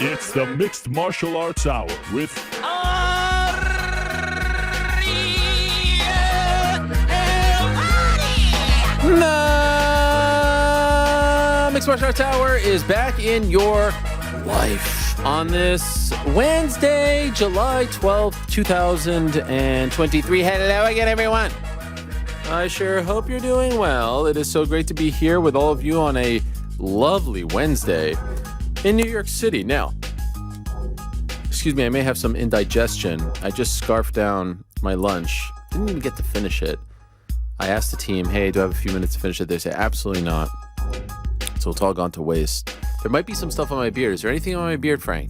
It's the Mixed Martial Arts Hour with Mixed Martial Arts Hour is back in your life on this Wednesday, July 12th, 2023. Hello again, everyone. I sure hope you're doing well. It is so great to be here with all of you on a lovely Wednesday in New York City. Now, excuse me, I may have some indigestion. I just scarfed down my lunch. Didn't even get to finish it. I asked the team, hey, do I have a few minutes to finish it? They say, absolutely not. So it's all gone to waste. There might be some stuff on my beard. Is there anything on my beard, Frank?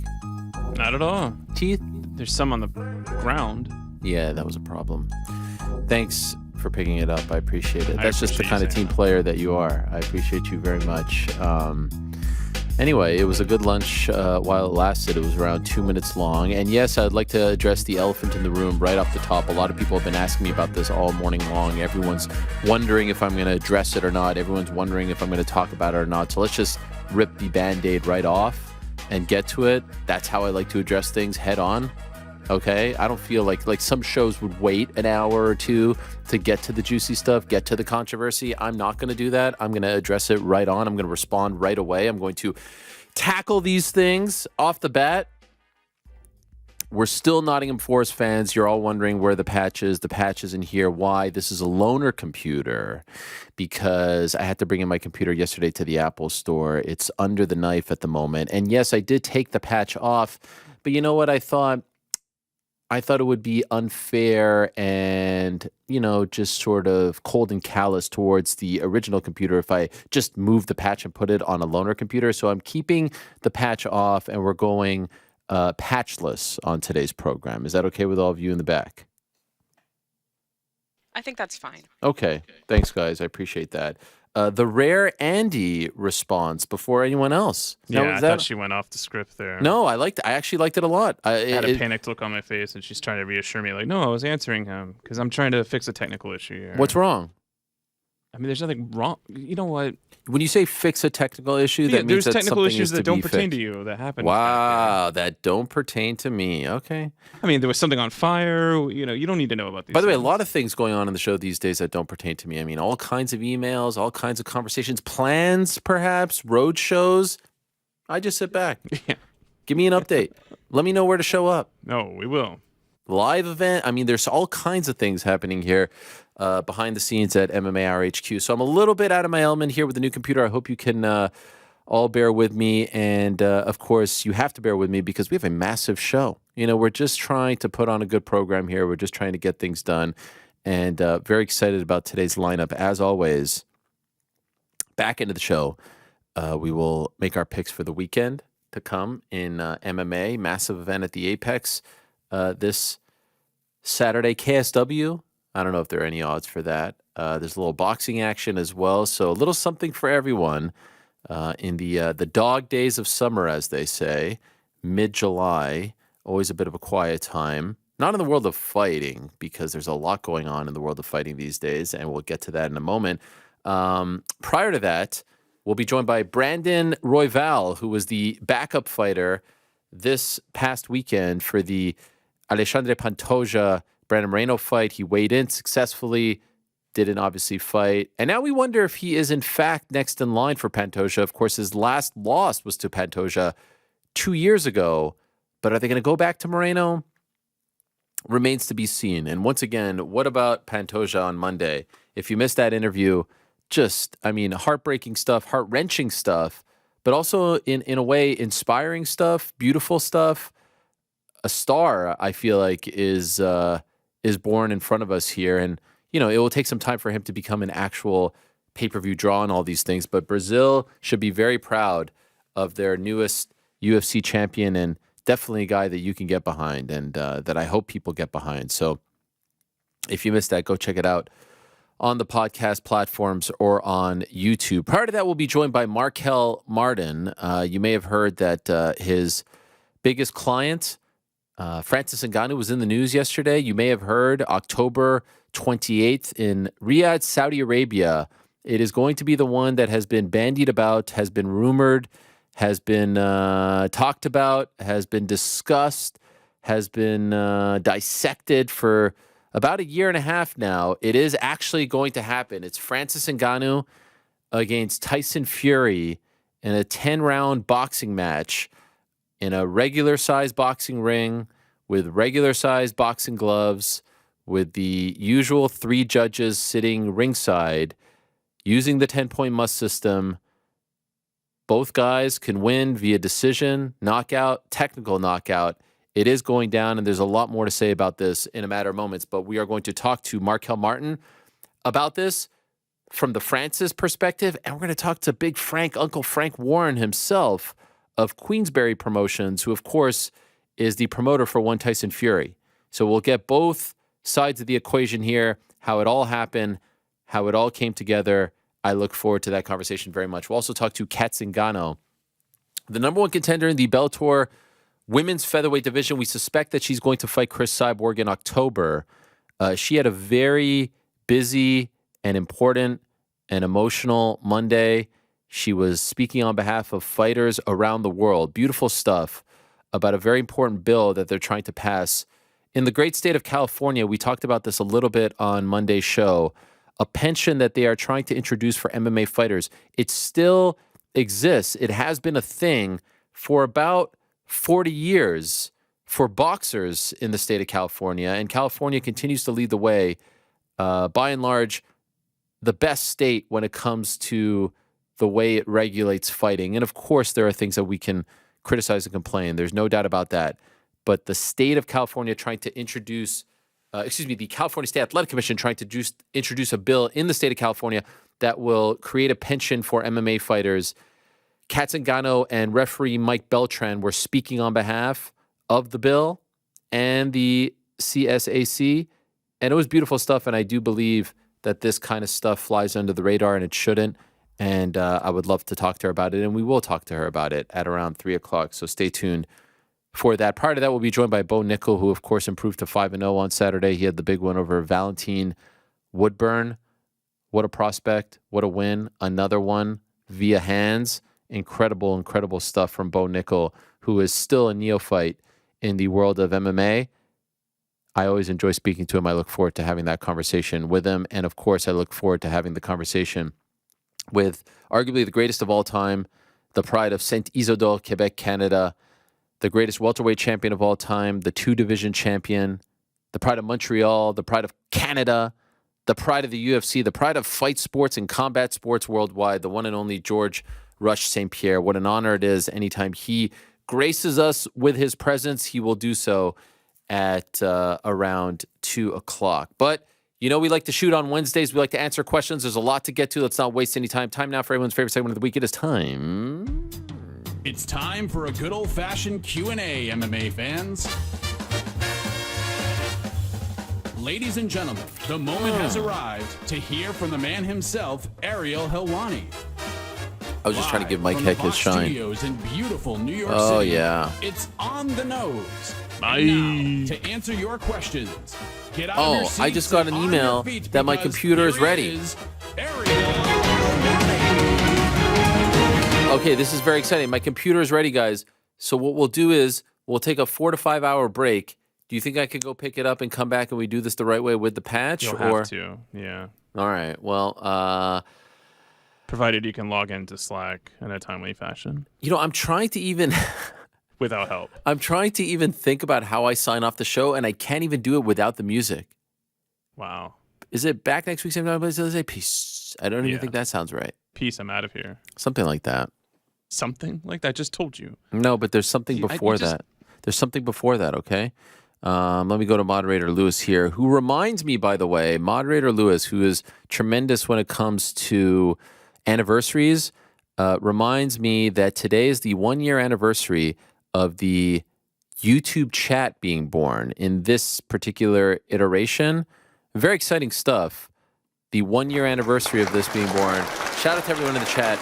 Not at all. Teeth? There's some on the ground. Yeah, that was a problem. Thanks for picking it up. I appreciate it. That's just the kind of team player that you are. I appreciate you very much. Anyway, it was a good lunch while it lasted. It was around 2 minutes long. And yes, I'd like to address the elephant in the room right off the top. A lot of people have been asking me about this all morning long. Everyone's wondering if I'm going to address it or not. Everyone's wondering if I'm going to talk about it or not. So let's just rip the Band-Aid right off and get to it. That's how I like to address things head on. Okay, I don't feel like some shows would wait an hour or two to get to the juicy stuff, get to the controversy. I'm not going to do that. I'm going to address it right on. I'm going to respond right away. I'm going to tackle these things off the bat. We're still Nottingham Forest fans. You're all wondering where the patch is. The patch is in here. Why? This is a loaner computer because I had to bring in my computer yesterday to the Apple store. It's under the knife at the moment. And yes, I did take the patch off, but you know what I thought? I thought it would be unfair and, just sort of cold and callous towards the original computer if I just moved the patch and put it on a loaner computer. So I'm keeping the patch off and we're going patchless on today's program. Is that okay with all of you in the back? I think that's fine. Okay. Thanks, guys. I appreciate that. The rare Andy response before anyone else. Yeah, I thought she went off the script there. No, I actually liked it a lot. I had a panicked look on my face, and she's trying to reassure me, like, no, I was answering him because I'm trying to fix a technical issue here. What's wrong? I mean, there's nothing wrong. You know what? When you say fix a technical issue, that means there's that technical something issues is that to don't be pertain fixed. to you that happen. Wow, that don't pertain to me. Okay. I mean, there was something on fire. You don't need to know about these. By the way, a things. lot of things going on in the show these days that don't pertain to me. I mean, all kinds of emails, all kinds of conversations, plans, perhaps, road shows. I just sit back. Yeah. Give me an update. Let me know where to show up. No, we will. Live event. I mean, there's all kinds of things happening here behind the scenes at MMA RHQ. So I'm a little bit out of my element here with the new computer. I hope you can all bear with me. And of course, you have to bear with me because we have a massive show. We're just trying to put on a good program here. We're just trying to get things done. And very excited about today's lineup. As always, back into the show, we will make our picks for the weekend to come in MMA. Massive event at the Apex this Saturday. KSW. I don't know if there are any odds for that. There's a little boxing action as well. So a little something for everyone in the dog days of summer, as they say, mid-July. Always a bit of a quiet time. Not in the world of fighting, because there's a lot going on in the world of fighting these days, and we'll get to that in a moment. Prior to that, we'll be joined by Brandon Royval, who was the backup fighter this past weekend for the Alexandre Pantoja Brandon Moreno fight. He weighed in successfully, didn't obviously fight. And now we wonder if he is in fact next in line for Pantoja. Of course, his last loss was to Pantoja 2 years ago. But are they going to go back to Moreno? Remains to be seen. And once again, what about Pantoja on Monday? If you missed that interview, heartbreaking stuff, heart-wrenching stuff, but also in a way, inspiring stuff, beautiful stuff. A star, I feel like, is born in front of us here. And, it will take some time for him to become an actual pay-per-view draw and all these things. But Brazil should be very proud of their newest UFC champion and definitely a guy that you can get behind and that I hope people get behind. So if you missed that, go check it out on the podcast platforms or on YouTube. Prior to that, we'll be joined by Marquel Martin. You may have heard that his biggest client, Francis Ngannou, was in the news yesterday. You may have heard October 28th in Riyadh, Saudi Arabia. It is going to be the one that has been bandied about, has been rumored, has been talked about, has been discussed, has been dissected for about a year and a half now. It is actually going to happen. It's Francis Ngannou against Tyson Fury in a 10-round boxing match in a regular-sized boxing ring with regular-sized boxing gloves, with the usual 3 judges sitting ringside, using the 10-point must system. Both guys can win via decision, knockout, technical knockout. It is going down, and there's a lot more to say about this in a matter of moments, but we are going to talk to Marquel Martin about this from the Francis perspective, and we're going to talk to Big Frank, Uncle Frank Warren himself of Queensberry Promotions, who, of course, is the promoter for One Tyson Fury. So we'll get both sides of the equation here, how it all happened, how it all came together. I look forward to that conversation very much. We'll also talk to Cat Zingano, the number 1 contender in the Bellator women's featherweight division. We suspect that she's going to fight Chris Cyborg in October. She had a very busy and important and emotional Monday. She was speaking on behalf of fighters around the world. Beautiful stuff about a very important bill that they're trying to pass in the great state of California. We talked about this a little bit on Monday's show. A pension that they are trying to introduce for MMA fighters. It still exists. It has been a thing for about 40 years for boxers in the state of California, and California continues to lead the way. By and large, the best state when it comes to the way it regulates fighting. And of course, there are things that we can criticize and complain. There's no doubt about that. But the state of California trying to introduce, the California State Athletic Commission trying to introduce a bill in the state of California that will create a pension for MMA fighters. Cat Zingano and referee Mike Beltran were speaking on behalf of the bill and the CSAC. And it was beautiful stuff. And I do believe that this kind of stuff flies under the radar, and it shouldn't. And I would love to talk to her about it. And we will talk to her about it at around 3 o'clock. So stay tuned for that. Prior to that, we'll be joined by Bo Nickal, who, of course, improved to 5-0 on Saturday. He had the big one over Valentine Woodburn. What a prospect. What a win. Another one via hands. Incredible, incredible stuff from Bo Nickal, who is still a neophyte in the world of MMA. I always enjoy speaking to him. I look forward to having that conversation with him. And, of course, I look forward to having the conversation with arguably the greatest of all time, the pride of Saint Isidore, Quebec, Canada, the greatest welterweight champion of all time, the 2-division champion, the pride of Montreal, the pride of Canada, the pride of the UFC, the pride of fight sports and combat sports worldwide, the one and only Georges St-Pierre. What an honor it is. Anytime he graces us with his presence, he will do so at around 2 o'clock. But, you know, we like to shoot on Wednesdays. We like to answer questions. There's a lot to get to. Let's not waste any time. Time now for everyone's favorite segment of the week. It is time. It's time for a good old-fashioned Q&A, MMA fans. Ladies and gentlemen, the moment has arrived to hear from the man himself, Ariel Helwani. I was just trying to give Mike Heck his shine. Studios in beautiful New York Oh, City. yeah. It's on the nose. Bye. And now, to answer your questions, get out of your seats I just got an and on email your feet that my because computer is here ready. Ariel Okay, this is very exciting. My computer is ready, guys. So what we'll do is we'll take a 4 to 5 hour break. Do you think I could go pick it up and come back and we do this the right way with the patch? You'll have to, yeah. All right. Well, Provided you can log into Slack in a timely fashion you know, I'm trying to even without help. I'm trying to even think about how I sign off the show, and I can't even do it without the music. Wow. Is it back next week? Same time, but say peace. I don't even Yeah. think that sounds right. Peace, I'm out of here. Something like that. Something like that. I just told you. No, but there's something before that. There's something before that, okay? Let me go to Moderator Lewis here, who reminds me, by the way, Moderator Lewis, who is tremendous when it comes to anniversaries, reminds me that today is the 1-year anniversary of the YouTube chat being born in this particular iteration. Very exciting stuff. The 1-year anniversary of this being born. Shout out to everyone in the chat.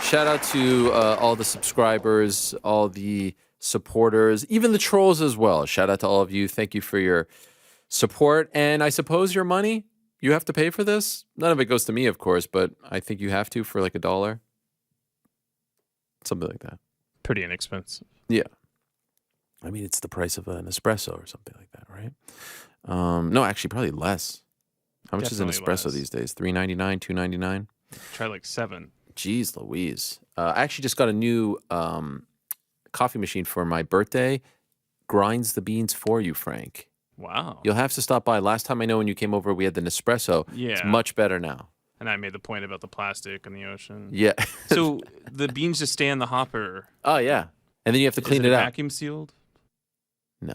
Shout out to all the subscribers, all the supporters, even the trolls as well. Shout out to all of you. Thank you for your support. And I suppose your money, you have to pay for this. None of it goes to me, of course, but I think you have to for like $1. something like that. Pretty inexpensive. Yeah. I mean, it's the price of an espresso or something like that, right? No, actually, probably less. How much is an Definitely espresso less. these days? $3.99, $2.99? Try like 7. Jeez Louise. I actually just got a new coffee machine for my birthday. Grinds the beans for you, Frank. Wow. You'll have to stop by. Last time I know when you came over, we had the Nespresso. Yeah. It's much better now. And I made the point about the plastic in the ocean. Yeah. So the beans just stay in the hopper. Oh, yeah. And then you have to clean Is it out. vacuum sealed? No.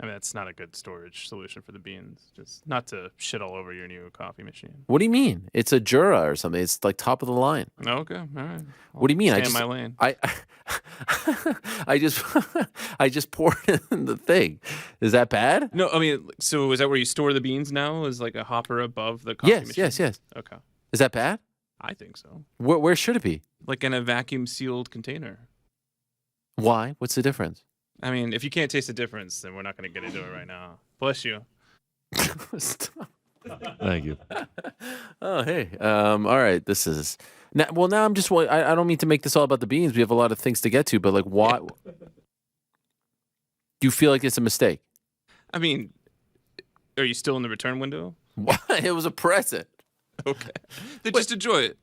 I mean, that's not a good storage solution for the beans. Just not to shit all over your new coffee machine. What do you mean? It's a Jura or something. It's like top of the line. Okay, all right. What do you mean? Stay in my lane. I just poured in the thing. Is that bad? No, I mean, so is that where you store the beans now? Is like a hopper above the coffee machine? Yes. Okay. Is that bad? I think so. Where should it be? Like in a vacuum sealed container. Why? What's the difference? I mean, if you can't taste the difference, then we're not going to get into it right now. Bless you. Stop. Thank you. Oh, hey. All right. This is now. Well, now I'm just. I don't mean to make this all about the beans. We have a lot of things to get to, but like, why? Do you feel like it's a mistake? I mean, are you still in the return window? Why? It was a present. Okay. Then just enjoy it.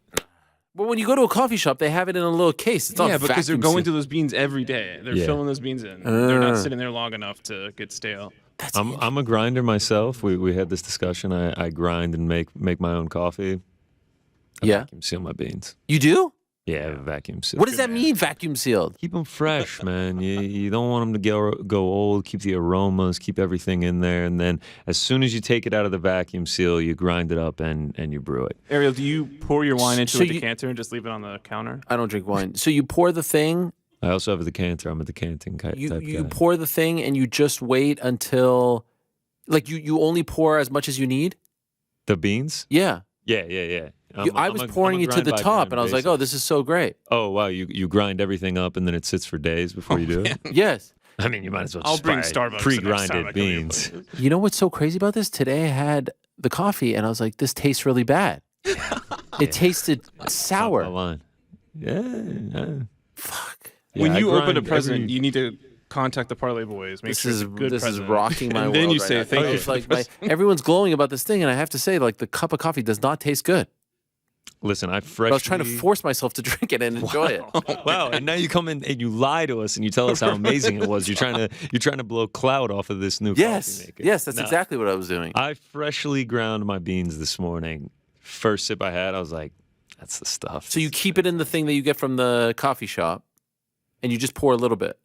But when you go to a coffee shop, they have it in a little case. It's not Yeah, because they're vacuum going sealed. through those beans every day. They're Yeah. filling those beans in. They're not sitting there long enough to get stale. I'm a grinder myself. We had this discussion. I grind and make my own coffee. I Yeah. vacuum seal my beans. You do? Yeah, I vacuum seal. What does that mean, vacuum sealed? Keep them fresh, man. You don't want them to go old. Keep the aromas, keep everything in there, and then as soon as you take it out of the vacuum seal, you grind it up and you brew it. Ariel, do you pour your wine into So a you- decanter and just leave it on the counter? I don't drink wine. So you pour the thing. I also have a decanter. I'm a decanting type You guy. pour the thing, and you just wait until, like, you only pour as much as you need. The beans? Yeah. Yeah. I was pouring it to the top, and I was like, "Oh, this is so great." Oh wow, you grind everything up and then it sits for days before you do it. Yes. I mean, you might as well. I'll just bring buy Starbucks the next time I pre-grinded come to your beans. place. You know what's so crazy about this? Today I had the coffee, and I was like, "This tastes really bad." It tasted sour. Top of the line. Yeah. Fuck. When Yeah, you I open a grind present, every- you need to contact the Parlay Boys. Make This sure it's is a good this is present. rocking my and world. then you right say now. thank you. It's like everyone's glowing about this thing, and I have to say, like, the cup of coffee does not taste good. Listen, I But I was trying to force myself to drink it and enjoy it. Wow, and now you come in and you lie to us and you tell us how amazing it was. You're trying to blow cloud off of this new Yes, coffee maker. yes, that's No, exactly what I was doing. I freshly ground my beans this morning. First sip I had, I was like, that's the stuff. So you keep it in the thing that you get from the coffee shop, and you just pour a little bit.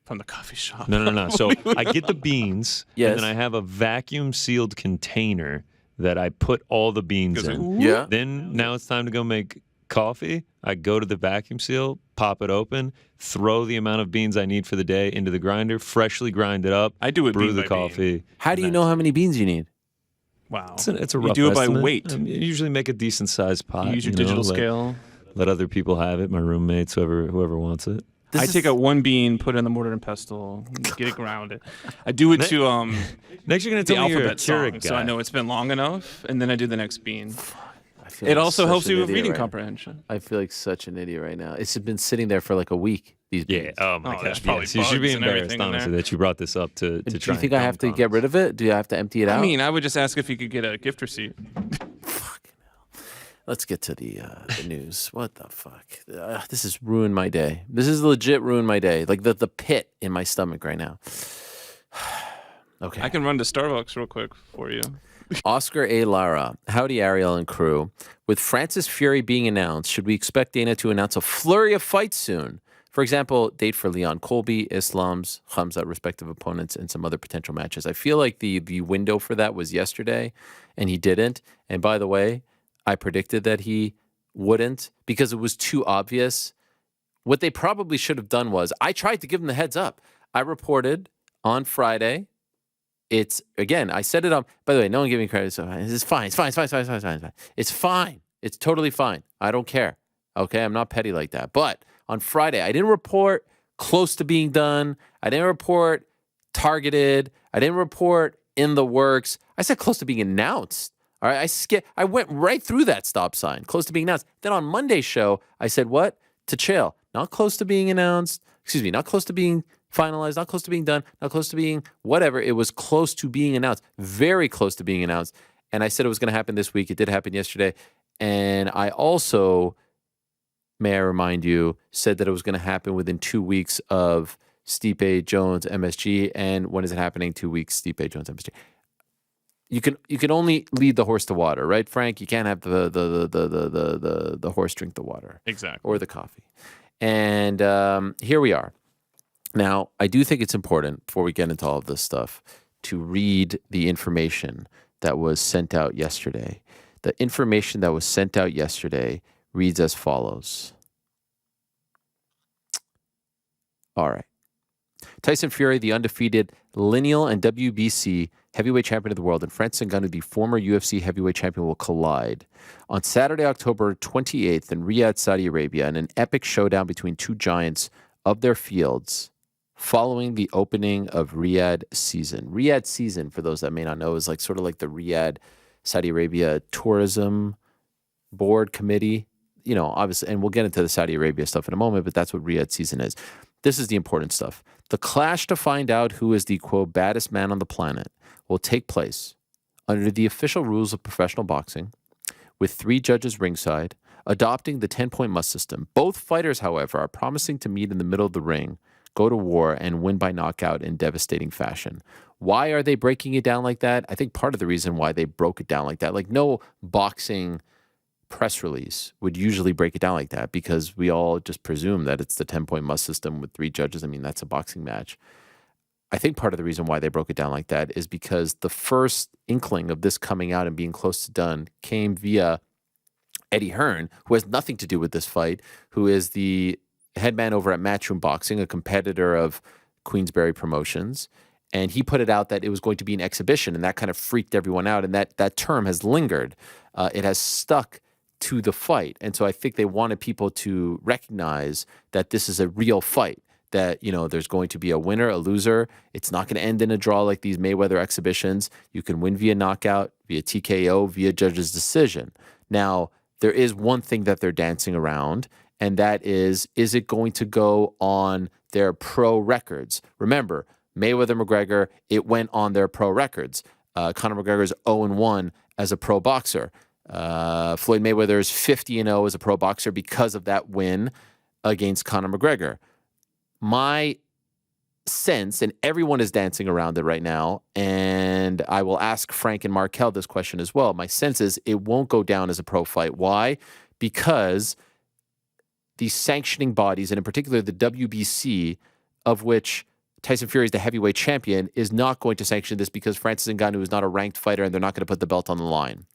From the coffee shop. No. So I get the beans, Yes. and then I have a vacuum sealed container that I put all the beans Goes, in. "Ooh." Yeah. Then now it's time to go make coffee. I go to the vacuum seal, pop it open, throw the amount of beans I need for the day into the grinder, freshly grind it up. I do it brew bean the by bean. coffee. How do you know how many beans you need? Wow. It's a You rough do it by estimate. weight. I mean, you usually make a decent sized pot. You use your you know, digital let- scale. Let other people have it. My roommates, whoever wants it. This I is- take out one bean, put it in the mortar and pestle, get it grounded. I do it to Next, you're gonna the tell me you're a alphabet song, Keurig so I guy. know it's been long enough, and then I do the next bean. I feel It like also such helps an you with idiot reading right now. comprehension. I feel like such an idiot right now. It's been sitting there for like a week. These Yeah. beans. Oh my Oh, god. there's probably Yes, you should be bugs and embarrassed, everything in honestly, there. that you brought this up to Do try. you think I have to get rid of it? Do I have to empty it out? I mean, I would just ask if you could get a gift receipt. Let's get to the news. What the fuck? This has ruined my day. This is legit ruined my day. Like the pit in my stomach right now. Okay. I can run to Starbucks real quick for you. Oscar A. Lara. Howdy, Ariel and crew. With Francis Fury being announced, should we expect Dana to announce a flurry of fights soon? For example, date for Leon Colby, Islam's, Khamzat respective opponents, and some other potential matches. I feel like the window for that was yesterday, and he didn't. And by the way, I predicted that he wouldn't because it was too obvious. What they probably should have done was, I tried to give him the heads up. I reported on Friday. It's, again, I said it on, by the way, no one gave me credit. So it's fine. It's fine. It's fine. It's fine. It's fine. It's fine. It's fine. It's totally fine. I don't care. Okay. I'm not petty like that. But on Friday, I didn't report close to being done. I didn't report targeted. I didn't report in the works. I said close to being announced. All right. I went right through that stop sign, close to being announced. Then on Monday's show, I said what? To chill. not close to being announced. Excuse me, not close to being finalized, not close to being done, not close to being whatever. It was close to being announced, very close to being announced. And I said it was going to happen this week. It did happen yesterday. And I also, may I remind you, said that it was going to happen within 2 weeks of Stipe Jones MSG. And when is it happening? 2 weeks, Stipe Jones MSG. You can only lead the horse to water, right, Frank? You can't have the horse drink the water. Exactly. Or the coffee. And here we are. Now, I do think it's important, before we get into all of this stuff, to read the information that was sent out yesterday. The information that was sent out yesterday reads as follows. All right. Tyson Fury, the undefeated lineal and WBC heavyweight champion of the world, and Francis Ngannou, the former UFC heavyweight champion, will collide on Saturday, October 28th in Riyadh, Saudi Arabia, in an epic showdown between two giants of their fields following the opening of Riyadh season. Riyadh season, for those that may not know, is like sort of like the Riyadh, Saudi Arabia tourism board committee. You know, obviously, and we'll get into the Saudi Arabia stuff in a moment, but that's what Riyadh season is. This is the important stuff. The clash to find out who is the, quote, baddest man on the planet will take place under the official rules of professional boxing, with 3 judges ringside, adopting the 10-point must system. Both fighters, however, are promising to meet in the middle of the ring, go to war, and win by knockout in devastating fashion. Why are they breaking it down like that? I think part of the reason why they broke it down like that, like no boxing press release would usually break it down like that, because we all just presume that it's the 10-point must system with 3 judges. I mean, that's a boxing match. I think part of the reason why they broke it down like that is because the first inkling of this coming out and being close to done came via Eddie Hearn, who has nothing to do with this fight, who is the head man over at Matchroom Boxing, a competitor of Queensberry Promotions. And he put it out that it was going to be an exhibition, and that kind of freaked everyone out. And that term has lingered. It has stuck to the fight. And so I think they wanted people to recognize that this is a real fight, that, you know, there's going to be a winner, a loser. It's not going to end in a draw like these Mayweather exhibitions. You can win via knockout, via TKO, via judge's decision. Now, there is one thing that they're dancing around, and that is it going to go on their pro records? Remember, Mayweather-McGregor, it went on their pro records. Conor McGregor's 0-1 as a pro boxer. Floyd Mayweather is 50-0 as a pro boxer because of that win against Conor McGregor. My sense, and everyone is dancing around it right now, and I will ask Frank and Marquel this question as well. My sense is it won't go down as a pro fight. Why? Because the sanctioning bodies, and in particular the WBC, of which Tyson Fury is the heavyweight champion, is not going to sanction this because Francis Ngannou is not a ranked fighter, and they're not going to put the belt on the line.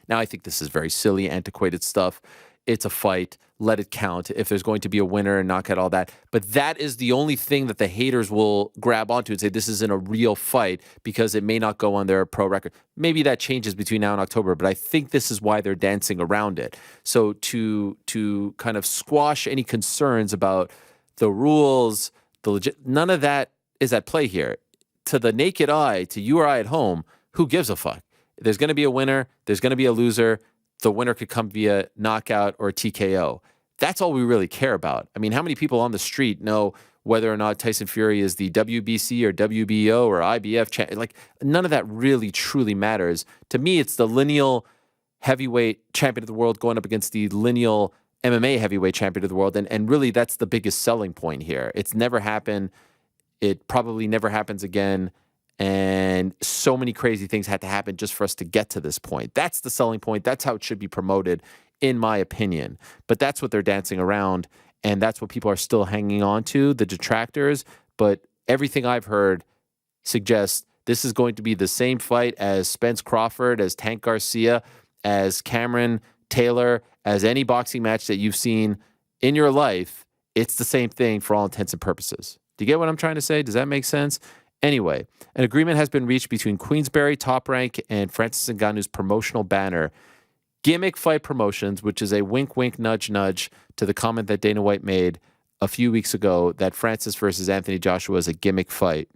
Now, I think this is very silly, antiquated stuff. It's a fight. Let it count. If there's going to be a winner and knock out all that. But that is the only thing that the haters will grab onto and say this isn't a real fight because it may not go on their pro record. Maybe that changes between now and October, but I think this is why they're dancing around it. So to kind of squash any concerns about the rules, none of that is at play here. To the naked eye, to you or I at home, who gives a fuck? There's going to be a winner. There's going to be a loser. The winner could come via knockout or TKO. That's all we really care about. I mean, how many people on the street know whether or not Tyson Fury is the WBC or WBO or IBF champion? Like, none of that really truly matters. To me, it's the lineal heavyweight champion of the world going up against the lineal MMA heavyweight champion of the world. And really, that's the biggest selling point here. It's never happened. It probably never happens again. And so many crazy things had to happen just for us to get to this point. That's the selling point. That's how it should be promoted, in my opinion. But that's what they're dancing around, and that's what people are still hanging on to, the detractors. But everything I've heard suggests this is going to be the same fight as Spence Crawford, as Tank Garcia, as Cameron Taylor, as any boxing match that you've seen in your life. It's the same thing for all intents and purposes. Do you get what I'm trying to say? Does that make sense? Anyway, an agreement has been reached between Queensberry, Top Rank, and Francis Ngannou's promotional banner, Gimmick Fight Promotions, which is a wink, wink, nudge, nudge to the comment that Dana White made a few weeks ago that Francis versus Anthony Joshua is a gimmick fight.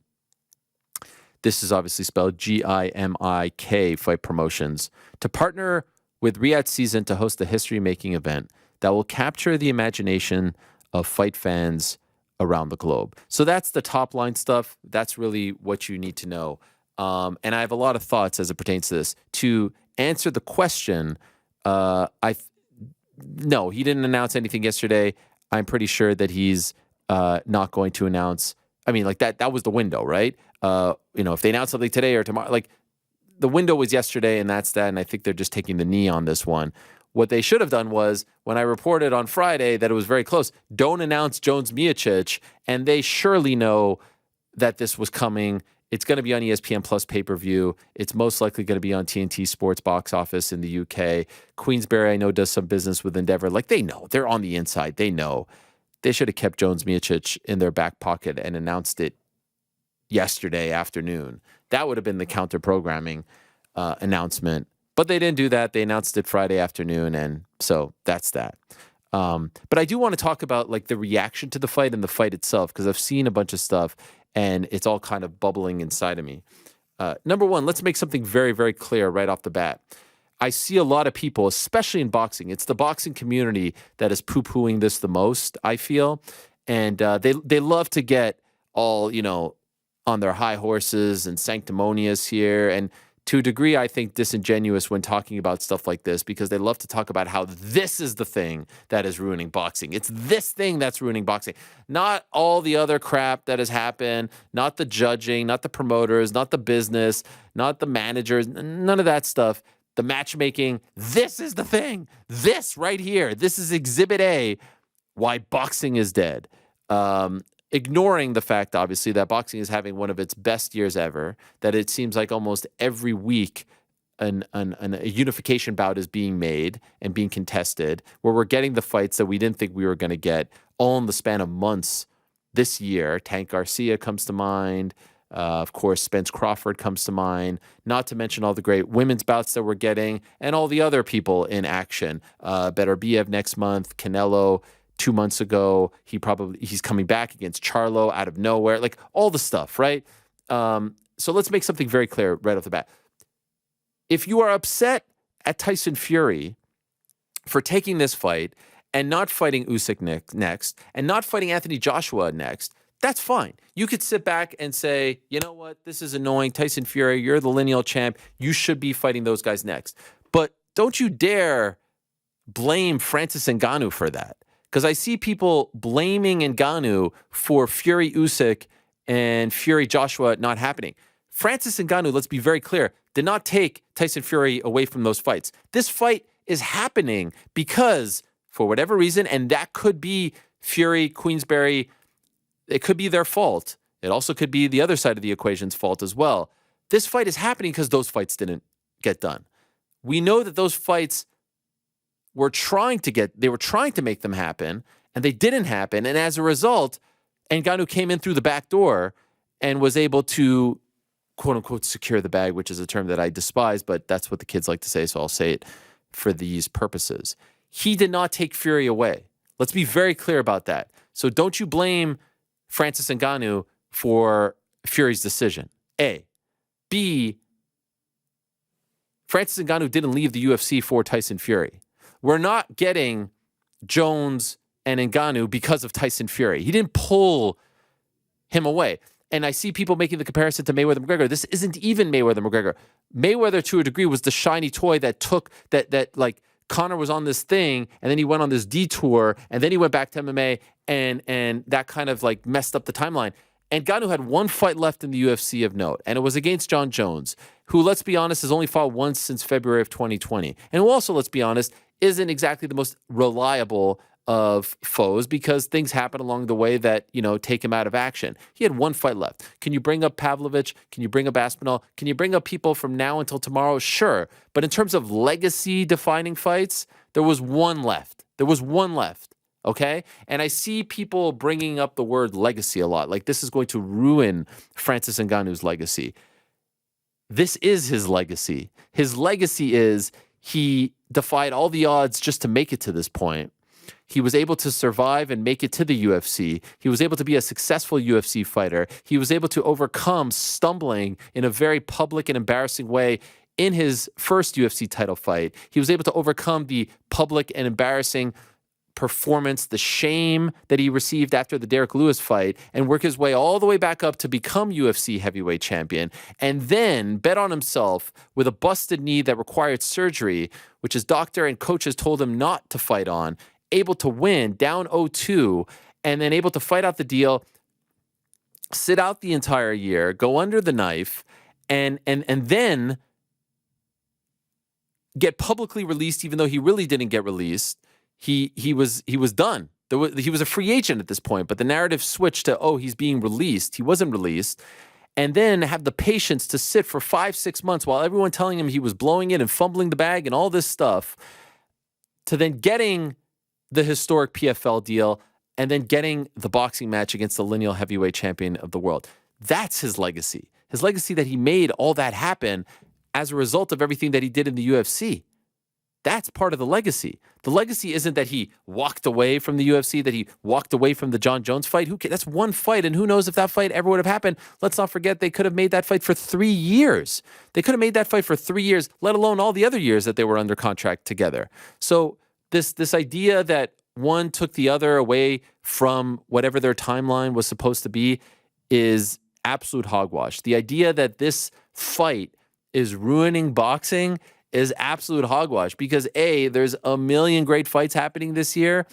This is obviously spelled Gimik Fight Promotions, to partner with Riyadh Season to host the history-making event that will capture the imagination of fight fans around the globe. So that's the top line stuff. That's really what you need to know. And I have a lot of thoughts as it pertains to this. To answer the question, no, he didn't announce anything yesterday. I'm pretty sure that he's not going to announce. I mean, like that was the window, right? If they announce something today or tomorrow, like the window was yesterday, and that's that. And I think they're just taking the knee on this one. What they should have done was, when I reported on Friday that it was very close, don't announce Jones Miocic, and they surely know that this was coming. It's going to be on ESPN Plus pay-per-view. It's most likely going to be on TNT Sports box office in the UK. Queensberry, I know, does some business with Endeavor. Like, they know. They're on the inside. They know. They should have kept Jones Miocic in their back pocket and announced it yesterday afternoon. That would have been the counter-programming announcement. But they didn't do that. They announced it Friday afternoon, and so that's that. But I do want to talk about like the reaction to the fight and the fight itself, because I've seen a bunch of stuff, and it's all kind of bubbling inside of me. Number one, let's make something very, very clear right off the bat. I see a lot of people, especially in boxing. It's the boxing community that is poo-pooing this the most, I feel. And they love to get all, on their high horses and sanctimonious here. And to a degree, I think disingenuous when talking about stuff like this, because they love to talk about how this is the thing that is ruining boxing. It's this thing that's ruining boxing. Not all the other crap that has happened, not the judging, not the promoters, not the business, not the managers, none of that stuff. The matchmaking, this is the thing. This right here, this is Exhibit A, why boxing is dead. Ignoring the fact, obviously, that boxing is having one of its best years ever, that it seems like almost every week a unification bout is being made and being contested, where we're getting the fights that we didn't think we were going to get all in the span of months this year. Tank Garcia comes to mind. Of course, Spence Crawford comes to mind, not to mention all the great women's bouts that we're getting and all the other people in action. Beterbiev next month, Canelo 2 months ago, he's coming back against Charlo out of nowhere, like all the stuff, right? So let's make something very clear right off the bat. If you are upset at Tyson Fury for taking this fight and not fighting Usyk next and not fighting Anthony Joshua next, that's fine. You could sit back and say, you know what, this is annoying. Tyson Fury, you're the lineal champ. You should be fighting those guys next. But don't you dare blame Francis Ngannou for that. Because I see people blaming Ngannou for Fury Usyk and Fury Joshua not happening. Francis Ngannou, let's be very clear, did not take Tyson Fury away from those fights. This fight is happening because, for whatever reason, and that could be Fury, Queensberry, it could be their fault. It also could be the other side of the equation's fault as well. This fight is happening because those fights didn't get done. We know that those fights were trying to make them happen, and they didn't happen. And as a result, Ngannou came in through the back door and was able to, quote unquote, secure the bag, which is a term that I despise, but that's what the kids like to say, so I'll say it for these purposes. He did not take Fury away. Let's be very clear about that. So don't you blame Francis Ngannou for Fury's decision. A. B. Francis Ngannou didn't leave the UFC for Tyson Fury. We're not getting Jones and Ngannou because of Tyson Fury. He didn't pull him away. And I see people making the comparison to Mayweather-McGregor. This isn't even Mayweather-McGregor. Mayweather, to a degree, was the shiny toy that like Conor was on this thing, and then he went on this detour, and then he went back to MMA, and that kind of like messed up the timeline. And Ngannou had one fight left in the UFC of note, and it was against John Jones, who, let's be honest, has only fought once since February of 2020. And who also, let's be honest, isn't exactly the most reliable of foes, because things happen along the way that, take him out of action. He had one fight left. Can you bring up Pavlovich? Can you bring up Aspinall? Can you bring up people from now until tomorrow? Sure. But in terms of legacy-defining fights, there was one left. Okay? And I see people bringing up the word legacy a lot. Like, this is going to ruin Francis Ngannou's legacy. This is his legacy. His legacy is he defied all the odds just to make it to this point. He was able to survive and make it to the UFC. He was able to be a successful UFC fighter. He was able to overcome stumbling in a very public and embarrassing way in his first UFC title fight. He was able to overcome the public and embarrassing performance, the shame that he received after the Derek Lewis fight, and work his way all the way back up to become UFC heavyweight champion, and then bet on himself with a busted knee that required surgery, which his doctor and coaches told him not to fight on, able to win down 0-2, and then able to fight out the deal, sit out the entire year, go under the knife, and then get publicly released, even though he really didn't get released. He was done. He was a free agent at this point, but the narrative switched to, oh, he's being released. He wasn't released. And then have the patience to sit for 5-6 months while everyone telling him he was blowing it and fumbling the bag and all this stuff, to then getting the historic PFL deal and then getting the boxing match against the lineal heavyweight champion of the world. That's his legacy. His legacy, that he made all that happen as a result of everything that he did in the UFC. That's part of the legacy. The legacy isn't that he walked away from the UFC, that he walked away from the John Jones fight. That's one fight, and who knows if that fight ever would have happened. Let's not forget they could have made that fight for 3 years. They could have made that fight for 3 years, let alone all the other years that they were under contract together. So this idea that one took the other away from whatever their timeline was supposed to be is absolute hogwash. The idea that this fight is ruining boxing is absolute hogwash, because A, there's a million great fights happening this year,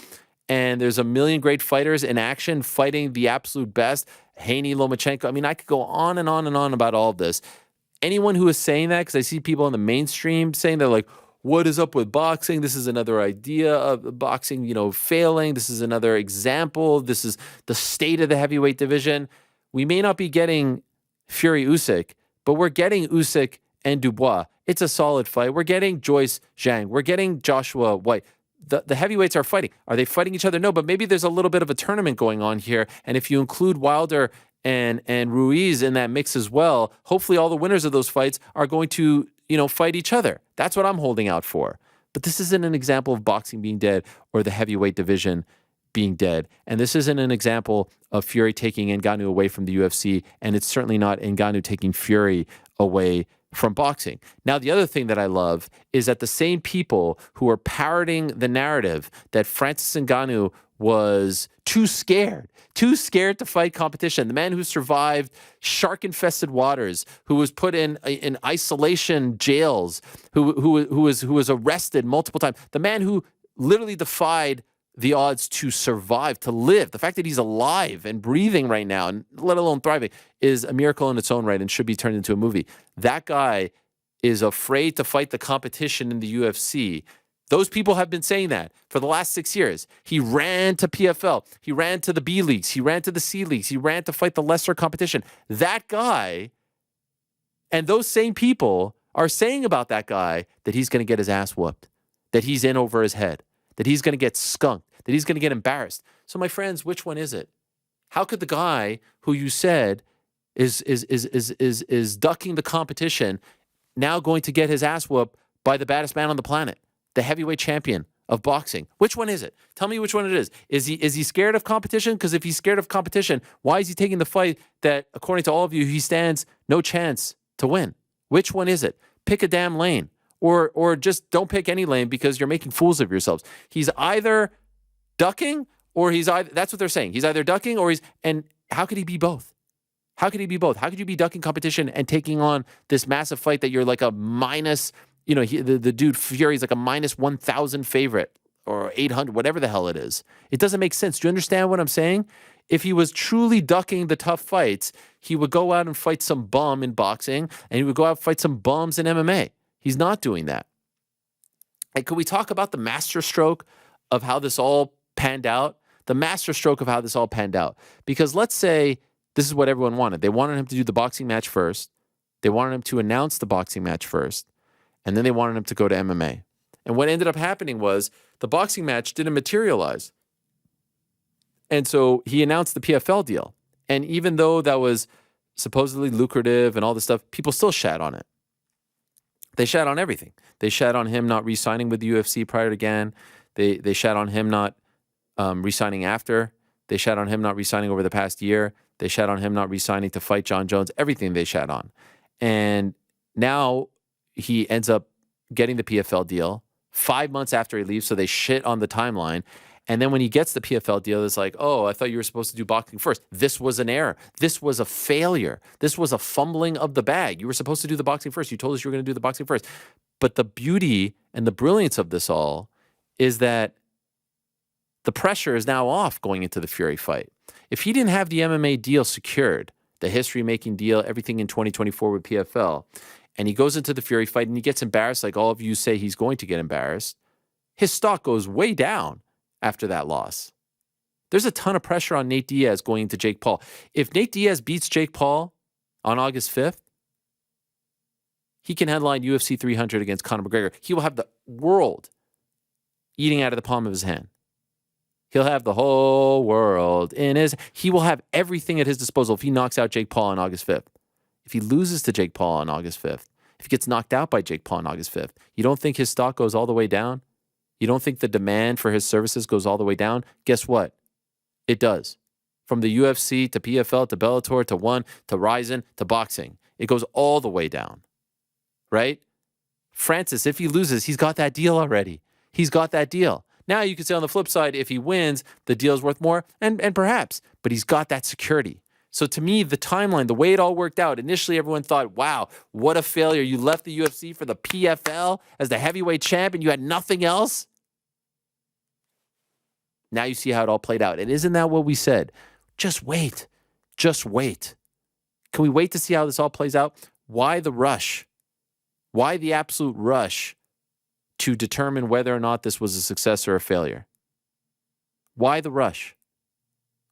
and there's a million great fighters in action fighting the absolute best. Haney, Lomachenko. I mean, I could go on and on and on about all of this. Anyone who is saying that, because I see people in the mainstream saying they're like, what is up with boxing? This is another idea of boxing, failing. This is another example. This is the state of the heavyweight division. We may not be getting Fury Usyk, but we're getting Usyk and Dubois. It's a solid fight. We're getting Joyce Zhang. We're getting Joshua White. The heavyweights are fighting. Are they fighting each other? No, but maybe there's a little bit of a tournament going on here. And if you include Wilder and Ruiz in that mix as well, hopefully all the winners of those fights are going to, fight each other. That's what I'm holding out for. But this isn't an example of boxing being dead or the heavyweight division being dead. And this isn't an example of Fury taking Ngannou away from the UFC. And it's certainly not Ngannou taking Fury away from boxing. Now, the other thing that I love is that the same people who are parroting the narrative that Francis Ngannou was too scared to fight competition, the man who survived shark-infested waters, who was put in isolation jails, who was arrested multiple times, the man who literally defied the odds to survive, to live. The fact that he's alive and breathing right now, and let alone thriving, is a miracle in its own right and should be turned into a movie. That guy is afraid to fight the competition in the UFC. Those people have been saying that for the last 6 years. He ran to PFL. He ran to the B leagues. He ran to the C leagues. He ran to fight the lesser competition. That guy, and those same people are saying about that guy that he's going to get his ass whooped, that he's in over his head, that he's going to get skunked, that he's going to get embarrassed. So, my friends, which one is it? How could the guy who you said is ducking the competition now going to get his ass whooped by the baddest man on the planet, the heavyweight champion of boxing? Which one is it? Tell me which one it is. Is he scared of competition? Because if he's scared of competition, why is he taking the fight that, according to all of you, he stands no chance to win? Which one is it? Pick a damn lane. Or just don't pick any lane, because you're making fools of yourselves. He's either ducking or that's what they're saying. He's either ducking or and how could he be both? How could he be both? How could you be ducking competition and taking on this massive fight that you're like a minus, the dude Fury's like a minus 1,000 favorite or 800, whatever the hell it is. It doesn't make sense. Do you understand what I'm saying? If he was truly ducking the tough fights, he would go out and fight some bum in boxing, and he would go out and fight some bums in MMA. He's not doing that. And could we talk about the masterstroke of how this all panned out? The masterstroke of how this all panned out. Because let's say this is what everyone wanted. They wanted him to do the boxing match first. They wanted him to announce the boxing match first. And then they wanted him to go to MMA. And what ended up happening was the boxing match didn't materialize. And so he announced the PFL deal. And even though that was supposedly lucrative and all this stuff, people still shat on it. They shat on everything. They shat on him not re-signing with the UFC prior to Gan. They shat on him not re-signing after. They shat on him not re-signing over the past year. They shat on him not re-signing to fight John Jones. Everything they shat on. And now he ends up getting the PFL deal 5 months after he leaves, so they shit on the timeline. And then when he gets the PFL deal, it's like, oh, I thought you were supposed to do boxing first. This was an error. This was a failure. This was a fumbling of the bag. You were supposed to do the boxing first. You told us you were going to do the boxing first. But the beauty and the brilliance of this all is that the pressure is now off going into the Fury fight. If he didn't have the MMA deal secured, the history-making deal, everything in 2024 with PFL, and he goes into the Fury fight and he gets embarrassed like all of you say he's going to get embarrassed, his stock goes way down after that loss. There's a ton of pressure on Nate Diaz going into Jake Paul. If Nate Diaz beats Jake Paul on August 5th, he can headline UFC 300 against Conor McGregor. He will have the world eating out of the palm of his hand. He'll have the whole world in his... He will have everything at his disposal if he knocks out Jake Paul on August 5th. If he loses to Jake Paul on August 5th, if he gets knocked out by Jake Paul on August 5th, you don't think his stock goes all the way down? You don't think the demand for his services goes all the way down? Guess what? It does. From the UFC to PFL to Bellator to ONE to Ryzen to boxing. It goes all the way down. Right? Francis, if he loses, he's got that deal already. He's got that deal. Now you could say on the flip side, if he wins, the deal's worth more, and perhaps, but he's got that security. So to me, the timeline, the way it all worked out, initially everyone thought, wow, what a failure. You left the UFC for the PFL as the heavyweight champ and you had nothing else. Now you see how it all played out. And isn't that what we said? Just wait. Just wait. Can we wait to see how this all plays out? Why the rush? Why the absolute rush to determine whether or not this was a success or a failure? Why the rush?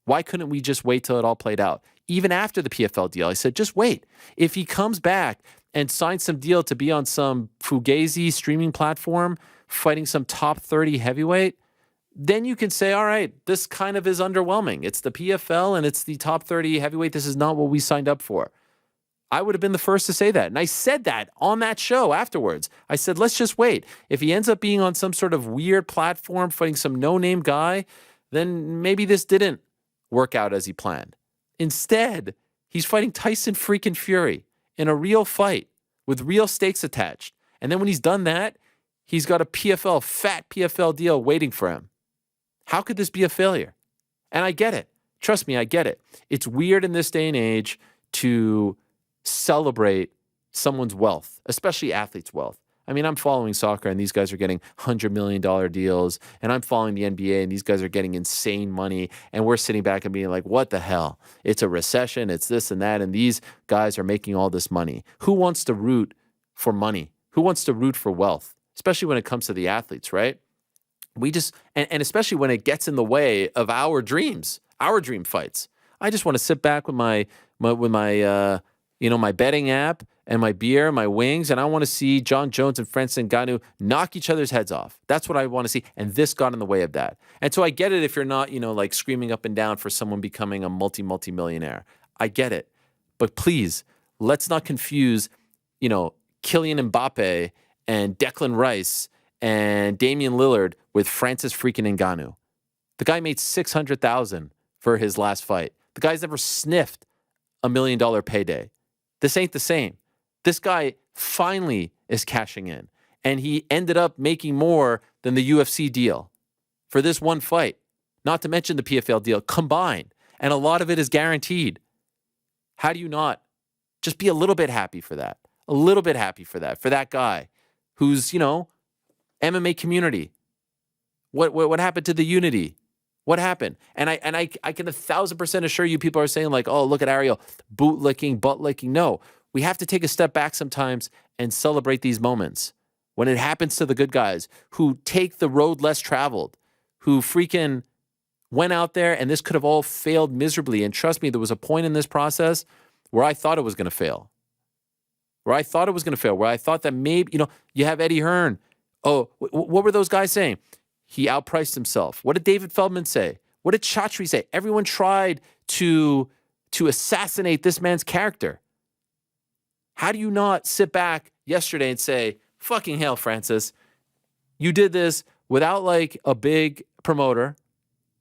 Why couldn't we just wait till it all played out? Even after the PFL deal, I said, just wait. If he comes back and signs some deal to be on some Fugazi streaming platform, fighting some top 30 heavyweight, then you can say, all right, this kind of is underwhelming. It's the PFL and it's the top 30 heavyweight. This is not what we signed up for. I would have been the first to say that. And I said that on that show afterwards. I said, let's just wait. If he ends up being on some sort of weird platform fighting some no-name guy, then maybe this didn't work out as he planned. Instead, he's fighting Tyson freaking Fury in a real fight with real stakes attached. And then when he's done that, he's got a PFL, fat PFL deal waiting for him. How could this be a failure? And I get it. Trust me, I get it. It's weird in this day and age to celebrate someone's wealth, especially athletes' wealth. I mean, I'm following soccer and these guys are getting $100 million deals, and I'm following the NBA and these guys are getting insane money, and we're sitting back and being like, what the hell? It's a recession, it's this and that, and these guys are making all this money. Who wants to root for money? Who wants to root for wealth? Especially when it comes to the athletes, right? We just, and especially when it gets in the way of our dreams, our dream fights. I just want to sit back with my betting app and my beer, my wings, and I want to see John Jones and Francis Ngannou knock each other's heads off. That's what I want to see, and this got in the way of that. And so I get it if you're not, like screaming up and down for someone becoming a multi-millionaire. I get it. But please, let's not confuse, Kylian Mbappe and Declan Rice and Damian Lillard with Francis freaking Ngannou. The guy made $600,000 for his last fight. The guy's never sniffed $1 million payday. This ain't the same. This guy finally is cashing in, and he ended up making more than the UFC deal for this one fight, not to mention the PFL deal combined, and a lot of it is guaranteed. How do you not just be a little bit happy for that? A little bit happy for that guy who's, MMA community. What happened to the unity? What happened? And I can 1,000% assure you people are saying like, oh, look at Ariel, bootlicking, butt-licking. No, we have to take a step back sometimes and celebrate these moments. When it happens to the good guys who take the road less traveled, who freaking went out there and this could have all failed miserably. And trust me, there was a point in this process where I thought it was going to fail. Where I thought that maybe, you have Eddie Hearn. Oh, what were those guys saying? He outpriced himself. What did David Feldman say? What did Chatri say? Everyone tried to assassinate this man's character. How do you not sit back yesterday and say, fucking hell, Francis, you did this without like a big promoter.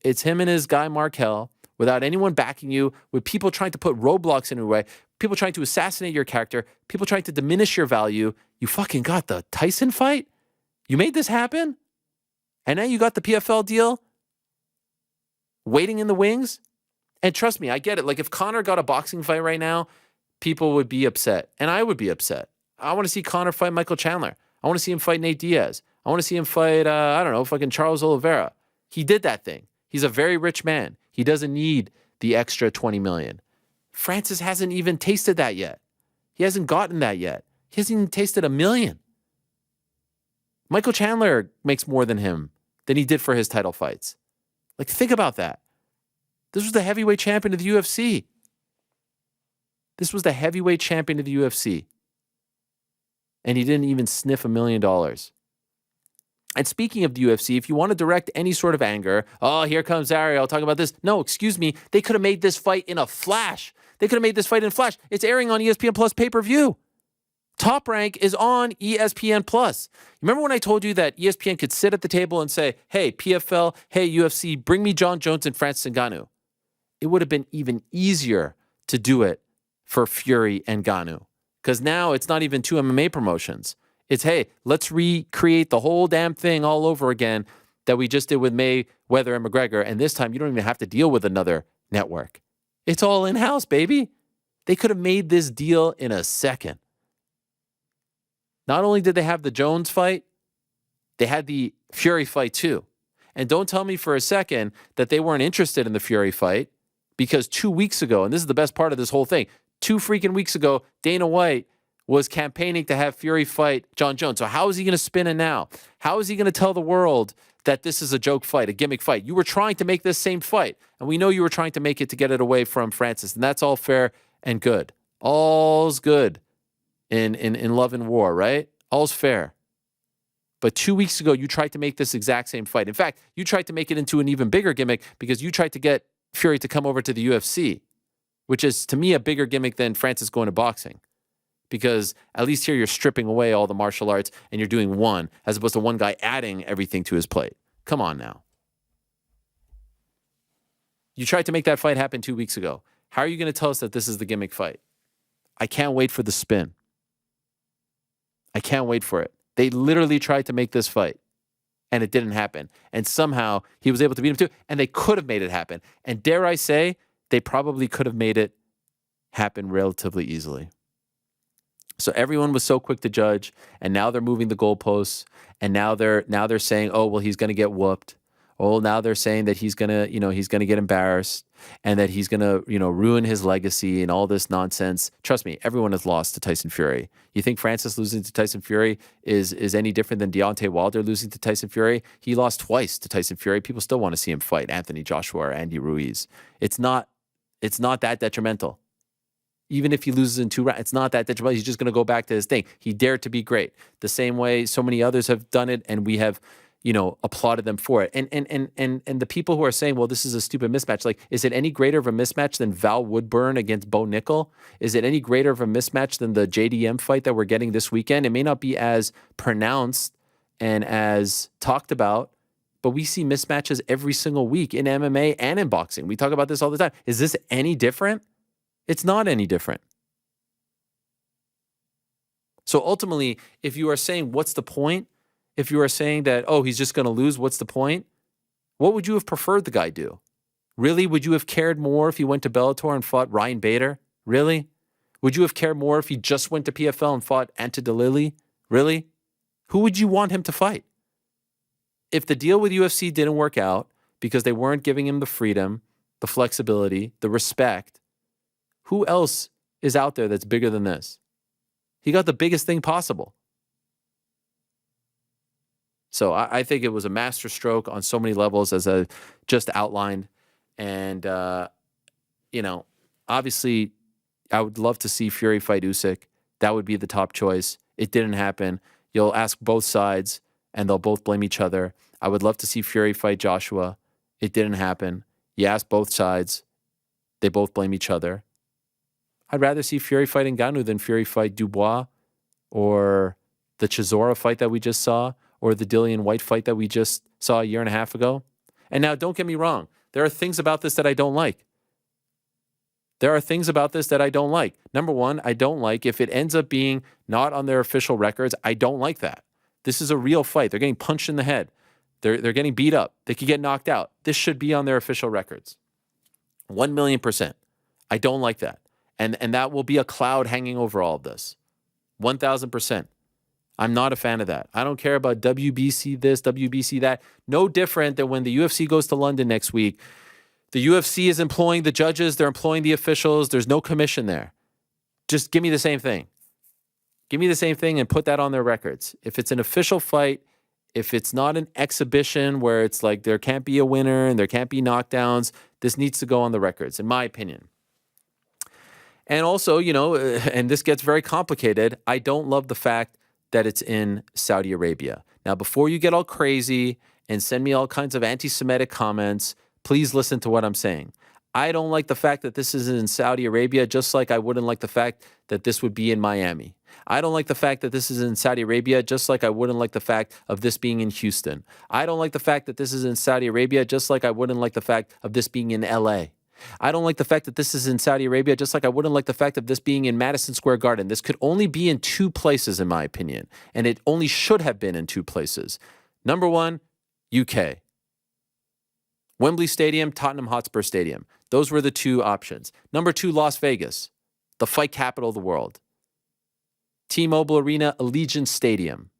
It's him and his guy, Marquel, without anyone backing you, with people trying to put roadblocks in your way, people trying to assassinate your character, people trying to diminish your value. You fucking got the Tyson fight? You made this happen? And now you got the PFL deal? waiting in the wings. And trust me, I get it. Like if Conor got a boxing fight right now, people would be upset. And I would be upset. I want to see Conor fight Michael Chandler. I want to see him fight Nate Diaz. I want to see him fight, fucking Charles Oliveira. He did that thing. He's a very rich man. He doesn't need the extra 20 million. Francis hasn't even tasted that yet. He hasn't gotten that yet. He hasn't even tasted $1 million. Michael Chandler makes more than him than he did for his title fights. Like, think about that. This was the heavyweight champion of the UFC. This was the heavyweight champion of the UFC. And he didn't even sniff $1 million. And speaking of the UFC, if you want to direct any sort of anger, oh, here comes Ariel, talk about this. No, excuse me. They could have made this fight in a flash. They could have made this fight in a flash. It's airing on ESPN Plus pay-per-view. Top Rank is on ESPN Plus. Remember when I told you that ESPN could sit at the table and say, hey, PFL, hey, UFC, bring me John Jones and Francis Ngannou? It would have been even easier to do it for Fury and Ngannou. Because now it's not even two MMA promotions. It's, hey, let's recreate the whole damn thing all over again that we just did with Mayweather and McGregor. And this time you don't even have to deal with another network. It's all in-house, baby. They could have made this deal in a second. Not only did they have the Jones fight, they had the Fury fight too. And don't tell me for a second that they weren't interested in the Fury fight, because 2 weeks ago, and this is the best part of this whole thing, 2 freaking weeks ago, Dana White was campaigning to have Fury fight John Jones. So how is he going to spin it now? How is he going to tell the world that this is a joke fight, a gimmick fight? You were trying to make this same fight, and we know you were trying to make it to get it away from Francis, and that's all fair and good. All's good in love and war, right? All's fair. But 2 weeks ago, you tried to make this exact same fight. In fact, you tried to make it into an even bigger gimmick because you tried to get Fury to come over to the UFC, which is, to me, a bigger gimmick than Francis going to boxing. Because at least here you're stripping away all the martial arts and you're doing one, as opposed to one guy adding everything to his plate. Come on now. You tried to make that fight happen 2 weeks ago. How are you going to tell us that this is the gimmick fight? I can't wait for the spin. I can't wait for it. They literally tried to make this fight, and it didn't happen. And somehow he was able to beat him too, and they could have made it happen. And dare I say, they probably could have made it happen relatively easily. So everyone was so quick to judge, and now they're moving the goalposts, and now they're saying, oh, well, he's going to get whooped. Oh, now they're saying that he's going to get embarrassed, and that he's going to, ruin his legacy and all this nonsense. Trust me, everyone has lost to Tyson Fury. You think Francis losing to Tyson Fury is any different than Deontay Wilder losing to Tyson Fury? He lost twice to Tyson Fury. People still want to see him fight Anthony Joshua or Andy Ruiz. It's not that detrimental. Even if he loses in 2 rounds, it's not that detrimental. He's just going to go back to his thing. He dared to be great. The same way so many others have done it, and we have, applauded them for it. And the people who are saying, well, this is a stupid mismatch, like, is it any greater of a mismatch than Val Woodburn against Bo Nickal? Is it any greater of a mismatch than the JDM fight that we're getting this weekend? It may not be as pronounced and as talked about, but we see mismatches every single week in MMA and in boxing. We talk about this all the time. Is this any different? It's not any different. So ultimately, if you are saying, what's the point? If you are saying that, oh, he's just going to lose, what's the point? What would you have preferred the guy do? Really? Would you have cared more if he went to Bellator and fought Ryan Bader? Really? Would you have cared more if he just went to PFL and fought Ante DeLilly? Really? Who would you want him to fight? If the deal with UFC didn't work out because they weren't giving him the freedom, the flexibility, the respect, who else is out there that's bigger than this? He got the biggest thing possible. So I think it was a masterstroke on so many levels, as I just outlined. And, obviously, I would love to see Fury fight Usyk. That would be the top choice. It didn't happen. You'll ask both sides, and they'll both blame each other. I would love to see Fury fight Joshua. It didn't happen. You ask both sides. They both blame each other. I'd rather see Fury fight Ngannou than Fury fight Dubois, or the Chisora fight that we just saw, or the Dillian White fight that we just saw a year and a half ago. And now, don't get me wrong. There are things about this that I don't like. Number one, I don't like if it ends up being not on their official records. I don't like that. This is a real fight. They're getting punched in the head. They're getting beat up. They could get knocked out. This should be on their official records. 1,000,000%. I don't like that. And that will be a cloud hanging over all of this. 1,000%. I'm not a fan of that. I don't care about WBC this, WBC that. No different than when the UFC goes to London next week. The UFC is employing the judges. They're employing the officials. There's no commission there. Just give me the same thing. Give me the same thing and put that on their records. If it's an official fight, if it's not an exhibition where it's like there can't be a winner and there can't be knockdowns, this needs to go on the records, in my opinion. And also, and this gets very complicated, I don't love the fact that it's in Saudi Arabia. Now, before you get all crazy and send me all kinds of anti-Semitic comments, please listen to what I'm saying. I don't like the fact that this is in Saudi Arabia, just like I wouldn't like the fact that this would be in Miami. I don't like the fact that this is in Saudi Arabia, just like I wouldn't like the fact of this being in Houston. I don't like the fact that this is in Saudi Arabia, just like I wouldn't like the fact of this being in LA. I don't like the fact that this is in Saudi Arabia, just like I wouldn't like the fact of this being in Madison Square Garden. This could only be in 2 places, in my opinion, and it only should have been in 2 places. Number 1, UK. Wembley Stadium, Tottenham Hotspur Stadium. Those were the 2 options. Number 2, Las Vegas, the fight capital of the world. T-Mobile Arena, Allegiant Stadium.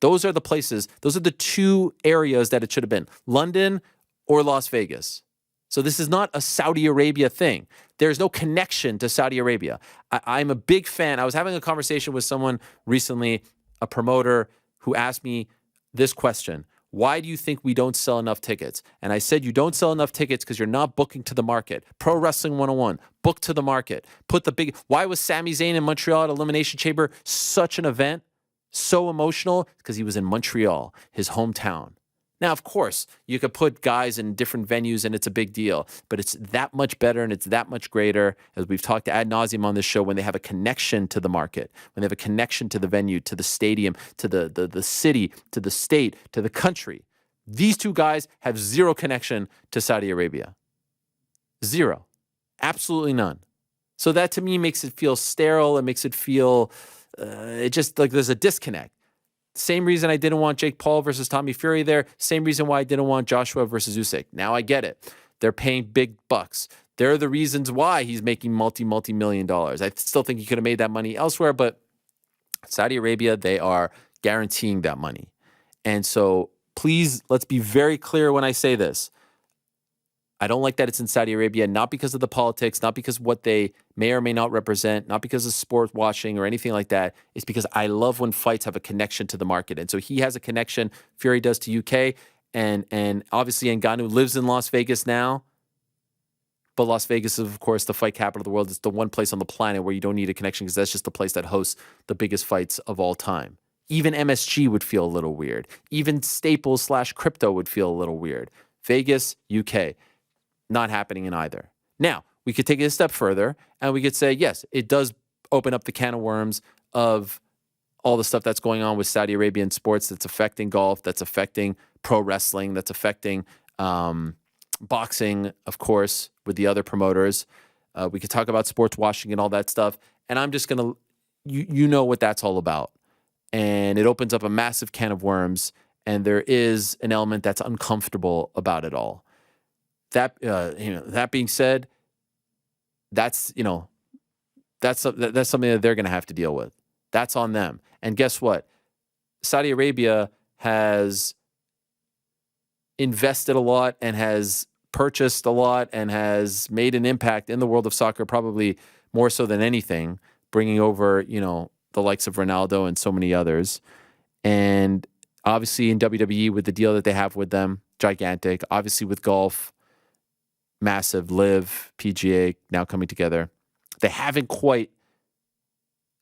Those are the places, those are the 2 areas that it should have been. London or Las Vegas. So this is not a Saudi Arabia thing. There's no connection to Saudi Arabia. I'm a big fan. I was having a conversation with someone recently, a promoter, who asked me this question. Why do you think we don't sell enough tickets? And I said, you don't sell enough tickets because you're not booking to the market. Pro Wrestling 101, book to the market. Why was Sami Zayn in Montreal at Elimination Chamber such an event? So emotional? Because he was in Montreal, his hometown. Now, of course, you could put guys in different venues and it's a big deal, but it's that much better and it's that much greater, as we've talked ad nauseum on this show, when they have a connection to the market, when they have a connection to the venue, to the stadium, to the city, to the state, to the country. These 2 guys have zero connection to Saudi Arabia. Zero. Absolutely none. So that to me makes it feel sterile. It makes it feel, it just like there's a disconnect. Same reason I didn't want Jake Paul versus Tommy Fury there. Same reason why I didn't want Joshua versus Usyk. Now I get it. They're paying big bucks. They're the reasons why he's making multi-million dollars. I still think he could have made that money elsewhere, but Saudi Arabia, they are guaranteeing that money. And so please, let's be very clear when I say this. I don't like that it's in Saudi Arabia, not because of the politics, not because of what they may or may not represent, not because of sport watching or anything like that. It's because I love when fights have a connection to the market. And so he has a connection, Fury does, to UK. And obviously Ngannou lives in Las Vegas now. But Las Vegas is, of course, the fight capital of the world. It's the one place on the planet where you don't need a connection because that's just the place that hosts the biggest fights of all time. Even MSG would feel a little weird. Even Staples/Crypto would feel a little weird. Vegas, UK. Not happening in either. Now, we could take it a step further and we could say, yes, it does open up the can of worms of all the stuff that's going on with Saudi Arabian sports that's affecting golf, that's affecting pro wrestling, that's affecting boxing, of course, with the other promoters. We could talk about sports washing and all that stuff. And I'm just going to, you know what that's all about. And it opens up a massive can of worms. And there is an element that's uncomfortable about it all. That being said, that's something that they're going to have to deal with. That's on them. And guess what? Saudi Arabia has invested a lot and has purchased a lot and has made an impact in the world of soccer, probably more so than anything, bringing over, the likes of Ronaldo and so many others. And obviously in WWE with the deal that they have with them, gigantic. Obviously with golf, massive. Live, PGA now coming together. They haven't quite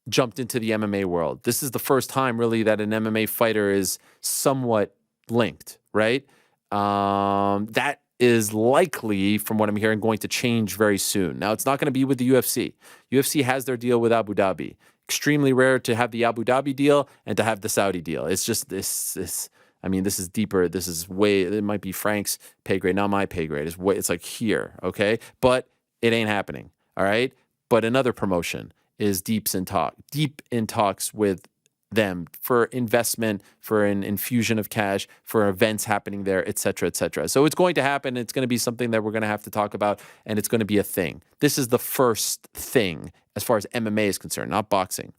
jumped into the MMA world. This is the first time really that an MMA fighter is somewhat linked, right? That is likely, from what I'm hearing, going to change very soon. Now, it's not going to be with the UFC. UFC has their deal with Abu Dhabi. Extremely rare to have the Abu Dhabi deal and to have the Saudi deal. It's just this is deeper. This is way, it might be Frank's pay grade, not my pay grade. It's like here, okay? But it ain't happening, all right? But another promotion is deep in talks with them for investment, for an infusion of cash, for events happening there, et cetera, et cetera. So it's going to happen. It's going to be something that we're going to have to talk about, and it's going to be a thing. This is the first thing as far as MMA is concerned, not boxing.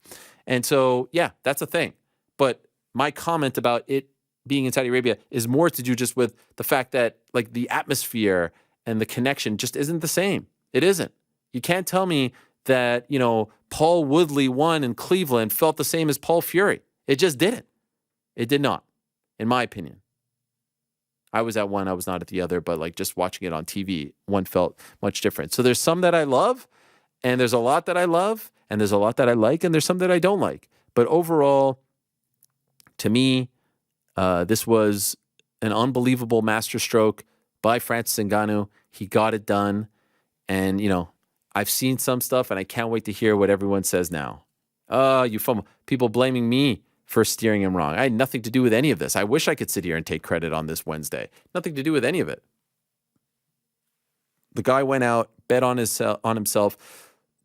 And so, yeah, that's a thing. But my comment about it being in Saudi Arabia is more to do just with the fact that like the atmosphere and the connection just isn't the same. It isn't. You can't tell me that, you know, Paul Woodley won in Cleveland felt the same as Paul Fury. It just didn't. It did not, in my opinion. I was at one, I was not at the other, but like just watching it on TV, one felt much different. So there's some that I love, and there's a lot that I love, and there's a lot that I like, and there's some that I don't like. But overall, to me, this was an unbelievable masterstroke by Francis Ngannou. He got it done. And, you know, I've seen some stuff, and I can't wait to hear what everyone says now. You fumble. People blaming me for steering him wrong. I had nothing to do with any of this. I wish I could sit here and take credit on this Wednesday. Nothing to do with any of it. The guy went out, bet on himself,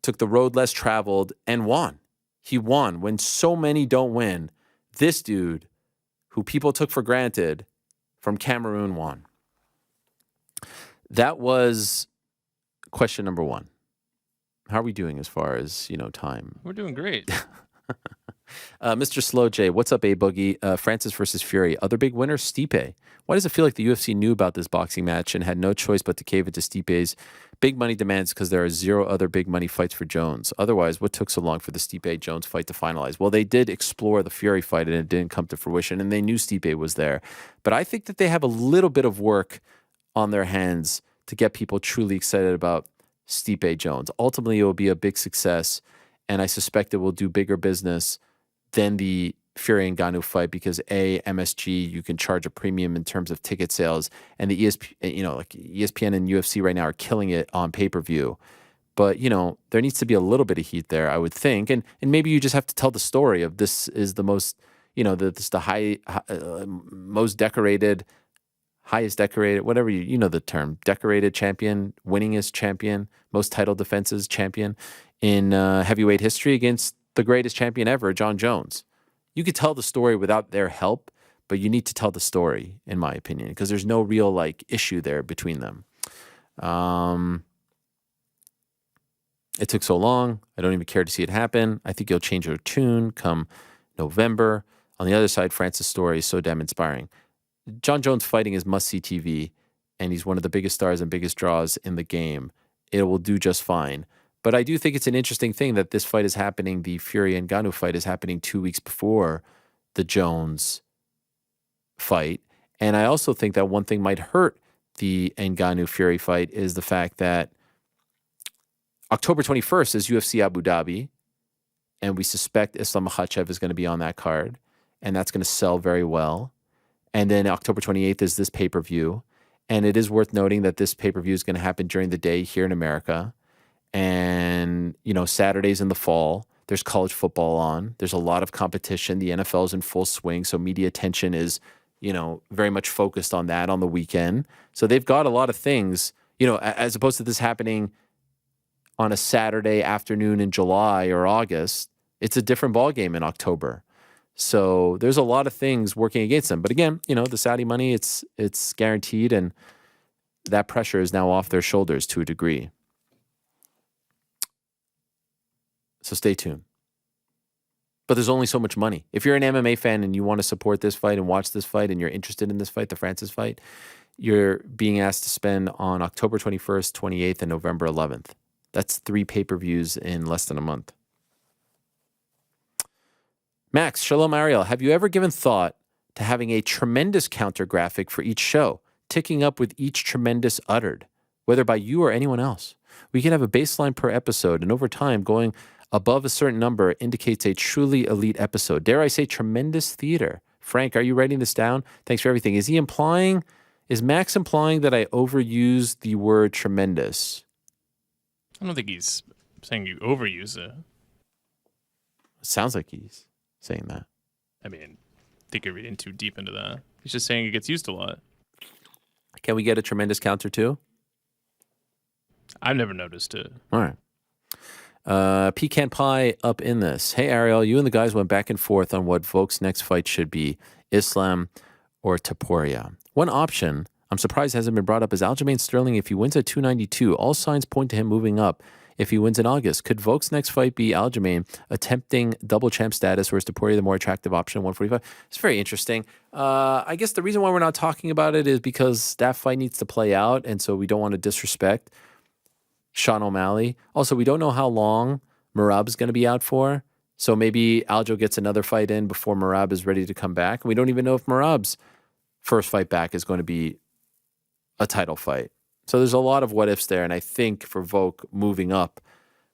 took the road less traveled, and won. He won when so many don't win. This dude, who people took for granted, from Cameroon, won. That was question number one. How are we doing as far as, you know, time? We're doing great. Mr. Slow J, what's up, A-Boogie? Francis versus Fury. Other big winner, Stipe. Why does it feel like the UFC knew about this boxing match and had no choice but to cave into Stipe's big money demands because there are zero other big money fights for Jones? Otherwise, what took so long for the Stipe-Jones fight to finalize? Well, they did explore the Fury fight and it didn't come to fruition, and they knew Stipe was there. But I think that they have a little bit of work on their hands to get people truly excited about Stipe-Jones. Ultimately, it will be a big success, and I suspect it will do bigger business than the Fury and Ngannou fight because MSG, you can charge a premium in terms of ticket sales, and the ESPN and UFC right now are killing it on pay-per-view. But, you know, there needs to be a little bit of heat there, I would think, and maybe you just have to tell the story of this is the most, you know, this the most decorated, highest decorated, whatever you know the term, decorated champion, winningest champion, most title defenses champion in heavyweight history against the greatest champion ever, John Jones. You could tell the story without their help, but you need to tell the story, in my opinion, because there's no real like issue there between them. It took so long. I don't even care to see it happen. I think you'll change your tune come November. On the other side, Francis' story is so damn inspiring. John Jones fighting is must-see TV, and he's one of the biggest stars and biggest draws in the game. It will do just fine. But I do think it's an interesting thing that this fight is happening, the Fury and Ngannou fight is happening 2 weeks before the Jones fight. And I also think that one thing might hurt the Ngannou-Fury fight is the fact that October 21st is UFC Abu Dhabi, and we suspect Islam Makhachev is going to be on that card, and that's going to sell very well. And then October 28th is this pay-per-view. And it is worth noting that this pay-per-view is going to happen during the day here in America. And, you know, Saturdays in the fall, there's college football on. There's a lot of competition. The NFL is in full swing. So media attention is, you know, very much focused on that on the weekend. So they've got a lot of things, you know, as opposed to this happening on a Saturday afternoon in July or August. It's a different ballgame in October. So there's a lot of things working against them. But again, you know, the Saudi money, it's guaranteed, and that pressure is now off their shoulders to a degree. So stay tuned. But there's only so much money. If you're an MMA fan and you want to support this fight and watch this fight and you're interested in this fight, the Francis fight, you're being asked to spend on October 21st, 28th, and November 11th. That's 3 pay-per-views in less than a month. Max, Shalom Ariel, have you ever given thought to having a tremendous counter graphic for each show, ticking up with each tremendous uttered, whether by you or anyone else? We can have a baseline per episode, and over time, going above a certain number indicates a truly elite episode. Dare I say tremendous theater? Frank, are you writing this down? Thanks for everything. Is Max implying that I overuse the word tremendous? I don't think he's saying you overuse it. Sounds like he's saying that. I mean, I think you're reading too deep into that. He's just saying it gets used a lot. Can we get a tremendous counter too? I've never noticed it. All right. Pecan Pie up in this. Hey, Ariel, you and the guys went back and forth on what Volk's next fight should be, Islam or Topuria. One option I'm surprised hasn't been brought up is Aljamain Sterling. If he wins at 292, all signs point to him moving up if he wins in August. Could Volk's next fight be Aljamain attempting double champ status, or is Topuria the more attractive option, 145? It's very interesting. I guess the reason why we're not talking about it is because that fight needs to play out, and so we don't want to disrespect Sean O'Malley. Also, we don't know how long Merab's going to be out for. So maybe Aljo gets another fight in before Merab is ready to come back. And we don't even know if Merab's first fight back is going to be a title fight. So there's a lot of what ifs there. And I think for Volk, moving up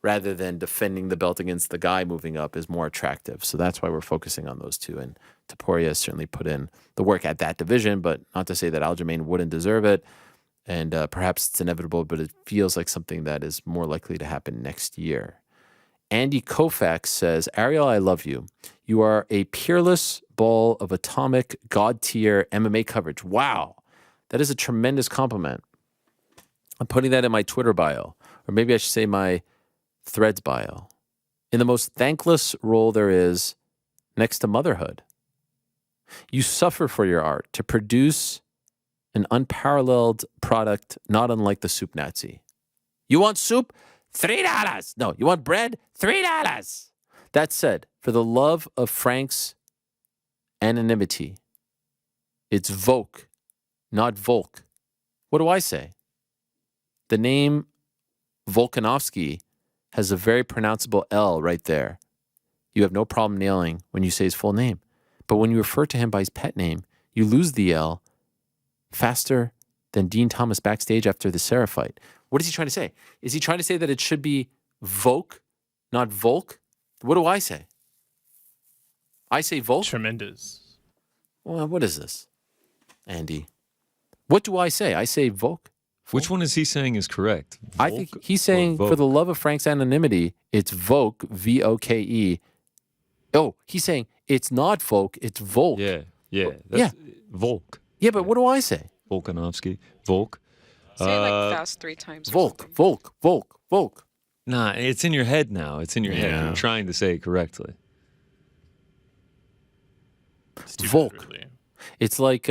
rather than defending the belt against the guy moving up is more attractive. So that's why we're focusing on those two. And Topuria has certainly put in the work at that division, but not to say that Aljamain wouldn't deserve it. And perhaps it's inevitable, but it feels like something that is more likely to happen next year. Andy Koufax says, Ariel, I love you. You are a peerless ball of atomic god-tier MMA coverage. Wow. That is a tremendous compliment. I'm putting that in my Twitter bio, or maybe I should say my Threads bio. In the most thankless role there is next to motherhood. You suffer for your art to produce an unparalleled product, not unlike the soup Nazi. You want soup? $3. No, you want bread? $3. That said, for the love of Frank's anonymity, it's Volk, not Volk. What do I say? The name Volkanovski has a very pronounceable L right there. You have no problem nailing when you say his full name. But when you refer to him by his pet name, you lose the L faster than Dean Thomas backstage after the Sarah fight. What is he trying to say? Is he trying to say that it should be Volk, not Volk? What do I say? I say Volk? Tremendous. Well, what is this, Andy? What do I say? I say Volk. Which one is he saying is correct? I think he's saying, for the love of Frank's anonymity, it's Volk, V-O-K-E. Oh, he's saying it's not Volk, it's Volk. Yeah. That's Volk. Yeah, but what do I say? Volkanovski. Volk. Say it like fast 3 times. Volk, Volk, Volk, Volk. Nah, it's in your head now. It's in your head. You're trying to say it correctly. Volk. It's like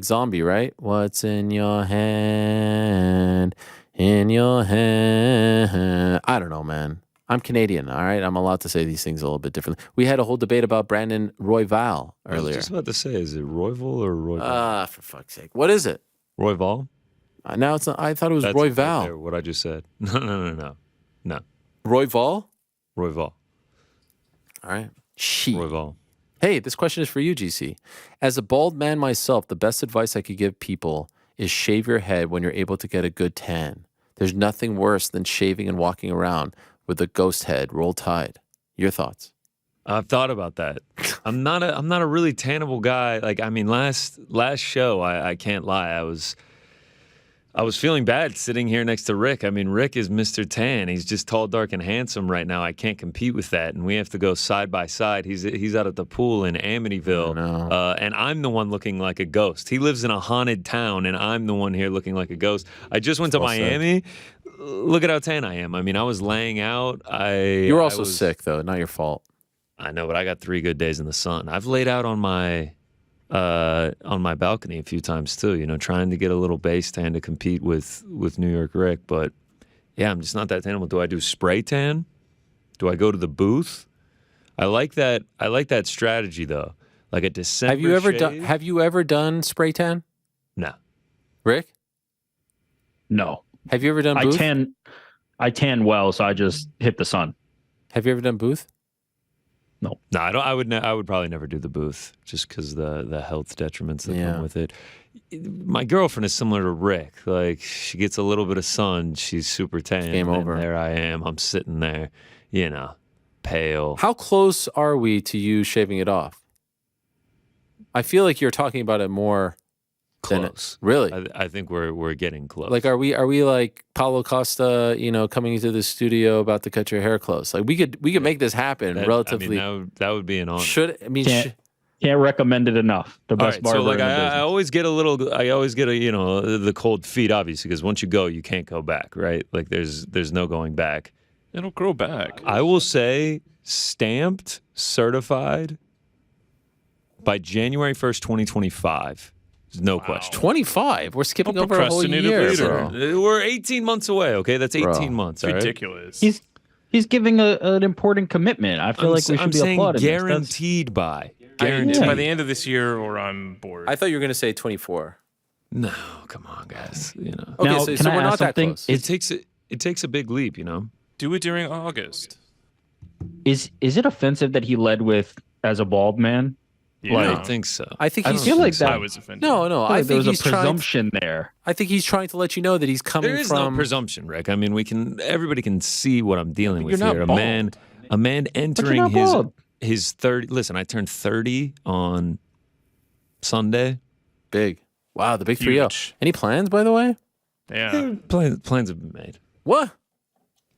Zombie, right? What's in your hand? In your hand. I don't know, man. I'm Canadian, all right? I'm allowed to say these things a little bit differently. We had a whole debate about Brandon Royval earlier. I was just about to say, is it Royval or Royval? For fuck's sake. What is it? Royval? Now it's not, I thought it was That's Royval. Right there, what I just said. No. Royval? Royval. All right. She. Royval. Hey, this question is for you, GC. As a bald man myself, the best advice I could give people is shave your head when you're able to get a good tan. There's nothing worse than shaving and walking around with a ghost head. Roll Tide. Your thoughts? I've thought about that. I'm not a really tannable guy. Like, I mean, last show, I can't lie. I was feeling bad sitting here next to Rick. I mean, Rick is Mr. Tan. He's just tall, dark, and handsome right now. I can't compete with that, and we have to go side by side. He's out at the pool in Amityville, and I'm the one looking like a ghost. He lives in a haunted town, and I'm the one here looking like a ghost. I just went to Miami. Look at how tan I am. I mean, I was laying out. You were also sick, though. Not your fault. I know, but I got 3 good days in the sun. I've laid out on my balcony a few times too, you know, trying to get a little base tan to compete with New York Rick. But yeah, I'm just not that tannable. Do I do spray tan? Do I go to the booth? I like that strategy though. Like a December. Have you ever done spray tan? No. Rick? No. Have you ever done booth? I tan well, so I just hit the sun. Have you ever done booth? No, I don't. I would probably never do the booth just because the health detriments that come with it. My girlfriend is similar to Rick. Like, she gets a little bit of sun, she's super tan. Game over. There I am. I'm sitting there, you know, pale. How close are we to you shaving it off? I feel like you're talking about it more. Close. Really? I think we're getting close. Like, are we like Paulo Costa, you know, coming into the studio about to cut your hair close? Like, we could make this happen relatively. I mean, that would be an honor. Can't recommend it enough. The best barber so like in the business. I always get the cold feet, obviously, because once you go, you can't go back, right? Like there's no going back. It'll grow back. I will say stamped, certified by January 1st, 2025. There's no question. 25. We're skipping Don't over a whole procrastinate it year, later. bro. We're 18 months away, okay? That's 18 Bro. months, all right? Ridiculous. He's giving an important commitment. I feel like we should I'm be saying applauding this. guaranteed by. By Guaranteed. the end of this year, or I'm bored. I thought you were going to say 24. No, come on, guys. You know, Okay, Now, so can I we're ask not that something? close. it takes a big leap, you know. Do it during August. Is it offensive that he led with as a bald man? Yeah. I don't think so. I think I he's feel like I that. was offended. No, I I feel like there think was he's a trying. presumption there. I think he's trying to let you know that he's coming There is from. no presumption, Rick. I mean, everybody can see what I'm dealing with you're not here. bald. A man entering not bald. his 30. Listen, I turned 30 on Sunday. Big. Wow, the big 3-0. Huge. Any plans, by the way? Yeah. Plans have been made. What?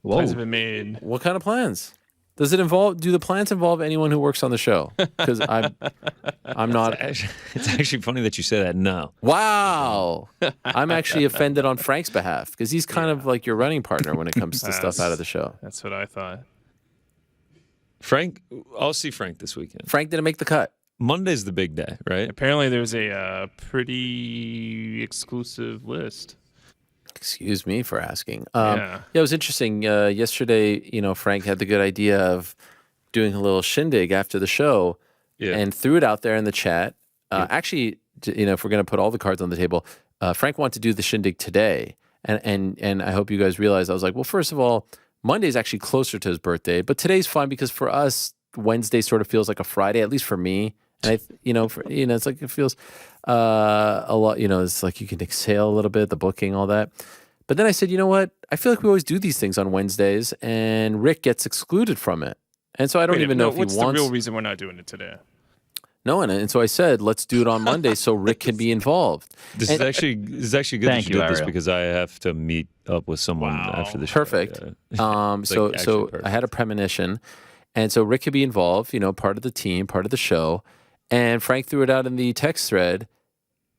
Plans have been made. What kind of plans? Does it involve? Do the plans involve anyone who works on the show? Because I'm not. It's actually funny that you say that. No. Wow, I'm actually offended on Frank's behalf because he's kind of like your running partner when it comes to stuff out of the show. That's what I thought. Frank, I'll see Frank this weekend. Frank didn't make the cut. Monday's the big day, right? Apparently, there's a pretty exclusive list. Excuse me for asking. Yeah. It was interesting. Yesterday, Frank had the good idea of doing a little shindig after the show and threw it out there in the chat. Actually, if we're going to put all the cards on the table, Frank wanted to do the shindig today. And I hope you guys realize, I was like, well, first of all, Monday's actually closer to his birthday, but today's fine because for us, Wednesday sort of feels like a Friday, at least for me. And it's like it feels a lot. It's like you can exhale a little bit, the booking, all that. But then I said, you know what? I feel like we always do these things on Wednesdays, and Rick gets excluded from it. And so I don't even know if he wants. What's the real reason we're not doing it today? No, and so I said, let's do it on Monday so Rick can be involved. This is actually good that Thank you you, did this Ariel. because I have to meet up with someone after the show. Perfect. Yeah. So perfect. I had a premonition, and so Rick could be involved. Part of the team, part of the show. And Frank threw it out in the text thread.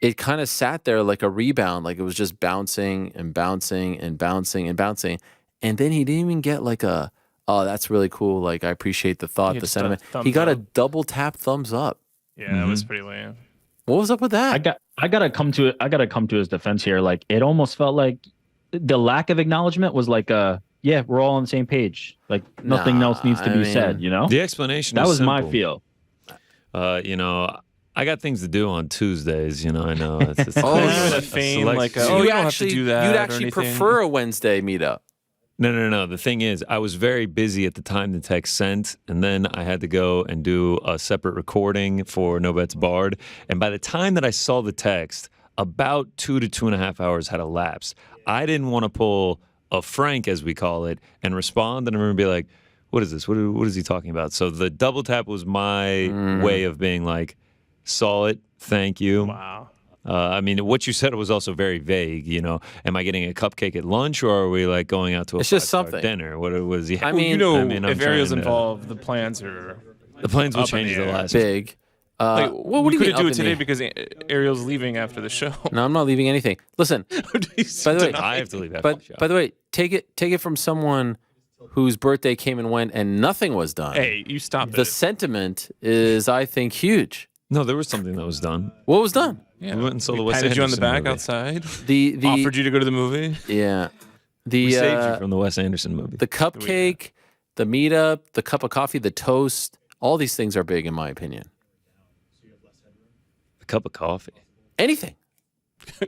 It kind of sat there like a rebound, like it was just bouncing and bouncing and bouncing and bouncing. And then he didn't even get like oh, that's really cool. Like, I appreciate the thought, the just sentiment. a He got a thumbs double tap thumbs up. Yeah, that was pretty lame. What was up with that? I gotta come to it. I gotta come to his defense here. Like, it almost felt like the lack of acknowledgement was like yeah, we're all on the same page. Like nothing else needs to be said. The explanation that was simple. my feel. I got things to do on Tuesdays. I know. It's Oh, a even a fame select like, few. oh, you You'd don't have to do that. You'd or actually anything. prefer a Wednesday meetup. No. The thing is, I was very busy at the time the text sent, and then I had to go and do a separate recording for No Bets Barred. And by the time that I saw the text, about 2 to 2.5 hours had elapsed. I didn't want to pull a Frank, as we call it, and respond, and I'm going to be like, what is this? What is he talking about? So the double tap was my way of being like, saw it, thank you. Wow. I mean, what you said was also very vague. Am I getting a cupcake at lunch, or are we like going out to a It's just 5-star something. dinner? What it was? Yeah. I Well, mean, I'm I'm Ariel's trying to- involved, the plans are the plans will up in change the the air. last. Big. like, what we do you mean couldn't do up it in today the- because Ariel's leaving after the show. No, I'm not leaving anything. Listen, by the way, I have to leave after but the show. by the way, take it from someone whose birthday came and went and nothing was done. Hey, you stop The it. sentiment is, I think, huge. No, there was something that was done. What was done? Yeah. We went and saw the Wes patted you on the Anderson back movie. outside. The Offered you to go to the movie. yeah, the We saved you from the Wes Anderson movie. the cupcake, the meetup, the cup of coffee, the toast. All these things are big, in my opinion. A cup of coffee. Anything.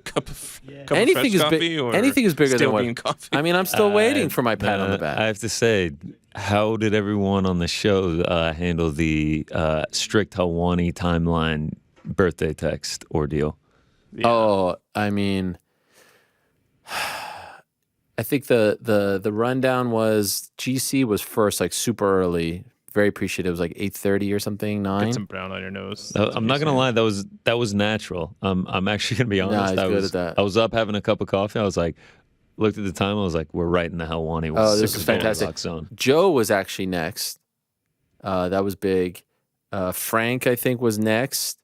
cup of Anything fresh is coffee big. or Anything is bigger stale than bean what. coffee. I mean, I'm still waiting for my pat on the back. I have to say, how did everyone on the show handle the strict Hawani timeline birthday text ordeal? Oh, I mean, I think the rundown was GC was first, like super early. Very appreciative. It was like 8:30 or something, 9. Get some brown on your nose. I'm not gonna lie, that was natural. I'm actually gonna be honest. he's good at that. I was up having a cup of coffee. I was like, looked at the time. I was like, we're right in the Hawani. Oh, this is fantastic. Zone. Joe was actually next. That was big. Frank, I think, was next.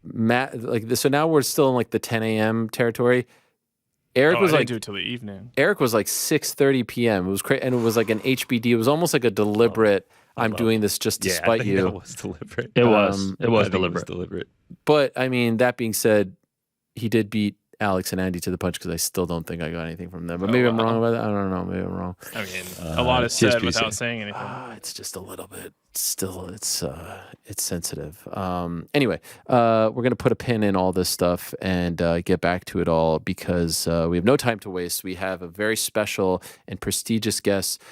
Matt, so now we're still in like the 10 a.m. territory. Eric I was didn't like do it till the evening. Eric was like 6:30 p.m. It was crazy, and it was like an HBD. It was almost like a deliberate. I'm doing this just to Yeah, spite I think you. that was deliberate. It was. It was I think deliberate. deliberate. But I mean, that being said, he did beat Alex and Andy to the punch because I still don't think I got anything from them. But maybe I'm wrong about that. I don't know. Maybe I'm wrong. I mean, a lot is said without saying anything. It's just a little bit. Still, it's sensitive. Anyway, we're gonna put a pin in all this stuff and get back to it all because we have no time to waste. We have a very special and prestigious guest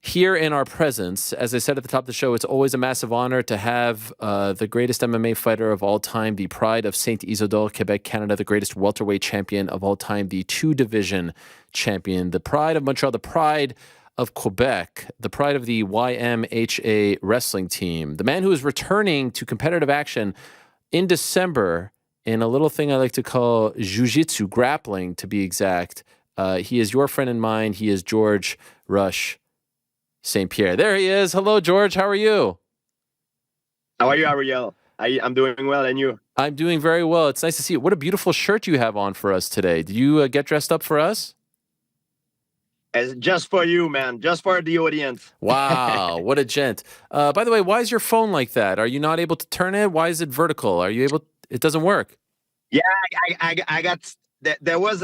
here in our presence. As I said at the top of the show, it's always a massive honor to have the greatest MMA fighter of all time, the pride of Saint Isidore, Quebec, Canada, the greatest welterweight champion of all time, the 2-division champion, the pride of Montreal, the pride of Quebec, the pride of the YMHA wrestling team, the man who is returning to competitive action in December in a little thing I like to call Jiu-jitsu, grappling to be exact. He is your friend and mine. He is Georges St-Pierre. There he is. Hello, George. How are you? How are you, Ariel? I'm doing well, and you? I'm doing very well. It's nice to see you. What a beautiful shirt you have on for us today. Did you get dressed up for us? It's just for you, man. Just for the audience. Wow, what a gent. By the way, why is your phone like that? Are you not able to turn it? Why is it vertical? Are you able? It doesn't work. Yeah, I got. There was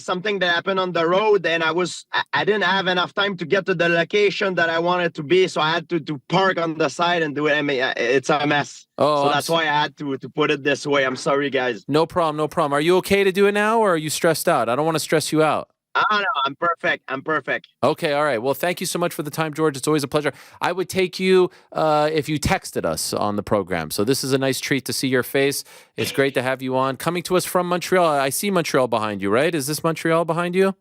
something that happened on the road, and I didn't have enough time to get to the location that I wanted to be, so I had to park on the side and do it. I mean, it's a mess. Oh, so that's why I had to put it this way. I'm sorry, guys. No problem, no problem. Are you okay to do it now, or are you stressed out? I don't want to stress you out. Oh, no, I'm perfect. I'm perfect. Okay, all right. Well, thank you so much for the time, George. It's always a pleasure. I would take you if you texted us on the program. So this is a nice treat to see your face. It's great to have you on. Coming to us from Montreal. I see Montreal behind you, right? Is this Montreal behind you?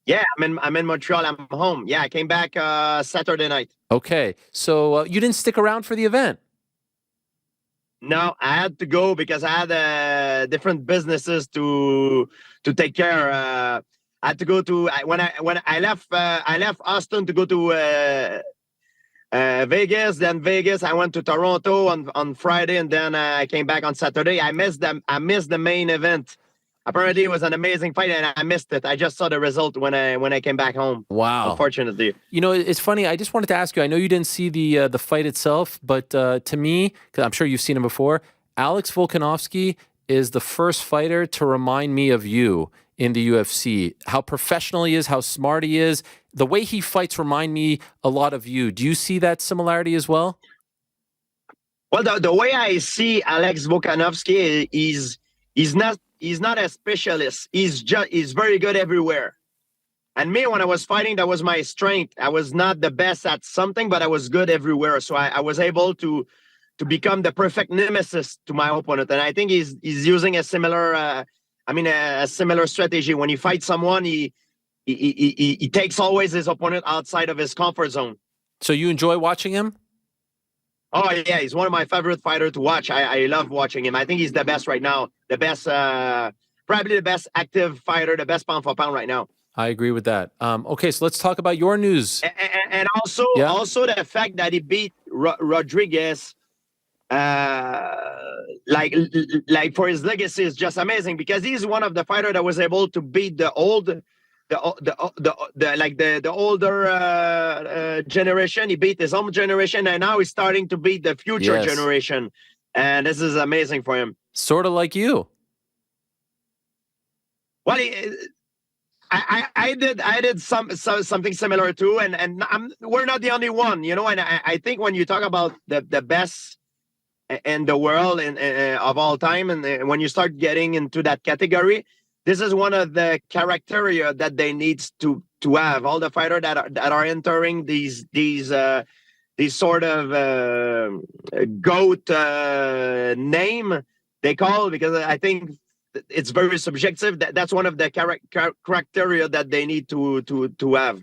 Yeah, I'm in Montreal. I'm home. Yeah, I came back Saturday night. Okay. So you didn't stick around for the event? No, I had to go because I had different businesses to take care. I had to go to when I left Austin to go to Vegas. Then Vegas, I went to Toronto on Friday, and then I came back on Saturday. I missed the main event. Apparently, it was an amazing fight, and I missed it. I just saw the result when I came back home. Wow! Unfortunately, you know, it's funny. I just wanted to ask you. I know you didn't see the fight itself, but to me, because I'm sure you've seen him before, Alex Volkanovski is the first fighter to remind me of you in the UFC. How professional he is, how smart he is. The way he fights remind me a lot of you. Do you see that similarity as well? Well, the way I see Alex Volkanovski is he's not a specialist. He's very good everywhere. And me, when I was fighting, that was my strength. I was not the best at something, but I was good everywhere. So I was able to become the perfect nemesis to my opponent. And I think he's using a similar a similar strategy. When he fights someone, he takes always his opponent outside of his comfort zone. So you enjoy watching him? Oh, yeah. He's one of my favorite fighters to watch. I love watching him. I think he's the best right now. The best, probably the best active fighter, the best pound for pound right now. I agree with that. Okay, so let's talk about your news. And also the fact that he beat Rodriguez, like for his legacy is just amazing because he's one of the fighters that was able to beat the older generation. He beat his own generation, and now he's starting to beat the future generation. And this is amazing for him. Sort of like you. Well, I did something similar too, and we're not the only one, you know. And I think when you talk about the best in the world and of all time, and when you start getting into that category, this is one of the criteria that they need to have. All the fighters that are entering these sort of GOAT name they call, because I think it's very subjective. That's one of the criteria that they need to have.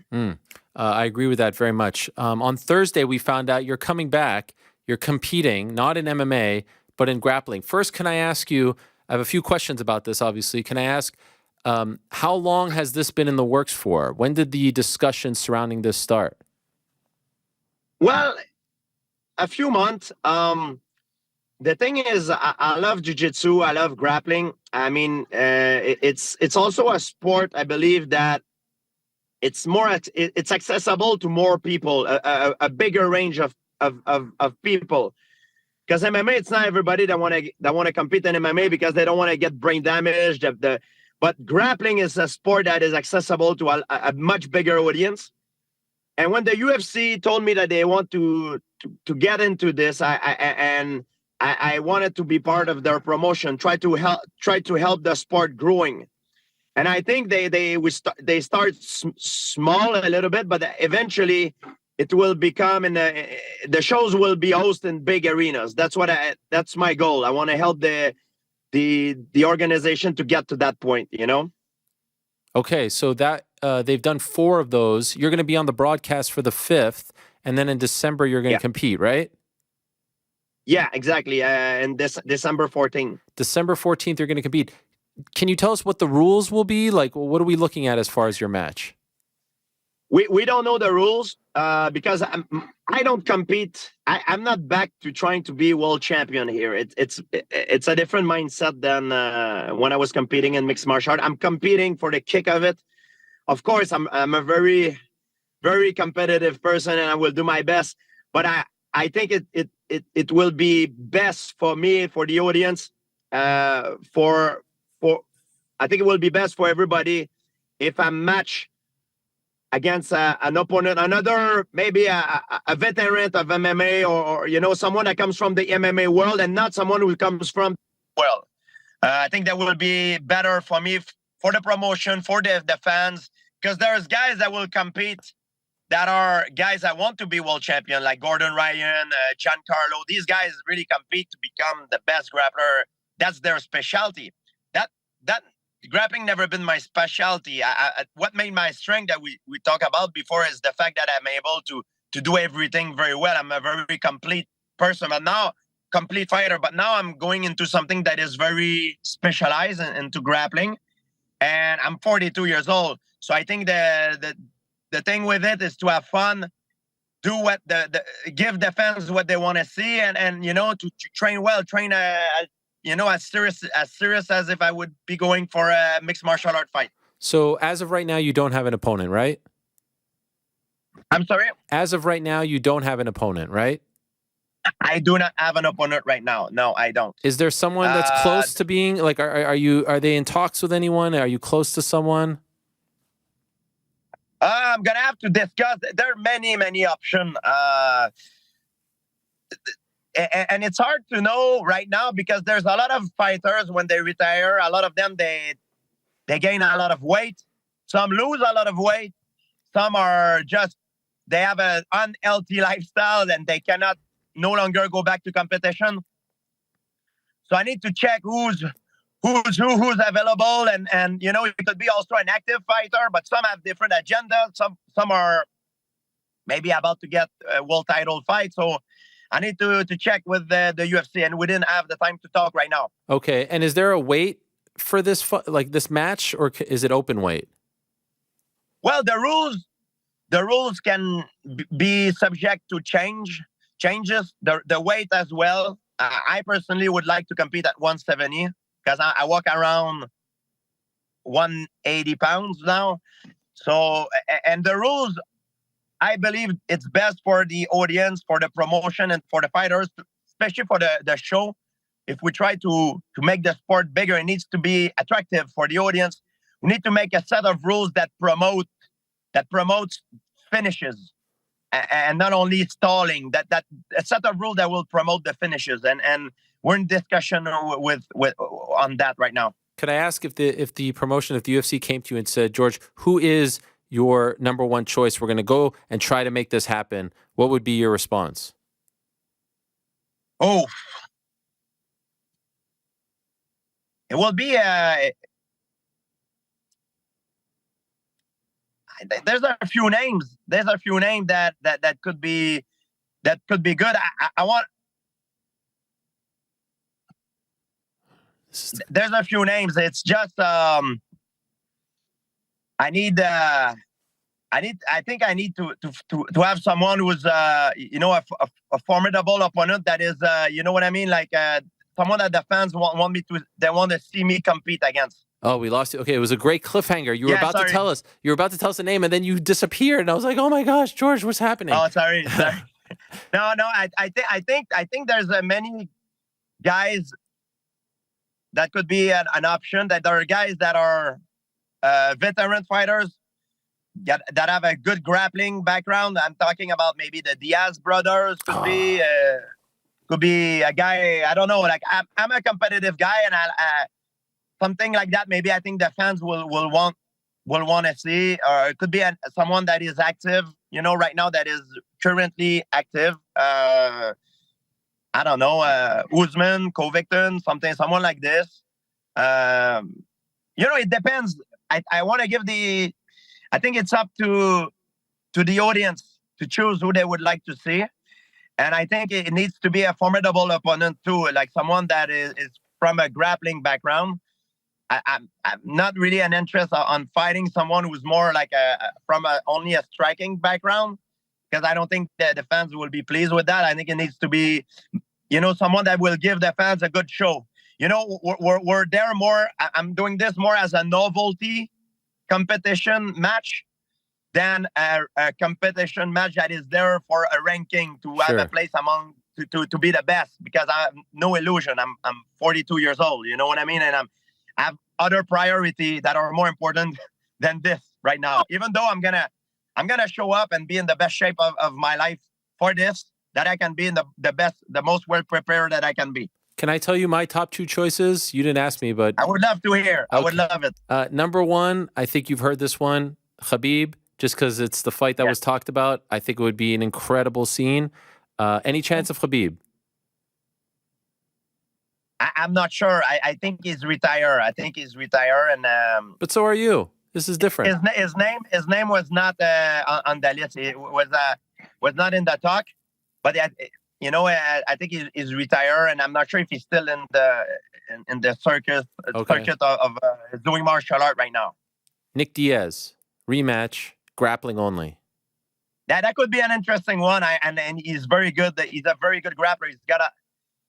I agree with that very much. On Thursday, we found out you're coming back. You're competing, not in MMA, but in grappling. First, can I ask you, I have a few questions about this, obviously. Can I ask, how long has this been in the works for? When did the discussion surrounding this start? Well, a few months. the thing is, I love jiu-jitsu. I love grappling. I mean, it's also a sport. I believe that it's it's accessible to more people, a bigger range of people. Because MMA, it's not everybody that want to compete in MMA because they don't want to get brain damage. But grappling is a sport that is accessible to a much bigger audience. And when the UFC told me that they want to get into this, I wanted to be part of their promotion, try to help the sport growing. And I think they start small a little bit, but eventually it will become the shows will be hosted in big arenas. That's my goal. I want to help the organization to get to that point, you know? Okay, so that they've done 4 of those. You're going to be on the broadcast for the 5th, and then in December you're going to compete, right? Yeah, exactly. And December 14th. December 14th, you're going to compete. Can you tell us what the rules will be? Like, what are we looking at as far as your match? We don't know the rules because I don't compete. I'm not back to trying to be world champion here. It's a different mindset than when I was competing in mixed martial art. I'm competing for the kick of it. Of course, I'm a very, very competitive person, and I will do my best. But I think it will be best for me, for the audience, for I think it will be best for everybody if I match against an opponent, maybe a veteran of MMA, or you know, someone that comes from the MMA world and not someone who comes from I think that will be better for me, for the promotion, for the fans, because there's guys that will compete that are guys that want to be world champion, like Gordon Ryan, Giancarlo. These guys really compete to become the best grappler. That's their specialty. That grappling never been my specialty. What made my strength that we talked about before is the fact that I'm able to do everything very well. I'm a very complete person, but now complete fighter. But now I'm going into something that is very specialized into grappling, and I'm 42 years old. So I think the thing with it is to have fun, do what give the fans what they want to see, and you know, to train well, train you know, as serious as if I would be going for a mixed martial art fight. So as of right now, you don't have an opponent, right? I'm sorry? As of right now, you don't have an opponent, right? I do not have an opponent right now. No, I don't. Is there someone that's close to being, like, are they in talks with anyone? Are you close to someone? I'm gonna have to discuss. There are many options. And it's hard to know right now because there's a lot of fighters when they retire. A lot of them, they gain a lot of weight. Some lose a lot of weight. Some are just, they have an unhealthy lifestyle and they cannot no longer go back to competition. So I need to check who's available, and you know, it could be also an active fighter, but some have different agendas. Some are maybe about to get a world title fight. So I need to check with the UFC, and we didn't have the time to talk right now. Okay, and is there a weight for this this match, or is it open weight? Well, the rules can be subject to changes. The weight as well. I personally would like to compete at 170 because I walk around 180 pounds now. So, and the rules, I believe it's best for the audience, for the promotion, and for the fighters, especially for the show. If we try to make the sport bigger, it needs to be attractive for the audience. We need to make a set of rules that promotes finishes, and not only stalling. That a set of rules that will promote the finishes, and we're in discussion with on that right now. Could I ask if the promotion, if the UFC came to you and said, George, who is your number one choice? We're going to go and try to make this happen. What would be your response? Oh, it will be there's a few names. There's a few names that could be good. I want. There's a few names. It's just I need I think I need to have someone who's a formidable opponent that is you know what I mean, like someone that the fans want me to, they want to see me compete against. Oh, we lost you. Okay, it was a great cliffhanger. You were about sorry. to tell us. You were about to tell us the name, and then you disappeared. And I was like, "Oh my gosh, George, what's happening?" Oh, sorry. No. I think there's many guys that could be an option. That there are guys that are veteran fighters that have a good grappling background. I'm talking about maybe the Diaz brothers. Could be a guy. I don't know. Like I'm a competitive guy, and something like that. Maybe I think the fans will want to see, or it could be someone that is active. You know, right now that is currently active. I don't know, Usman, Covington, someone like this. It depends. I want to give I think it's up to the audience to choose who they would like to see. And I think it needs to be a formidable opponent too, like someone that is from a grappling background. I'm not really an interest on fighting someone who's more like from only a striking background, because I don't think that the fans will be pleased with that. I think it needs to be, someone that will give the fans a good show. We're there more. I'm doing this more as a novelty competition match than a competition match that is there for a ranking to have a place among to be the best. Because I have no illusion. I'm 42 years old. You know what I mean? And I have other priorities that are more important than this right now. Even though I'm gonna show up and be in the best shape of my life for this, that I can be in the best, the most well prepared that I can be. Can I tell you my top two choices? You didn't ask me, but I would love to hear. Okay. I would love it. Number one, I think you've heard this one, Khabib, just because it's the fight that was talked about. I think it would be an incredible scene. Any chance of Khabib? I'm not sure. I think he's retired. And but so are you. This is different. His name was not on the list. It was not in the talk. But I think he's retired, and I'm not sure if he's still in the circuit of doing martial art right now. Nick Diaz rematch, grappling only. That could be an interesting one. And he's very good. He's a very good grappler.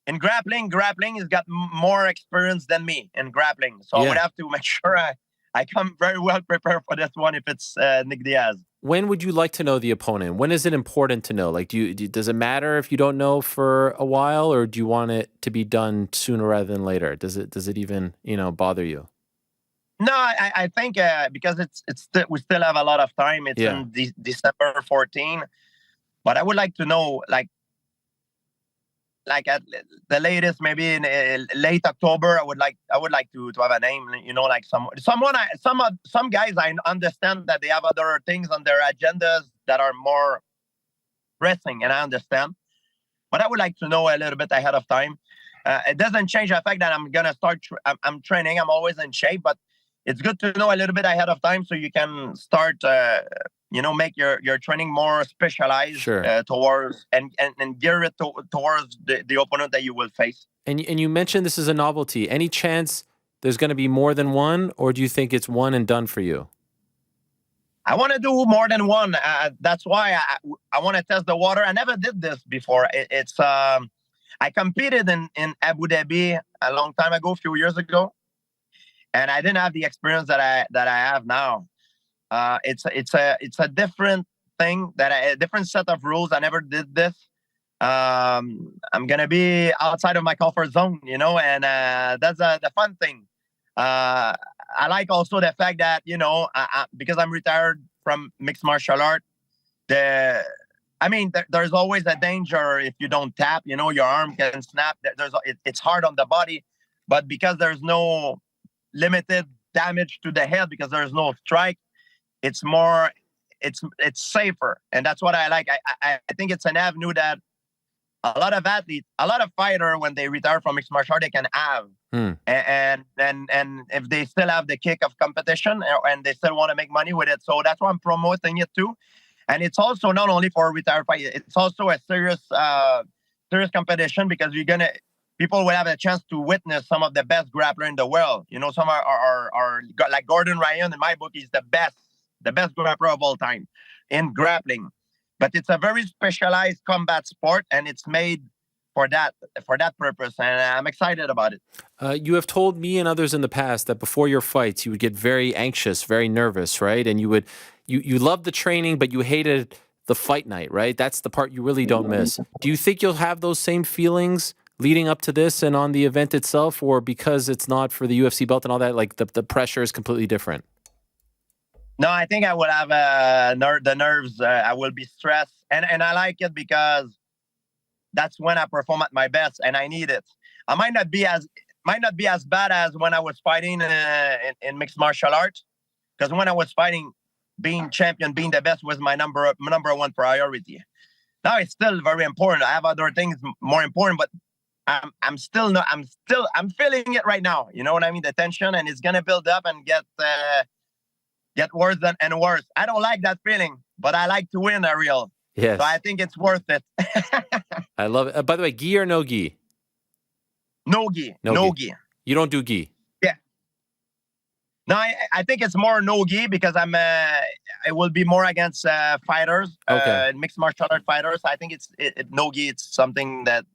In grappling, he's got more experience than me in grappling. So I would have to make sure I come very well prepared for this one if it's Nick Diaz. When would you like to know the opponent? When is it important to know? Like, does it matter if you don't know for a while, or do you want it to be done sooner rather than later? Does it even bother you? No, I think because we still have a lot of time. It's in December 14, but I would like to know like at the latest, maybe in late October. I would like to have a name. Like some guys. I understand that they have other things on their agendas that are more pressing, and I understand. But I would like to know a little bit ahead of time. It doesn't change the fact that I'm gonna start. I'm training. I'm always in shape, but it's good to know a little bit ahead of time so you can start. Make your training more specialized towards and gear it towards the opponent that you will face. And you mentioned this is a novelty. Any chance there's going to be more than one, or do you think it's one and done for you? I want to do more than one. That's why I want to test the water. I never did this before. I competed in Abu Dhabi a long time ago, a few years ago, and I didn't have the experience that I have now. It's a different thing, a different set of rules. I never did this. I'm gonna be outside of my comfort zone, and that's the fun thing. I like also the fact that because I'm retired from mixed martial art, there's always a danger if you don't tap. Your arm can snap. It's hard on the body, but because there's no limited damage to the head, because there's no strike. It's safer, and that's what I like. I think it's an avenue that a lot of athletes, a lot of fighters, when they retire from mixed martial art, they can have. And if they still have the kick of competition and they still want to make money with it, so that's why I'm promoting it too. And it's also not only for retired fighters; it's also a serious competition, because people will have a chance to witness some of the best grapplers in the world. Some are like Gordon Ryan. In my book, he's the grappler of all time in grappling. But it's a very specialized combat sport, and it's made for that purpose, and I'm excited about it. You have told me and others in the past that before your fights, you would get very anxious, very nervous, right? And you loved the training, but you hated the fight night, right? That's the part you really don't miss. Do you think you'll have those same feelings leading up to this and on the event itself, or because it's not for the UFC belt and all that, like the pressure is completely different? No, I think I will have the nerves. I will be stressed, and I like it because that's when I perform at my best, and I need it. I might not be as bad as when I was fighting in mixed martial arts, because when I was fighting, being champion, being the best was my number one priority. Now it's still very important. I have other things more important, but I'm feeling it right now. You know what I mean? The tension, and it's gonna build up and get worse and worse. I don't like that feeling, but I like to win, Ariel. Yes. So I think it's worth it. I love it. By the way, gi or no gi? No gi. No gi. You don't do gi? Yeah. No, I think it's more no gi because it will be more against fighters, mixed martial art fighters. I think it's no gi. It's something that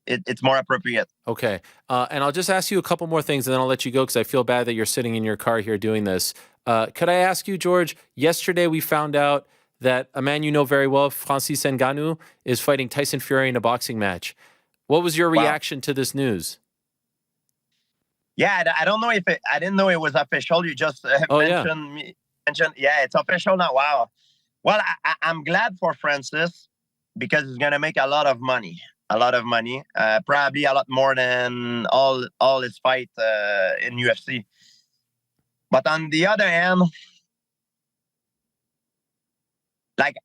it's more appropriate. Okay. And I'll just ask you a couple more things and then I'll let you go because I feel bad that you're sitting in your car here doing this. Could I ask you, George, yesterday we found out that a man you know very well, Francis Ngannou, is fighting Tyson Fury in a boxing match. What was your reaction to this news? Yeah, I don't know I didn't know it was official. You just mentioned, yeah, it's official now. Wow. Well, I'm glad for Francis because he's going to make a lot of money. Probably a lot more than all his fight in UFC. But on the other hand, like,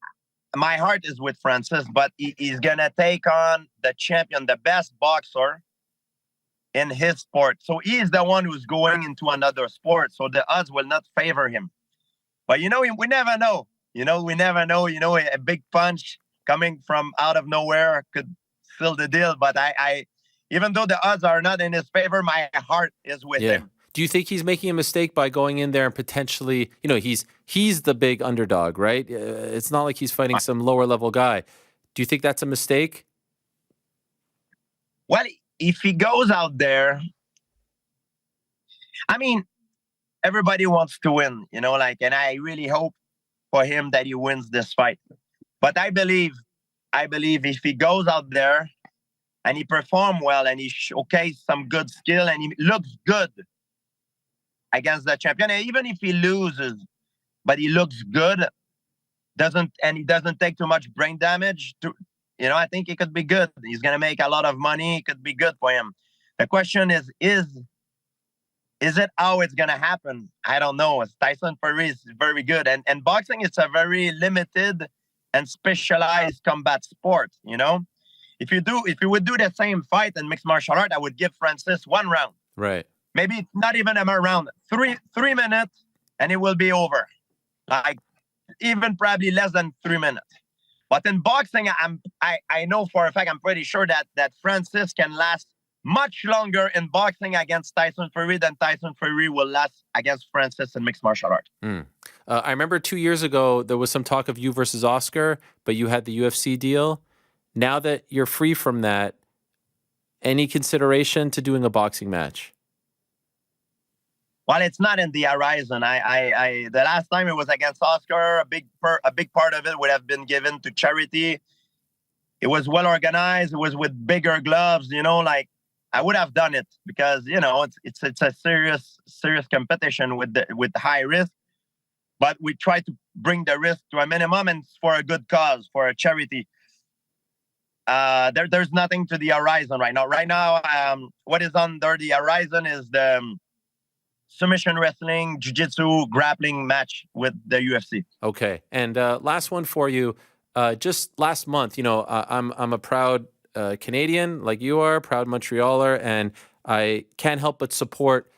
my heart is with Francis, but he's going to take on the champion, the best boxer in his sport. So he's the one who's going into another sport. So the odds will not favor him. But, we never know. We never know. A big punch coming from out of nowhere could seal the deal. But I even though the odds are not in his favor, my heart is with him. Do you think he's making a mistake by going in there and potentially, he's the big underdog, right? It's not like he's fighting some lower level guy. Do you think that's a mistake? Well, if he goes out there, I mean, everybody wants to win, and I really hope for him that he wins this fight. But I believe if he goes out there and he performs well and he showcases some good skill and he looks good against the champion, and even if he loses, but he looks good, he doesn't take too much brain damage, I think it could be good. He's going to make a lot of money. It could be good for him. The question is it how it's going to happen? I don't know. Tyson Fury is very good. And boxing is a very limited and specialized combat sport, If you would do the same fight in mixed martial art, I would give Francis 1 round. Right. Maybe not even a round. 3 minutes, and it will be over. Like, even probably less than 3 minutes. But in boxing, I know for a fact, I'm pretty sure that Francis can last much longer in boxing against Tyson Fury than Tyson Fury will last against Francis in mixed martial art. I remember 2 years ago, there was some talk of you versus Oscar, but you had the UFC deal. Now that you're free from that, any consideration to doing a boxing match? Well, it's not in the horizon. The last time it was against Oscar, a big part of it would have been given to charity. It was well organized. It was with bigger gloves. I would have done it because it's a serious competition with high risk. But we try to bring the risk to a minimum, and for a good cause, for a charity. There's nothing to the horizon right now. Right now, what is under the horizon is the submission wrestling, jiu-jitsu, grappling match with the UFC. Okay. And last one for you. Just last month, I'm a proud Canadian like you are, proud Montrealer, and I can't help but support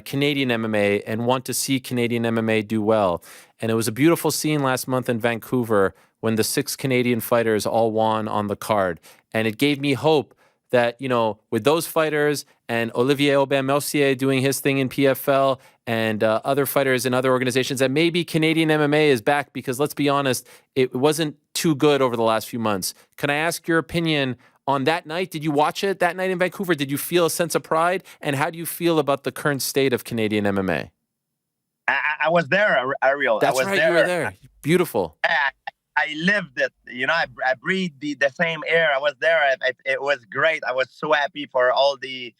Canadian MMA and want to see Canadian MMA do well. And it was a beautiful scene last month in Vancouver when the 6 Canadian fighters all won on the card. And it gave me hope that, you know, with those fighters and Olivier Aubin-Mercier doing his thing in PFL and other fighters in other organizations, that maybe Canadian MMA is back? Because let's be honest, it wasn't too good over the last few months. Can I ask your opinion on that night? Did you watch it that night in Vancouver? Did you feel a sense of pride? And how do you feel about the current state of Canadian MMA? I was there, Ariel. That's I was right, there. you were there. Beautiful. I lived it. You know, I breathed the same air. I was there. It was great. I was so happy for all the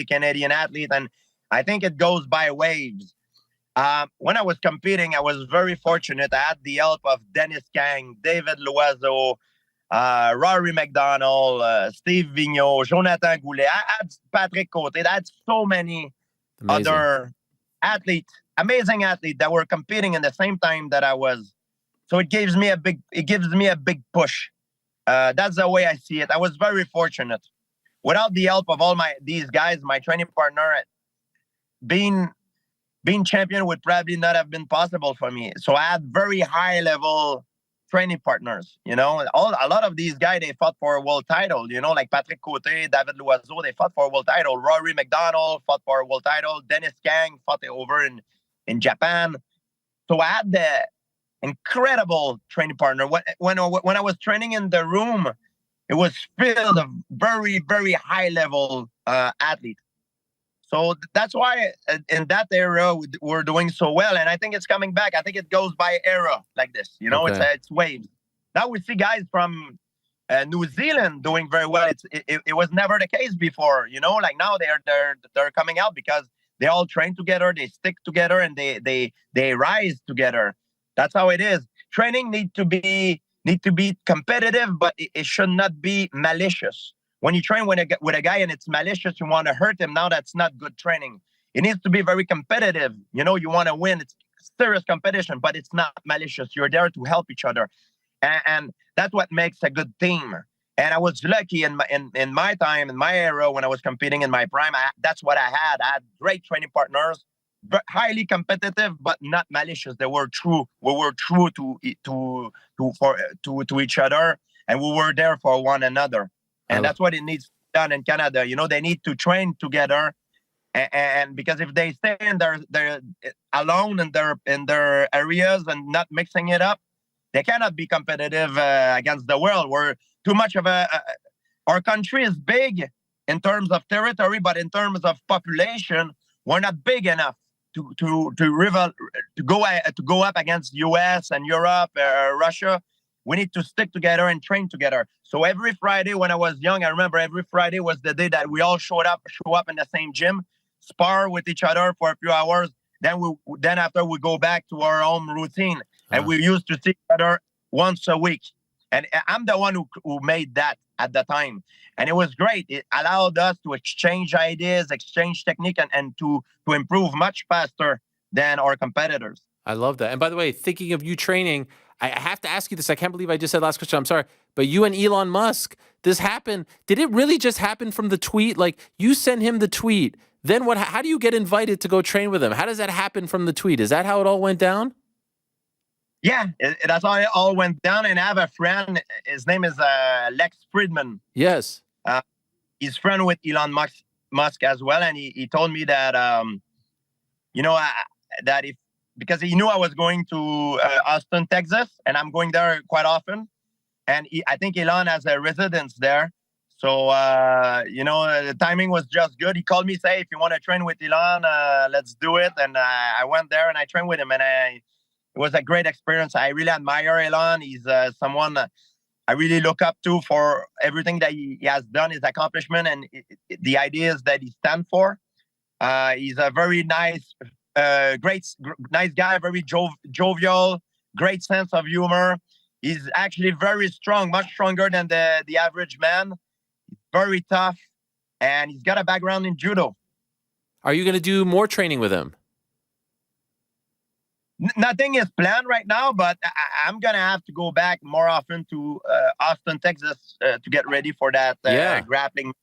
Canadian athletes, and I think it goes by waves. When I was competing, I was very fortunate. I had the help of Dennis Kang, David Loiseau, Rory McDonald, Steve Vigneault, Jonathan Goulet. I had Patrick Côté. I had so many other athletes, amazing athletes that were competing in the same time that I was. So it gives me a big push. That's the way I see it. I was very fortunate. Without the help of all these guys, my training partner, being champion would probably not have been possible for me. So I had very high level training partners. You know, a lot of these guys, they fought for a world title. You know, like Patrick Côté, David Loiseau, they fought for a world title. Rory McDonald fought for a world title. Dennis Kang fought over in Japan. So I had the incredible training partner. When I was training in the room, it was filled of very, very high level athletes. So that's why in that era we're doing so well, and I think it's coming back. I think it goes by era like this. You know, it's waves. Now we see guys from New Zealand doing very well. It was never the case before. You know, like now they're coming out because they all train together, they stick together, and they rise together. That's how it is. Training need to be competitive, but it should not be malicious. When you train with a guy and it's malicious, you want to hurt him. Now that's not good training. It needs to be very competitive. You know, you want to win. It's serious competition, but it's not malicious. You're there to help each other, and that's what makes a good team. And I was lucky in my time, in my era, when I was competing in my prime. That's what I had. I had great training partners. Highly competitive, but not malicious. They were true. We were true to each other, and we were there for one another. And that's what it needs to be done in Canada. You know, they need to train together, and because if they stay in they're alone in their areas and not mixing it up, they cannot be competitive against the world. We're too much of our country is big in terms of territory, but in terms of population, we're not big enough to go up against US and Europe, Russia. We need to stick together and train together. So every Friday when I was young, I remember every Friday was the day that we all show up in the same gym, spar with each other for a few hours. Then after we go back to our own routine, and we used to see each other once a week. And I'm the one who made that at the time. And it was great. It allowed us to exchange ideas, exchange technique, and to improve much faster than our competitors. I love that. And by the way, thinking of you training, I have to ask you this. I can't believe I just said last question. I'm sorry. But you and Elon Musk, this happened. Did it really just happen from the tweet? Like, you send him the tweet. Then what? How do you get invited to go train with him? How does that happen from the tweet? Is that how it all went down? Yeah, that's how it all went down. And I have a friend. His name is Lex Friedman. Yes. He's friend with Elon Musk as well. And he told me that, that because he knew I was going to Austin, Texas, and I'm going there quite often. And I think Elon has a residence there. So, the timing was just good. He called me, say, if you want to train with Elon, let's do it. And I went there and I trained with him. And it was a great experience. I really admire Elon. He's someone I really look up to for everything that he has done, his accomplishment, and the ideas that he stands for. He's a very nice, nice guy, very jovial, great sense of humor. He's actually very strong, much stronger than the average man. He's very tough, and he's got a background in judo. Are you going to do more training with him? Nothing is planned right now, but I'm going to have to go back more often to Austin, Texas to get ready for that grappling.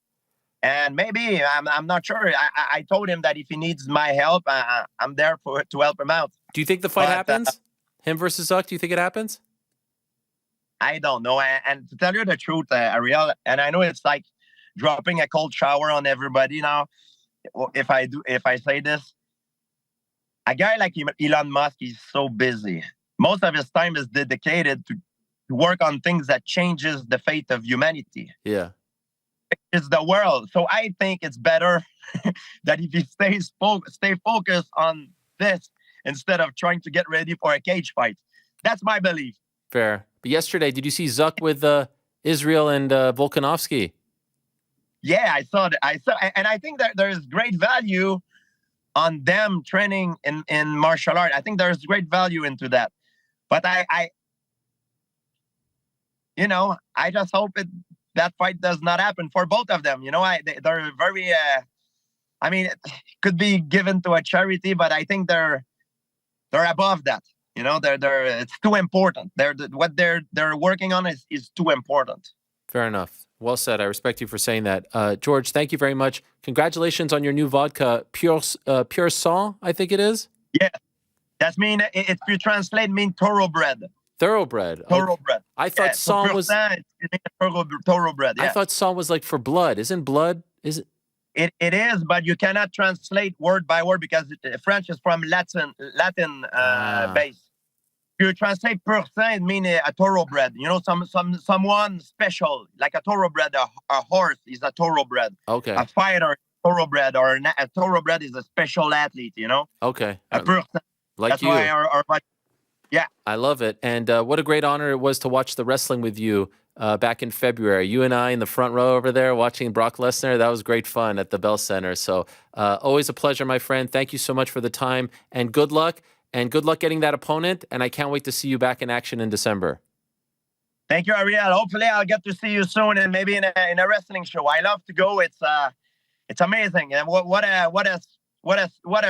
And maybe, I'm not sure. I told him that if he needs my help, I'm there to help him out. Do you think the fight happens? Him versus Zuck, do you think it happens? I don't know. And to tell you the truth, Ariel, and I know it's like dropping a cold shower on everybody now. If I say this, a guy like Elon Musk, he's so busy. Most of his time is dedicated to work on things that changes the fate of humanity. Yeah. It's the world. So I think it's better that if he stay focused on this instead of trying to get ready for a cage fight. That's my belief. Fair. But yesterday, did you see Zuck with Israel and Volkanovski? Yeah, I saw that. And I think that there's great value on them training in martial art. I think there's great value into that. But I just hope that fight does not happen for both of them. They're very. It could be given to a charity, but I think they're above that. It's too important. What they're working on is too important. Fair enough. Well said. I respect you for saying that. George, thank you very much. Congratulations on your new vodka, Pure Sang, I think it is. Yeah, that's if you translate, thoroughbred. Thoroughbred. Thoroughbred. I thought Sang was thoroughbred. Yeah. I thought Sang was like for blood. Isn't blood? Is it? It is, but you cannot translate word by word because French is from Latin base. If you translate pur sang, it means a thoroughbred. Someone special, like a thoroughbred. A horse is a thoroughbred. Okay. A fighter, thoroughbred, or a thoroughbred is a special athlete. Okay. A pur sang. Like That's you. why our yeah. I love it. And what a great honor it was to watch the wrestling with you back in February. You and I in the front row over there watching Brock Lesnar. That was great fun at the Bell Center. So always a pleasure, my friend. Thank you so much for the time and good luck. And good luck getting that opponent. And I can't wait to see you back in action in December. Thank you, Ariel. Hopefully I'll get to see you soon and maybe in a wrestling show. I love to go. It's amazing. And what a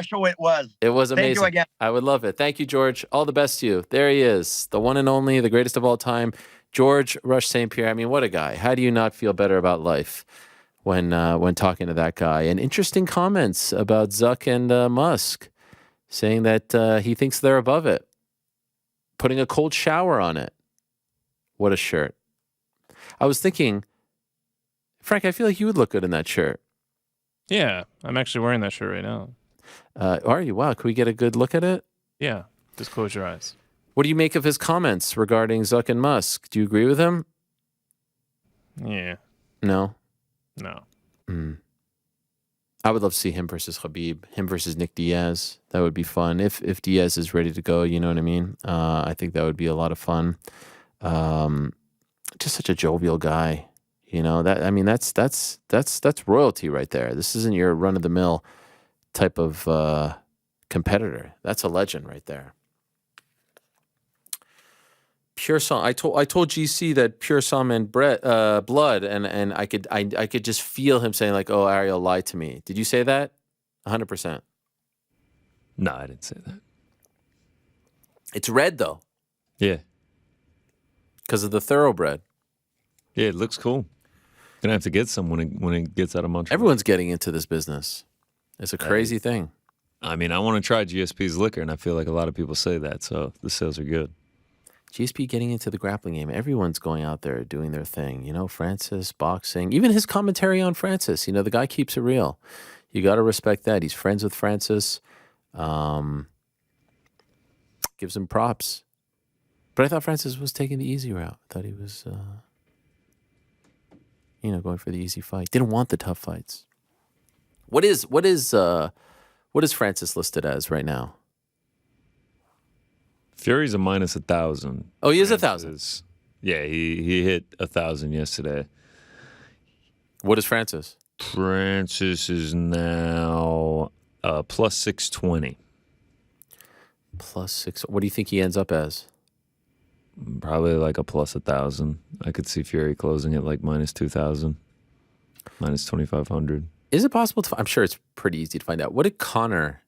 show it was. It was amazing. Thank you again. I would love it. Thank you, George. All the best to you. There he is, the one and only, the greatest of all time, Georges St-Pierre. I mean, what a guy. How do you not feel better about life when talking to that guy? And interesting comments about Zuck and Musk, saying that he thinks they're above it, putting a cold shower on it. What a shirt. I was thinking, Frank, I feel like you would look good in that shirt. Yeah, I'm actually wearing that shirt right now. Are you? Wow. Can we get a good look at it? Yeah, just close your eyes. What do you make of his comments regarding Zuck and Musk? Do you agree with him? Yeah. No? No. I would love to see him versus Khabib, him versus Nick Diaz. That would be fun. If Diaz is ready to go, you know what I mean? I think that would be a lot of fun. Just such a jovial guy. That's royalty right there. This isn't your run-of-the-mill type of competitor. That's a legend right there. Pure Sang. I told GC that Pure Sang meant blood, and I could just feel him saying like, "Oh, Ariel lied to me." Did you say that? 100%. No, I didn't say that. It's red though, Yeah. because of the thoroughbred. Yeah, it looks cool. Gonna have to get some when it gets out of Montreal. Everyone's getting into this business. It's a crazy thing. I mean, I want to try GSP's liquor, and I feel like a lot of people say that, so the sales are good. GSP getting into the grappling game. Everyone's going out there doing their thing. Francis, boxing. Even his commentary on Francis. The guy keeps it real. You got to respect that. He's friends with Francis. Gives him props. But I thought Francis was taking the easy route. I thought he was, going for the easy fight. Didn't want the tough fights. What is Francis listed as right now? Fury's a minus 1,000. Oh, he is 1,000. Yeah, he hit 1,000 yesterday. What is Francis? Francis is now plus 620. Plus 6. What do you think he ends up as? Probably like a plus 1,000. I could see Fury closing at like minus 2,000, minus 2,500. Is it possible to? I'm sure it's pretty easy to find out. What did Conor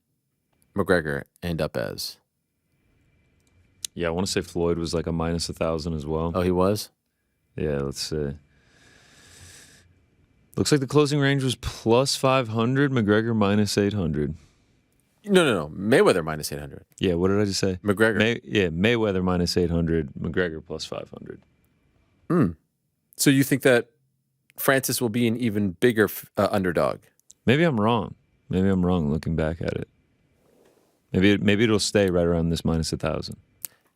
McGregor end up as? Yeah, I want to say Floyd was like a minus 1,000 as well. Oh, he was? Yeah, let's see. Looks like the closing range was plus 500, McGregor minus 800. No. Mayweather minus 800. Yeah, what did I just say? McGregor. Mayweather minus 800, McGregor plus 500. So you think that Francis will be an even bigger underdog. Maybe I'm wrong. Maybe I'm wrong looking back at it. Maybe it'll stay right around this minus 1,000.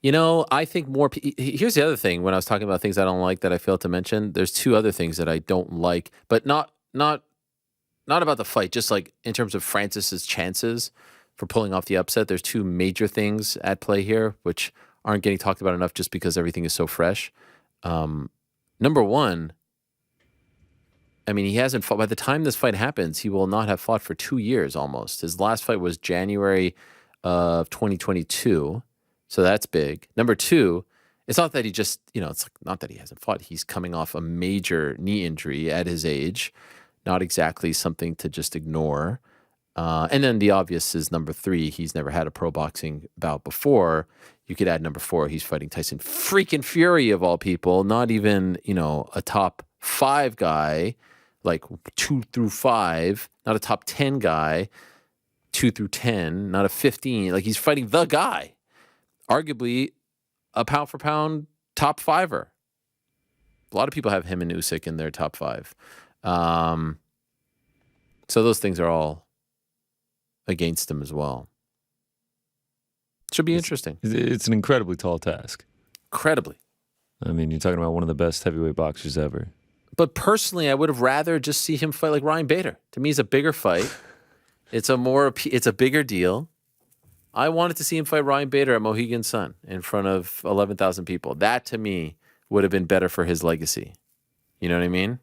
You know, I think more. Here's the other thing. When I was talking about things I don't like that I failed to mention, there's two other things that I don't like, but not about the fight. Just like in terms of Francis's chances for pulling off the upset, there's two major things at play here, which aren't getting talked about enough, just because everything is so fresh. Number one, I mean, he hasn't fought. By the time this fight happens, he will not have fought for 2 years almost. His last fight was January of 2022. So that's big. Number two, it's not that he just, it's like not that he hasn't fought. He's coming off a major knee injury at his age. Not exactly something to just ignore. And then the obvious is number three, he's never had a pro boxing bout before. You could add number four, he's fighting Tyson freaking Fury of all people. Not even, a top 5 guy, like 2 through 5, not a top 10 guy, 2 through 10, not a 15. Like, he's fighting the guy. Arguably a pound for pound top 5er. A lot of people have him and Usyk in their top 5. So those things are all against him as well. Should be interesting. It's an incredibly tall task. Incredibly. I mean, you're talking about one of the best heavyweight boxers ever. But personally, I would have rather just see him fight like Ryan Bader. To me, it's a bigger fight. It's a bigger deal. I wanted to see him fight Ryan Bader at Mohegan Sun in front of 11,000 people. That, to me, would have been better for his legacy. You know what I mean?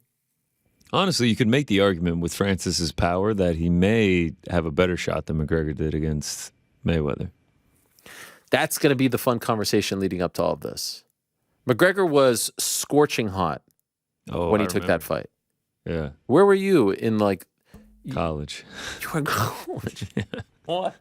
Honestly, you could make the argument with Francis's power that he may have a better shot than McGregor did against Mayweather. That's going to be the fun conversation leading up to all of this. McGregor was scorching hot when he took that fight. Yeah. Where were you in, college? You were in college? What?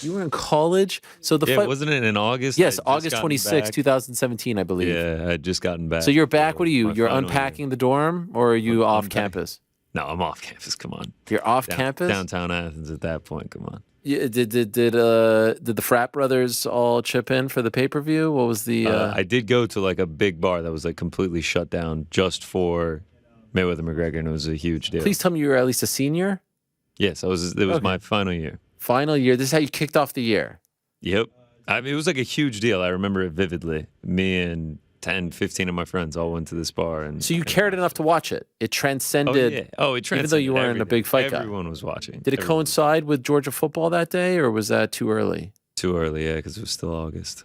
You were in college? So the fight... wasn't it in August? Yes, August 26, 2017, I believe. Yeah, I had just gotten back. So you're back. What are you? You're unpacking the dorm, or are you off campus? No, I'm off campus. Come on. You're off campus? Downtown Athens at that point. Come on. Yeah, did the frat brothers all chip in for the pay-per-view? What was the... I did go to a big bar that was completely shut down just for Mayweather McGregor, and it was a huge deal. Please tell me you were at least a senior? Yes, it was my final year. Final year. This is how you kicked off the year. Yep. I mean, it was a huge deal. I remember it vividly. Me and 10, 15 of my friends all went to this bar. So you cared enough to watch it. It transcended. It transcended. Even though you weren't a big fight guy. Everyone was watching. Did it coincide with Georgia football that day, or was that too early? Too early, yeah, because it was still August.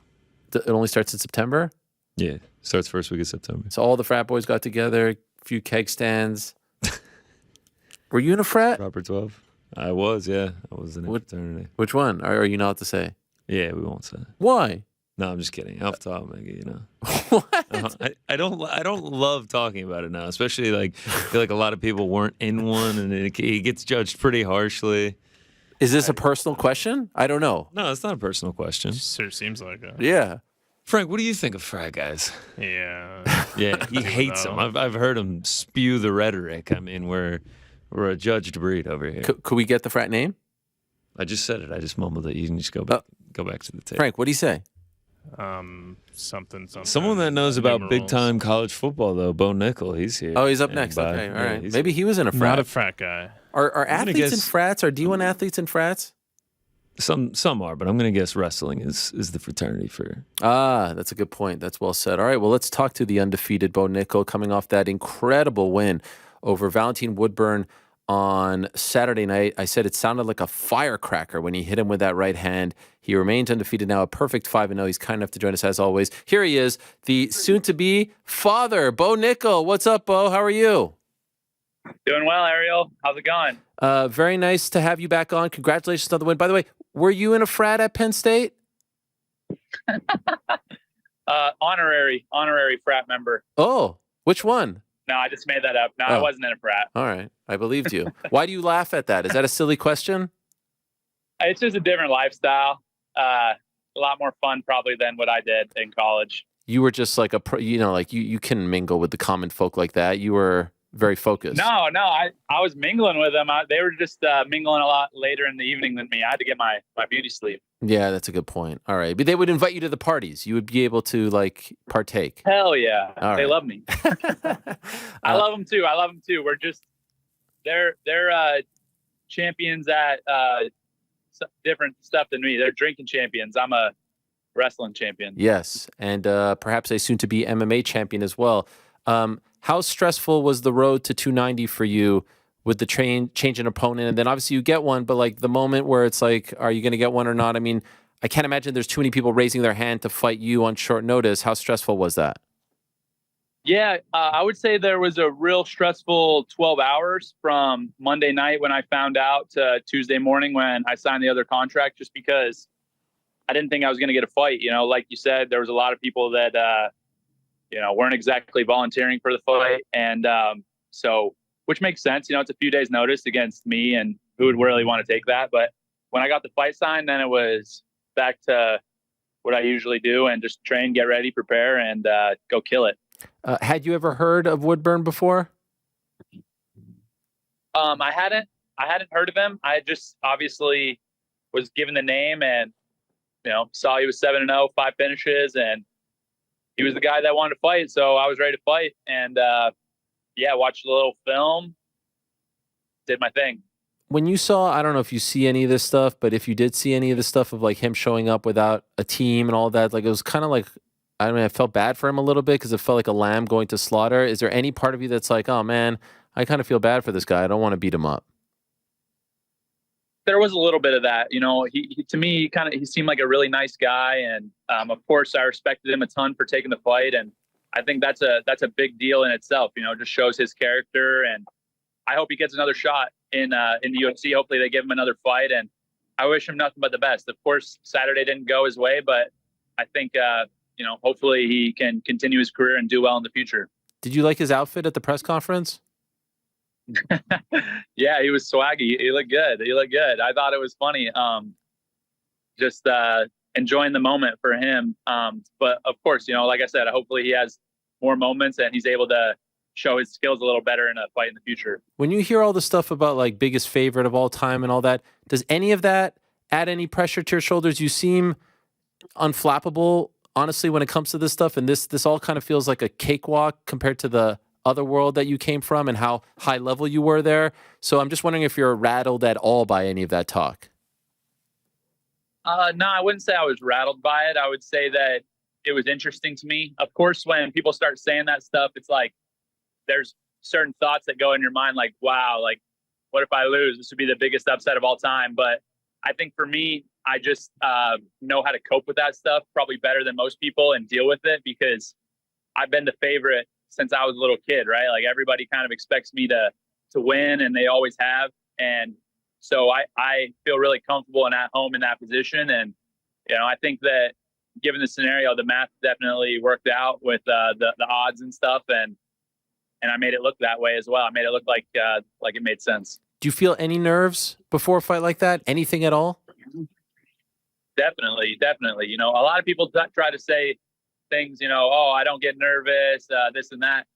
It only starts in September? Yeah, starts first week of September. So all the frat boys got together, a few keg stands. Were you in a frat? Proper 12. I was, yeah. I was in a fraternity. Which one? Or are you not to say? Yeah, we won't say. Why? No, I'm just kidding. Off top, Maggie, What? I don't love talking about it now, especially I feel like a lot of people weren't in one, and it gets judged pretty harshly. Is this a personal question? I don't know. No, it's not a personal question. Sure seems like it. Yeah. Frank, what do you think of frat guys? Yeah. Yeah, he hates them. I've heard him spew the rhetoric. I mean, we're a judged breed over here. Could we get the frat name? I just said it. I just mumbled it. You can just go back to the tape. Frank, what do you say? Something. Someone that knows about big time college football, though, Bo Nickal, he's here. Oh, he's up next. Okay, all right. Maybe he was in a frat. Not a frat guy. Are athletes in frats? Are D1 athletes in frats? Some are, but I'm going to guess wrestling is the fraternity for. That's a good point. That's well said. All right, well, let's talk to the undefeated Bo Nickal coming off that incredible win over Valentine Woodburn on Saturday night. I said it sounded like a firecracker when he hit him with that right hand. He remains undefeated now, a perfect 5-0. He's kind enough to join us as always. Here he is, the soon-to-be father, Bo Nickal. What's up, Bo? How are you? Doing well, Ariel. How's it going? Very nice to have you back on. Congratulations on the win. By the way, were you in a frat at Penn State? Honorary frat member. Oh, which one? No, I just made that up. No, I wasn't in a frat. All right. I believed you. Why do you laugh at that? Is that a silly question? It's just a different lifestyle. A lot more fun probably than what I did in college. You were just like you can mingle with the common folk like that. You were very focused. No, I was mingling with them. They were just mingling a lot later in the evening than me. I had to get my beauty sleep. Yeah, that's a good point. All right. But they would invite you to the parties. You would be able to like partake. Hell yeah. All They right. love me. I love them too. We're just, they're champions at different stuff than me. They're drinking champions. I'm a wrestling champion. Yes. And perhaps a soon to be MMA champion as well. How stressful was the road to 290 for you with the change in opponent? And then obviously you get one, but like the moment where it's like, are you going to get one or not? I mean, I can't imagine there's too many people raising their hand to fight you on short notice. How stressful was that? Yeah, I would say there was a real stressful 12 hours from Monday night when I found out to Tuesday morning when I signed the other contract, just because I didn't think I was going to get a fight. You know, like you said, there was a lot of people that, weren't exactly volunteering for the fight. And so, which makes sense. You know, it's a few days notice against me, and who would really want to take that? But when I got the fight signed, then it was back to what I usually do and just train, get ready, prepare, and go kill it. Had you ever heard of Woodburn before? I hadn't heard of him. I just obviously was given the name and, saw he was 7-0, 5 finishes, and he was the guy that wanted to fight. So I was ready to fight, and watched a little film, did my thing. When you saw, I don't know if you see any of this stuff, but if you did see any of the stuff of like him showing up without a team and all that, like it was kind of like, I mean, I felt bad for him a little bit because it felt like a lamb going to slaughter. Is there any part of you that's like, oh man, I kind of feel bad for this guy. I don't want to beat him up? There was a little bit of that. He to me, he seemed like a really nice guy. And of course, I respected him a ton for taking the fight. And I think that's a big deal in itself, just shows his character. And I hope he gets another shot in the UFC. Hopefully they give him another fight. And I wish him nothing but the best. Of course, Saturday didn't go his way, but I think, hopefully he can continue his career and do well in the future. Did you like his outfit at the press conference? Yeah, he was swaggy. He looked good. I thought it was funny. Just enjoying the moment for him. But of course, like I said, hopefully he has more moments and he's able to show his skills a little better in a fight in the future. When you hear all the stuff about like biggest favorite of all time and all that, does any of that add any pressure to your shoulders? You seem unflappable, honestly, when it comes to this stuff. And this all kind of feels like a cakewalk compared to the other world that you came from and how high level you were there. So I'm just wondering if you're rattled at all by any of that talk. No, I wouldn't say I was rattled by it. I would say that it was interesting to me. Of course, when people start saying that stuff, it's like there's certain thoughts that go in your mind like, wow, like what if I lose? This would be the biggest upset of all time. But I think for me, I just know how to cope with that stuff probably better than most people and deal with it because I've been the favorite since I was a little kid, right? Like everybody kind of expects me to win and they always have. And so I feel really comfortable and at home in that position. And, I think that given the scenario, the math definitely worked out with the odds and stuff. And I made it look that way as well. I made it look like it made sense. Do you feel any nerves before a fight like that? Anything at all? Definitely. A lot of people try to say things, oh, I don't get nervous, this and that.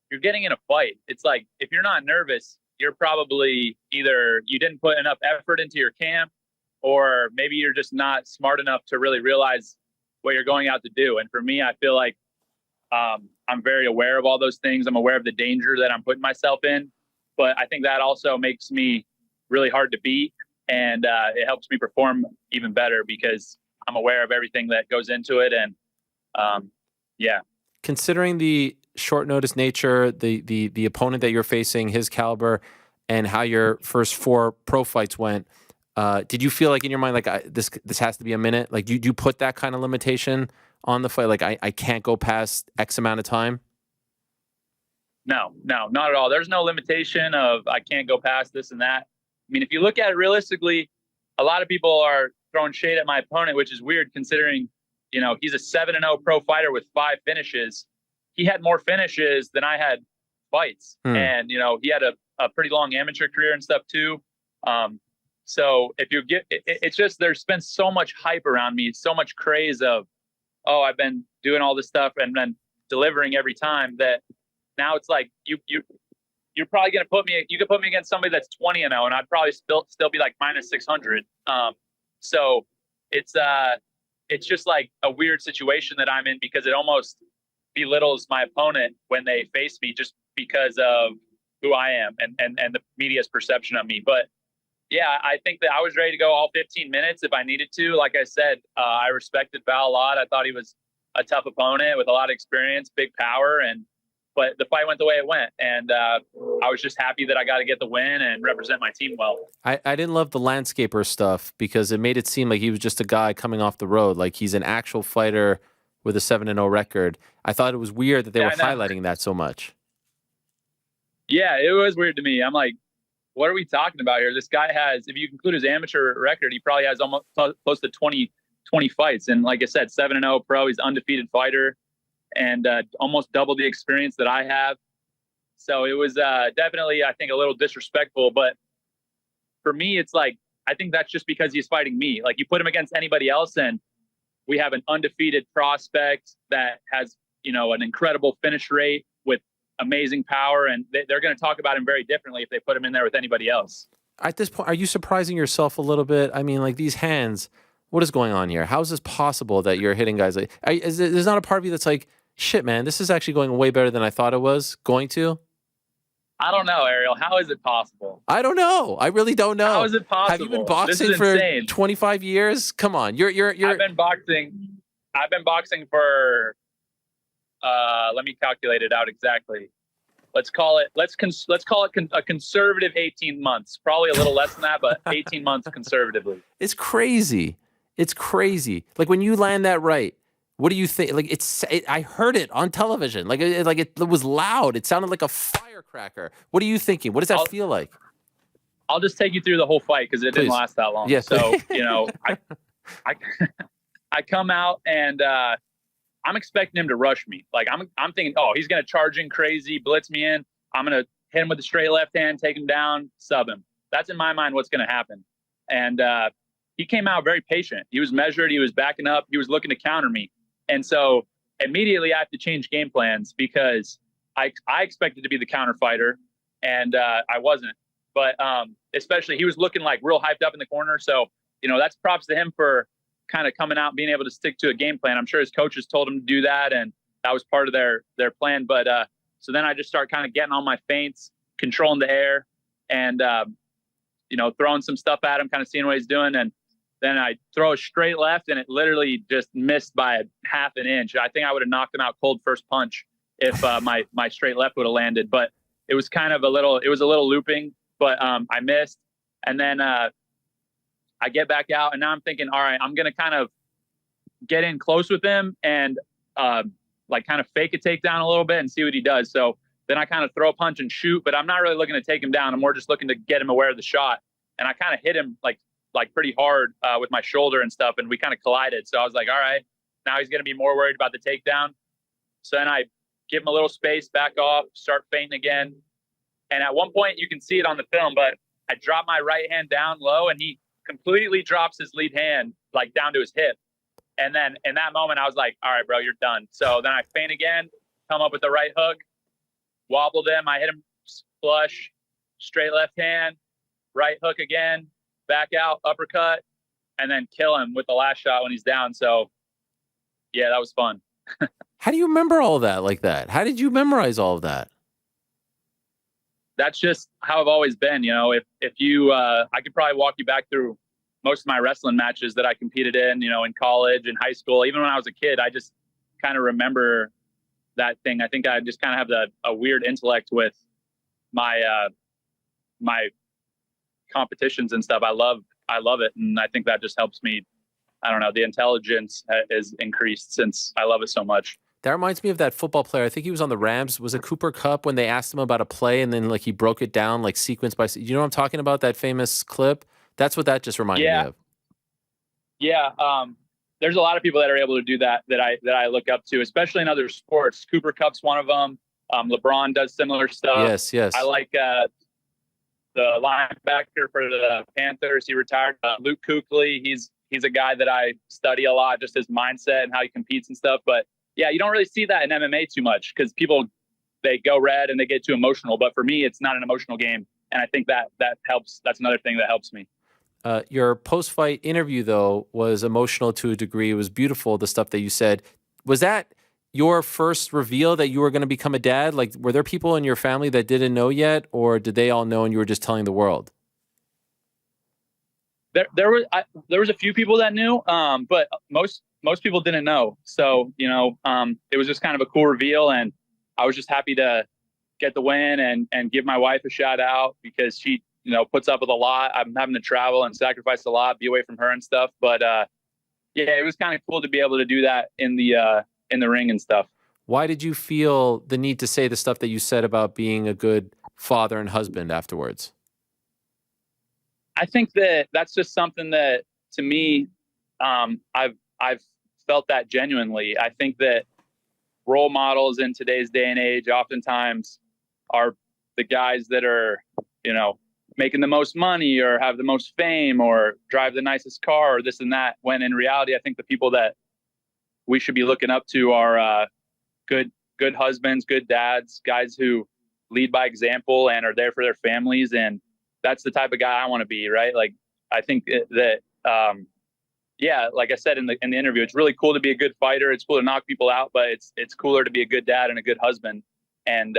You're getting in a fight. It's like, if you're not nervous, you're probably either you didn't put enough effort into your camp, or maybe you're just not smart enough to really realize what you're going out to do. And for me, I feel like I'm very aware of all those things. I'm aware of the danger that I'm putting myself in, but I think that also makes me really hard to beat. And it helps me perform even better because I'm aware of everything that goes into it. And considering the short notice nature, the opponent that you're facing, his caliber, and how your first 4 pro fights went, did you feel like in your mind, like this has to be a minute? Like, do you put that kind of limitation on the fight? Like, I can't go past X amount of time? No, not at all. There's no limitation of I can't go past this and that. I mean, if you look at it realistically, a lot of people are throwing shade at my opponent, which is weird considering, he's a 7-0 pro fighter with 5 finishes. He had more finishes than I had fights. And, he had a pretty long amateur career and stuff too. So if you get, it's just, there's been so much hype around me, so much craze of, oh, I've been doing all this stuff and then delivering every time that now it's like, you're probably going to you could put me against somebody that's 20-0, and I'd probably still be like minus 600. So it's just like a weird situation that I'm in, because it almost belittles my opponent when they face me just because of who I am and the media's perception of me. But yeah, I think that I was ready to go all 15 minutes if I needed to. Like I said, I respected Val a lot. I thought he was a tough opponent with a lot of experience, big power, but the fight went the way it went. And I was just happy that I got to get the win and represent my team well. I didn't love the landscaper stuff because it made it seem like he was just a guy coming off the road. Like he's an actual fighter with a 7-0 record. I thought it was weird that they were highlighting that so much. Yeah, it was weird to me. I'm like, what are we talking about here? This guy has, if you include his amateur record, he probably has almost close to 20 fights. And like I said, 7-0 pro, he's an undefeated fighter and almost double the experience that I have. So it was definitely, I think, a little disrespectful. But for me, it's like, I think that's just because he's fighting me. Like, you put him against anybody else and we have an undefeated prospect that has, an incredible finish rate with amazing power, and they're going to talk about him very differently if they put him in there with anybody else. At this point, are you surprising yourself a little bit? I mean, like, these hands, what is going on here? How is this possible that you're hitting guys like, there's not a part of you that's like, shit, man, this is actually going way better than I thought it was going to? I don't know, Ariel. How is it possible? I don't know. I really don't know. How is it possible? Have you been boxing for 25 years? Come on. You're I've been boxing for let me calculate it out exactly. Let's call it a conservative 18 months. Probably a little less than that, but 18 months conservatively. It's crazy. It's crazy. Like, when you land that right, what do you think? Like, I heard it on television. Like it was loud. It sounded like a firecracker. What are you thinking? What does that feel like? I'll just take you through the whole fight because it didn't last that long. Yes. So, I come out and I'm expecting him to rush me. Like, I'm thinking, oh, he's going to charge in crazy, blitz me in. I'm going to hit him with the straight left hand, take him down, sub him. That's in my mind what's going to happen. And he came out very patient. He was measured. He was backing up. He was looking to counter me. And so immediately I have to change game plans because I expected to be the counter fighter, and I wasn't. But especially he was looking like real hyped up in the corner. So, that's props to him for kind of coming out and being able to stick to a game plan. I'm sure his coaches told him to do that, and that was part of their plan. But so then I just start kind of getting on my feints, controlling the air, and throwing some stuff at him, kind of seeing what he's doing. And then I throw a straight left, and it literally just missed by a half an inch. I think I would have knocked him out cold first punch if my straight left would have landed. But it was kind of a little looping, but I missed. And then I get back out, and now I'm thinking, all right, I'm going to kind of get in close with him and kind of fake a takedown a little bit and see what he does. So then I kind of throw a punch and shoot, but I'm not really looking to take him down. I'm more just looking to get him aware of the shot. And I kind of hit him like pretty hard with my shoulder and stuff, and we kind of collided. So I was like, all right, now he's going to be more worried about the takedown. So then I give him a little space, back off, start feinting again. And at one point, you can see it on the film, but I drop my right hand down low, and he completely drops his lead hand like down to his hip. And then in that moment, I was like, all right, bro, you're done. So then I feint again, come up with the right hook, wobbled him. I hit him flush, straight left hand, right hook again, back out, uppercut, and then kill him with the last shot when he's down. So, yeah, that was fun. How do you remember all that like that? How did you memorize all of that? That's just how I've always been. If you, I could probably walk you back through most of my wrestling matches that I competed in, in college and high school. Even when I was a kid, I just kind of remember that thing. I think I just kind of have a weird intellect with my my competitions and stuff. I love it, and I think that just helps me. I don't know. The intelligence is increased since I love it so much. That reminds me of that football player. I think he was on the Rams. Was it Cooper Kupp when they asked him about a play and then he broke it down sequence by? You know what I'm talking about? That famous clip. That's what that just reminded me of. Yeah. There's a lot of people that are able to do that I look up to, especially in other sports. Cooper Kupp's one of them. LeBron does similar stuff. Yes. I like the linebacker for the Panthers. He retired. Luke Kuechly. He's a guy that I study a lot, just his mindset and how he competes and stuff. But yeah, you don't really see that in MMA too much because people they go red and they get too emotional. But for me, it's not an emotional game. And I think that helps. That's another thing that helps me. Your post-fight interview, though, was emotional to a degree. It was beautiful, the stuff that you said. Was that your first reveal that you were going to become a dad? Like, were there people in your family that didn't know yet, or did they all know and you were just telling the world? There was a few people that knew, but most people didn't know. So, it was just kind of a cool reveal, and I was just happy to get the win and give my wife a shout out because she, puts up with a lot. I'm having to travel and sacrifice a lot, be away from her and stuff. But it was kind of cool to be able to do that in the ring and stuff. Why did you feel the need to say the stuff that you said about being a good father and husband afterwards? I think that's just something that, to me, I've felt that genuinely. I think that role models in today's day and age oftentimes are the guys that are, making the most money or have the most fame or drive the nicest car or this and that. When in reality, I think the people that we should be looking up to are good husbands, good dads, guys who lead by example and are there for their families. And that's the type of guy I want to be, right? Like, I think that, like I said in the interview, it's really cool to be a good fighter. It's cool to knock people out, but it's cooler to be a good dad and a good husband. And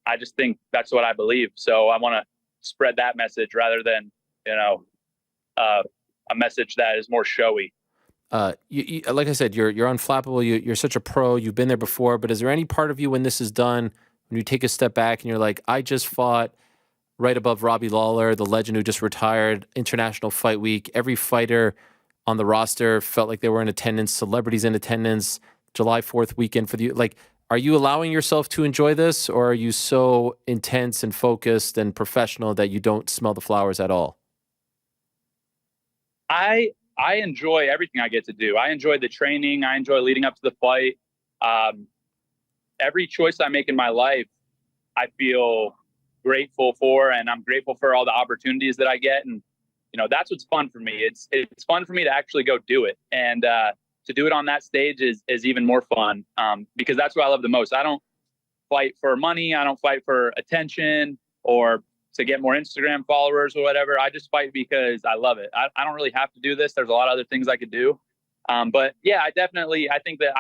I just think that's what I believe. So I want to spread that message rather than, a message that is more showy. You, like I said, you're unflappable. You're such a pro. You've been there before. But is there any part of you when this is done, when you take a step back and you're like, I just fought right above Robbie Lawler, the legend who just retired, International Fight Week. Every fighter on the roster felt like they were in attendance, celebrities in attendance, July 4th weekend for the, like, are you allowing yourself to enjoy this, or are you so intense and focused and professional that you don't smell the flowers at all? I enjoy everything I get to do. I enjoy the training. I enjoy leading up to the fight. Every choice I make in my life, I feel grateful for, and I'm grateful for all the opportunities that I get. And, that's what's fun for me. It's fun for me to actually go do it. And, to do it on that stage is even more fun, because that's what I love the most. I don't fight for money. I don't fight for attention or to get more Instagram followers or whatever. I just fight because I love it. I don't really have to do this. There's a lot of other things I could do. But yeah, I think that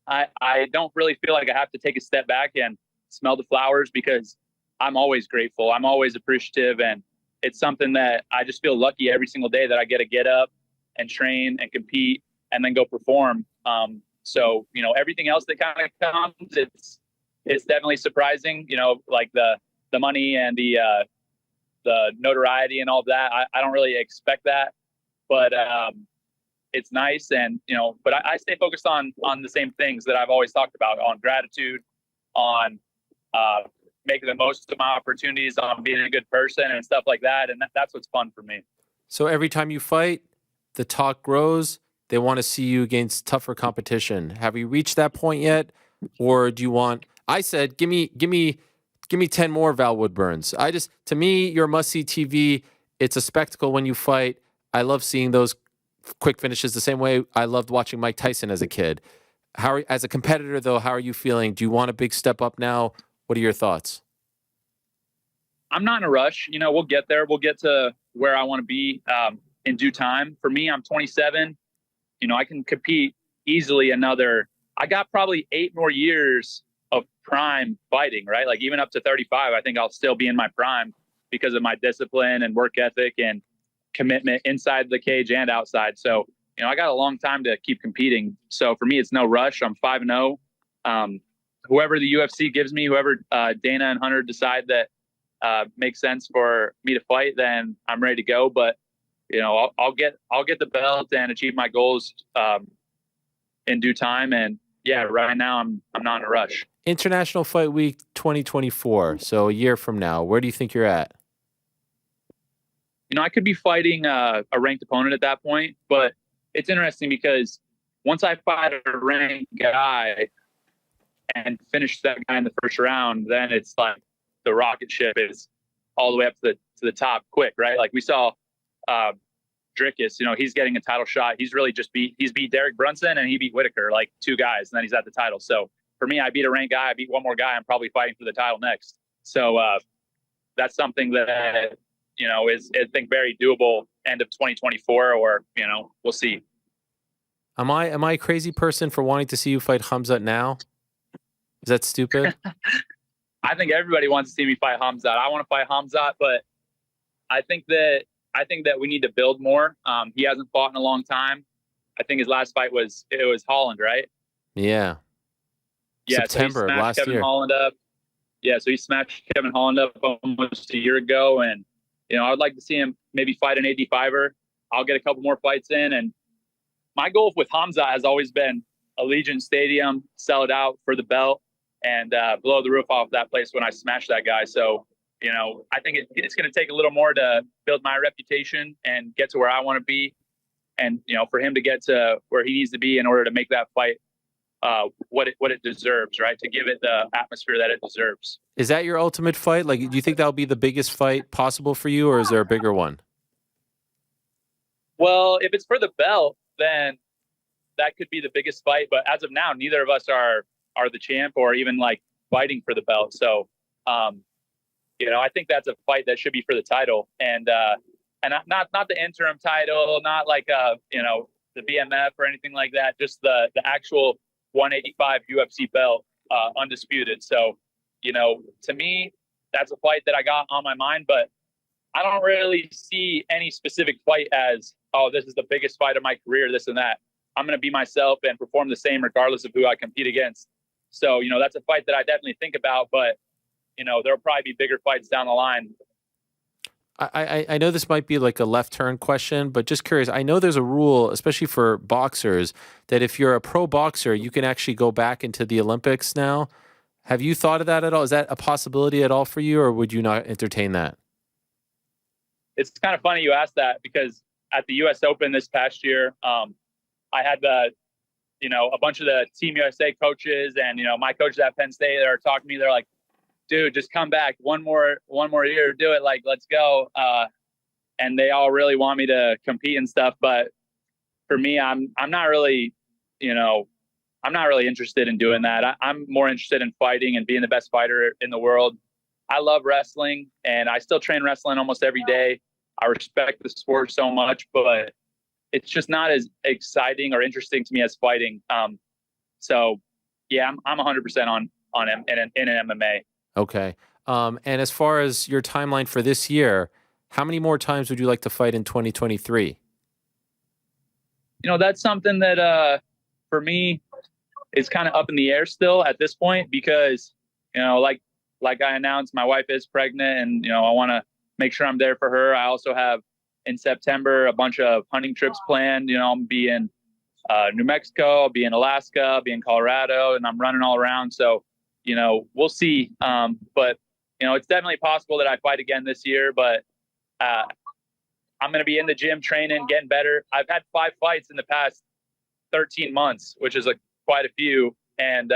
I don't really feel like I have to take a step back and smell the flowers, because I'm always grateful. I'm always appreciative. And it's something that I just feel lucky every single day that I get to get up and train and compete and then go perform. So, everything else that kind of comes, it's definitely surprising, like the money and the notoriety and all of that. I don't really expect that, but it's nice. And, but I stay focused on the same things that I've always talked about, on gratitude, on making the most of my opportunities, on being a good person and stuff like that. And that's what's fun for me. So every time you fight, the talk grows. They want to see you against tougher competition. Have you reached that point yet? Or do you want, I said, give me 10 more Val Woodburns. To me, you're must-see TV. It's a spectacle when you fight. I love seeing those quick finishes the same way I loved watching Mike Tyson as a kid. As a competitor, though, how are you feeling? Do you want a big step up now? What are your thoughts? I'm not in a rush. We'll get there. We'll get to where I want to be in due time. For me, I'm 27. I can compete easily I got probably 8 more years of prime fighting, right? Like, even up to 35, I think I'll still be in my prime because of my discipline and work ethic and commitment inside the cage and outside. So, I got a long time to keep competing. So for me, it's no rush. I'm 5-0. Whoever the UFC gives me, whoever Dana and Hunter decide that makes sense for me to fight, then I'm ready to go. But I'll get the belt and achieve my goals in due time. And yeah, right now I'm not in a rush. International Fight Week 2024. So a year from now, where do you think you're at? I could be fighting a ranked opponent at that point, but it's interesting because once I fight a ranked guy and finish that guy in the first round, then it's like the rocket ship is all the way up to the top quick, right? Like we saw Dricus, he's getting a title shot. He's really he's beat Derek Brunson and he beat Whitaker, like 2 guys, and then he's at the title. So for me, I beat a ranked guy, I beat one more guy, I'm probably fighting for the title next. So that's something that, you know, is, I think, very doable end of 2024, or, you know, we'll see. Am I a crazy person for wanting to see you fight Khamzat now? Is that stupid? I think everybody wants to see me fight Khamzat. I want to fight Khamzat, but I think that we need to build more. He hasn't fought in a long time. I think his last fight was Holland, right? Yeah. Yeah, September so he of last Kevin year. Holland up. Yeah, so he smashed Kevin Holland up almost a year ago, and you know, I would like to see him maybe fight an 85er. I'll get a couple more fights in, and my goal with Khamzat has always been Allegiant Stadium, sell it out for the belt, and blow the roof off that place when I smash that guy. So, you know, I think it's going to take a little more to build my reputation and get to where I want to be, and you know, for him to get to where he needs to be in order to make that fight what it deserves, right? To give it the atmosphere that it deserves. Is that your ultimate fight? Like, do you think that'll be the biggest fight possible for you, or is there a bigger one? Well, if it's for the belt, then that could be the biggest fight. But as of now, neither of us are the champ or even like fighting for the belt. So, you know, I think that's a fight that should be for the title, and not the interim title, not like you know, the BMF or anything like that. Just the actual 185 UFC belt, undisputed. So, you know, to me, that's a fight that I got on my mind, but I don't really see any specific fight as, oh, this is the biggest fight of my career, this and that. I'm going to be myself and perform the same regardless of who I compete against. So, you know, that's a fight that I definitely think about, but, you know, there'll probably be bigger fights down the line. I know this might be like a left turn question, but just curious. I know there's a rule, especially for boxers, that if you're a pro boxer, you can actually go back into the Olympics now. Have you thought of that at all? Is that a possibility at all for you, or would you not entertain that? It's kind of funny you asked that, because at the U.S. Open this past year, I had you know, a bunch of the Team USA coaches and, you know, my coaches at Penn State that are talking to me. They're like, dude, just come back one more year, do it. Like, let's go. And they all really want me to compete and stuff. But for me, I'm not really, you know, I'm not really interested in doing that. I'm more interested in fighting and being the best fighter in the world. I love wrestling, and I still train wrestling almost every day. I respect the sport so much, but it's just not as exciting or interesting to me as fighting. So yeah, I'm 100% on in an MMA. Okay. And as far as your timeline for this year, how many more times would you like to fight in 2023? You know, that's something that for me is kind of up in the air still at this point, because, you know, like I announced, my wife is pregnant, and, you know, I want to make sure I'm there for her. I also have in September a bunch of hunting trips planned. You know, I'll be in New Mexico, I'll be in Alaska, I'll be in Colorado, and I'm running all around. So, you know, we'll see. But, you know, it's definitely possible that I fight again this year, but I'm going to be in the gym training, getting better. I've had 5 fights in the past 13 months, which is quite a few. And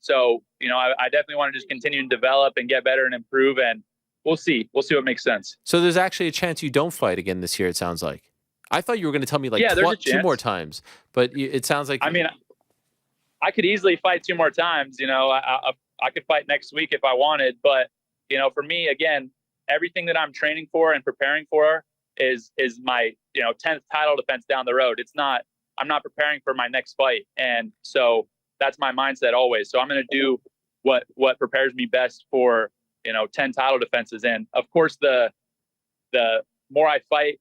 so, you know, I definitely want to just continue to develop and get better and improve, and we'll see. We'll see what makes sense. So there's actually a chance you don't fight again this year, it sounds like. I thought you were going to tell me like yeah, 2 more times, but it sounds like... I mean, I could easily fight 2 more times. You know, I could fight next week if I wanted, but, you know, for me, again, everything that I'm training for and preparing for is my, you know, 10th title defense down the road. I'm not preparing for my next fight. And so that's my mindset always. So I'm going to do what prepares me best for, you know, 10 title defenses. And of course, the more I fight,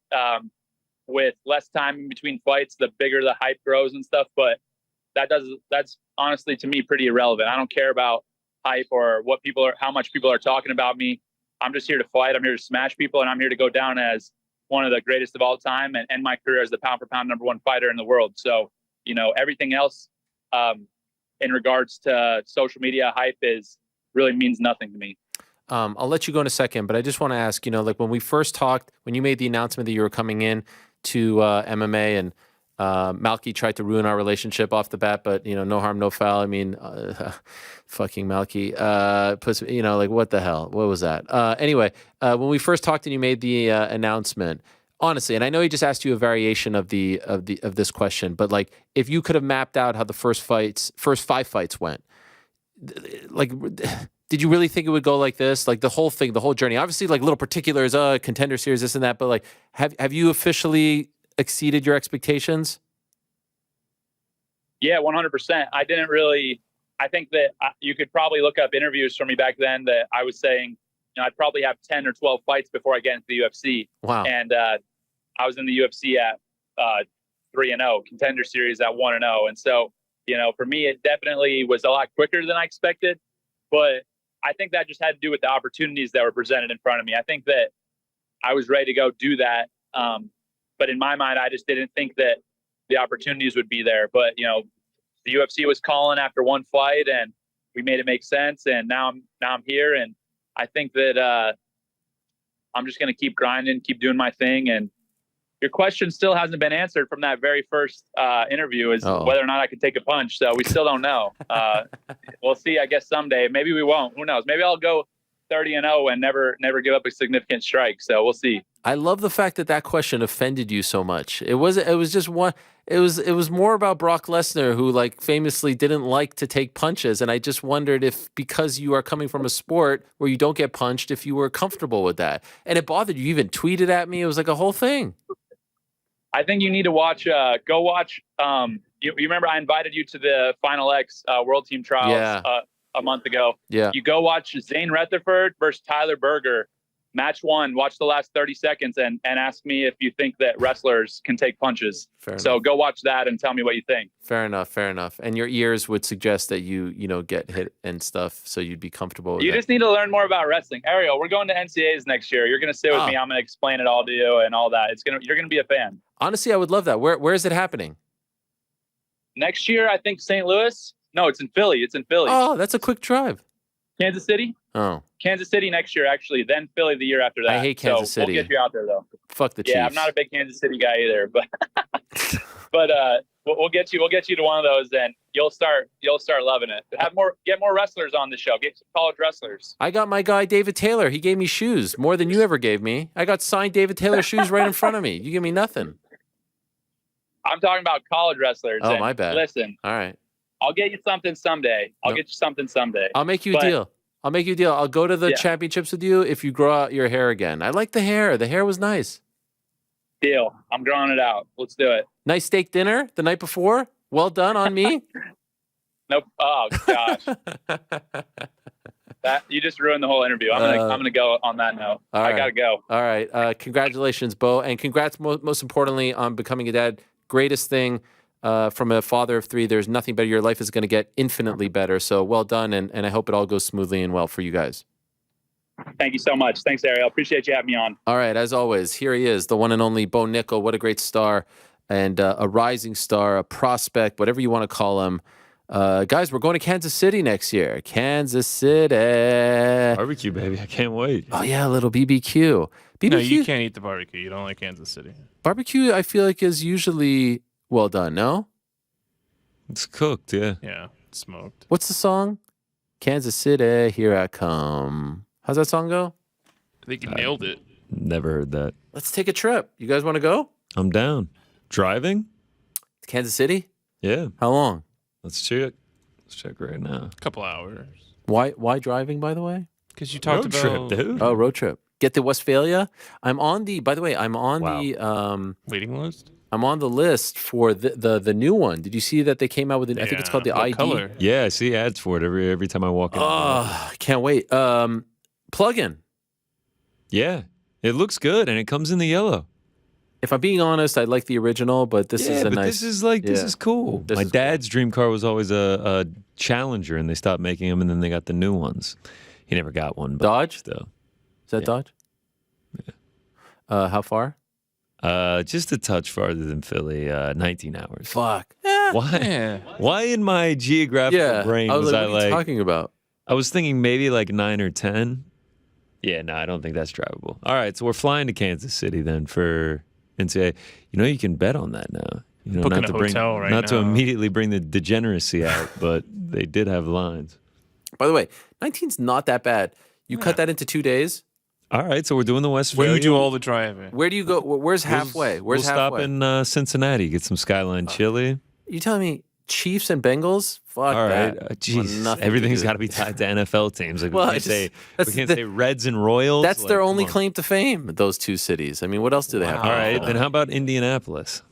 with less time in between fights, the bigger the hype grows and stuff. But that's honestly, to me, pretty irrelevant. I don't care about hype or how much people are talking about me. I'm just here to fight. I'm here to smash people, and I'm here to go down as one of the greatest of all time and end my career as the pound for pound #1 fighter in the world. So, you know, everything else in regards to social media hype really means nothing to me. I'll let you go in a second, but I just want to ask, you know, like when we first talked, when you made the announcement that you were coming in to MMA, and Malky tried to ruin our relationship off the bat, but, you know, no harm, no foul. I mean, fucking Malky, puts, you know, like, what the hell? What was that? Anyway, when we first talked and you made the announcement, honestly, and I know he just asked you a variation of this question, but like, if you could have mapped out how the first 5 fights went, like, did you really think it would go like this? Like the whole thing, the whole journey. Obviously, like little particulars, contender series, this and that. But like, have you officially exceeded your expectations? Yeah, 100%. I didn't really. I think that you could probably look up interviews from me back then that I was saying, I'd probably have 10 or 12 fights before I get into the UFC. Wow. And I was in the UFC at 3-0, contender series at 1-0. And so, for me, it definitely was a lot quicker than I expected. But I think that just had to do with the opportunities that were presented in front of me. I think that I was ready to go do that. But in my mind, I just didn't think that the opportunities would be there. But, the UFC was calling after one fight and we made it make sense. And now I'm here. And I think that I'm just going to keep grinding, keep doing my thing. And your question still hasn't been answered from that very first interview is whether or not I can take a punch. So we still don't know. We'll see, I guess, someday. Maybe we won't. Who knows? Maybe I'll go 30-0 and never give up a significant strike. So we'll see. I love the fact that question offended you so much. It was just one. It was more about Brock Lesnar, who like famously didn't like to take punches, and I just wondered if because you are coming from a sport where you don't get punched, if you were comfortable with that. And it bothered you. You even tweeted at me. It was like a whole thing. I think you need to watch. Go watch. You remember I invited you to the Final X World Team Trials a month ago. Yeah. You go watch Zane Rutherford versus Tyler Berger. Match 1, watch the last 30 seconds and ask me if you think that wrestlers can take punches. Fair so enough. Go watch that and tell me what you think. Fair enough. And your ears would suggest that you get hit and stuff, so you'd be comfortable with You that. just need to learn more about wrestling. Ariel, we're going to NCAAs next year. You're going to sit with me. I'm going to explain it all to you and all that. You're going to be a fan. Honestly, I would love that. Where is it happening? Next year, I think St. Louis. No, it's in Philly. Oh, that's a quick drive. Kansas City? Oh. Kansas City next year, actually. Then Philly the year after that. I hate Kansas City. We'll get you out there, though. Fuck the Chiefs. Yeah, I'm not a big Kansas City guy either, but we'll get you to one of those, and you'll start loving it. Get more wrestlers on the show. Get some college wrestlers. I got my guy David Taylor. He gave me shoes more than you ever gave me. I got signed David Taylor shoes right in front of me. You give me nothing. I'm talking about college wrestlers. Oh, my bad. Listen. All right. I'll get you something someday. I'll make you a deal. I'll go to the championships with you if you grow out your hair again. I like the hair. The hair was nice. Deal. I'm growing it out. Let's do it. Nice steak dinner the night before. Well done on me. Nope. Oh gosh. That you just ruined the whole interview. I'm gonna go on that note. I gotta go. All right. Congratulations, Bo, and congrats most importantly on becoming a dad. Greatest thing. From a father of 3, there's nothing better. Your life is going to get infinitely better. So well done, and I hope it all goes smoothly and well for you guys. Thank you so much. Thanks, Ariel. Appreciate you having me on. All right, as always, here he is, the one and only Bo Nickal. What a great star, and a rising star, a prospect, whatever you want to call him. Guys, we're going to Kansas City next year. Kansas City. Barbecue, baby. I can't wait. Oh, yeah, a little BBQ. No, you can't eat the barbecue. You don't like Kansas City. Barbecue, I feel like, is usually... well done, no? It's cooked, yeah. Yeah, smoked. What's the song? Kansas City, here I come. How's that song go? I think you nailed it. Never heard that. Let's take a trip. You guys want to go? I'm down. Driving? Kansas City? Yeah. How long? Let's check. Let's check right now. A couple hours. Why driving, by the way? Because you talked road about... trip, dude. Oh, road trip. Get to Westphalia? I'm on the waiting list? I'm on the list for the new one. Did you see that they came out with I think it's called the what ID. Color? Yeah, I see ads for it every time I walk in. Oh, can't wait. Plug-in. Yeah, it looks good, and it comes in the yellow. If I'm being honest, I like the original, but this is a nice... this is cool. My dad's dream car was always a Challenger, and they stopped making them, and then they got the new ones. He never got one. But Dodge? Still. Is that Dodge? Yeah. How far? Just a touch farther than Philly, 19 hours. Fuck. Why? Yeah. Why in my geographical brain I was was like, I what are you like... talking about? I was thinking maybe like 9 or 10. Yeah, no, I don't think that's drivable. All right, so we're flying to Kansas City then for NCAA. You can bet on that now. Booking not a to bring, hotel right not to now. immediately bring the degeneracy out, but they did have lines. By the way, 19's not that bad. You cut that into 2 days. All right, so we're doing the West Where Philly. you do all the driving. Where do you go? Where's halfway? We'll stop in Cincinnati, get some Skyline chili. You telling me Chiefs and Bengals. Fuck All right, that. jeez, Nothing to everything's do. got to be tied to NFL teams. Like Well, we that's can't the- say Reds and Royals. That's their Like, only come on. claim to fame. Those two cities. I mean, what else do they have? All right, then how about Indianapolis?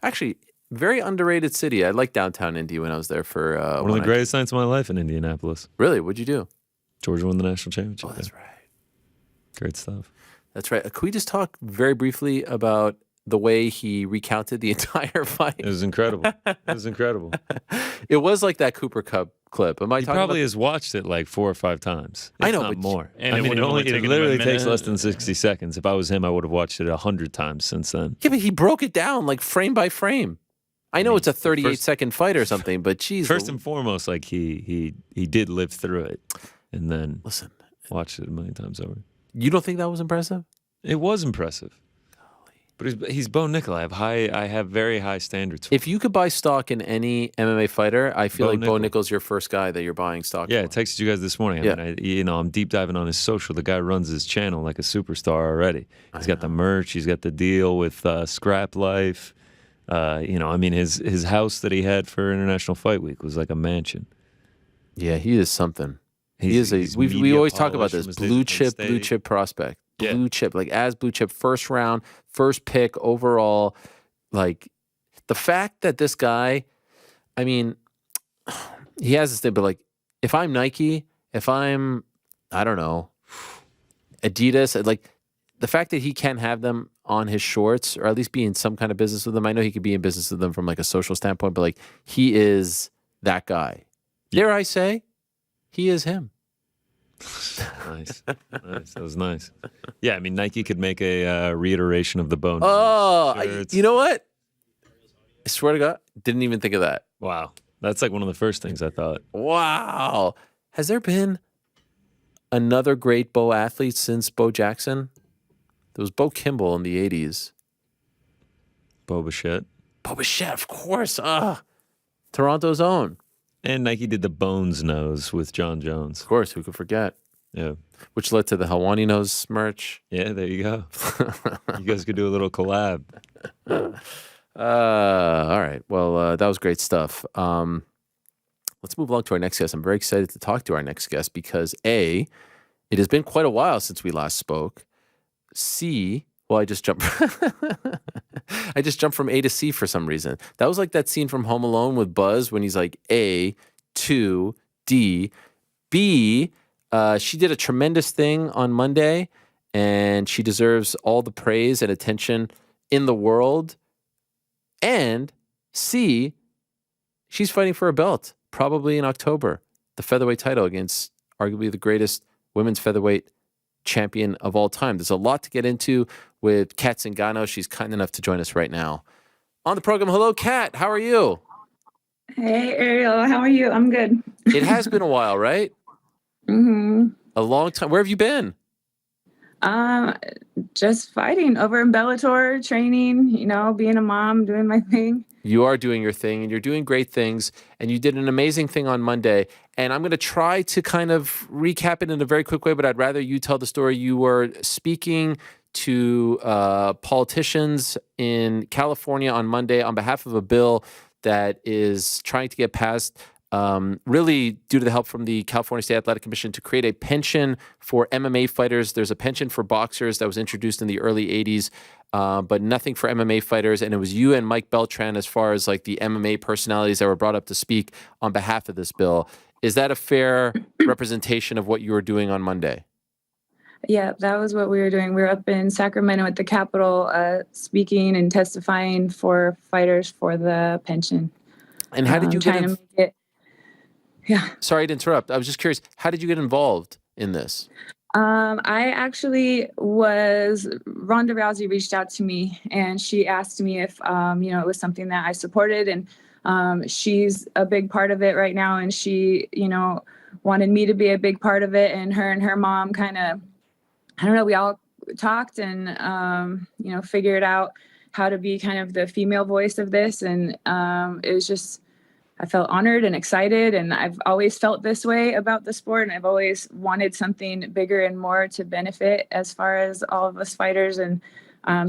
Actually, very underrated city. I liked downtown Indy when I was there for One of the greatest nights of my life in Indianapolis. Really? What'd you do? Georgia won the national championship. Oh, that's there. right. Great stuff. That's right. Can we just talk very briefly about the way he recounted the entire fight? It was incredible. It was incredible. It was like that Cooper Cup clip. Am I He talking probably about? has watched it like 4 or 5 times. I if know, not but- more. And I it mean, would've only it taken him a literally takes minute. less than 60 seconds. If I was him, I would have watched it 100 times since then. Yeah, but he broke it down like frame by frame. I know it's a 38-second fight or something, but geez. First and foremost, like he did live through it, and then listen, watched it a million times over. you don't think that was impressive? It was impressive. But he's Bo Nickal. I have very high standards. If you could buy stock in any MMA fighter, I feel Bo like Bo Nickal. Nickal's your first guy that you're buying stock Yeah, I for. texted you guys this morning. Yeah. I mean, I'm deep diving on his social. The guy runs his channel like a superstar already. He's got the merch. He's got the deal with Scrap Life. I mean, his house that he had for International Fight Week was like a mansion. Yeah, he is something. He's We media always talk about polished this from his blue days at Penn chip State. prospect, Yeah. blue chip, like as blue chip, first round, first pick overall. Like the fact that this guy, I mean, he has this thing, but like if I'm Nike, if I'm, I don't know, Adidas, like the fact that he can have them on his shorts or at least be in some kind of business with them. I know he could be in business with them from like a social standpoint, but like he is that guy. Dare I say, he is him. Nice. That was nice. Yeah, I mean, Nike could make a reiteration of the bone. Oh, shirts. you know what? I swear to God, didn't even think of that. Wow. That's like one of the first things I thought. Wow. Has there been another great bow athlete since Bo Jackson? There was Bo Kimball in the 80s. Boba Shett. Bo Bichette, of course. Toronto's own. And Nike did the Bones nose with John Jones. Of course, who could forget? Yeah. Which led to the Hawani nose merch. Yeah, there you go. You guys could do a little collab. All right. Well, that was great stuff. Let's move along to our next guest. I'm very excited to talk to our next guest because A, it has been quite a while since we last spoke. C, well, I just jumped. I just jumped from A to C for some reason. That was like that scene from Home Alone with Buzz when he's like A, 2, D, B. She did a tremendous thing on Monday, and she deserves all the praise and attention in the world. And C, she's fighting for a belt, probably in October, the featherweight title against arguably the greatest women's featherweight champion of all time. There's a lot to get into with Cat Zingano. She's kind enough to join us right now on the program. Hello, Cat. How are you? Hey, Ariel. How are you? I'm good. It has been a while, right? Mm-hmm. A long time. Where have you been? Just fighting over in Bellator, training, being a mom, doing my thing. You are doing your thing and you're doing great things. And you did an amazing thing on Monday. And I'm going to try to kind of recap it in a very quick way, but I'd rather you tell the story. You were speaking to politicians in California on Monday on behalf of a bill that is trying to get passed, really due to the help from the California State Athletic Commission to create a pension for MMA fighters. There's a pension for boxers that was introduced in the early 80s, but nothing for MMA fighters. And it was you and Mike Beltran as far as like the MMA personalities that were brought up to speak on behalf of this bill. Is that a fair representation of what you were doing on Monday? Yeah, that was what we were doing. We were up in Sacramento at the Capitol speaking and testifying for fighters for the pension. And how did you get trying to make it? Yeah. Sorry to interrupt. I was just curious. How did you get involved in this? I actually Ronda Rousey reached out to me and she asked me if, it was something that I supported, and she's a big part of it right now. And she, wanted me to be a big part of it, and her mom kind of, I don't know, we all talked and, figured out how to be kind of the female voice of this. And it was just, I felt honored and excited, and I've always felt this way about the sport, and I've always wanted something bigger and more to benefit as far as all of us fighters. And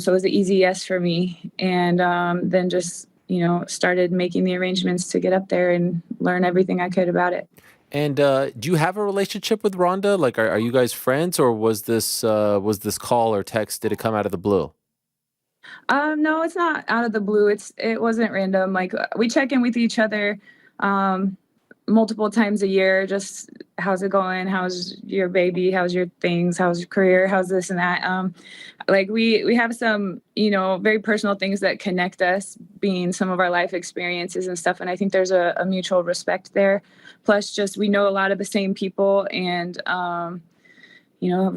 so it was an easy yes for me. And then just started making the arrangements to get up there and learn everything I could about it. And do you have a relationship with Ronda? Like, are you guys friends, or was this call or text? Did it come out of the blue? No, it's not out of the blue. It wasn't random. Like, we check in with each other multiple times a year. Just, how's it going? How's your baby? How's your things? How's your career? How's this and that? Like, we have some, very personal things that connect us, being some of our life experiences and stuff. And I think there's a mutual respect there. Plus, just, we know a lot of the same people, and have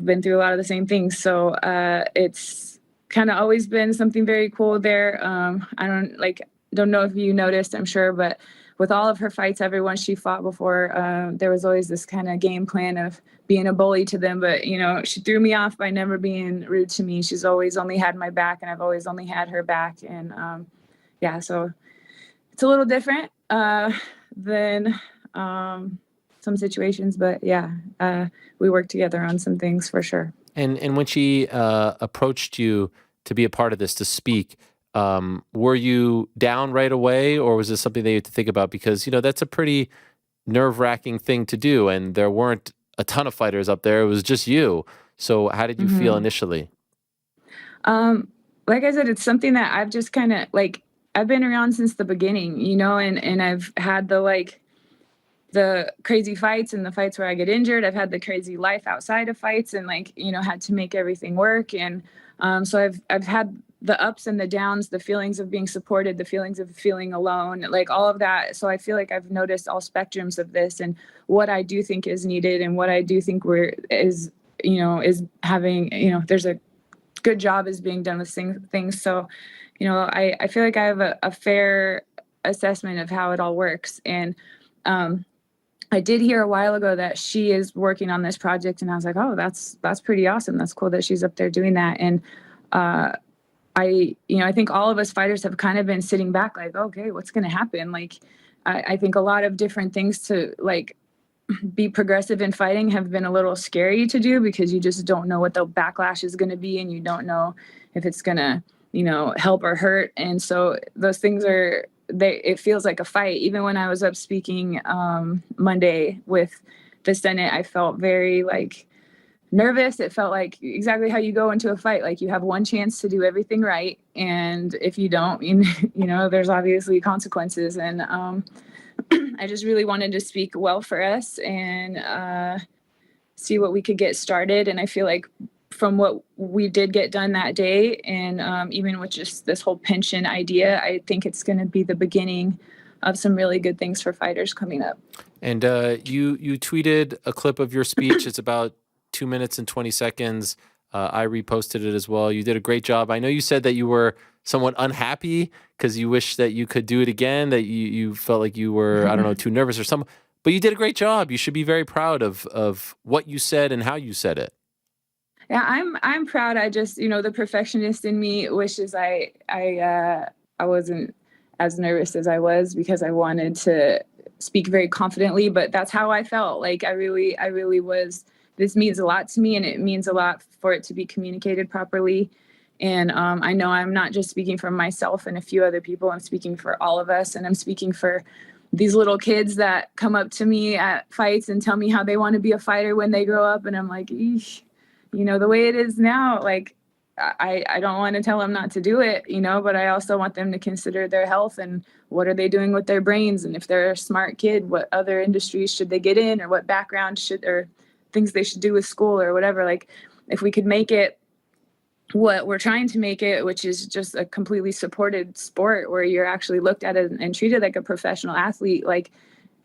been through a lot of the same things. So it's kind of always been something very cool there. I don't know if you noticed, I'm sure, but with all of her fights, everyone she fought before, there was always this kind of game plan of being a bully to them. But, she threw me off by never being rude to me. She's always only had my back, and I've always only had her back. And so it's a little different than some situations. But we work together on some things for sure. And when she approached you to be a part of this, to speak, were you down right away, or was this something that you had to think about? Because, that's a pretty nerve-wracking thing to do, and there weren't a ton of fighters up there. It was just you. So how did you feel initially? Like I said, it's something that I've just kind of, I've been around since the beginning, and I've had the crazy fights and the fights where I get injured. I've had the crazy life outside of fights, and had to make everything work. And so I've had the ups and the downs, the feelings of being supported, the feelings of feeling alone, all of that. So I feel like I've noticed all spectrums of this, and what I do think is needed, and what I do think is having, there's a good job is being done with things. So, I feel like I have a fair assessment of how it all works. And I did hear a while ago that she is working on this project, and I was like, oh, that's pretty awesome. That's cool that she's up there doing that. And I think all of us fighters have kind of been sitting back like, okay, what's going to happen? I think a lot of different things to be progressive in fighting have been a little scary to do, because you just don't know what the backlash is going to be, and you don't know if it's going to, help or hurt. And so those things it feels like a fight. Even when I was up speaking Monday with the Senate, I felt very nervous. It felt like exactly how you go into a fight. Like, you have one chance to do everything right, and if you don't, there's obviously consequences. And I just really wanted to speak well for us and see what we could get started. And I feel like from what we did get done that day, and even with just this whole pension idea, I think it's going to be the beginning of some really good things for fighters coming up. And you tweeted a clip of your speech. It's about 2 minutes and 20 seconds. I reposted it as well. You did a great job. I know you said that you were somewhat unhappy because you wish that you could do it again, that you felt like you were, I don't know, too nervous or something. But you did a great job. You should be very proud of what you said and how you said it. Yeah, I'm proud. I just, the perfectionist in me wishes I wasn't as nervous as I was, because I wanted to speak very confidently. But that's how I felt. I really was. This means a lot to me, and it means a lot for it to be communicated properly. And I know I'm not just speaking for myself and a few other people. I'm speaking for all of us, and I'm speaking for these little kids that come up to me at fights and tell me how they want to be a fighter when they grow up. And I'm like, eesh. The way it is now, I don't want to tell them not to do it, but I also want them to consider their health and what are they doing with their brains. And if they're a smart kid, what other industries should they get in, or what background or things they should do with school or whatever. If we could make it what we're trying to make it, which is just a completely supported sport where you're actually looked at and treated like a professional athlete,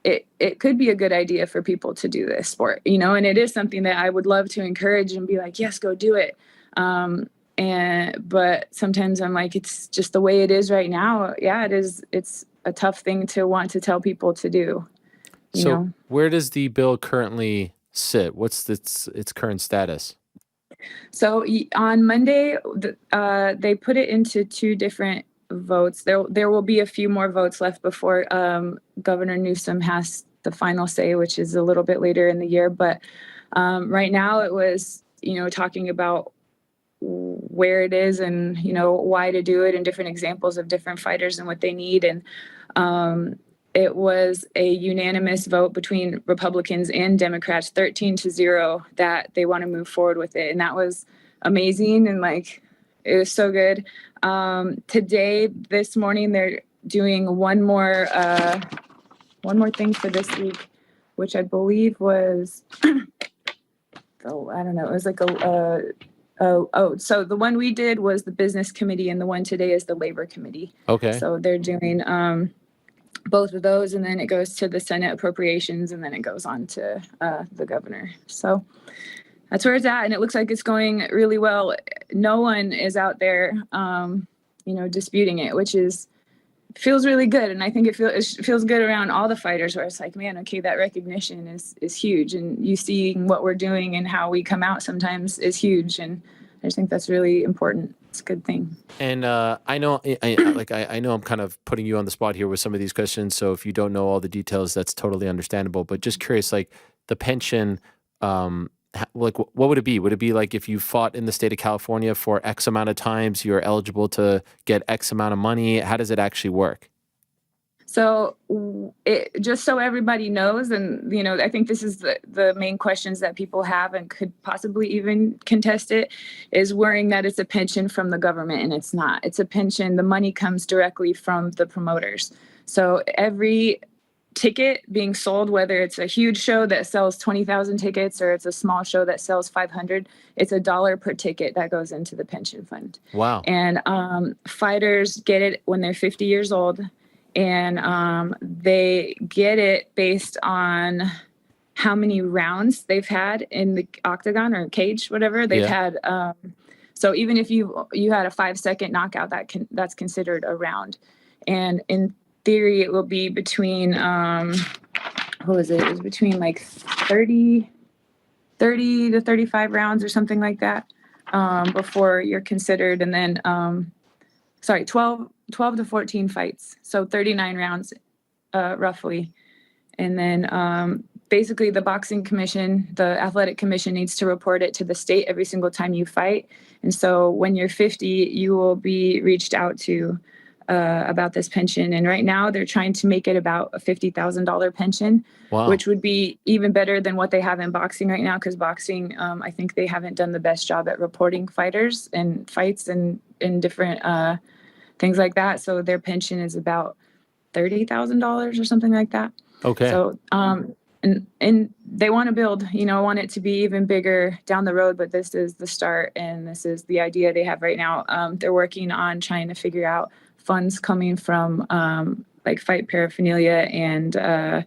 it could be a good idea for people to do this sport, and it is something that I would love to encourage and be like, yes, go do it. But sometimes I'm like, it's just the way it is right now. Yeah, it is. It's a tough thing to want to tell people to do. So where does the bill currently sit? What's its current status? So on Monday, they put it into 2 different votes. There will be a few more votes left before Governor Newsom has the final say, which is a little bit later in the year. But right now it was, talking about where it is and, why to do it and different examples of different fighters and what they need. And it was a unanimous vote between Republicans and Democrats, 13-0, that they want to move forward with it. And that was amazing. And it was so good. Today, this morning, they're doing one more thing for this week, which I believe was, I don't know. It was so the one we did was the business committee, and the one today is the labor committee. Okay. So they're doing both of those, and then it goes to the Senate appropriations, and then it goes on to the governor. So that's where it's at, and it looks like it's going really well. No one is out there, disputing it, which feels really good. And I think it feels good around all the fighters, where it's like, man, okay, that recognition is huge, and you seeing what we're doing and how we come out sometimes is huge. And I just think that's really important. It's a good thing. And I know I'm kind of putting you on the spot here with some of these questions. So if you don't know all the details, that's totally understandable. But just curious, the pension, what would it be? Would it be like if you fought in the state of California for X amount of times, you're eligible to get X amount of money? How does it actually work? So just so everybody knows, and, I think this is the main questions that people have and could possibly even contest it, is worrying that it's a pension from the government, and it's not. It's a pension. The money comes directly from the promoters. So every ticket being sold, whether it's a huge show that sells 20,000 tickets or it's a small show that sells 500, it's $1 per ticket that goes into the pension fund. Wow. And fighters get it when they're 50 years old. And they get it based on how many rounds they've had in the octagon or cage, whatever they've had. So even if you had a 5-second knockout, that's considered a round. And in theory, it will be between what was it? It was between 30 to 35 rounds or something like that before you're considered. And then 12 to 14 fights. So 39 rounds, roughly. And then basically the boxing commission, the athletic commission, needs to report it to the state every single time you fight. And so when you're 50, you will be reached out to about this pension. And right now they're trying to make it about a $50,000 pension, wow, which would be even better than what they have in boxing right now. Because boxing, I think they haven't done the best job at reporting fighters and fights and in different things like that. So their pension is about $30,000 or something like that. Okay. So, and they want to build, want it to be even bigger down the road, but this is the start and this is the idea they have right now. They're working on trying to figure out funds coming from fight paraphernalia and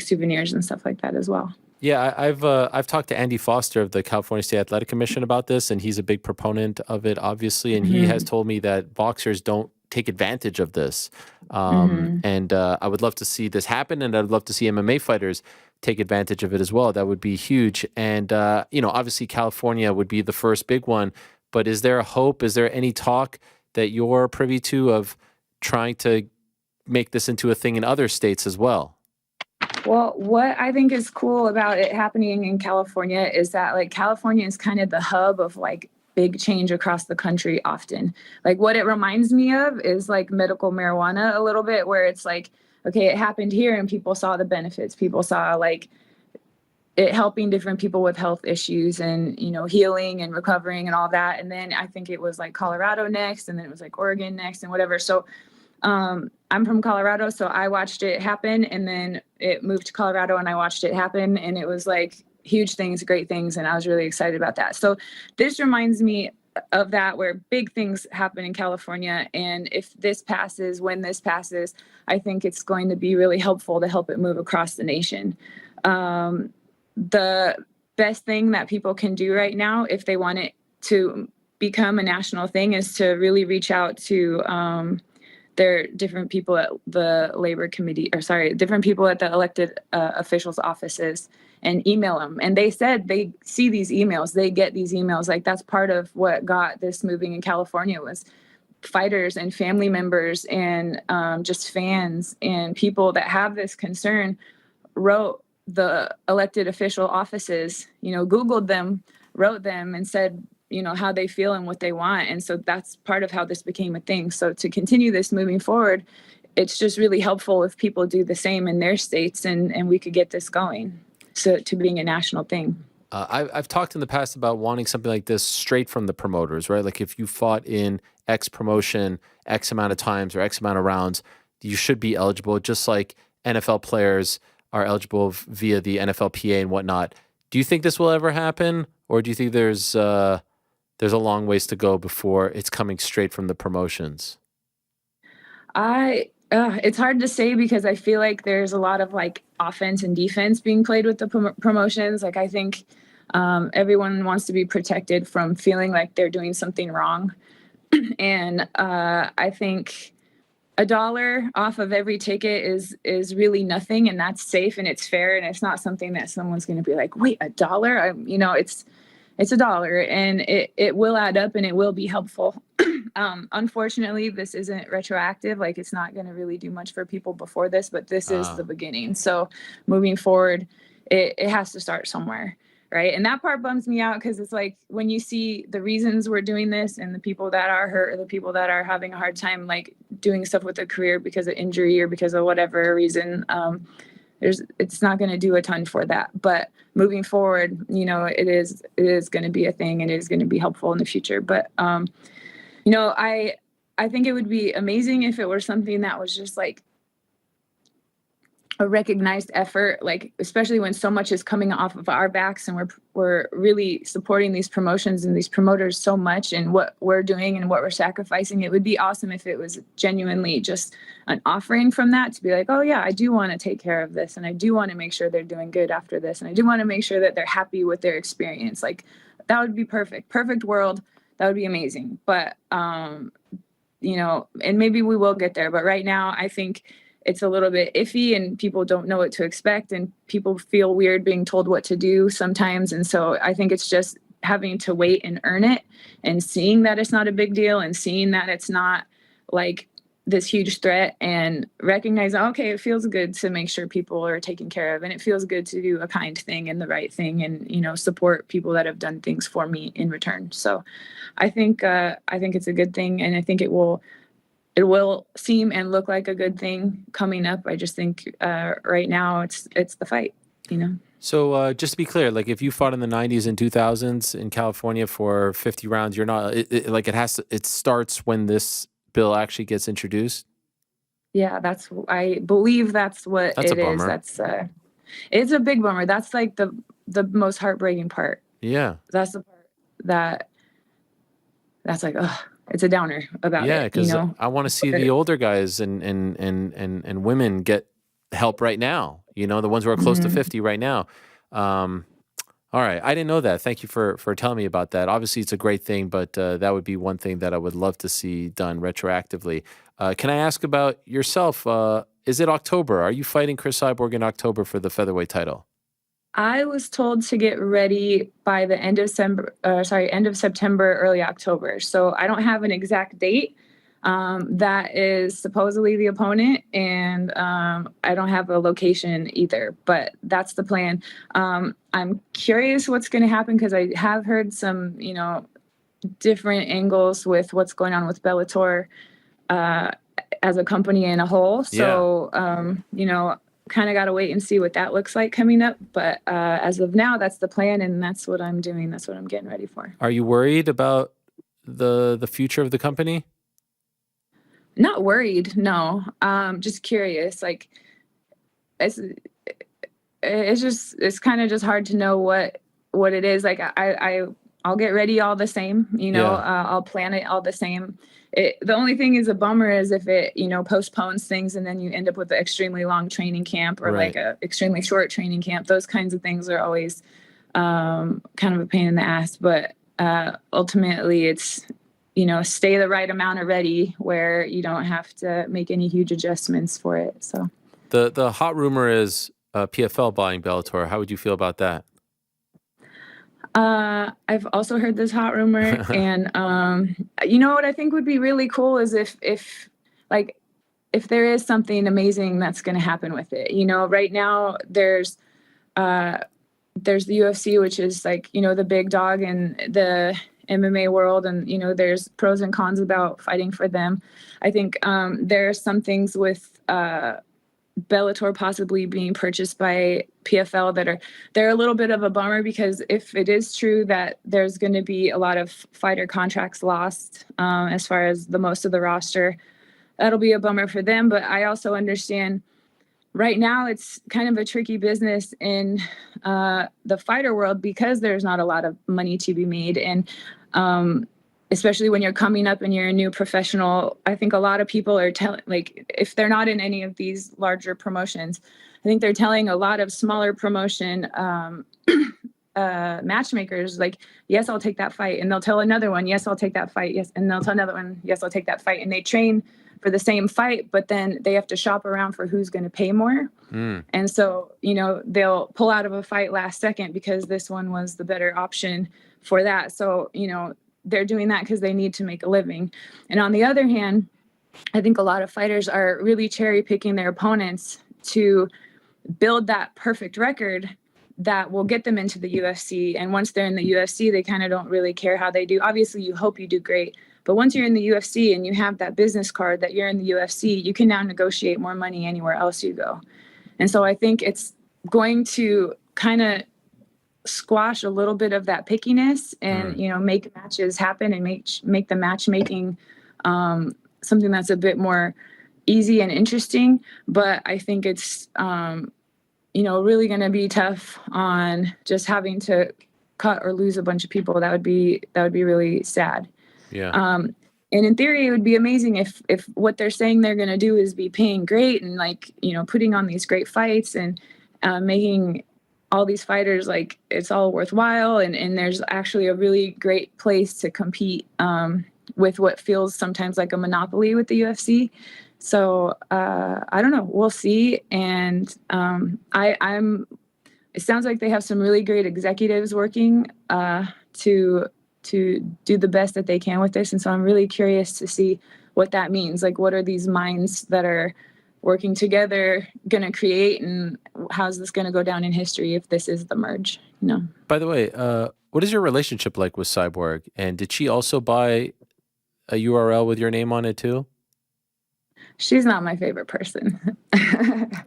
souvenirs and stuff like that as well. Yeah, I've talked to Andy Foster of the California State Athletic Commission about this, and he's a big proponent of it, obviously. And he has told me that boxers don't take advantage of this. And I would love to see this happen, and I'd love to see MMA fighters take advantage of it as well. That would be huge. And, obviously California would be the first big one. But is there a hope? Is there any talk that you're privy to of trying to make this into a thing in other states as well? Well, what I think is cool about it happening in California is that California is kind of the hub of big change across the country often. What it reminds me of is medical marijuana a little bit, where it's okay, it happened here and people saw the benefits. People saw it helping different people with health issues and, healing and recovering and all that. And then I think it was Colorado next, and then it was Oregon next and whatever. So I'm from Colorado, so I watched it happen, and then it moved to Colorado and I watched it happen, and it was huge things, great things. And I was really excited about that. So this reminds me of that, where big things happen in California. And if this passes, when this passes, I think it's going to be really helpful to help it move across the nation. The best thing that people can do right now, if they want it to become a national thing, is to really reach out to their different people at the labor committee, different people at the elected officials' offices, and email them. And they said they see these emails, they get these emails. That's part of what got this moving in California, was fighters and family members and just fans and people that have this concern wrote the elected official offices, Googled them, wrote them and said, how they feel and what they want. And so that's part of how this became a thing. So to continue this moving forward, it's just really helpful if people do the same in their states, and we could get this going to being a national thing. I've talked in the past about wanting something like this straight from the promoters, right? Like if you fought in X promotion X amount of times or X amount of rounds, you should be eligible, just like NFL players are eligible via the NFLPA and whatnot. Do you think this will ever happen, or do you think there's a long ways to go before it's coming straight from the promotions? It's hard to say because I feel like there's a lot of like offense and defense being played with the promotions. Like I think everyone wants to be protected from feeling like they're doing something wrong. And I think $1 off of every ticket is really nothing, and that's safe and it's fair, and it's not something that someone's going to be like, wait, $1? It's $1, and it will add up and it will be helpful. Unfortunately, this isn't retroactive. Like it's not going to really do much for people before this, but this is the beginning. So moving forward, it has to start somewhere. Right. And that part bums me out because it's like when you see the reasons we're doing this and the people that are hurt or the people that are having a hard time, like doing stuff with their career because of injury or because of whatever reason, it's not going to do a ton for that. But moving forward, it is going to be a thing and it is going to be helpful in the future. But, I think it would be amazing if it were something that was just like a recognized effort, like especially when so much is coming off of our backs and we're really supporting these promotions and these promoters so much and what we're doing and what we're sacrificing. It would be awesome if it was genuinely just an offering from that to be like, oh yeah, I do want to take care of this and I do want to make sure they're doing good after this and I do want to make sure that they're happy with their experience. Like that would be perfect world. That would be amazing. But and maybe we will get there, but right now I think it's a little bit iffy and people don't know what to expect and people feel weird being told what to do sometimes. And so I think it's just having to wait and earn it and seeing that it's not a big deal and seeing that it's not like this huge threat and recognizing, okay, it feels good to make sure people are taken care of and it feels good to do a kind thing and the right thing and, support people that have done things for me in return. So I think it's a good thing and I think it will seem and look like a good thing coming up. I just think right now it's the fight, So just to be clear, like if you fought in the 90s and 2000s in California for 50 rounds, you're not it starts when this bill actually gets introduced. Yeah, I believe that's what it is. That's it's a big bummer. That's like the most heartbreaking part. Yeah. That's the part that's like, ugh. It's a downer about it. Yeah, because I want to see the older guys and women get help right now. The ones who are close to 50 right now. All right, I didn't know that. Thank you for telling me about that. Obviously, it's a great thing, but that would be one thing that I would love to see done retroactively. Can I ask about yourself? Is it October? Are you fighting Chris Cyborg in October for the featherweight title? I was told to get ready by the end of September, early October. So I don't have an exact date. That is supposedly the opponent, and I don't have a location either, but that's the plan. I'm curious what's going to happen because I have heard some, different angles with what's going on with Bellator as a company in a whole. So, kind of got to wait and see what that looks like coming up. But as of now, that's the plan, and that's what I'm doing. That's what I'm getting ready for. Are you worried about the future of the company? Not worried, no. Just curious. Like it's kind of just hard to know what it is. Like I'll get ready all the same. I'll plan it all the same. The only thing is a bummer is if it, postpones things and then you end up with an extremely long training camp or like a extremely short training camp. Those kinds of things are always kind of a pain in the ass. But ultimately it's, stay the right amount of ready where you don't have to make any huge adjustments for it. So the hot rumor is PFL buying Bellator. How would you feel about that? I've also heard this hot rumor and, what I think would be really cool is if there is something amazing that's going to happen with it, right now there's the UFC, which is like, the big dog in MMA world, and there's pros and cons about fighting for them. I think there are some things with Bellator possibly being purchased by PFL they're a little bit of a bummer, because if it is true that there's going to be a lot of fighter contracts lost as far as the most of the roster, that'll be a bummer for them. But I also understand right now it's kind of a tricky business in the fighter world, because there's not a lot of money to be made. And especially when you're coming up and you're a new professional, I think a lot of people are telling, like, if they're not in any of these larger promotions, I think they're telling a lot of smaller promotion matchmakers, like, yes, I'll take that fight. And they'll tell another one, yes, I'll take that fight. Yes. And they'll tell another one, yes, I'll take that fight. And they train for the same fight, but then they have to shop around for who's going to pay more. And so, they'll pull out of a fight last second because this one was the better option for that. So, they're doing that because they need to make a living. And on the other hand, I think a lot of fighters are really cherry picking their opponents to build that perfect record that will get them into the UFC. And once they're in the UFC, they kind of don't really care how they do. Obviously, you hope you do great. But once you're in the UFC and you have that business card that you're in the UFC, you can now negotiate more money anywhere else you go. And so I think it's going to kind of squash a little bit of that pickiness and, make matches happen and make the matchmaking something that's a bit more easy and interesting. But I think it's, really going to be tough on just having to cut or lose a bunch of people. That would be really sad. Yeah. And in theory, it would be amazing if what they're saying they're going to do is be paying great and putting on these great fights and making all these fighters like it's all worthwhile. And there's actually a really great place to compete with what feels sometimes like a monopoly with the UFC. So I don't know. We'll see. And it sounds like they have some really great executives working to do the best that they can with this. And so I'm really curious to see what that means. Like, what are these minds that are working together going to create, and how's this going to go down in history if this is the merge? By the way, what is your relationship like with Cyborg? And did she also buy a URL with your name on it too? She's not my favorite person.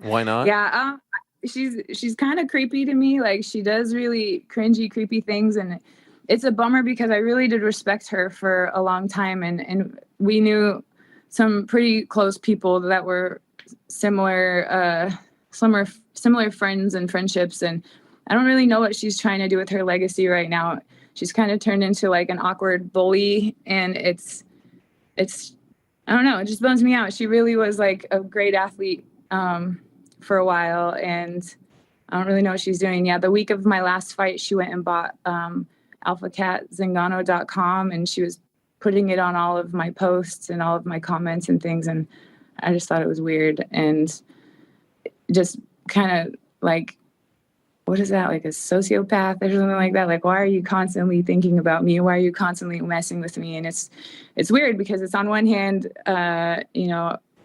Why not? Yeah. She's kind of creepy to me. Like, she does really cringy, creepy things. And it's a bummer because I really did respect her for a long time. And we knew some pretty close people that were similar friends and friendships. And I don't really know what she's trying to do with her legacy right now. She's kind of turned into like an awkward bully, and it's I don't know, it just bums me out. She really was like a great athlete for a while, and I don't really know what she's doing. Yeah, the week of my last fight, she went and bought Cat Zingano.com, and she was putting it on all of my posts and all of my comments and things, and I just thought it was weird and just kind of like, what is that, like a sociopath or something like that? Like, why are you constantly thinking about me? Why are you constantly messing with me? And it's weird because it's on one hand, I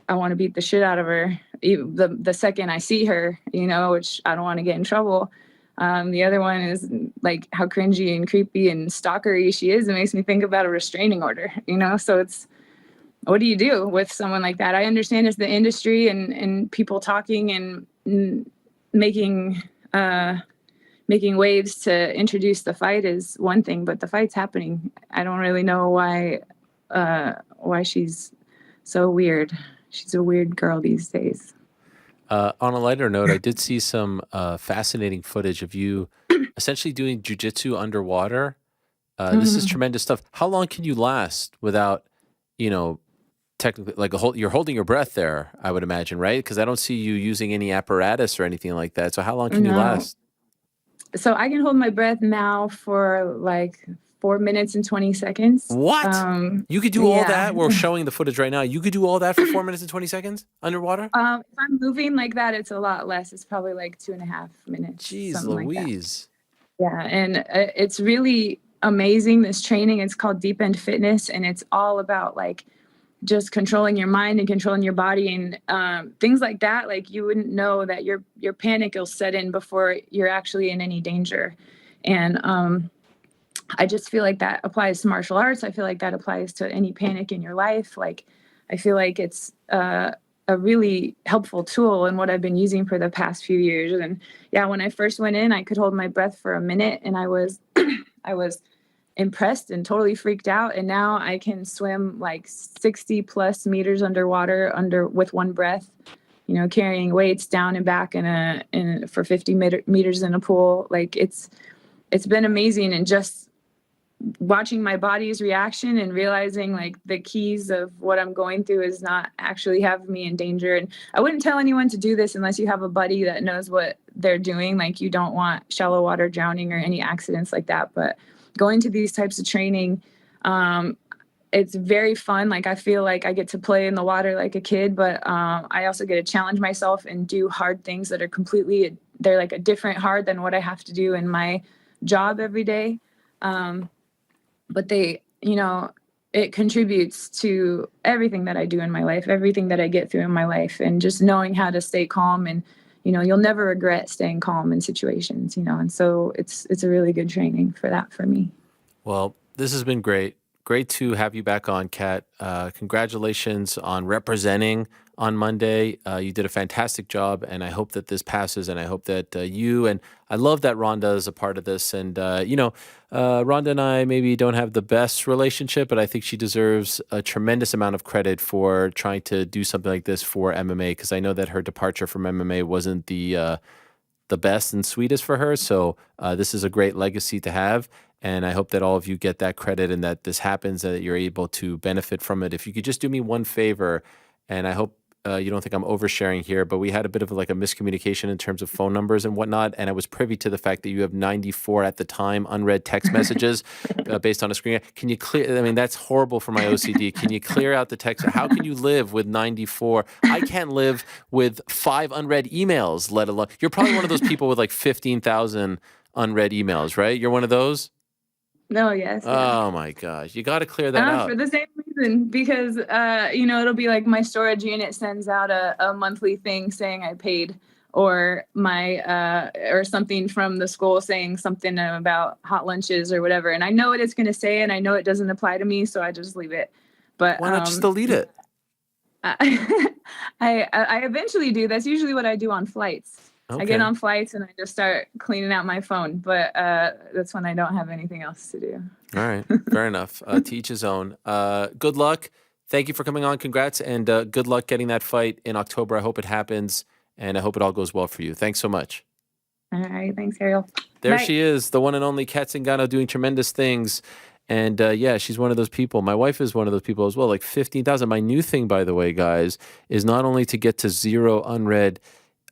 want to beat the shit out of her the second I see her, which I don't want to get in trouble. The other one is like how cringy and creepy and stalkery she is. It makes me think about a restraining order, so it's, what do you do with someone like that? I understand it's the industry and people talking and making waves to introduce the fight is one thing, but the fight's happening. I don't really know why she's so weird. She's a weird girl these days. On a lighter note, I did see some fascinating footage of you essentially doing jiu-jitsu underwater. This is tremendous stuff. How long can you last without, technically, like you're holding your breath there, I would imagine, right? Because I don't see you using any apparatus or anything like that. So how long can you last? So I can hold my breath now for like 4 minutes and 20 seconds. What? You could do all that? We're showing the footage right now. You could do all that for 4 minutes and 20 seconds underwater? If I'm moving like that, it's a lot less. It's probably like 2.5 minutes. Jeez Louise. Like yeah, and it's really amazing, this training. It's called Deep End Fitness, and it's all about like just controlling your mind and controlling your body and things like that. Like, you wouldn't know that your panic will set in before you're actually in any danger. And I just feel like that applies to martial arts. I feel like that applies to any panic in your life. Like, I feel like it's a really helpful tool and what I've been using for the past few years. And yeah, when I first went in, I could hold my breath for a minute, and I was I was impressed and totally freaked out. And now I can swim like 60 plus meters underwater with one breath, you know, carrying weights down and back for 50 meters in a pool. Like it's been amazing. And just watching my body's reaction and realizing like the keys of what I'm going through is not actually having me in danger. And I wouldn't tell anyone to do this unless you have a buddy that knows what they're doing. Like, you don't want shallow water drowning or any accidents like that. But going to these types of training, it's very fun. Like, I feel like I get to play in the water like a kid, but I also get to challenge myself and do hard things that are they're like a different hard than what I have to do in my job every day. But they, you know, it contributes to everything that I do in my life, everything that I get through in my life, and just knowing how to stay calm. And, you know, you'll never regret staying calm in situations, you know, and so it's a really good training for that for me. Well, this has been great. Great to have you back on, Cat. Congratulations on representing on Monday. You did a fantastic job, and I hope that this passes, and I hope that you, and I love that Rhonda is a part of this. And, you know, Rhonda and I maybe don't have the best relationship, but I think she deserves a tremendous amount of credit for trying to do something like this for MMA, because I know that her departure from MMA wasn't the best and sweetest for her. So this is a great legacy to have. And I hope that all of you get that credit and that this happens, that you're able to benefit from it. If you could just do me one favor, and I hope you don't think I'm oversharing here, but we had a bit of like a miscommunication in terms of phone numbers and whatnot. And I was privy to the fact that you have 94 at the time unread text messages based on a screen. Can you clear? I mean, that's horrible for my OCD. Can you clear out the text? How can you live with 94? I can't live with 5 unread emails, let alone. You're probably one of those people with like 15,000 unread emails, right? You're one of those? No, yes. Oh my gosh. You got to clear that out. For the same reason, because, you know, it'll be like my storage unit sends out a monthly thing saying I paid, or or something from the school saying something about hot lunches or whatever. And I know what it's going to say, and I know it doesn't apply to me, so I just leave it. But why not just delete it? I eventually do. That's usually what I do on flights. Okay. I get on flights and I just start cleaning out my phone, but that's when I don't have anything else to do. All right. Fair enough. To each his own. Good luck. Thank you for coming on. Congrats. And good luck getting that fight in October. I hope it happens, and I hope it all goes well for you. Thanks so much. All right. Thanks, Ariel. There Bye. she is, the one and only Cat Zingano, doing tremendous things. And yeah, she's one of those people. My wife is one of those people as well, like 15,000. My new thing, by the way, guys, is not only to get to 0 unread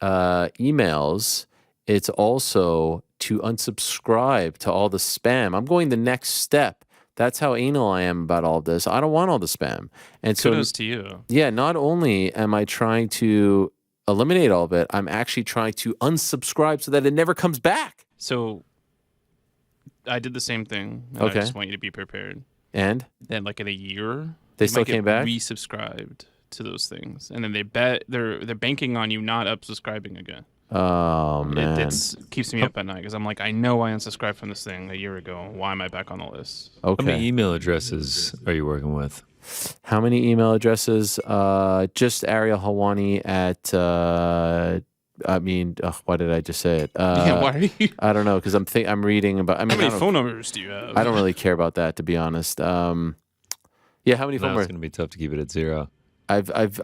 emails, it's also to unsubscribe to all the spam. I'm going the next step. That's how anal I am about all this. I don't want all the spam. And so, kudos to you. Yeah, not only am I trying to eliminate all of it, I'm actually trying to unsubscribe so that it never comes back. So I did the same thing. And Okay. I just want you to be prepared. And like in a year, they you still might get came back? resubscribed to those things, and then they're banking on you not unsubscribing again. Oh man, It keeps me up at night because I'm like, I know I unsubscribed from this thing a year ago. Why am I back on the list? Okay. How many email addresses are you working with? How many email addresses? Just Ariel Hawani at. Why did I just say it? Yeah, why are you? I don't know, because I'm reading about. I mean, How many phone numbers do you have? I don't really care about that, to be honest. Yeah, how many phone No, numbers? it's going to be tough to keep it at 0. I've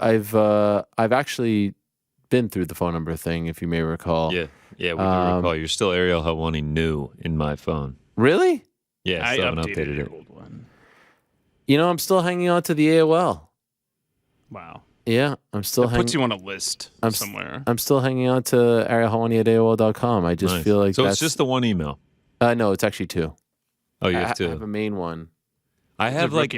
actually been through the phone number thing, if you may recall. Yeah, we do recall. You're still Ariel Hawani new in my phone. Really? Yeah, I still haven't updated it. Old one. You know, I'm still hanging on to the AOL. Wow. Yeah, I'm still It puts you on a list somewhere. I'm still hanging on to arielhawani at AOL.com. I just feel like so. that's... It's just the one email. No, it's actually 2. Oh, you have 2. I have a main one. I have I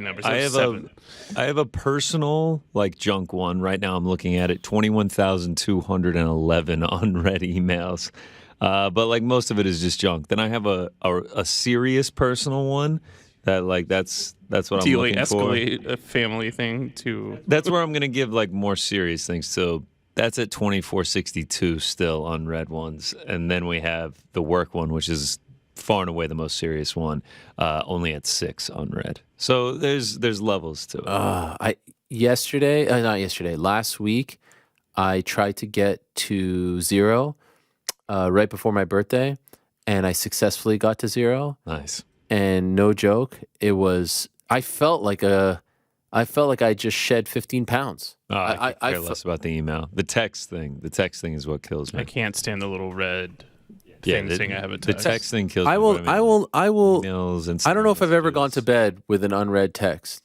have a personal like junk one right now. I'm looking at it, 21,211 unread emails, but like most of it is just junk. Then I have a serious personal one that like that's what I'm looking for. Do you escalate a family thing to? That's where I'm gonna give like more serious things. So that's at 2462 still unread ones, and then we have the work one, which is far and away the most serious one, only at 6 unread. So there's levels to it. Last week, I tried to get to 0 right before my birthday, and I successfully got to 0. Nice. And no joke, I felt like I just shed 15 pounds. I care less about the email. The text thing is what kills me. I can't stand the little red thing saying I have a The text. text thing kills me. I will. Emails and I don't know if I've ever gone messages. to bed with an unread text.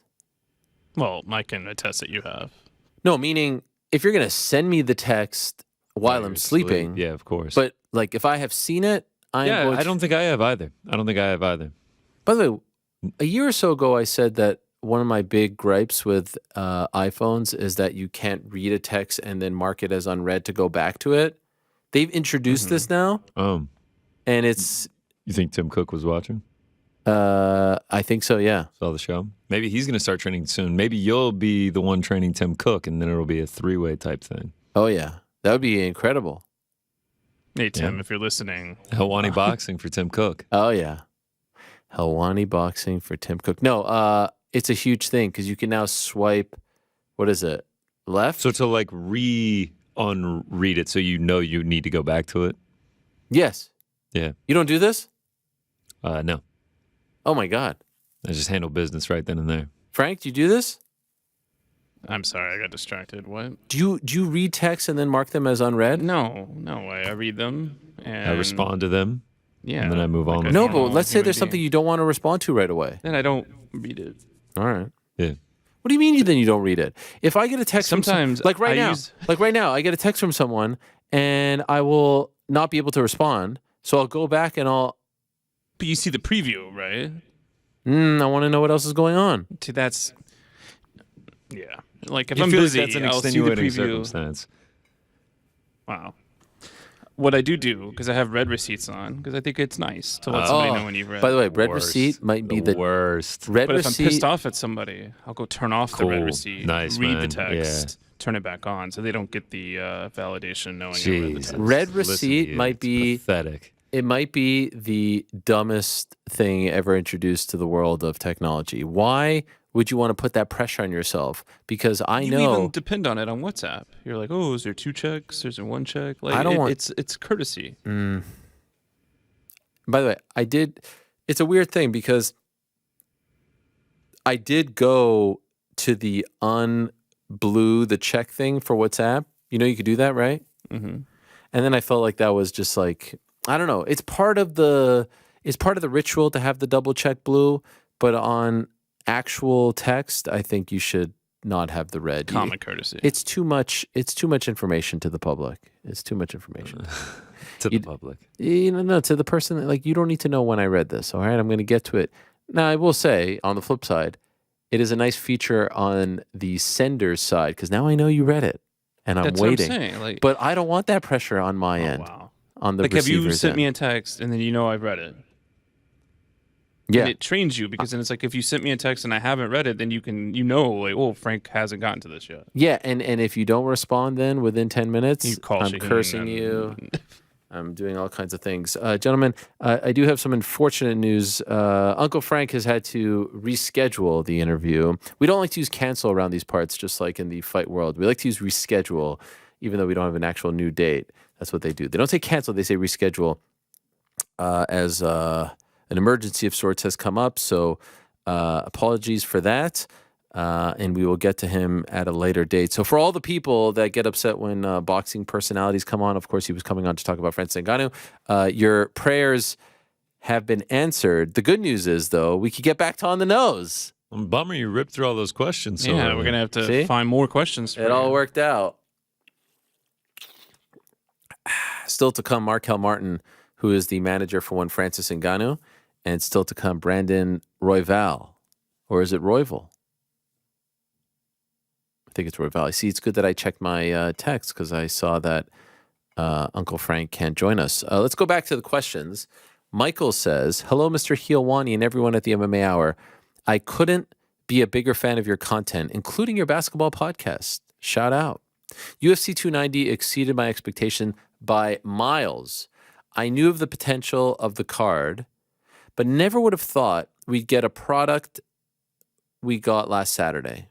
Well, I can attest that you have. No, meaning if you're gonna send me the text while While I'm you're sleeping, asleep. Yeah, of course. But like if I have seen it, I don't think I have either. By the way, a year or so ago, I said that one of my big gripes with iPhones is that you can't read a text and then mark it as unread to go back to it. They've introduced this now, and it's. You think Tim Cook was watching? I think so. Yeah. Saw the show. Maybe he's going to start training soon. Maybe you'll be the one training Tim Cook, and then it'll be a 3-way type thing. Oh yeah, that would be incredible. Hey Tim, if you're listening, Helwani boxing for Tim Cook. Oh yeah, Helwani boxing for Tim Cook. No, it's a huge thing because you can now swipe. What is it? Left. So to like unread it, so you know you need to go back to it. Yes. Yeah. You don't do this? No. Oh my God. I just handle business right then and there. Frank, do you do this? I'm sorry, I got distracted. What? Do you read text and then mark them as unread? No way. I read them and I respond to them. Yeah. And then I move on. No, but let's say there's something you don't want to respond to right away. Then I don't read it. All right. Yeah. What do you mean then you don't read it? If I get a text Sometimes from like right now, I get a text from someone and I will not be able to respond. So I'll go back and But you see the preview, right? I want to know what else is going on. That's yeah. Like if You I'm feel busy, like that's an I'll see the extenuating preview. circumstance. Wow. What I do because I have read receipts on because I think it's nice to let somebody know when you've read. By the way, read Worst. receipt might be the worst. Red but if I'm receipt. pissed off at somebody, I'll go turn off the read Cool. receipt, Nice, read man. the text, turn it back on, so they don't get the validation knowing I read the Jesus. text. Red Listen receipt to you. might It's be pathetic. It might be the dumbest thing ever introduced to the world of technology. Why would you want to put that pressure on yourself? Because You even depend on it on WhatsApp. You're like, oh, is there 2 checks? Is there 1 check? Like, I don't want. It's courtesy. By the way, it's a weird thing because I did go to the unblue the check thing for WhatsApp. You know, you could do that, right? Mm-hmm. And then I felt like that was just like, I don't know. It's part of the ritual to have the double check blue, but on actual text, I think you should not have the red. Common courtesy. It's too much information to the public. It's too much information. To the public. No, to the person, like, you don't need to know when I read this. All right, I'm going to get to it. Now, I will say, on the flip side, it is a nice feature on the sender's side because now I know you read it. And I'm That's waiting. What I'm saying. Like, but I don't want that pressure on my end. Wow. On the like, have you receiver's sent end. me a text and then you know I've read it? Yeah. And it trains you because then it's like if you sent me a text and I haven't read it, then you like, oh, Frank hasn't gotten to this yet. Yeah, and if you don't respond then within 10 minutes, You call I'm Shaheen cursing and- you. I'm doing all kinds of things. Gentlemen, I do have some unfortunate news. Uncle Frank has had to reschedule the interview. We don't like to use cancel around these parts, just like in the fight world. We like to use reschedule, even though we don't have an actual new date. That's what they do. They don't say cancel, they say reschedule as an emergency of sorts has come up. So apologies for that. And we will get to him at a later date. So for all the people that get upset when boxing personalities come on, of course, he was coming on to talk about Francis Ngannou. Your prayers have been answered. The good news is, though, we could get back to On the Nose. Bummer you ripped through all those questions. So Yeah, we're going to have to find more questions. For It all you. worked out. Still to come, Marquel Martin, who is the manager for one Francis Ngannou, and still to come, Brandon Royval. Or is it Royval? I think it's Royval. See, it's good that I checked my text because I saw that Uncle Frank can't join us. Let's go back to the questions. Michael says, hello, Mr. Helwani and everyone at the MMA Hour. I couldn't be a bigger fan of your content, including your basketball podcast. Shout out. UFC 290 exceeded my expectation by miles. I knew of the potential of the card, but never would have thought we'd get a product we got last Saturday.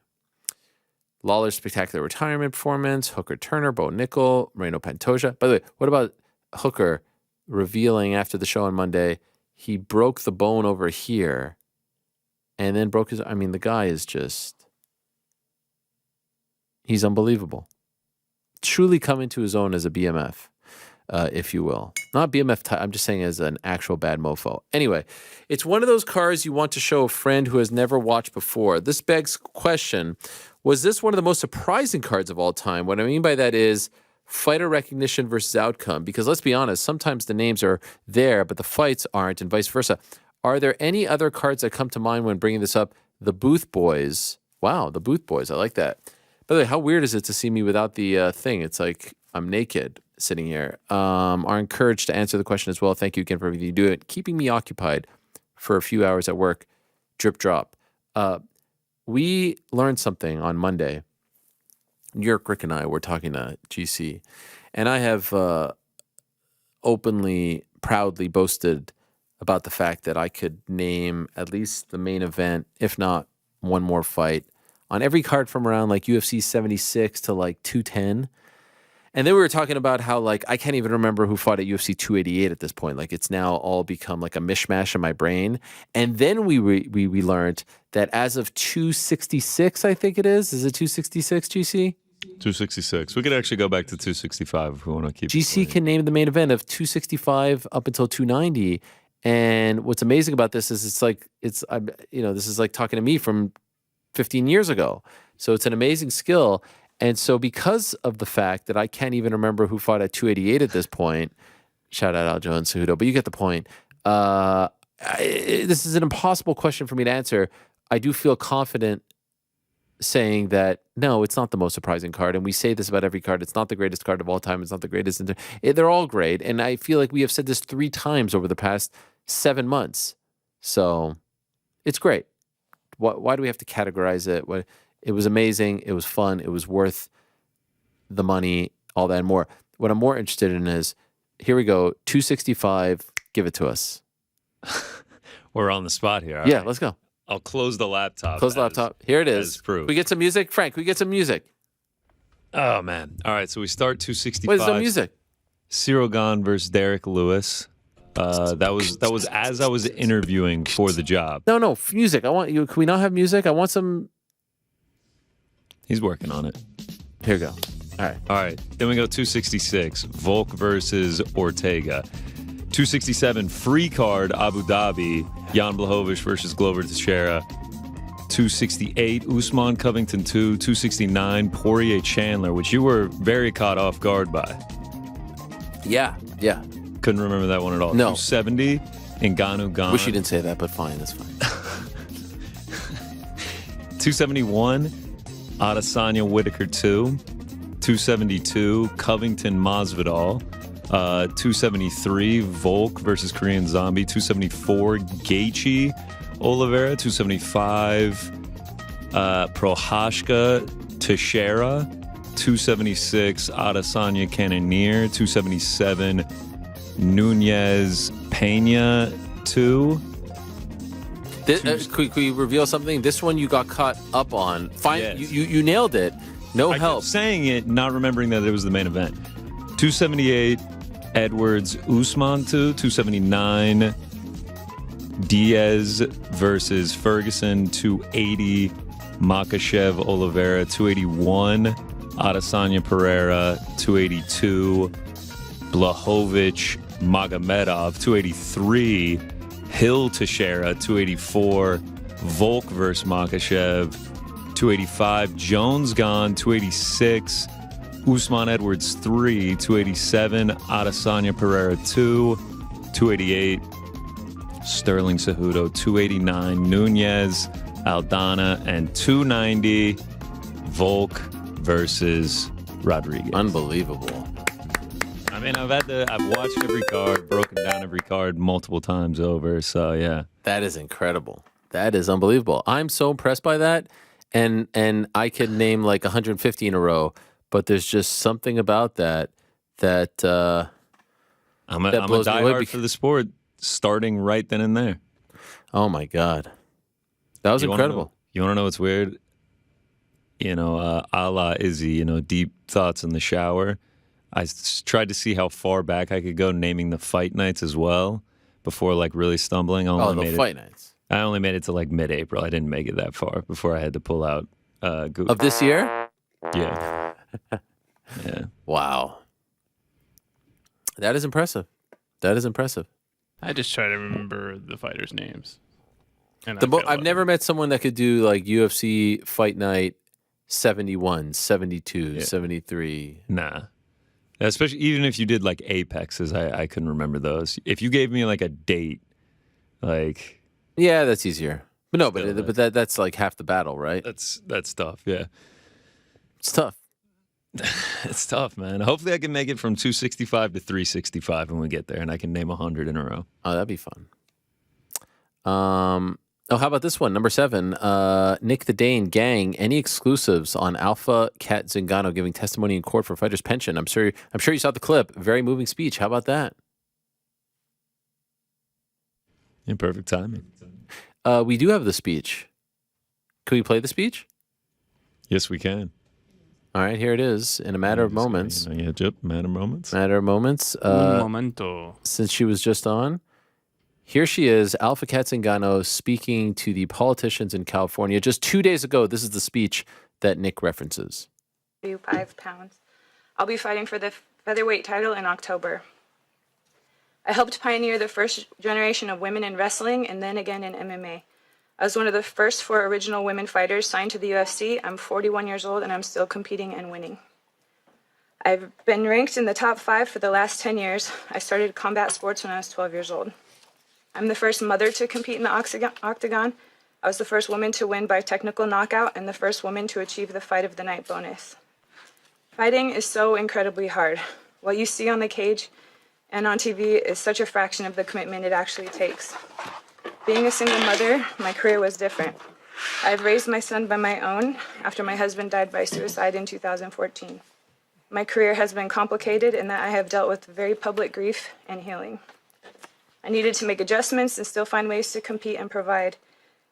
Lawler's spectacular retirement performance, Hooker Turner, Bo Nickal, Moreno Pantoja. By the way, what about Hooker revealing after the show on Monday he broke the bone over here and then broke his... I mean, the guy is just... He's unbelievable. Truly come into his own as a BMF, if you will. Not BMF type, I'm just saying as an actual bad mofo. Anyway, it's one of those cards you want to show a friend who has never watched before. This begs question, was this one of the most surprising cards of all time? What I mean by that is fighter recognition versus outcome. Because let's be honest, sometimes the names are there, but the fights aren't, and vice versa. Are there any other cards that come to mind when bringing this up? The Booth Boys. Wow, the Booth Boys. I like that. By the way, how weird is it to see me without the thing? It's like I'm naked sitting here. Are encouraged to answer the question as well. Thank you again for everything you do. It keeping me occupied for a few hours at work. Drip drop. We learned something on Monday. New York Rick and I were talking to GC, and I have openly, proudly boasted about the fact that I could name at least the main event, if not one more fight, on every card from around like UFC 76 to like 210. And then we were talking about how like I can't even remember who fought at UFC 288 at this point. Like it's now all become like a mishmash in my brain. And then we learned that as of 266, I think it is. Is it 266, GC? 266. We could actually go back to 265 if we want to keep. GC can name the main event of 265 up until 290. And what's amazing about this is this is like talking to me from 15 years ago. So it's an amazing skill. And so because of the fact that I can't even remember who fought at 288 at this point, shout out Aljo and Cejudo, but you get the point. This is an impossible question for me to answer. I do feel confident saying that, no, it's not the most surprising card. And we say this about every card. It's not the greatest card of all time. It's not the greatest. They're all great. And I feel like we have said this 3 times over the past 7 months. So it's great. Why do we have to categorize it? It was amazing. It was fun. It was worth the money, all that and more. What I'm more interested in is, here we go, 265. Give it to us. We're on the spot here. Yeah, let's go. I'll close the laptop. Close the laptop. Here it is. Proof. We get some music? Frank, we get some music. Oh, man. All right, so we start 265. Wait, there's no music. Cyril Gane versus Derek Lewis. That was as I was interviewing for the job. No, music. I want you. Can we not have music? I want some. He's working on it. Here we go. All right. Then we go 266. Volk versus Ortega. 267. Free card Abu Dhabi. Jan Blachowicz versus Glover Teixeira. 268. Usman Covington 2. 269. Poirier Chandler, which you were very caught off guard by. Yeah. Couldn't remember that one at all. No. 270. Ngannou Gane. Wish you didn't say that, but fine. That's fine. 271. Adesanya Whitaker 2. 272. Covington Masvidal. 273. Volk versus Korean Zombie. 274. Gaethje Oliveira. 275. Prochazka Teixeira. 276. Adesanya Cannonier. 277. Nunez Pena 2. Could we reveal something? This one you got caught up on. Fine, yes. You nailed it. No help. I kept saying it, not remembering that it was the main event. 278 Edwards Usman 2. 279 Diaz versus Ferguson. 280 Makhachev Oliveira. 281 Adesanya Pereira. 282 Blachowicz Magomedov. 283 Hill Teixeira. 284 Volk versus Makhachev. 285 Jones Gane. 286 Usman Edwards 3. 287 Adesanya Pereira 2. 288 Sterling Cejudo. 289 Nunez Aldana, and 290 Volk versus Rodriguez. Unbelievable. I mean, I've watched every card, broken down every card multiple times over. So yeah, that is incredible. That is unbelievable. I'm so impressed by that, and I could name like 150 in a row, but there's just something about that I'm a diehard for the sport, starting right then and there. Oh my God, that was incredible. You want to know what's weird? You know, a la Izzy, you know, deep thoughts in the shower. I tried to see how far back I could go naming the fight nights as well before like really stumbling. The fight nights. I only made it to like mid-April. I didn't make it that far before I had to pull out. Of this year? Yeah. Yeah. Wow. That is impressive. That is impressive. I just try to remember the fighters' names. And I've never met someone that could do like UFC Fight Night 71, 72, 73. Nah. Especially even if you did like Apexes, I couldn't remember those. If you gave me like a date, like yeah, that's easier. But no, but that's like half the battle, right? That's tough. Yeah, it's tough. It's tough, man. Hopefully, I can make it from 265 to 365 when we get there, and I can name 100 in a row. Oh, that'd be fun. How about this one? Number 7, Nick the Dane gang. Any exclusives on Alpha Cat Zingano giving testimony in court for fighters' pension? I'm sure you saw the clip. Very moving speech. How about that? In perfect timing. We do have the speech. Can we play the speech? Yes, we can. All right, here it is. In a matter of moments. Matter of moments. Matter of moments. Un momento. Since she was just on. Here she is, Alpha Cat Zingano, speaking to the politicians in California. Just 2 days ago, this is the speech that Nick references. 5 pounds. I'll be fighting for the featherweight title in October. I helped pioneer the first generation of women in wrestling and then again in MMA. I was one of the first 4 original women fighters signed to the UFC. I'm 41 years old and I'm still competing and winning. I've been ranked in the top 5 for the last 10 years. I started combat sports when I was 12 years old. I'm the first mother to compete in the octagon. I was the first woman to win by technical knockout and the first woman to achieve the fight of the night bonus. Fighting is so incredibly hard. What you see on the cage and on TV is such a fraction of the commitment it actually takes. Being a single mother, my career was different. I've raised my son by my own after my husband died by suicide in 2014. My career has been complicated in that I have dealt with very public grief and healing. I needed to make adjustments and still find ways to compete and provide.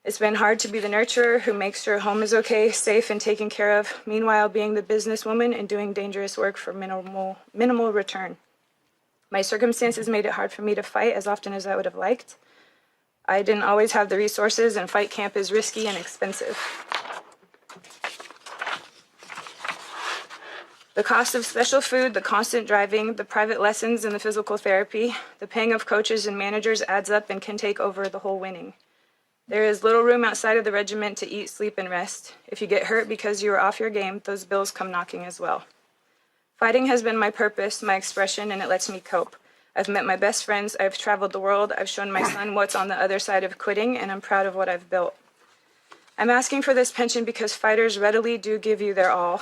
It's been hard to be the nurturer who makes sure home is okay, safe, and taken care of, meanwhile being the businesswoman and doing dangerous work for minimal return. My circumstances made it hard for me to fight as often as I would have liked. I didn't always have the resources, and fight camp is risky and expensive. The cost of special food, the constant driving, the private lessons, and the physical therapy, the paying of coaches and managers adds up and can take over the whole winning. There is little room outside of the regiment to eat, sleep, and rest. If you get hurt because you are off your game, those bills come knocking as well. Fighting has been my purpose, my expression, and it lets me cope. I've met my best friends, I've traveled the world, I've shown my son what's on the other side of quitting, and I'm proud of what I've built. I'm asking for this pension because fighters readily do give you their all.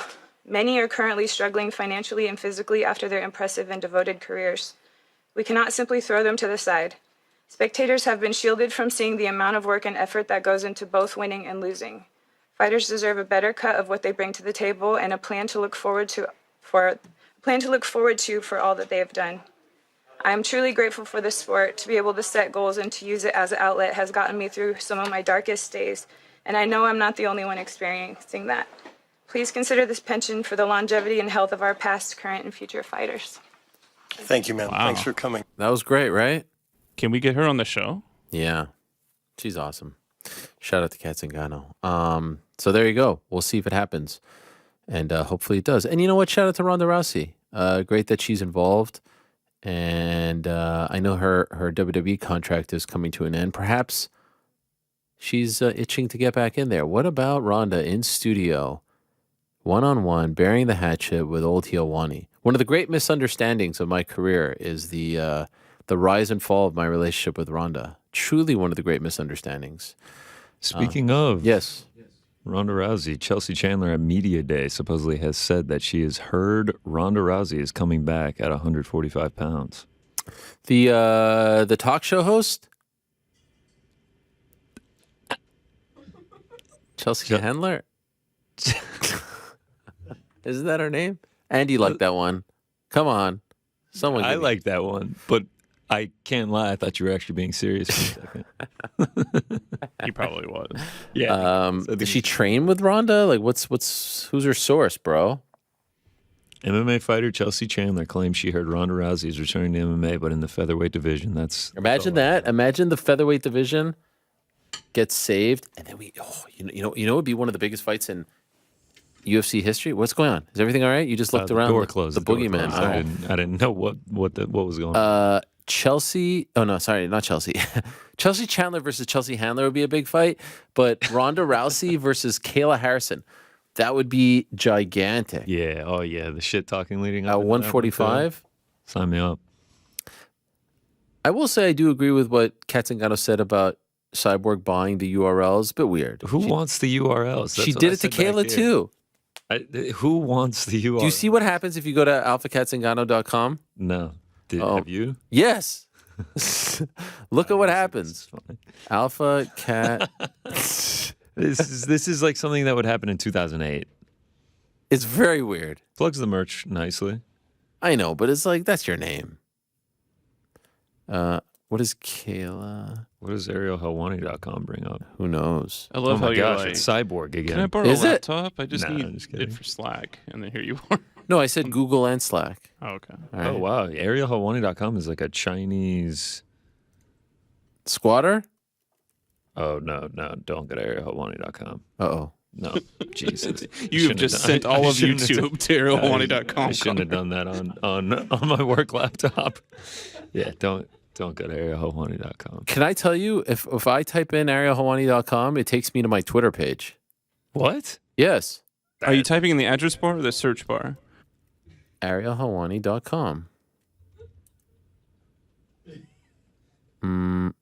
Many are currently struggling financially and physically after their impressive and devoted careers. We cannot simply throw them to the side. Spectators have been shielded from seeing the amount of work and effort that goes into both winning and losing. Fighters deserve a better cut of what they bring to the table and a plan to look forward to for all that they have done. I am truly grateful for this sport. To be able to set goals and to use it as an outlet has gotten me through some of my darkest days, and I know I'm not the only one experiencing that. Please consider this pension for the longevity and health of our past, current, and future fighters. Thank you, man. Wow. Thanks for coming. That was great, right? Can we get her on the show? Yeah. She's awesome. Shout out to Cat Zingano. So there you go. We'll see if it happens. And hopefully it does. And you know what? Shout out to Ronda Rousey. Great that she's involved. And I know her WWE contract is coming to an end. Perhaps she's itching to get back in there. What about Ronda in studio, one-on-one, burying the hatchet with old Helwani? One of the great misunderstandings of my career is the rise and fall of my relationship with Ronda. Truly one of the great misunderstandings. Speaking of, yes, Ronda Rousey, Chelsea Chandler at Media Day supposedly has said that she has heard Ronda Rousey is coming back at 145 pounds. The talk show host? Chelsea Chandler? Isn't that her name? Andy liked that one. Come on. I like that one, but I can't lie. I thought you were actually being serious for a second. He probably was. Yeah. Does she train with Ronda? Like, who's her source, bro? MMA fighter Chelsea Chandler claims she heard Ronda Rousey is returning to MMA, but in the featherweight division. Imagine that. Imagine the featherweight division gets saved, and then it would be one of the biggest fights in UFC history. What's going on? Is everything all right? You just looked around. The door closed. The boogeyman. I didn't know what was going on. Chelsea. Oh no, sorry, not Chelsea. Chelsea Chandler versus Chelsea Handler would be a big fight, but Ronda Rousey versus Kayla Harrison. That would be gigantic. Yeah. Oh, yeah. The shit talking leading up. At 145. Sign me up. I will say I do agree with what Cat Zingano said about Cyborg buying the URLs. A bit weird. Who wants the URLs? She did it to Kayla too. Who wants the URL? Do you see what happens if you go to alphacatzingano.com? No. Have you? Yes. Look at what happens. Alpha Cat. This is like something that would happen in 2008. It's very weird. Plugs the merch nicely. I know, but it's like, that's your name. What is Kayla? What does ArielHelwani.com bring up? Who knows? I love oh how my you're gosh, like, it's Cyborg again. Can I borrow Is a it? laptop? I just I'm need just kidding. it for Slack. And then here you are. No, I said Google and Slack. Oh, okay. All right. Oh, wow. ArielHelwani.com is like a Chinese... Squatter? Oh, no. Don't go to ArielHelwani.com. Uh-oh. No. Jesus. You've just sent all of YouTube to ArielHelwani.com. I shouldn't have done that on my work laptop. Yeah, don't go to ArielHelwani.com. Can I tell you, if I type in ArielHelwani.com, it takes me to my Twitter page. What? Yes. Are you typing in the address bar or the search bar? ArielHelwani.com. No.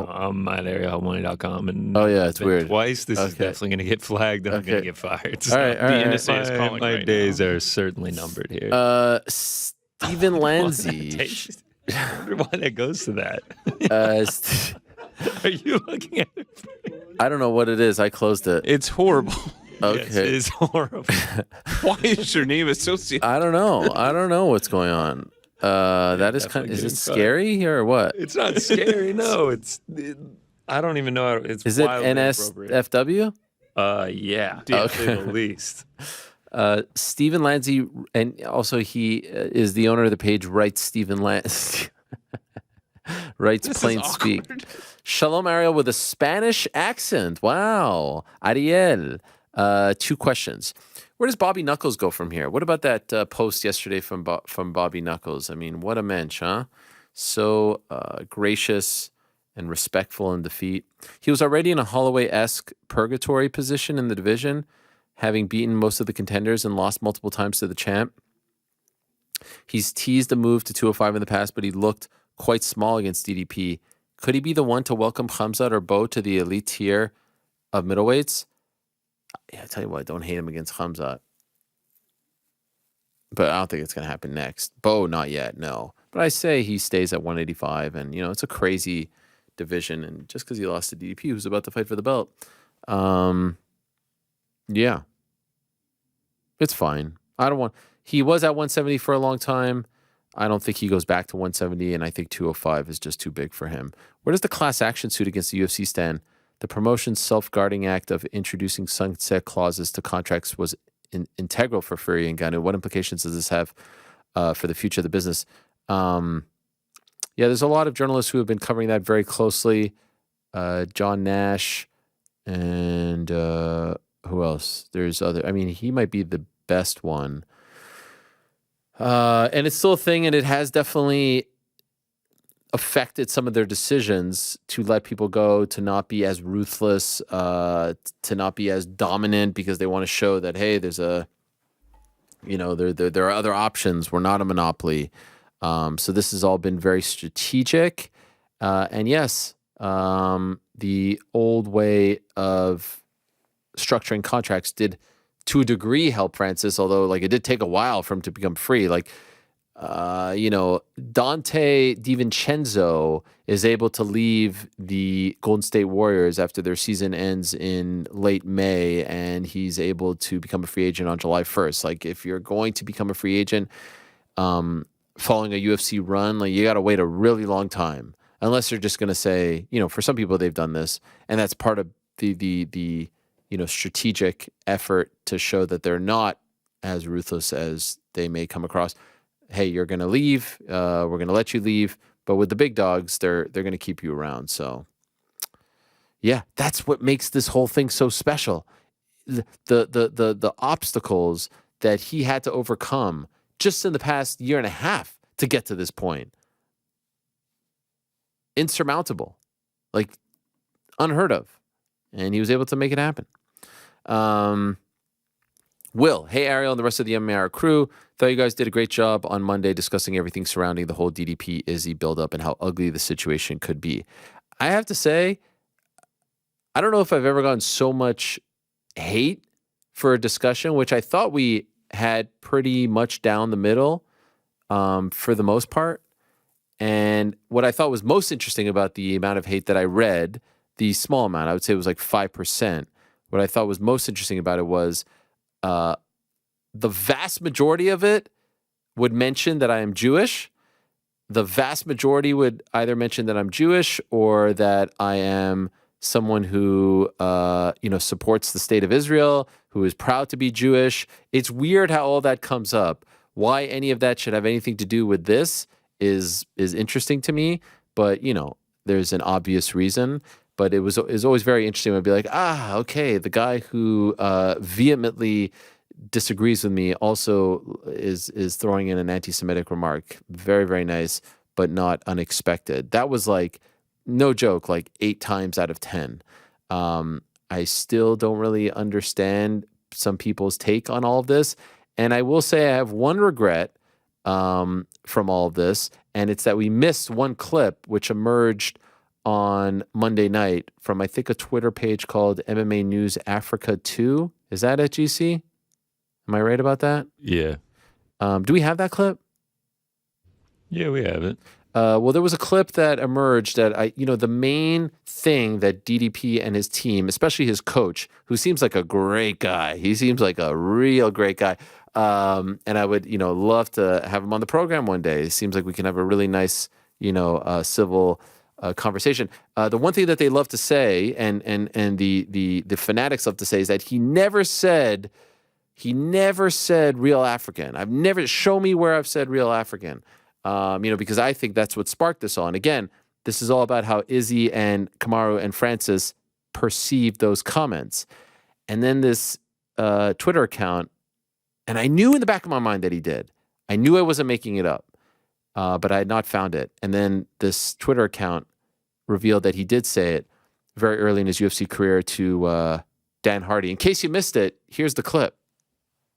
I'm at ArielHelwani.com. And Oh, yeah, it's weird. Twice. This is Okay. definitely going to get flagged and I'm going to Okay. get fired. All right, all right. The NSA is calling My right days now. are certainly numbered here. Stephen Lanzi. I wonder why that goes to that. Are you looking at it? I don't know what it is. I closed it. It's horrible. Okay. Yes, it is horrible. Why is your name associated? I don't know. I don't know what's going on. That is kind of, is it scary or what? It's not scary. No, I don't even know how it's. Is it wildly inappropriate. NSFW? Yeah, Okay. to say the least. Stephen Lanzi, and also he is the owner of the page Writes Stephen Lanzi. Writes This Plain is Speak. awkward. Shalom Ariel with a Spanish accent. Wow. Ariel. 2 questions. Where does Bobby Knuckles go from here? What about that post yesterday from Bobby Knuckles? I mean, what a mensch, huh? So gracious and respectful in defeat. He was already in a Holloway-esque purgatory position in the division, having beaten most of the contenders and lost multiple times to the champ. He's teased a move to 205 in the past, but he looked quite small against DDP. Could he be the one to welcome Khamzat or Bo to the elite tier of middleweights? Yeah, I tell you what, I don't hate him against Khamzat. But I don't think it's going to happen next. Bo, not yet, no. But I say he stays at 185, and, it's a crazy division. And just because he lost to DDP, who's about to fight for the belt, yeah. It's fine. He was at 170 for a long time. I don't think he goes back to 170, and I think 205 is just too big for him. Where does the class action suit against the UFC stand? The promotion's self-guarding act of introducing sunset clauses to contracts was integral for Fury and Ngannou. What implications does this have for the future of the business? Yeah, there's a lot of journalists who have been covering that very closely. John Nash and who else? There's other. I mean, he might be the best one. And it's still a thing, and it has definitely affected some of their decisions to let people go, to not be as ruthless, to not be as dominant, because they want to show that, hey, there's there are other options. We're not a monopoly. So this has all been very strategic. And yes, the old way of structuring contracts did, to a degree, help Francis, although it did take a while for him to become free. Dante DiVincenzo is able to leave the Golden State Warriors after their season ends in late May, and he's able to become a free agent on July 1st. If you're going to become a free agent, following a UFC run, like you got to wait a really long time, unless they're just going to say, for some people they've done this, and that's part of the strategic effort to show that they're not as ruthless as they may come across. Hey, you're going to leave. We're going to let you leave. But with the big dogs, they're going to keep you around. So, yeah, that's what makes this whole thing so special. The obstacles that he had to overcome just in the past year and a half to get to this point. Insurmountable, like unheard of. And he was able to make it happen. Will, hey, Ariel and the rest of the MMA crew. Thought you guys did a great job on Monday discussing everything surrounding the whole DDP Izzy buildup and how ugly the situation could be. I have to say, I don't know if I've ever gotten so much hate for a discussion, which I thought we had pretty much down the middle for the most part. And what I thought was most interesting about the amount of hate that I read, the small amount, I would say it was like 5%. What I thought was most interesting about it was the vast majority of it would mention that I am Jewish. The vast majority would either mention that I'm Jewish or that I am someone who, supports the state of Israel, who is proud to be Jewish. It's weird how all that comes up. Why any of that should have anything to do with this is interesting to me. But, there's an obvious reason. But it was always very interesting. I'd be like, okay, the guy who vehemently disagrees with me also is throwing in an anti-Semitic remark. Very, very nice, but not unexpected. That was like, no joke, like 8 times out of 10. I still don't really understand some people's take on all of this. And I will say I have one regret from all of this, and it's that we missed one clip which emerged on Monday night from, I think, a Twitter page called MMA News Africa 2. Is that at GC? Am I right about that? Yeah. Do we have that clip? Yeah, we have it. Well, there was a clip that emerged that the main thing that DDP and his team, especially his coach, who seems like a great guy. He seems like a real great guy. And I would, love to have him on the program one day. It seems like we can have a really nice, civil conversation. The one thing that they love to say, and the fanatics love to say, is that he never said real African. Show me where I've said real African. Because I think that's what sparked this all. And again, this is all about how Izzy and Kamaru and Francis perceived those comments. And then this Twitter account, and I knew in the back of my mind that he did. I knew I wasn't making it up, but I had not found it. And then this Twitter account revealed that he did say it very early in his UFC career to Dan Hardy. In case you missed it, here's the clip.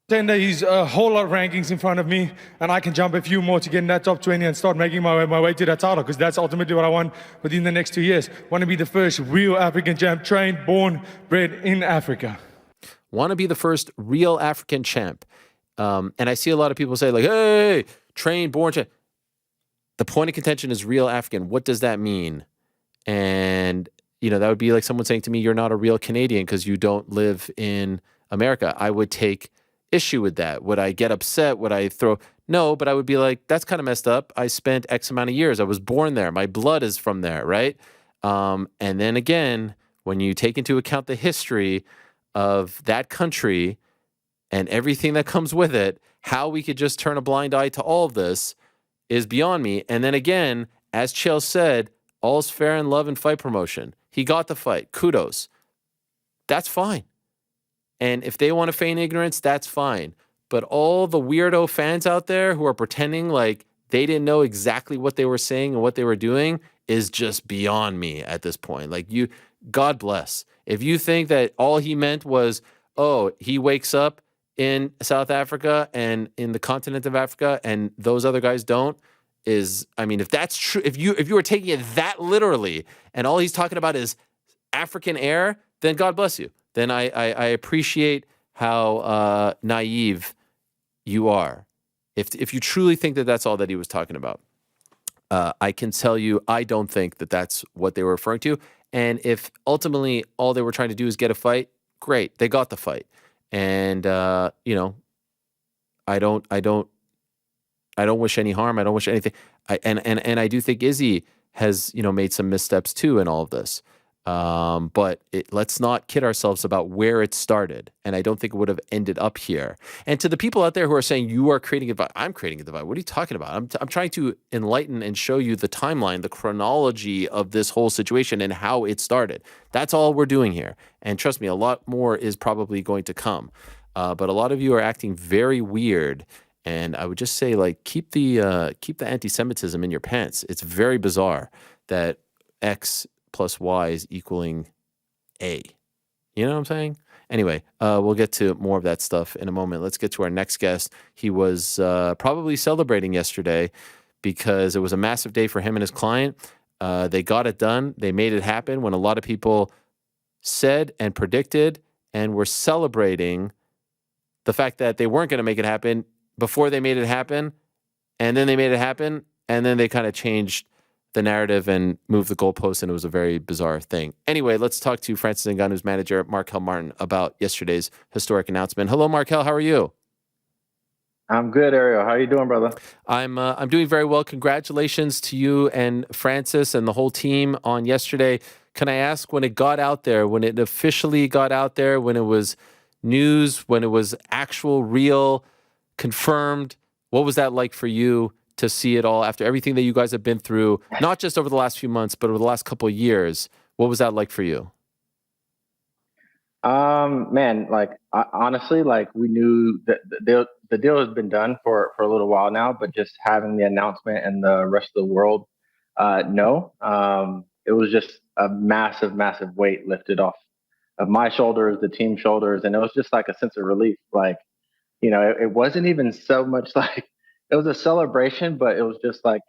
Contender, he's a whole lot of rankings in front of me, and I can jump a few more to get in that top 20 and start making my way to that title, because that's ultimately what I want within the next 2 years. Want to be the first real African champ, trained, born, bred in Africa. Want to be the first real African champ. And I see a lot of people say, like, hey, trained, born, champ. The point of contention is real African. What does that mean? And, that would be like someone saying to me, you're not a real Canadian because you don't live in America. I would take issue with that. Would I get upset? Would I throw? No, but I would be like, that's kind of messed up. I spent X amount of years. I was born there. My blood is from there, right? And then again, when you take into account the history of that country and everything that comes with it, how we could just turn a blind eye to all of this is beyond me. And then again, as Chael said, all's fair in love and fight promotion. He got the fight. Kudos. That's fine. And if they want to feign ignorance, that's fine. But all the weirdo fans out there who are pretending like they didn't know exactly what they were saying and what they were doing is just beyond me at this point. Like, God bless. If you think that all he meant was, he wakes up in South Africa and in the continent of Africa and those other guys don't, if that's true, if you were taking it that literally and all he's talking about is African air, then God bless you. Then I appreciate how naive you are. If you truly think that that's all that he was talking about, I can tell you I don't think that that's what they were referring to. And if ultimately all they were trying to do is get a fight, great, they got the fight. And I don't don't wish any harm. I don't wish anything. And I do think Izzy has, made some missteps too in all of this. But let's not kid ourselves about where it started. And I don't think it would have ended up here. And to the people out there who are saying you are creating a divide, I'm creating a divide. What are you talking about? I'm trying to enlighten and show you the timeline, the chronology of this whole situation and how it started. That's all we're doing here. And trust me, a lot more is probably going to come. But a lot of you are acting very weird. And I would just say, like, keep the anti-Semitism in your pants. It's very bizarre that X plus Y is equaling A. You know what I'm saying? Anyway, we'll get to more of that stuff in a moment. Let's get to our next guest. He was probably celebrating yesterday because it was a massive day for him and his client. They got it done. They made it happen when a lot of people said and predicted and were celebrating the fact that they weren't going to make it happen before they made it happen. And then they made it happen. And then they kind of changed the narrative and moved the goalposts, and it was a very bizarre thing. Anyway, let's talk to Francis Ngannou's manager, Marquel Martin, about yesterday's historic announcement. Hello, Marquel. How are you? I'm good, Ariel. How are you doing, brother? I'm doing very well. Congratulations to you and Francis and the whole team on yesterday. Can I ask, when it got out there, when it officially got out there, when it was news, when it was actual, real, confirmed, what was that like for you to see it all after everything that you guys have been through, not just over the last few months, but over the last couple of years? What was that like for you? Man, honestly, we knew that the deal has been done for a little while now, but just having the announcement and the rest of the world, it was just a massive, massive weight lifted off of my shoulders, the team's shoulders. And it was just like a sense of relief. It wasn't even so much like, it was a celebration, but it was just like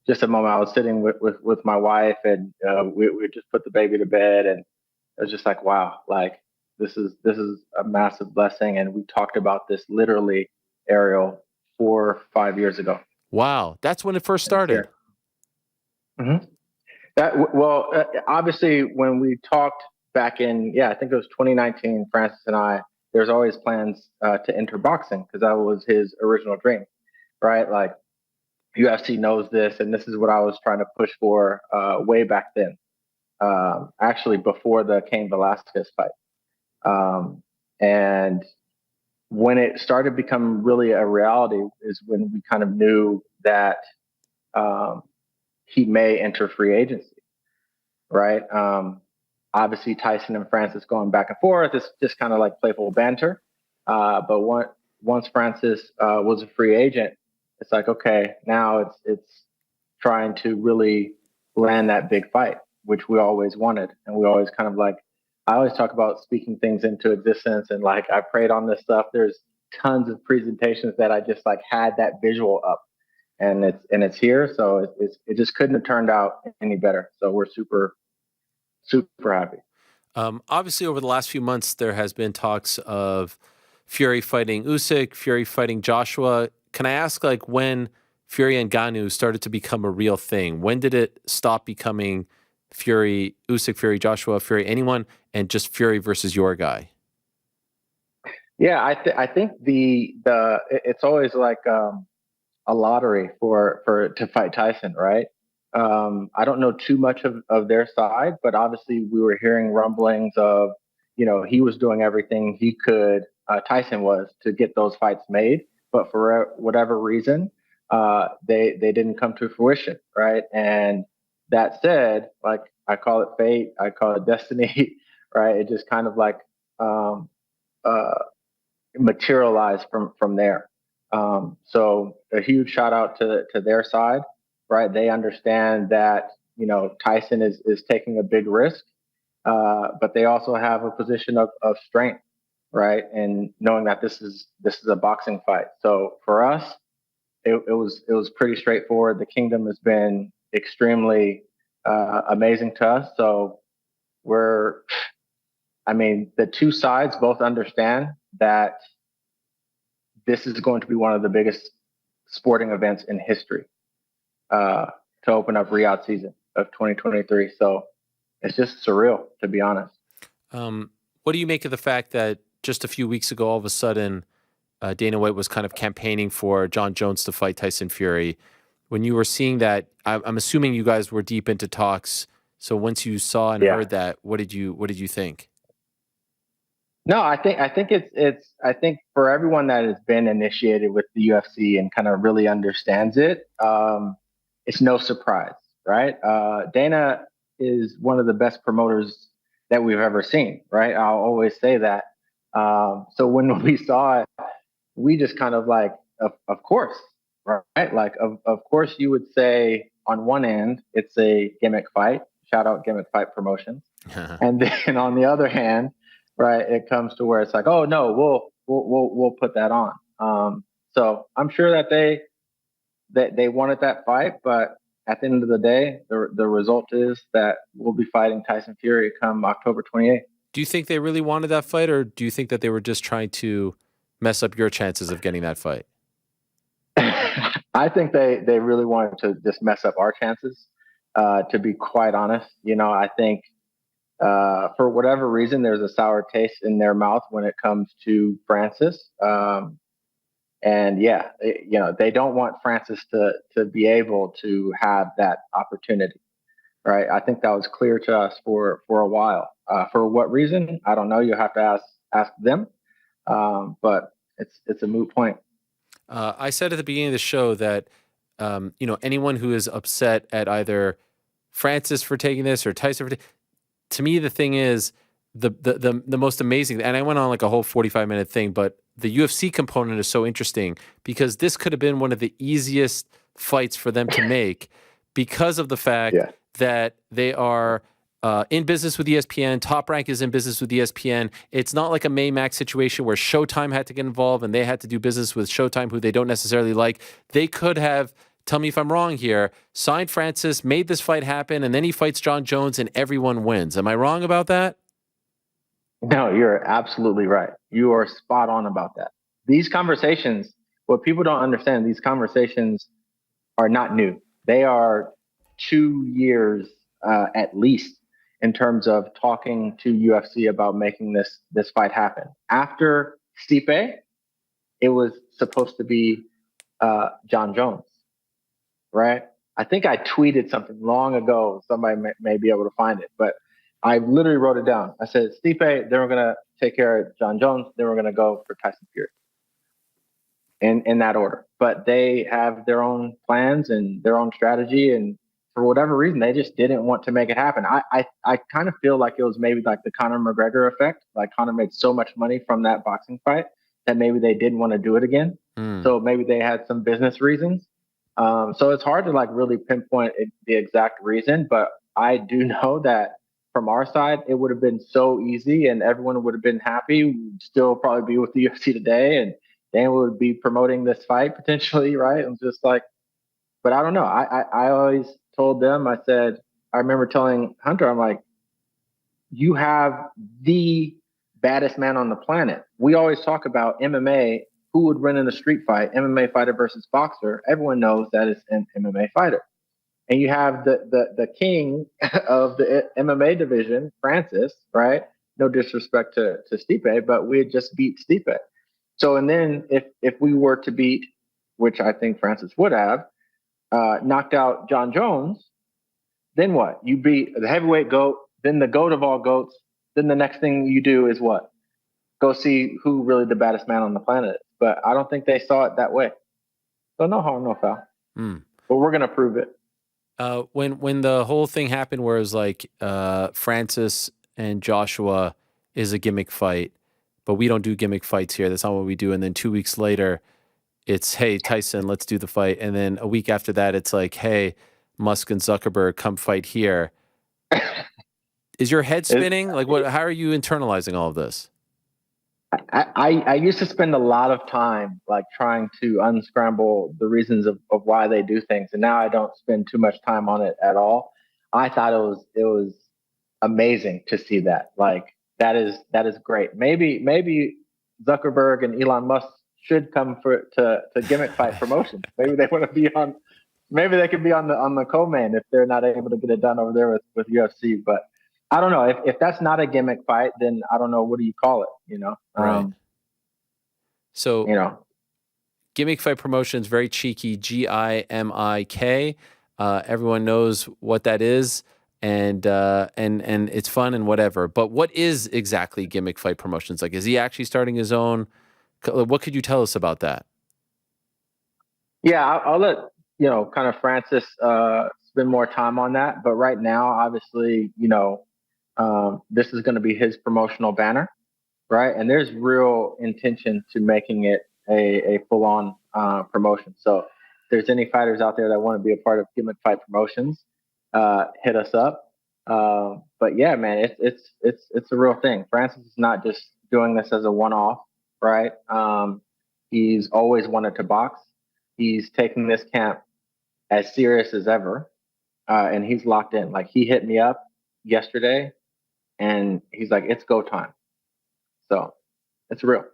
just a moment. I was sitting with my wife, and we just put the baby to bed, and it was just like, wow, this is a massive blessing. And we talked about this literally, Ariel, 4 or 5 years ago. Wow, that's when it first started. Mm-hmm. Obviously, when we talked back in, I think it was 2019, Francis and I, there's always plans to enter boxing because that was his original dream, right? UFC knows this, and this is what I was trying to push for way back then. Actually, before the Cain Velasquez fight. And when it started becoming really a reality is when we kind of knew that he may enter free agency, right? Obviously, Tyson and Francis going back and forth. It's just kind of like playful banter. But once Francis was a free agent, it's like, okay, now it's trying to really land that big fight, which we always wanted. And we always kind of I always talk about speaking things into existence. And I prayed on this stuff. There's tons of presentations that I just had that visual up, and it's here. So it just couldn't have turned out any better. So we're super, super happy. Obviously, over the last few months, there has been talks of Fury fighting Usyk, Fury fighting Joshua. Can I ask, when Fury and Ngannou started to become a real thing? When did it stop becoming Fury, Usyk, Fury, Joshua, Fury, anyone, and just Fury versus your guy? Yeah, I think it's always a lottery to fight Tyson, right? I don't know too much of their side, but obviously we were hearing rumblings of, he was doing everything he could, Tyson was, to get those fights made. But for whatever reason, they didn't come to fruition, right? And that said, I call it fate, I call it destiny, right? It just kind of materialized from there. So a huge shout out to their side, right? They understand that, Tyson is taking a big risk, but they also have a position of strength, right? And knowing that this is a boxing fight. So for us, it was pretty straightforward. The kingdom has been extremely amazing to us. So the two sides both understand that this is going to be one of the biggest sporting events in history to open up Riyadh season of 2023. So it's just surreal, to be honest. What do you make of the fact that just a few weeks ago, all of a sudden, Dana White was kind of campaigning for John Jones to fight Tyson Fury. When you were seeing that, I'm assuming you guys were deep into talks. So once you saw and heard that, what did you think? No, I think I think for everyone that has been initiated with the UFC and kind of really understands it, it's no surprise, right? Dana is one of the best promoters that we've ever seen, right? I'll always say that. So when we saw it, we just kind of like, of course, right? Like, of course you would say on one end, it's a gimmick fight, shout out Gimmick Fight Promotions. And then on the other hand, right, it comes to where it's like, oh no, we'll put that on. So I'm sure that they wanted that fight, but at the end of the day, the result is that we'll be fighting Tyson Fury come October 28th. Do you think they really wanted that fight, or do you think that they were just trying to mess up your chances of getting that fight? I think they really wanted to just mess up our chances. To be quite honest, I think for whatever reason, there's a sour taste in their mouth when it comes to Francis. And yeah, they don't want Francis to be able to have that opportunity, right? I think that was clear to us for a while. For what reason? I don't know. You have to ask them. But it's a moot point. I said at the beginning of the show that anyone who is upset at either Francis for taking this or Tyson for to me, the thing is the most amazing, and I went on like a whole 45-minute thing, but the UFC component is so interesting because this could have been one of the easiest fights for them to make because of the fact that they are in business with ESPN. Top Rank is in business with ESPN. It's not like a Max situation where Showtime had to get involved and they had to do business with Showtime, who they don't necessarily like. They could have, tell me if I'm wrong here, signed Francis, made this fight happen, and then he fights John Jones and everyone wins. Am I wrong about that? No, you're absolutely right. You are spot on about that. These conversations, what people don't understand, these conversations are not new. They are 2 years at least in terms of talking to UFC about making this fight happen. After Stipe, it was supposed to be John Jones, right? I think I tweeted something long ago. Somebody may be able to find it, but I literally wrote it down. I said, Stipe, then we're going to take care of John Jones, then we're going to go for Tyson Fury. In that order. But they have their own plans and their own strategy, and for whatever reason, they just didn't want to make it happen. I kind of feel like it was maybe like the Conor McGregor effect. Like Conor made so much money from that boxing fight that maybe they didn't want to do it again. So maybe they had some business reasons. So it's hard to like really pinpoint the exact reason, but I do know that from our side, it would have been so easy and everyone would have been happy. We'd still probably be with the UFC today and Dan would be promoting this fight potentially, right? And just like, but I don't know. I always told them, I said, I remember telling Hunter, I'm like, you have the baddest man on the planet. We always talk about MMA, who would win in a street fight, MMA fighter versus boxer. Everyone knows that it's an MMA fighter. And you have the king of the MMA division, Francis, right? No disrespect to Stipe, but we had just beat Stipe. So, and then if we were to beat, which I think Francis would have, knocked out John Jones, then what? You beat the heavyweight GOAT, then the GOAT of all GOATs. Then the next thing you do is what? Go see who really the baddest man on the planet is. But I don't think they saw it that way. So no harm, no foul. But we're going to prove it. When the whole thing happened where it was like Francis and Joshua is a gimmick fight, but we don't do gimmick fights here. That's not what we do. And then 2 weeks later, it's, hey, Tyson, let's do the fight. And then a week after that, it's like, hey, Musk and Zuckerberg, come fight here. Is your head spinning? Like, what? How are you internalizing all of this? I used to spend a lot of time like trying to unscramble the reasons of why they do things, and now I don't spend too much time on it at all. I thought it was amazing to see that. Like that is great. Maybe Zuckerberg and Elon Musk should come to Gimmick Fight Promotions. Maybe they want to be on. Maybe they could be on the co-main if they're not able to get it done over there with UFC. But I don't know. If that's not a gimmick fight, then I don't know. What do you call it? You know? Right. So, you know, Gimmick Fight Promotions, very cheeky, GIMIK. Everyone knows what that is, and it's fun and whatever. But what is exactly Gimmick Fight Promotions? Like, is he actually starting his own? What could you tell us about that? Yeah, I'll let kind of Francis spend more time on that. But right now, obviously, this is going to be his promotional banner, right? And there's real intention to making it a full-on promotion. So if there's any fighters out there that want to be a part of Gimmick Fight Promotions, hit us up. But yeah, man, it's a real thing. Francis is not just doing this as a one-off, right? He's always wanted to box. He's taking this camp as serious as ever, and he's locked in. Like, he hit me up yesterday, and he's like, "It's go time." So it's real.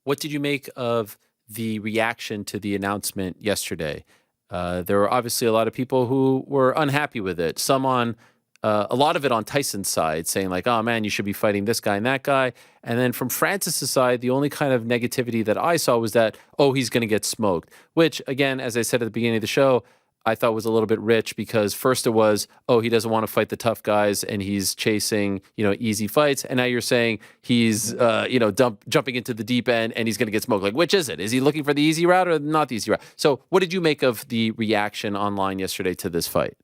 What did you make of the reaction to the announcement yesterday? There were obviously a lot of people who were unhappy with it. Some on a lot of it on Tyson's side, saying like, "Oh man, you should be fighting this guy and that guy." And then from Francis's side, the only kind of negativity that I saw was that, "Oh, he's going to get smoked." Which, again, as I said at the beginning of the show, I thought was a little bit rich, because first it was, "Oh, he doesn't want to fight the tough guys and he's chasing, easy fights." And now you're saying he's, jumping into the deep end and he's going to get smoked. Like, which is it? Is he looking for the easy route or not the easy route? So what did you make of the reaction online yesterday to this fight?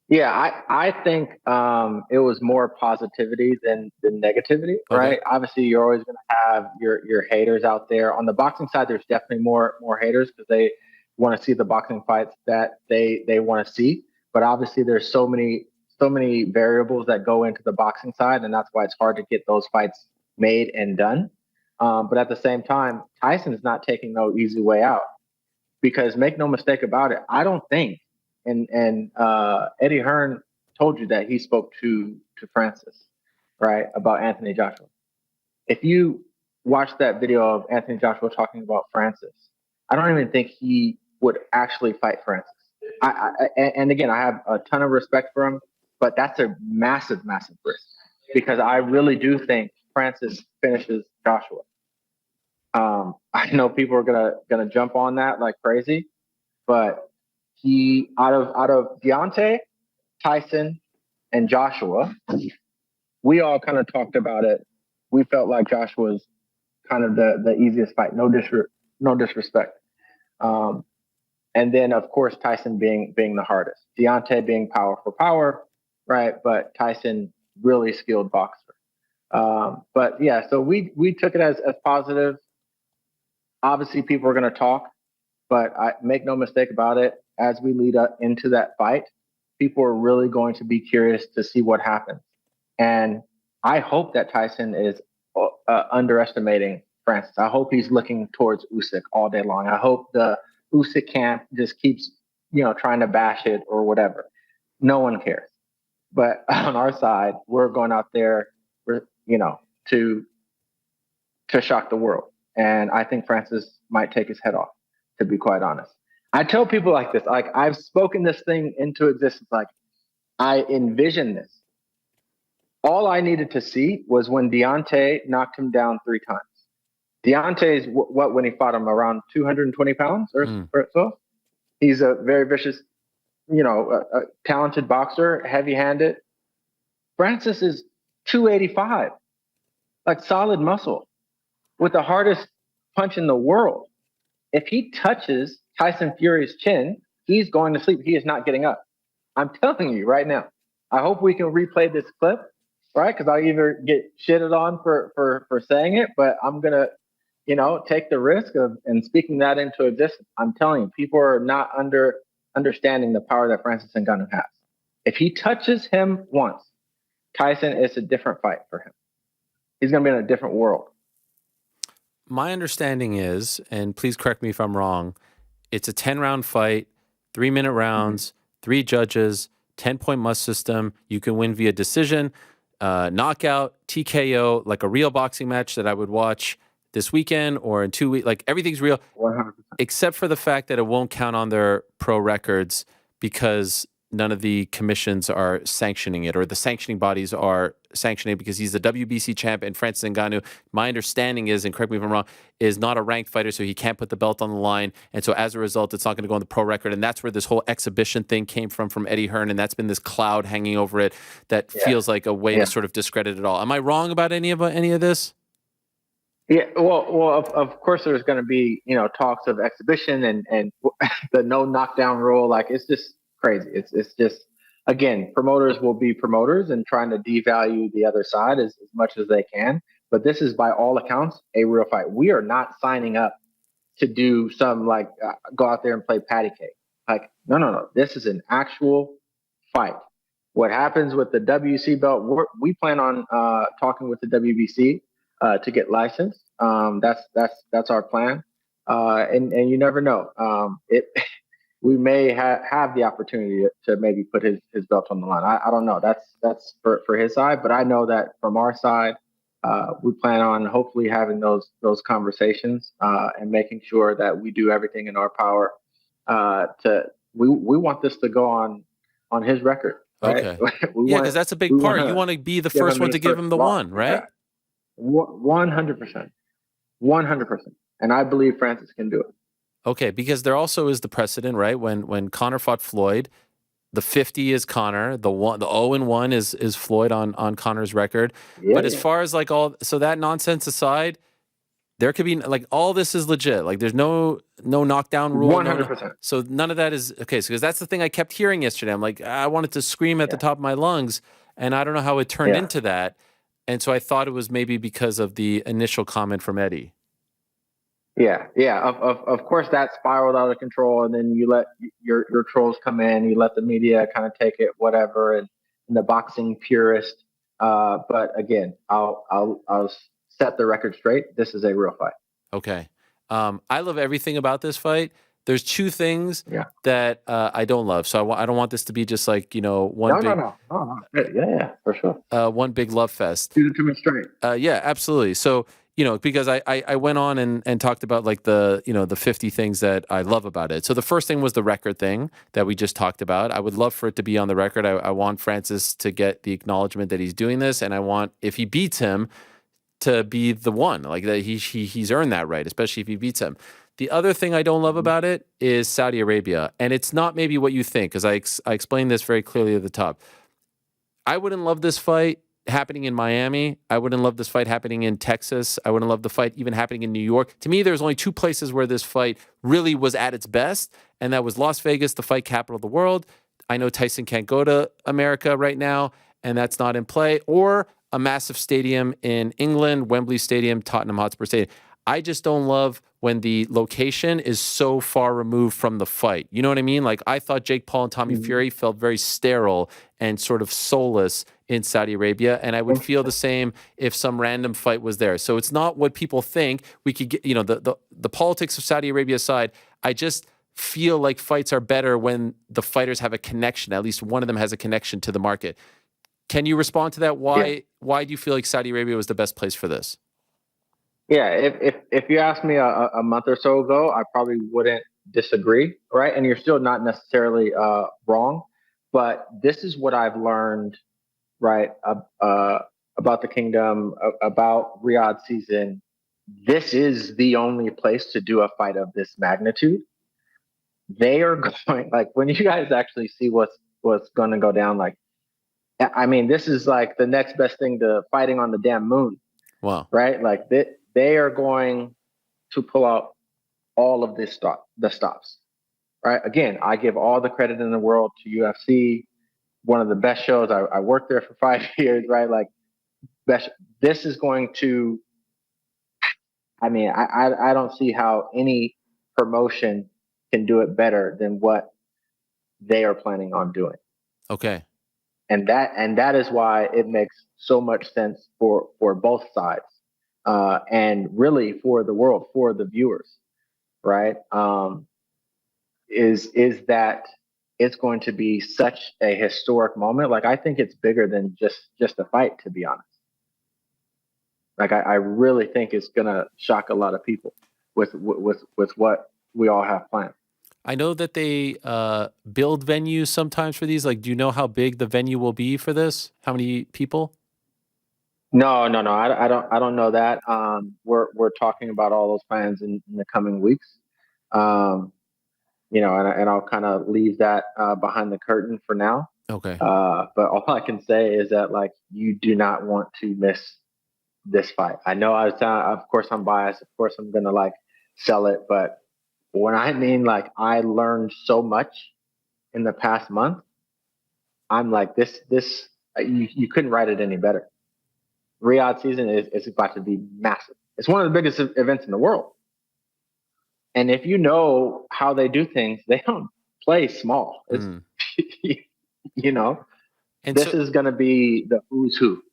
Yeah, I think it was more positivity than negativity, right? Obviously, you're always going to have your haters out there. On the boxing side, there's definitely more haters, because they want to see the boxing fights that they want to see. But obviously, there's so many variables that go into the boxing side, and that's why it's hard to get those fights made and done. But at the same time, Tyson's not taking no easy way out, because make no mistake about it, I don't think. And Eddie Hearn told you that he spoke to Francis, right, about Anthony Joshua. If you watch that video of Anthony Joshua talking about Francis, I don't even think he would actually fight Francis. And again, I have a ton of respect for him, but that's a massive risk, because I really do think Francis finishes Joshua. I know people are gonna jump on that like crazy, but he out of Deontay, Tyson, and Joshua, we all kind of talked about it. We felt like Joshua's kind of the easiest fight. No disrespect. And then of course Tyson being the hardest. Deontay being power for power, right? But Tyson really skilled boxer. But yeah, so we took it as positive. Obviously, people are going to talk, but I make no mistake about it. As we lead up into that fight, people are really going to be curious to see what happens. And I hope that Tyson is underestimating Francis. I hope he's looking towards Usyk all day long. I hope the Usyk camp just keeps, trying to bash it or whatever. No one cares. But on our side, we're going out there, to shock the world. And I think Francis might take his head off, to be quite honest. I tell people like this, like, I've spoken this thing into existence. Like, I envision this. All I needed to see was when Deontay knocked him down 3 times. Deontay's when he fought him, around 220 pounds or so. He's a very vicious, a talented boxer, heavy-handed. Francis is 285, like solid muscle, with the hardest punch in the world. If he touches Tyson Fury's chin, he's going to sleep. He is not getting up. I'm telling you right now. I hope we can replay this clip, right? Because I'll either get shitted on for saying it, but I'm gonna, take the risk of and speaking that into existence. I'm telling you, people are not understanding the power that Francis Ngannou has. If he touches him once, Tyson is a different fight for him. He's gonna be in a different world. My understanding is, and please correct me if I'm wrong, it's a 10-round fight, 3-minute rounds, 3 judges, 10-point must system. You can win via decision, knockout, TKO, like a real boxing match that I would watch this weekend or in 2 weeks. Like, everything's real, 100%. except for the fact that it won't count on their pro records, because none of the commissions are sanctioning it, or the sanctioning bodies are sanctioning it, because he's the WBC champ, and Francis Ngannou, my understanding is, and correct me if I'm wrong, is not a ranked fighter, so he can't put the belt on the line, and so as a result, it's not going to go on the pro record, and that's where this whole exhibition thing came from Eddie Hearn, and that's been this cloud hanging over it that feels like a way to sort of discredit it all. Am I wrong about any of this? Yeah, well, of course, there's going to be talks of exhibition and the no knockdown rule. Like, it's just crazy. It's just, again, promoters will be promoters and trying to devalue the other side as much as they can. But this is, by all accounts, a real fight. We are not signing up to do some go out there and play patty cake. Like, no. This is an actual fight. What happens with the WC belt? We plan on talking with the WBC to get licensed. That's our plan. And you never know. We may have the opportunity to maybe put his belt on the line. I don't know. That's for his side, but I know that from our side, we plan on hopefully having those conversations and making sure that we do everything in our power we want this to go on his record. Right? Okay. Because that's a big part. You want to be the first one to give him the one, right? 100%. 100%. And I believe Francis can do it. Okay, because there also is the precedent, right? When Conor fought Floyd, the 50 is Conor, the 0-1 is Floyd on Conor's record. But as far as that nonsense aside, there could be all this is legit. Like, there's no knockdown rule. 100%. So none of that is okay. So because that's the thing I kept hearing yesterday. I'm like, I wanted to scream at the top of my lungs, and I don't know how it turned into that. And so I thought it was maybe because of the initial comment from Eddie. Yeah. Of course, that spiraled out of control, and then you let your trolls come in. You let the media kind of take it, whatever, and the boxing purist. But again, I'll set the record straight. This is a real fight. Okay. I love everything about this fight. There's two things that I don't love. So I don't want this to be just one big... No. Yeah, for sure. One big love fest. Do it to me straight. Yeah, absolutely. So, because I went on and talked about the 50 things that I love about it. So the first thing was the record thing that we just talked about. I would love for it to be on the record. I want Francis to get the acknowledgement that he's doing this. And I want, if he beats him, to be the one, like that he's earned that right, especially if he beats him. The other thing I don't love about it is Saudi Arabia. And it's not maybe what you think, because I explained this very clearly at the top. I wouldn't love this fight happening in Miami. I wouldn't love this fight happening in Texas. I wouldn't love the fight even happening in New York. To me, there's only two places where this fight really was at its best, and that was Las Vegas, the fight capital of the world. I know Tyson can't go to America right now, and that's not in play, or a massive stadium in England, Wembley Stadium, Tottenham Hotspur Stadium. I just don't love when the location is so far removed from the fight. You know what I mean? Like, I thought Jake Paul and Tommy Fury felt very sterile and sort of soulless in Saudi Arabia, and I would feel the same if some random fight was there. So it's not what people think. We could get, the politics of Saudi Arabia aside, I just feel like fights are better when the fighters have a connection. At least one of them has a connection to the market. Can you respond to that? Why do you feel like Saudi Arabia was the best place for this? Yeah, if you asked me a month or so ago, I probably wouldn't disagree, right? And you're still not necessarily wrong, but this is what I've learned, right, about the kingdom, about Riyadh season. This is the only place to do a fight of this magnitude. They are going, when you guys actually see what's going to go down, I mean, this is like the next best thing to fighting on the damn moon. Wow. Right? They are going to pull out all of the stops. Right? Again, I give all the credit in the world to UFC, one of the best shows. I worked there for 5 years, right? This is going to, I mean, I don't see how any promotion can do it better than what they are planning on doing. Okay. And that is why it makes so much sense for both sides, and really for the world, for the viewers, right? Is that it's going to be such a historic moment. I think it's bigger than just a fight, to be honest. I really think it's gonna shock a lot of people with what we all have planned. I know that they build venues sometimes for these. Like, do you know how big the venue will be for this? How many people? No. I don't know that. We're talking about all those plans in the coming weeks. And I'll kind of leave that behind the curtain for now. Okay. But all I can say is that like you do not want to miss this fight. I know of course I'm biased. Of course I'm gonna like sell it, but when I mean like I learned so much in the past month, I'm like this you couldn't write it any better. Riyadh season is about to be massive. It's one of the biggest events in the world. And if you know how they do things, they don't play small. It's, And this is going to be the who's who.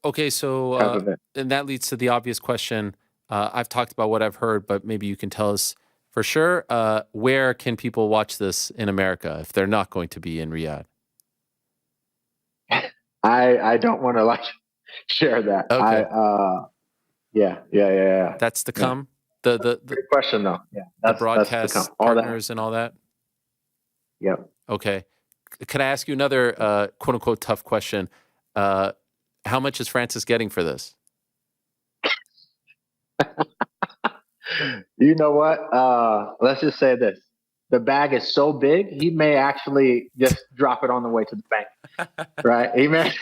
Okay, so and that leads to the obvious question. I've talked about what I've heard, but maybe you can tell us for sure. Where can people watch this in America if they're not going to be in Riyadh? I don't want to like share that. Okay. Yeah. That's to come. The good question though. Yeah, the broadcast that's partners and all that. Yep. Okay. Can I ask you another quote unquote tough question? How much is Francis getting for this? You know what? Let's just say this. The bag is so big, he may actually just drop it on the way to the bank. Right? He may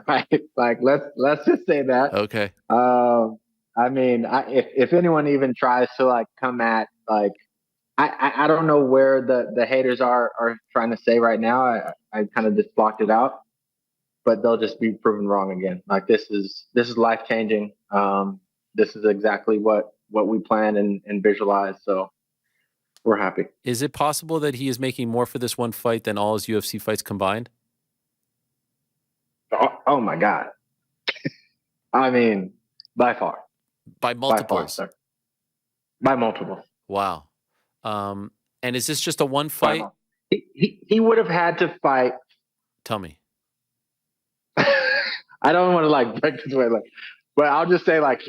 right. Like let's just say that. Okay. I mean, if anyone even tries to like come at like I don't know where the haters are trying to say right now. I kind of just blocked it out. But they'll just be proven wrong again. Like this is life changing. This is exactly what we plan and visualize. So we're happy. Is it possible that he is making more for this one fight than all his UFC fights combined? Oh my God. I mean, by far. By multiples. By multiples. Wow. And is this just a one fight? He would have had to fight. Tell me. I don't want to like break this way, like, but I'll just say like,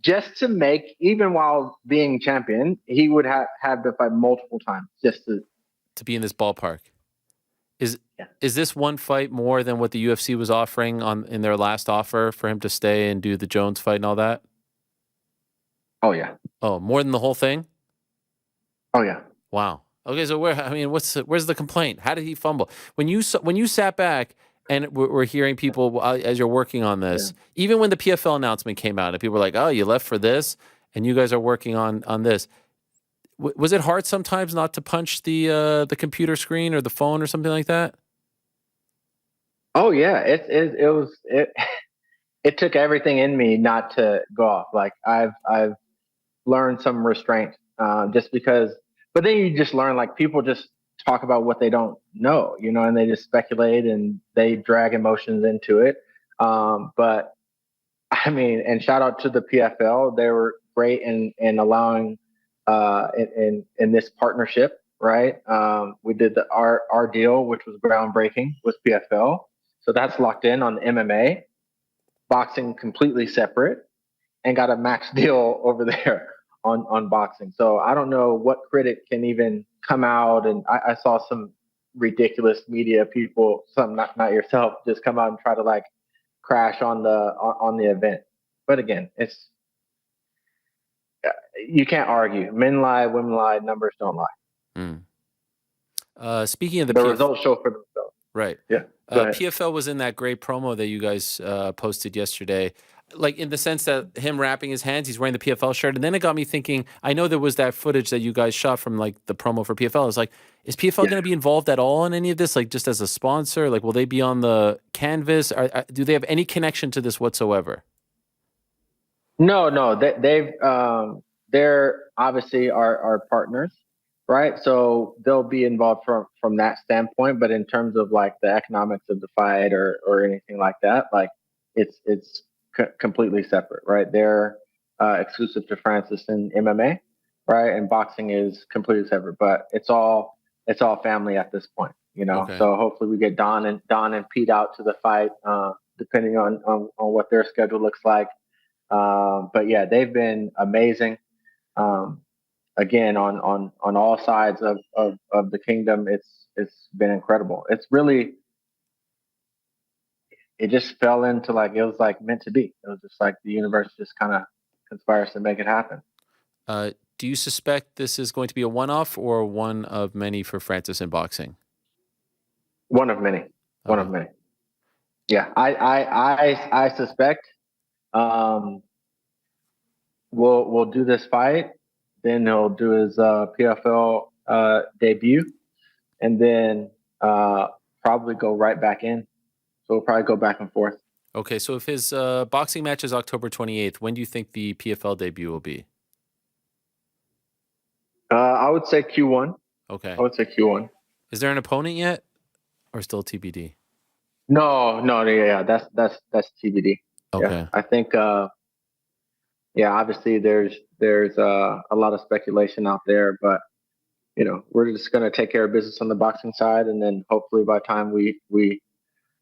just to make, even while being champion, he would have to fight multiple times just to be in this ballpark. Is this one fight more than what the UFC was offering in their last offer for him to stay and do the Jones fight and all that? Oh yeah. Oh, more than the whole thing? Oh yeah. Wow. Okay, so where's the complaint? How did he fumble? When you sat back. And we're hearing people as you're working on this, even when the PFL announcement came out, and people were like, "Oh, you left for this, and you guys are working on this." Was it hard sometimes not to punch the computer screen or the phone or something like that? Oh yeah, it took everything in me not to go off. Like I've learned some restraint just because, but then you just learn like people just talk about what they don't know, and they just speculate and they drag emotions into it. But I mean, and shout out to the PFL. They were great in allowing in this partnership, right? We did our deal, which was groundbreaking with PFL. So that's locked in on MMA, boxing completely separate, and got a max deal over there on boxing. So I don't know what critic can even come out, and I saw some ridiculous media people, some not yourself, just come out and try to like crash on the event. But again, it's you can't argue. Men lie, women lie, numbers don't lie. Speaking of the results show for themselves. Right. Yeah. PFL was in that great promo that you guys posted yesterday. Like in the sense that him wrapping his hands, he's wearing the PFL shirt. And then it got me thinking, I know there was that footage that you guys shot from like the promo for PFL. I was like, is PFL going to be involved at all in any of this? Like just as a sponsor? Like will they be on the canvas? Do they have any connection to this whatsoever? No. They're obviously our partners, right? So they'll be involved from that standpoint. But in terms of like the economics of the fight or anything like that, like it's completely separate, right? They're exclusive to Francis in MMA, right? And boxing is completely separate, but it's all family at this point, Okay. So hopefully we get Don and Pete out to the fight, depending on what their schedule looks like. But yeah, they've been amazing. again, on all sides of the kingdom, it's been incredible. It's really, it just fell into like, it was like meant to be. It was just like the universe just kind of conspires to make it happen. Do you suspect this is going to be a one-off or one of many for Francis in boxing? One of many. One of many. Yeah, I suspect we'll do this fight, then he'll do his PFL debut, and then probably go right back in. So we'll probably go back and forth. Okay, so if his boxing match is October 28th, when do you think the PFL debut will be? I would say Q1. Okay. I would say Q1. Is there an opponent yet, or still TBD? No, yeah, that's TBD. Okay. Yeah, I think, obviously there's a lot of speculation out there, but we're just gonna take care of business on the boxing side, and then hopefully by the time we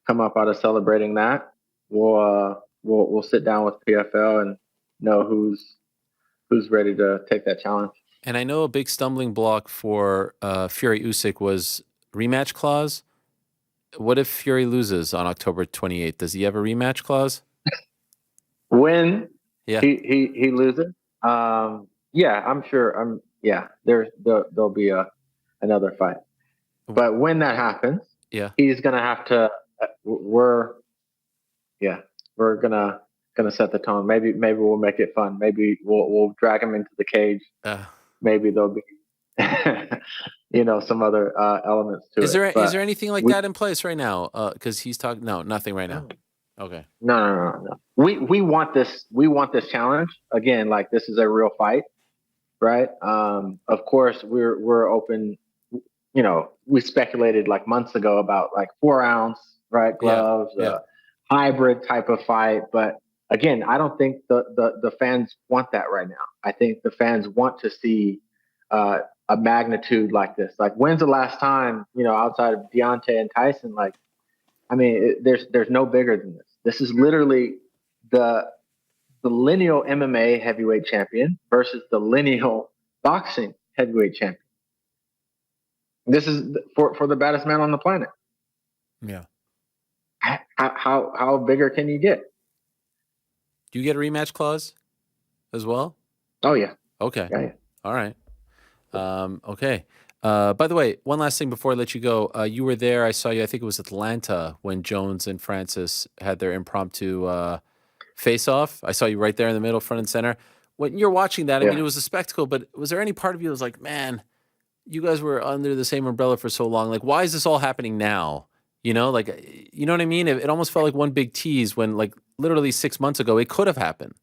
come up out of celebrating that, we'll sit down with PFL and know who's ready to take that challenge. And I know a big stumbling block for Fury Usyk was rematch clause. What if Fury loses on October 28th? Does he have a rematch clause? When he loses, I'm sure. There'll be another fight. But when that happens, he's gonna have to. We're gonna set the tone. Maybe we'll make it fun. Maybe we'll drag him into the cage. Maybe there'll be some other elements to Is it. Is there anything like that in place right now? Because he's talking. No, nothing right now. Okay. No. We want this. We want this challenge again. Like, this is a real fight, right? Of course, we're open. We speculated like months ago about like 4-ounce, right, gloves, hybrid type of fight. But again, I don't think the fans want that right now. I think the fans want to see a magnitude like this. Like, when's the last time, outside of Deontay and Tyson? Like, I mean, there's no bigger than this. This is literally the lineal MMA heavyweight champion versus the lineal boxing heavyweight champion. This is for the baddest man on the planet. Yeah. How bigger can you get? Do you get a rematch clause as well? Oh yeah. Okay. Yeah. All right. Okay. By the way, one last thing before I let you go. You were there. I saw you. I think it was Atlanta when Jones and Francis had their impromptu face-off. I saw you right there in the middle, front and center. When you're watching that, I mean, it was a spectacle. But was there any part of you that was like, man, you guys were under the same umbrella for so long. Like, why is this all happening now? Like, you know what I mean? It almost felt like one big tease when, like, literally 6 months ago, it could have happened.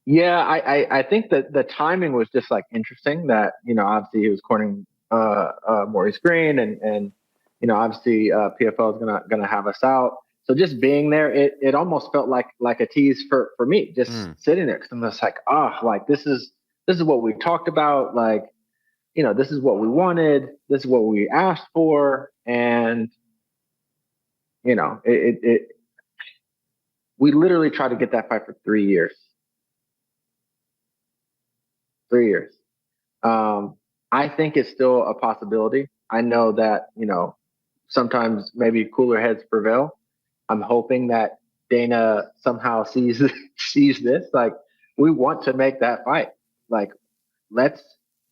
Yeah, I think that the timing was just like interesting. That obviously he was cornering Maurice Green, and obviously PFL is gonna have us out. So just being there, it almost felt like a tease for me, just sitting there, because I'm just like, like this is what we talked about. Like, this is what we wanted. This is what we asked for, and we literally tried to get that fight for 3 years. 3 years. I think it's still a possibility. I know that, sometimes maybe cooler heads prevail. I'm hoping that Dana somehow sees this. Like, we want to make that fight. Like, let's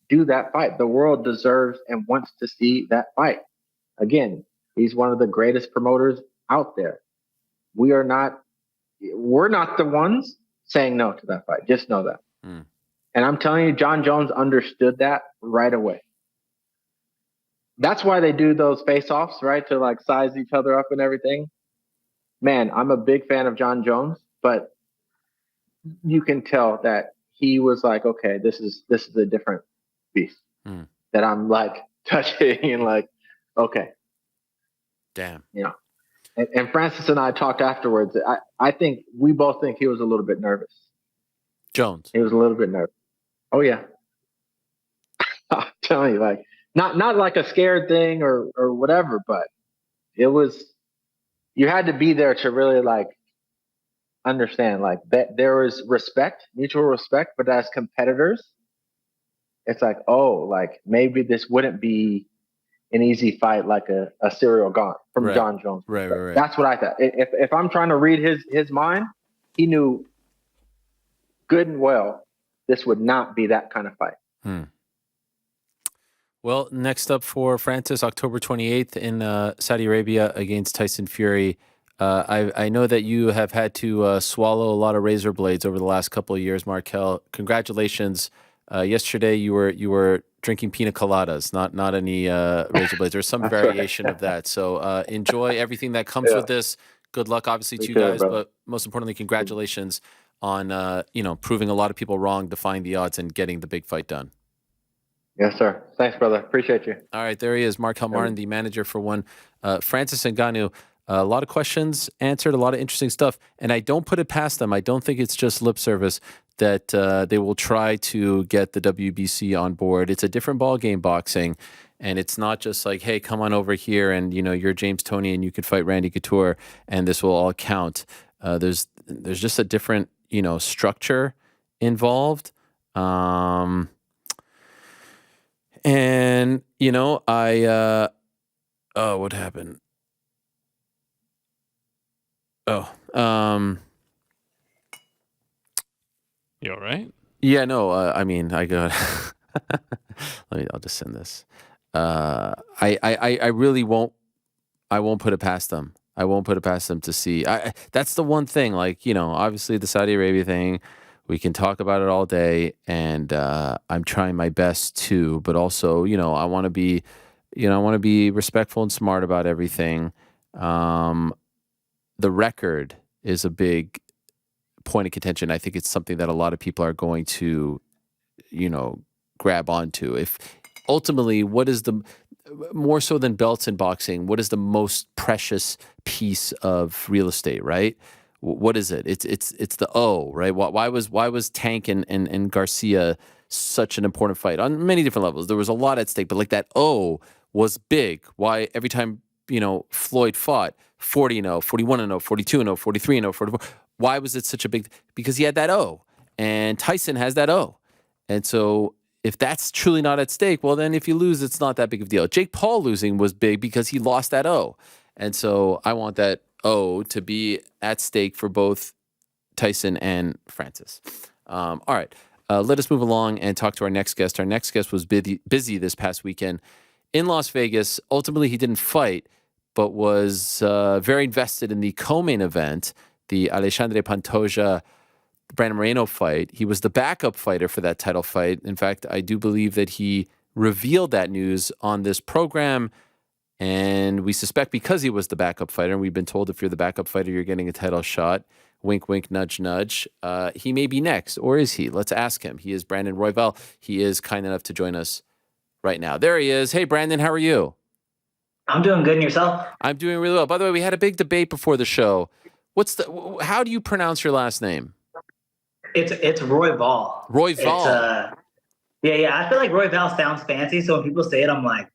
do that fight. The world deserves and wants to see that fight. Again, he's one of the greatest promoters out there. We're not the ones saying no to that fight. Just know that. And I'm telling you, John Jones understood that right away. That's why they do those face-offs, right? To like size each other up and everything. Man, I'm a big fan of John Jones, but you can tell that he was like, okay, this is a different beast that I'm like touching and like, okay. Damn. And Francis and I talked afterwards. I think we both think he was a little bit nervous. Jones. He was a little bit nervous. Oh yeah. I'm telling you, like, not like a scared thing or whatever, but it was, you had to be there to really like understand like that there was respect, mutual respect, but as competitors, it's like, oh, like maybe this wouldn't be an easy fight like a serial gaunt from Right. John Jones. Right. That's what I thought. If I'm trying to read his mind, he knew good and well this would not be that kind of fight. Well, next up for Francis, October 28th in Saudi Arabia against Tyson Fury. I know that you have had to swallow a lot of razor blades over the last couple of years, Marquel. Congratulations. Yesterday you were drinking pina coladas, not any razor blades. There's some variation of that. So enjoy everything that comes with this. Good luck, obviously, to you guys, but most importantly, congratulations on proving a lot of people wrong, defying the odds, and getting the big fight done. Yes, sir. Thanks, brother. Appreciate you. All right, there he is, Marquel Martin, the manager for one. Francis Ngannou, a lot of questions answered, a lot of interesting stuff, and I don't put it past them. I don't think it's just lip service that they will try to get the WBC on board. It's a different ball game, boxing, and it's not just like, hey, come on over here and you're James Toney and you could fight Randy Couture and this will all count. There's just a different structure involved. And what happened? You all right? Yeah, no, I mean, I got, I'll just send this. I really won't put it past them. I won't put it past them to see. That's the one thing, obviously the Saudi Arabia thing, we can talk about it all day, and I'm trying my best to, but also, I want to be respectful and smart about everything. The record is a big point of contention. I think it's something that a lot of people are going to, grab onto. If ultimately, what is the more so than belts in boxing, what is the most precious piece of real estate, right? What is it? It's the O, right? Why was Tank and Garcia such an important fight on many different levels? There was a lot at stake, but that O was big. Why every time Floyd fought 40-0, 41-0, 42-0, 43-0, 44? Why was it such a big? Because he had that O, and Tyson has that O, and so if that's truly not at stake, well, then if you lose, it's not that big of a deal. Jake Paul losing was big because he lost that O, and so I want that O to be at stake for both Tyson and Francis. All right, let us move along and talk to our next guest. Our next guest was busy this past weekend in Las Vegas. Ultimately, he didn't fight, but was very invested in the co-main event, the Alexandre Pantoja Brandon Moreno fight. He was the backup fighter for that title fight. In fact, I do believe that he revealed that news on this program. And we suspect because he was the backup fighter, and we've been told if you're the backup fighter, you're getting a title shot. Wink, wink, nudge, nudge. He may be next, or is he? Let's ask him. He is Brandon Royval. He is kind enough to join us right now. There he is. Hey, Brandon, how are you? I'm doing good, and yourself? I'm doing really well. By the way, we had a big debate before the show. How do you pronounce your last name? It's Royval. Royval. Yeah. I feel like Royval sounds fancy, so when people say it, I'm like,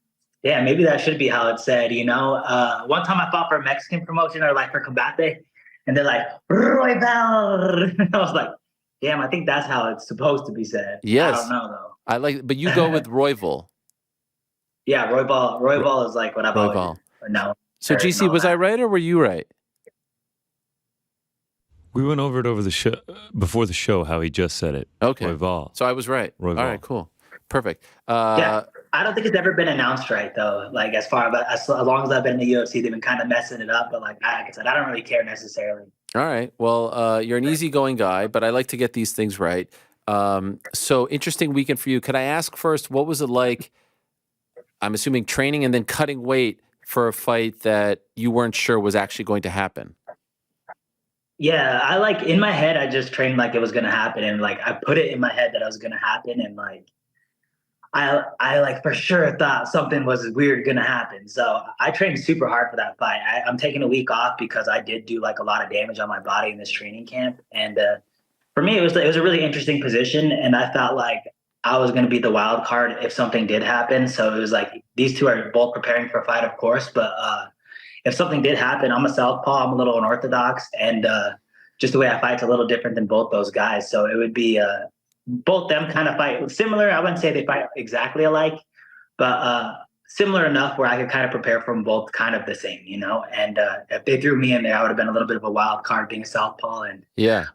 yeah, maybe that should be how it's said, One time I fought for a Mexican promotion or for Combate, and they're like, Royval. I was like, damn, I think that's how it's supposed to be said. Yes. I don't know, though. But you go with Royval. Yeah, Royval. Royval is what I've always known. So, GC, was I right or were you right? We went over it over the show before the show how he just said it. Okay. Royval. So I was right. Royval. All right, cool. Perfect. Yeah, I don't think it's ever been announced right, though. As long as I've been in the UFC, they've been kind of messing it up. But like I said, I don't really care necessarily. All right. Well, you're an easygoing guy, but I like to get these things right. So interesting weekend for you. Could I ask first, what was it like? I'm assuming training and then cutting weight for a fight that you weren't sure was actually going to happen. Yeah, I in my head, I just trained like it was gonna happen, and I put it in my head that it was gonna happen, and I for sure thought something was weird gonna happen. So I trained super hard for that fight. I'm taking a week off because I did do a lot of damage on my body in this training camp, and for me, it was a really interesting position, and I felt like I was gonna be the wild card if something did happen. So it was these two are both preparing for a fight, of course, but if something did happen, I'm a southpaw, I'm a little unorthodox, and just the way I fight's a little different than both those guys. So it would be both them kind of fight similar. I wouldn't say they fight exactly alike, but similar enough where I could kind of prepare for them both kind of the same, you know? And if they threw me in there, I would have been a little bit of a wild card being a southpaw and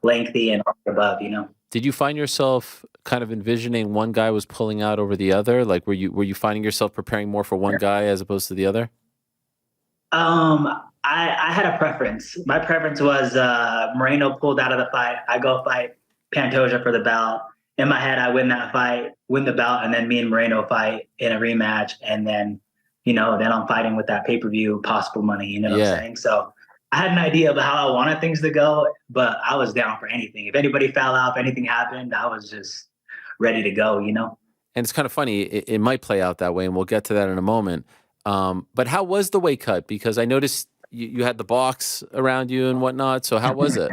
lengthy and all above, you know? Did you find yourself kind of envisioning one guy was pulling out over the other? Like, were you finding yourself preparing more for one guy as opposed to the other? I had a preference. My preference was Moreno pulled out of the fight. I go fight Pantoja for the belt. In my head, I win that fight, win the belt, and then me and Moreno fight in a rematch. And then, you know, then I'm fighting with that pay-per-view possible money, you know what I'm saying? So I had an idea of how I wanted things to go, but I was down for anything. If anybody fell out, if anything happened, I was just ready to go, you know? And it's kind of funny. It might play out that way, and we'll get to that in a moment. But how was the weight cut? Because I noticed you had the box around you and whatnot. So how was it?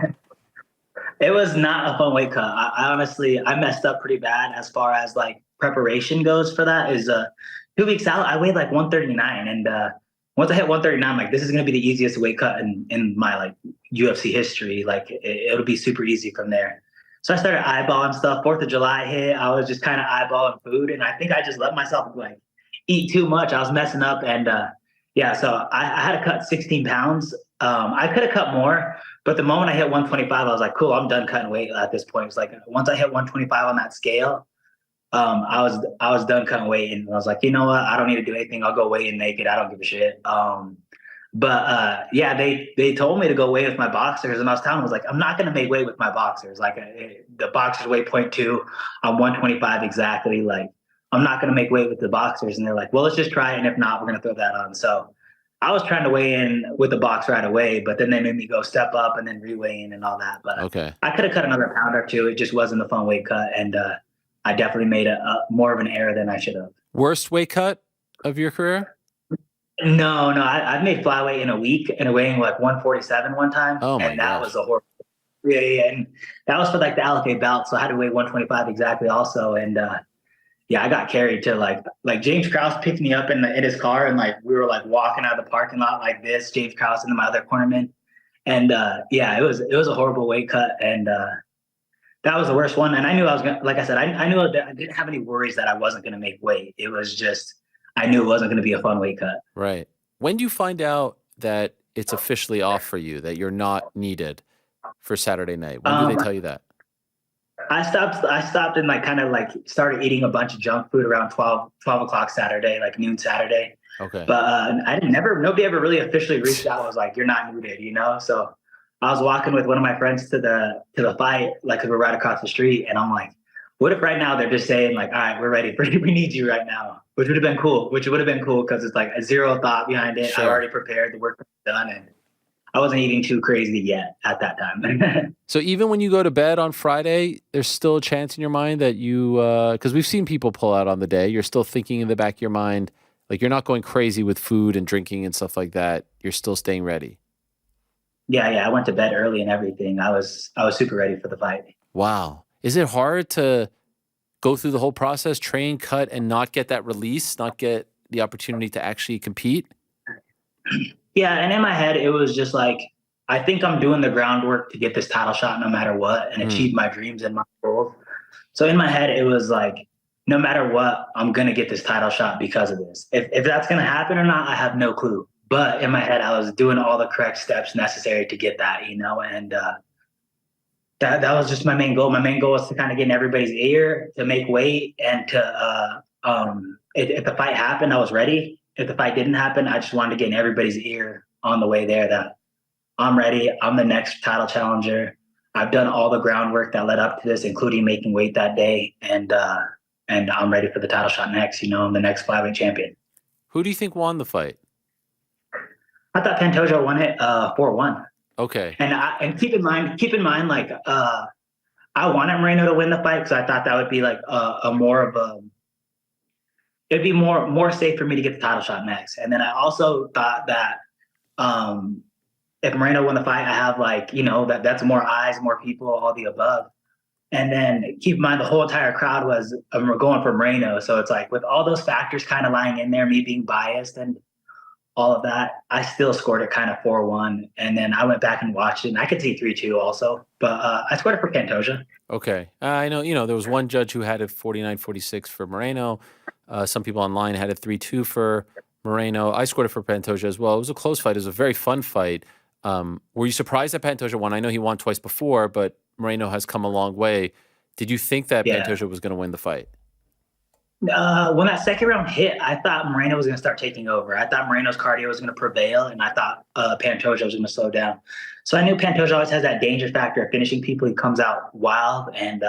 It was not a fun weight cut. I honestly, I messed up pretty bad as far as like preparation goes for that. Is 2 weeks out, I weighed like 139. And once I hit 139, I'm like, this is going to be the easiest weight cut in my like UFC history. Like it'll be super easy from there. So I started eyeballing stuff. 4th of July hit. I was just kind of eyeballing food. And I think I just let myself like eat too much. I was messing up. And so I had to cut 16 pounds. I could have cut more, but the moment I hit 125, I was like, cool, I'm done cutting weight at this point. It's like once I hit 125 on that scale, I was done cutting weight, and I was like, you know what? I don't need to do anything. I'll go weigh in naked. I don't give a shit. They told me to go weigh with my boxers, and I was telling them, I was like, I'm not gonna make weight with my boxers. Like the boxers weigh 0.2, I'm 125 exactly. Like I'm not gonna make weight with the boxers, and they're like, well, let's just try it, and if not, we're gonna throw that on. So I was trying to weigh in with the box right away, but then they made me go step up and then re-weigh in and all that. But I could have cut another pound or two. It just wasn't a fun weight cut, and I definitely made a more of an error than I should have. Worst weight cut of your career? No, I've made flyweight in a week and weighing like 147 one time. Oh my and that gosh. was a horrible. Yeah, and that was for like the LFA belt, so I had to weigh 125 exactly also, and I got carried to like James Krause picked me up in his car, and like we were like walking out of the parking lot like this, James Krause and my other cornerman. And it was a horrible weight cut, and that was the worst one. And I knew I was gonna, like I said, I knew that I didn't have any worries that I wasn't gonna make weight. It was just I knew it wasn't gonna be a fun weight cut. Right. When do you find out that it's officially off for you, that you're not needed for Saturday night? When do they tell you that? I stopped and like kind of like started eating a bunch of junk food around 12 o'clock Saturday, like noon Saturday. Okay. But nobody ever really officially reached out and was like, you're not needed, you know? So I was walking with one of my friends to the fight, like, 'cause we're right across the street. And I'm like, what if right now they're just saying like, all right, we're ready for you. We need you right now, which would have been cool, because it's like a zero thought behind it. Sure. I already prepared, the work was done, and I wasn't eating too crazy yet at that time. So even when you go to bed on Friday, there's still a chance in your mind that you, because we've seen people pull out on the day, you're still thinking in the back of your mind, like you're not going crazy with food and drinking and stuff like that. You're still staying ready. Yeah. I went to bed early and everything. I was super ready for the fight. Wow. Is it hard to go through the whole process, train, cut, and not get that release, not get the opportunity to actually compete? Yeah, and in my head, it was just like, I think I'm doing the groundwork to get this title shot no matter what and achieve my dreams and my goals. So in my head, it was like, no matter what, I'm going to get this title shot because of this. If that's going to happen or not, I have no clue. But in my head, I was doing all the correct steps necessary to get that, you know, and that was just my main goal. My main goal was to kind of get in everybody's ear, to make weight, and to, if the fight happened, I was ready. If the fight didn't happen, I just wanted to get in everybody's ear on the way there that I'm ready. I'm the next title challenger. I've done all the groundwork that led up to this, including making weight that day. And I'm ready for the title shot next. You know, I'm the next flyweight champion. Who do you think won the fight? I thought Pantoja won it 4-1. Okay. And keep in mind, like I wanted Moreno to win the fight because I thought that would be like it'd be more safe for me to get the title shot next. And then I also thought that if Moreno won the fight, I have like, you know, that's more eyes, more people, all the above. And then keep in mind, the whole entire crowd was going for Moreno. So it's like with all those factors kind of lying in there, me being biased and all of that, I still scored it kind of 4-1. And then I went back and watched it, and I could see 3-2 also. But I scored it for Pantoja. Okay. I know, there was one judge who had it 49-46 for Moreno. Some people online had it 3-2 for Moreno. I scored it for Pantoja as well. It was a close fight. It was a very fun fight. Were you surprised that Pantoja won? I know he won twice before, but Moreno has come a long way. Did you think that Pantoja was going to win the fight? When that second round hit, I thought Moreno was going to start taking over. I thought Moreno's cardio was going to prevail, and I thought Pantoja was going to slow down. So I knew Pantoja always has that danger factor of finishing people. He comes out wild, and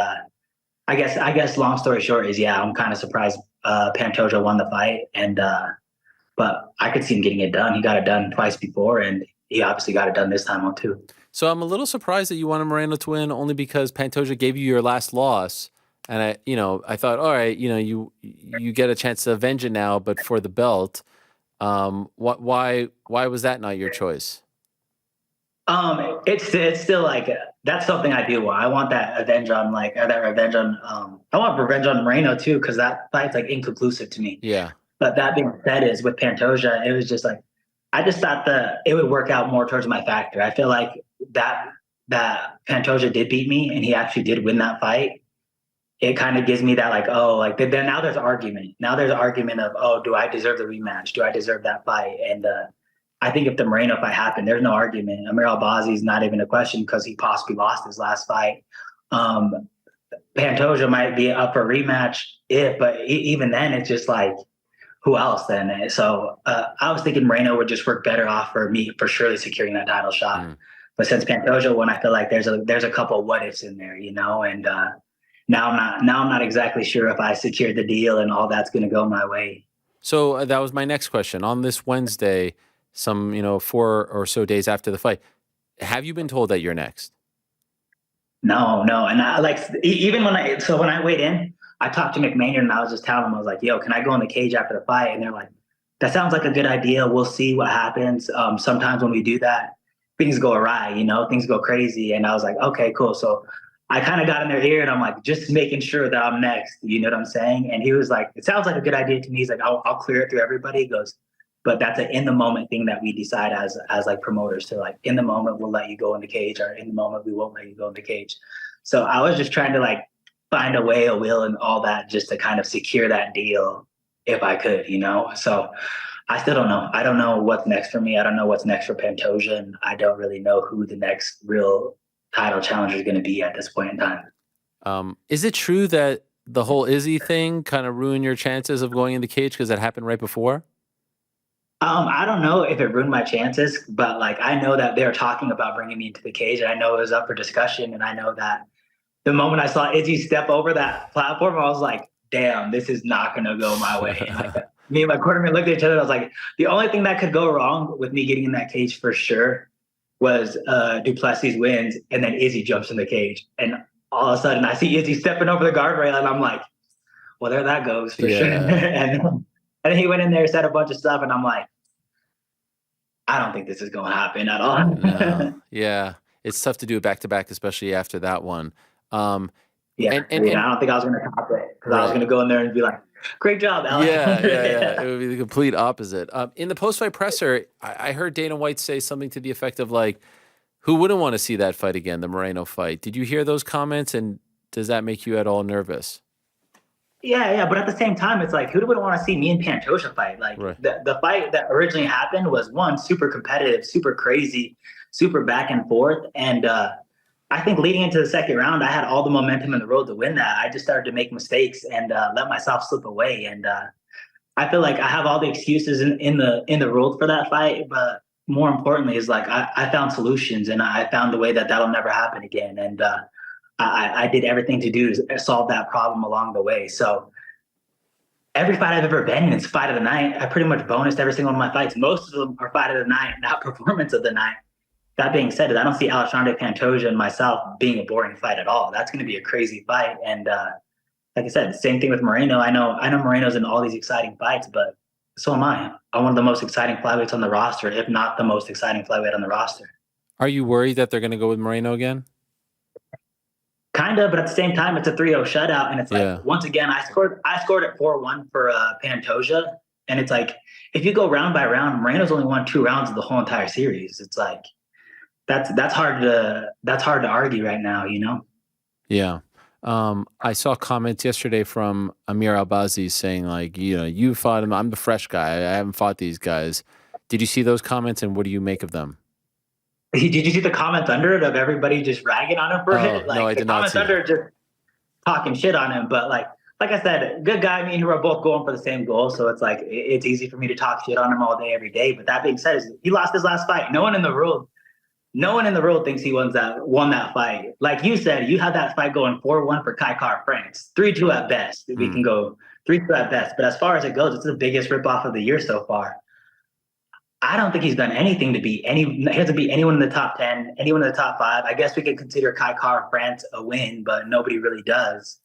I guess long story short is, I'm kind of surprised Pantoja won the fight, and but I could see him getting it done. He got it done twice before, and he obviously got it done this time too. So I'm a little surprised that you wanted Moreno to win, only because Pantoja gave you your last loss. And I thought, all right, you get a chance to avenge it now, but for the belt. Why was that not your choice? It's still like that's something I do want. I want that revenge on I want revenge on Moreno too, because that fight's like inconclusive to me. Yeah. But that being said, is with Pantoja, it was just like I just thought that it would work out more towards my factor. I feel like that Pantoja did beat me, and he actually did win that fight. It kind of gives me that then now there's argument. Now there's an argument of, do I deserve the rematch? Do I deserve that fight? And I think if the Moreno fight happened, there's no argument. Amir Albazi is not even a question because he possibly lost his last fight. Pantoja might be up for a rematch but even then it's just like, who else then? So I was thinking Moreno would just work better off for me for surely securing that title shot. But since Pantoja won, I feel like there's a couple of what ifs in there, and now I'm not exactly sure if I secured the deal and all that's going to go my way. So that was my next question. On this Wednesday, some 4 or so days after the fight, have you been told that you're next? No, and I even when I weighed in, I talked to McMahon and I was just telling him, I was like, yo, can I go in the cage after the fight? And they're like, that sounds like a good idea. We'll see what happens. Sometimes when we do that, things go awry, things go crazy. And I was like, okay, cool. So I kind of got in their ear and I'm like, just making sure that I'm next. You know what I'm saying? And he was like, it sounds like a good idea to me. He's like, I'll clear it through everybody. He goes, but that's an in the moment thing that we decide as like promoters to like, in the moment, we'll let you go in the cage, or in the moment, we won't let you go in the cage. So I was just trying to like find a way, a will and all that just to kind of secure that deal if I could, So I still don't know. I don't know what's next for me. I don't know what's next for Pantoja. And I don't really know who the next real title challenger is going to be at this point in time. Is it true that the whole Izzy thing kind of ruined your chances of going in the cage because that happened right before? I don't know if it ruined my chances, but like I know that they're talking about bringing me into the cage, and I know it was up for discussion. And I know that the moment I saw Izzy step over that platform, I was like, "Damn, this is not going to go my way." And like, me and my cornerman looked at each other. I was like, "The only thing that could go wrong with me getting in that cage for sure was Duplessis wins, and then Izzy jumps in the cage, and all of a sudden I see Izzy stepping over the guardrail, and I'm like, well, there that goes for sure." And then he went in there, said a bunch of stuff, and I'm like, I don't think this is going to happen at all. No. Yeah, it's tough to do it back to back, especially after that one. I don't think I was going to top it because I was going to go in there and be like, great job, Alex. Yeah. It would be the complete opposite. In the post-fight presser, I heard Dana White say something to the effect of like, who wouldn't want to see that fight again, the Moreno fight? Did you hear those comments, and does that make you at all nervous? Yeah. But at the same time, it's like, who would want to see me and Pantoja fight? Like the fight that originally happened was one, super competitive, super crazy, super back and forth. And I think leading into the second round, I had all the momentum in the road to win that. I just started to make mistakes and let myself slip away. And I feel like I have all the excuses in the road for that fight. But more importantly is like, I found solutions, and I found a way that'll never happen again. And I did everything to do to solve that problem along the way. So every fight I've ever been in is fight of the night. I pretty much bonused every single one of my fights. Most of them are fight of the night, not performance of the night. That being said, I don't see Alexandre Pantoja and myself being a boring fight at all. That's going to be a crazy fight. And like I said, same thing with Moreno. I know Moreno's in all these exciting fights, but so am I. I'm one of the most exciting flyweights on the roster, if not the most exciting flyweight on the roster. Are you worried that they're going to go with Moreno again? Kind of, but at the same time, it's a 3-0 shutout, and it's like once again, I scored it 4-1 for Pantoja, And it's like, if you go round by round, Moreno's only won 2 rounds of the whole entire series. It's like, that's hard to argue right now, you know? Yeah. I saw comments yesterday from Amir Albazi saying like, you know, you fought him. I'm the fresh guy. I haven't fought these guys. Did you see those comments, and what do you make of them? Did you see the comments under it of everybody just ragging on him for it? Like, no, I did not see the comments under it just talking shit on him. But like I said, good guy. Me and him are both going for the same goal, so it's like it's easy for me to talk shit on him all day, every day. But that being said, he lost his last fight. No one in the world thinks he won that fight. Like you said, you had that fight going 4-1 for Kai Kara-France, 3-2 at best. We can go 3-2 at best. But as far as it goes, it's the biggest ripoff of the year so far. I don't think he's done anything to beat he hasn't beat anyone in the top 10, anyone in the top 5. I guess we could consider Kai Kara-France a win, but nobody really does.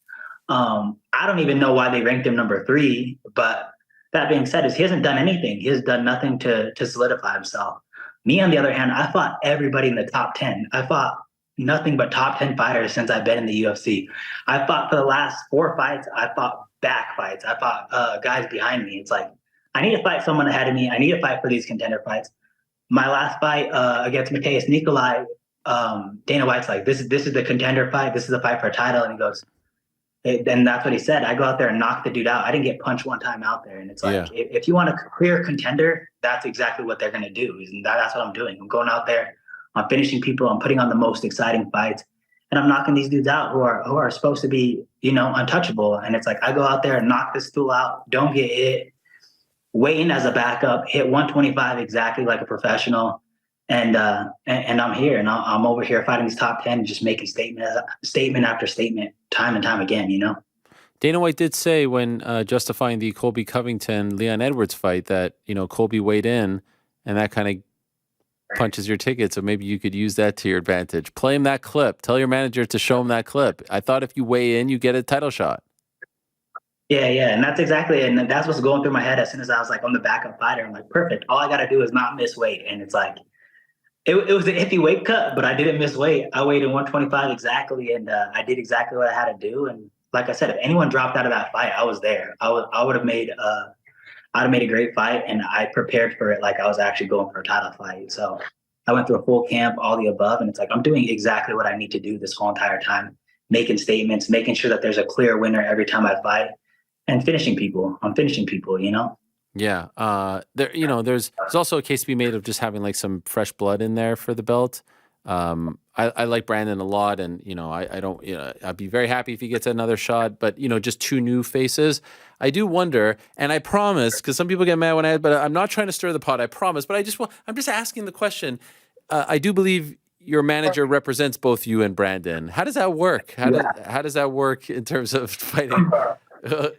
I don't even know why they ranked him number 3. But that being said, he hasn't done anything. He has done nothing to solidify himself. Me, on the other hand, I fought everybody in the top 10. I fought nothing but top 10 fighters since I've been in the UFC. I fought for the last 4 fights. I fought back fights. I fought guys behind me. It's like, I need to fight someone ahead of me. I need to fight for these contender fights. My last fight against Matheus Nicolai, Dana White's like, this is the contender fight. This is the fight for a title. And he goes, and that's what he said. I go out there and knock the dude out. I didn't get punched one time out there. And it's like, if you want a clear contender, that's exactly what they're going to do. And that's what I'm doing. I'm going out there, I'm finishing people, I'm putting on the most exciting fights, and I'm knocking these dudes out who are supposed to be, you know, untouchable. And it's like, I go out there and knock this stool out, don't get hit, weigh in as a backup, hit 125 exactly like a professional. And I'm here, and I'm over here fighting these top 10, just making statement after statement, time and time again, you know? Dana White did say when justifying the Colby Covington-Leon Edwards fight that, you know, Colby weighed in, and that kind of punches your ticket. So maybe you could use that to your advantage. Play him that clip. Tell your manager to show him that clip. I thought if you weigh in, you get a title shot. Yeah. And that's exactly it. And that's what's going through my head as soon as I was like, I'm the backup fighter. I'm like, perfect. All I got to do is not miss weight. And it's like, it was an iffy weight cut, but I didn't miss weight. I weighed in 125 exactly, and I did exactly what I had to do. And like I said, if anyone dropped out of that fight, I was there. I would have made a great fight, and I prepared for it like I was actually going for a title fight. So I went through a full camp, all the above, and it's like I'm doing exactly what I need to do this whole entire time, making statements, making sure that there's a clear winner every time I fight, and finishing people. I'm finishing people, you know? Yeah. There's also a case to be made of just having like some fresh blood in there for the belt. I like Brandon a lot, and, you know, I don't, you know, I'd be very happy if he gets another shot, but, you know, just 2 new faces. I do wonder, and I promise, because some people get mad when but I'm not trying to stir the pot, I promise, but I'm just asking the question. I do believe your manager represents both you and Brandon. How does that work? How does that work in terms of fighting?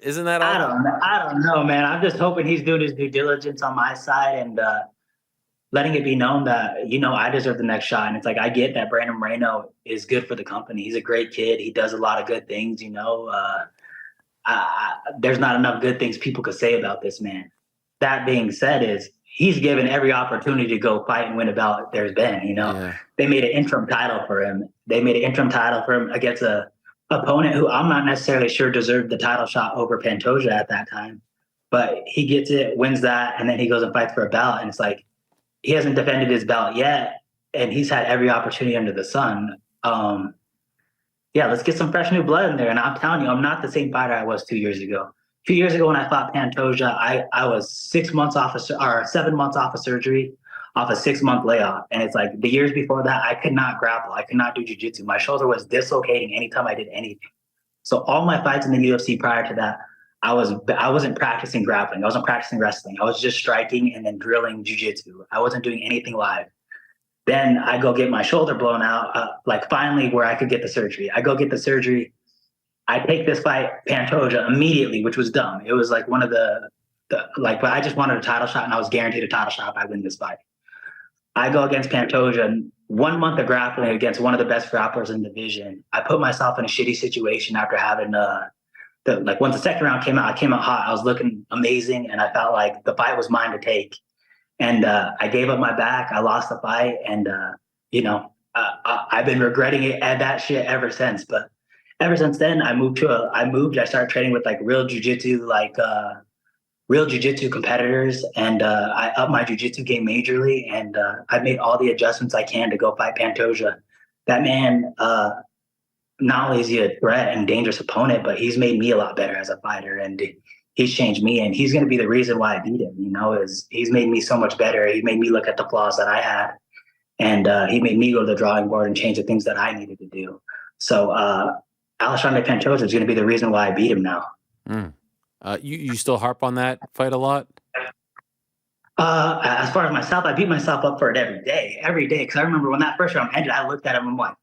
Isn't that all? I don't know, man. I'm just hoping he's doing his due diligence on my side and letting it be known that, you know, I deserve the next shot. And it's like, I get that Brandon Moreno is good for the company. He's a great kid. He does a lot of good things, you know. There's not enough good things people could say about this man. That being said, he's given every opportunity to go fight and win a belt there's been, you know. Yeah. They made an interim title for him. Against a opponent who I'm not necessarily sure deserved the title shot over Pantoja at that time. But he gets it, wins that, and then he goes and fights for a belt. And it's like, he hasn't defended his belt yet, and he's had every opportunity under the sun. Let's get some fresh new blood in there. And I'm telling you, I'm not the same fighter I was 2 years ago. 2 years ago when I fought Pantoja, I was 7 months off of surgery, off a 6-month layoff. And it's like the years before that, I could not grapple. I could not do jiu-jitsu. My shoulder was dislocating anytime I did anything. So all my fights in the UFC prior to that, I wasn't practicing grappling. I wasn't practicing wrestling. I was just striking and then drilling jiu-jitsu. I wasn't doing anything live. Then I go get my shoulder blown out, finally where I could get the surgery. I go get the surgery. I take this fight, Pantoja, immediately, which was dumb. It was like one of but I just wanted a title shot, and I was guaranteed a title shot if I win this fight. I go against Pantoja, and 1 month of grappling against one of the best grapplers in the division. I put myself in a shitty situation after having once the second round came out, I came out hot. I was looking amazing, and I felt like the fight was mine to take. And I gave up my back. I lost the fight, and I've been regretting it and that shit ever since. But ever since then, I started training with like real jiu-jitsu, real jiu-jitsu competitors, and I upped my jiu-jitsu game majorly, and I made all the adjustments I can to go fight Pantoja. That man, not only is he a threat and dangerous opponent, but he's made me a lot better as a fighter, and he's changed me, and he's going to be the reason why I beat him. He's made me so much better. He made me look at the flaws that I had, and he made me go to the drawing board and change the things that I needed to do. So Alexandre Pantoja is going to be the reason why I beat him now. You still harp on that fight a lot? As far as myself, I beat myself up for it every day. Because I remember when that first round ended, I looked at him and I'm like,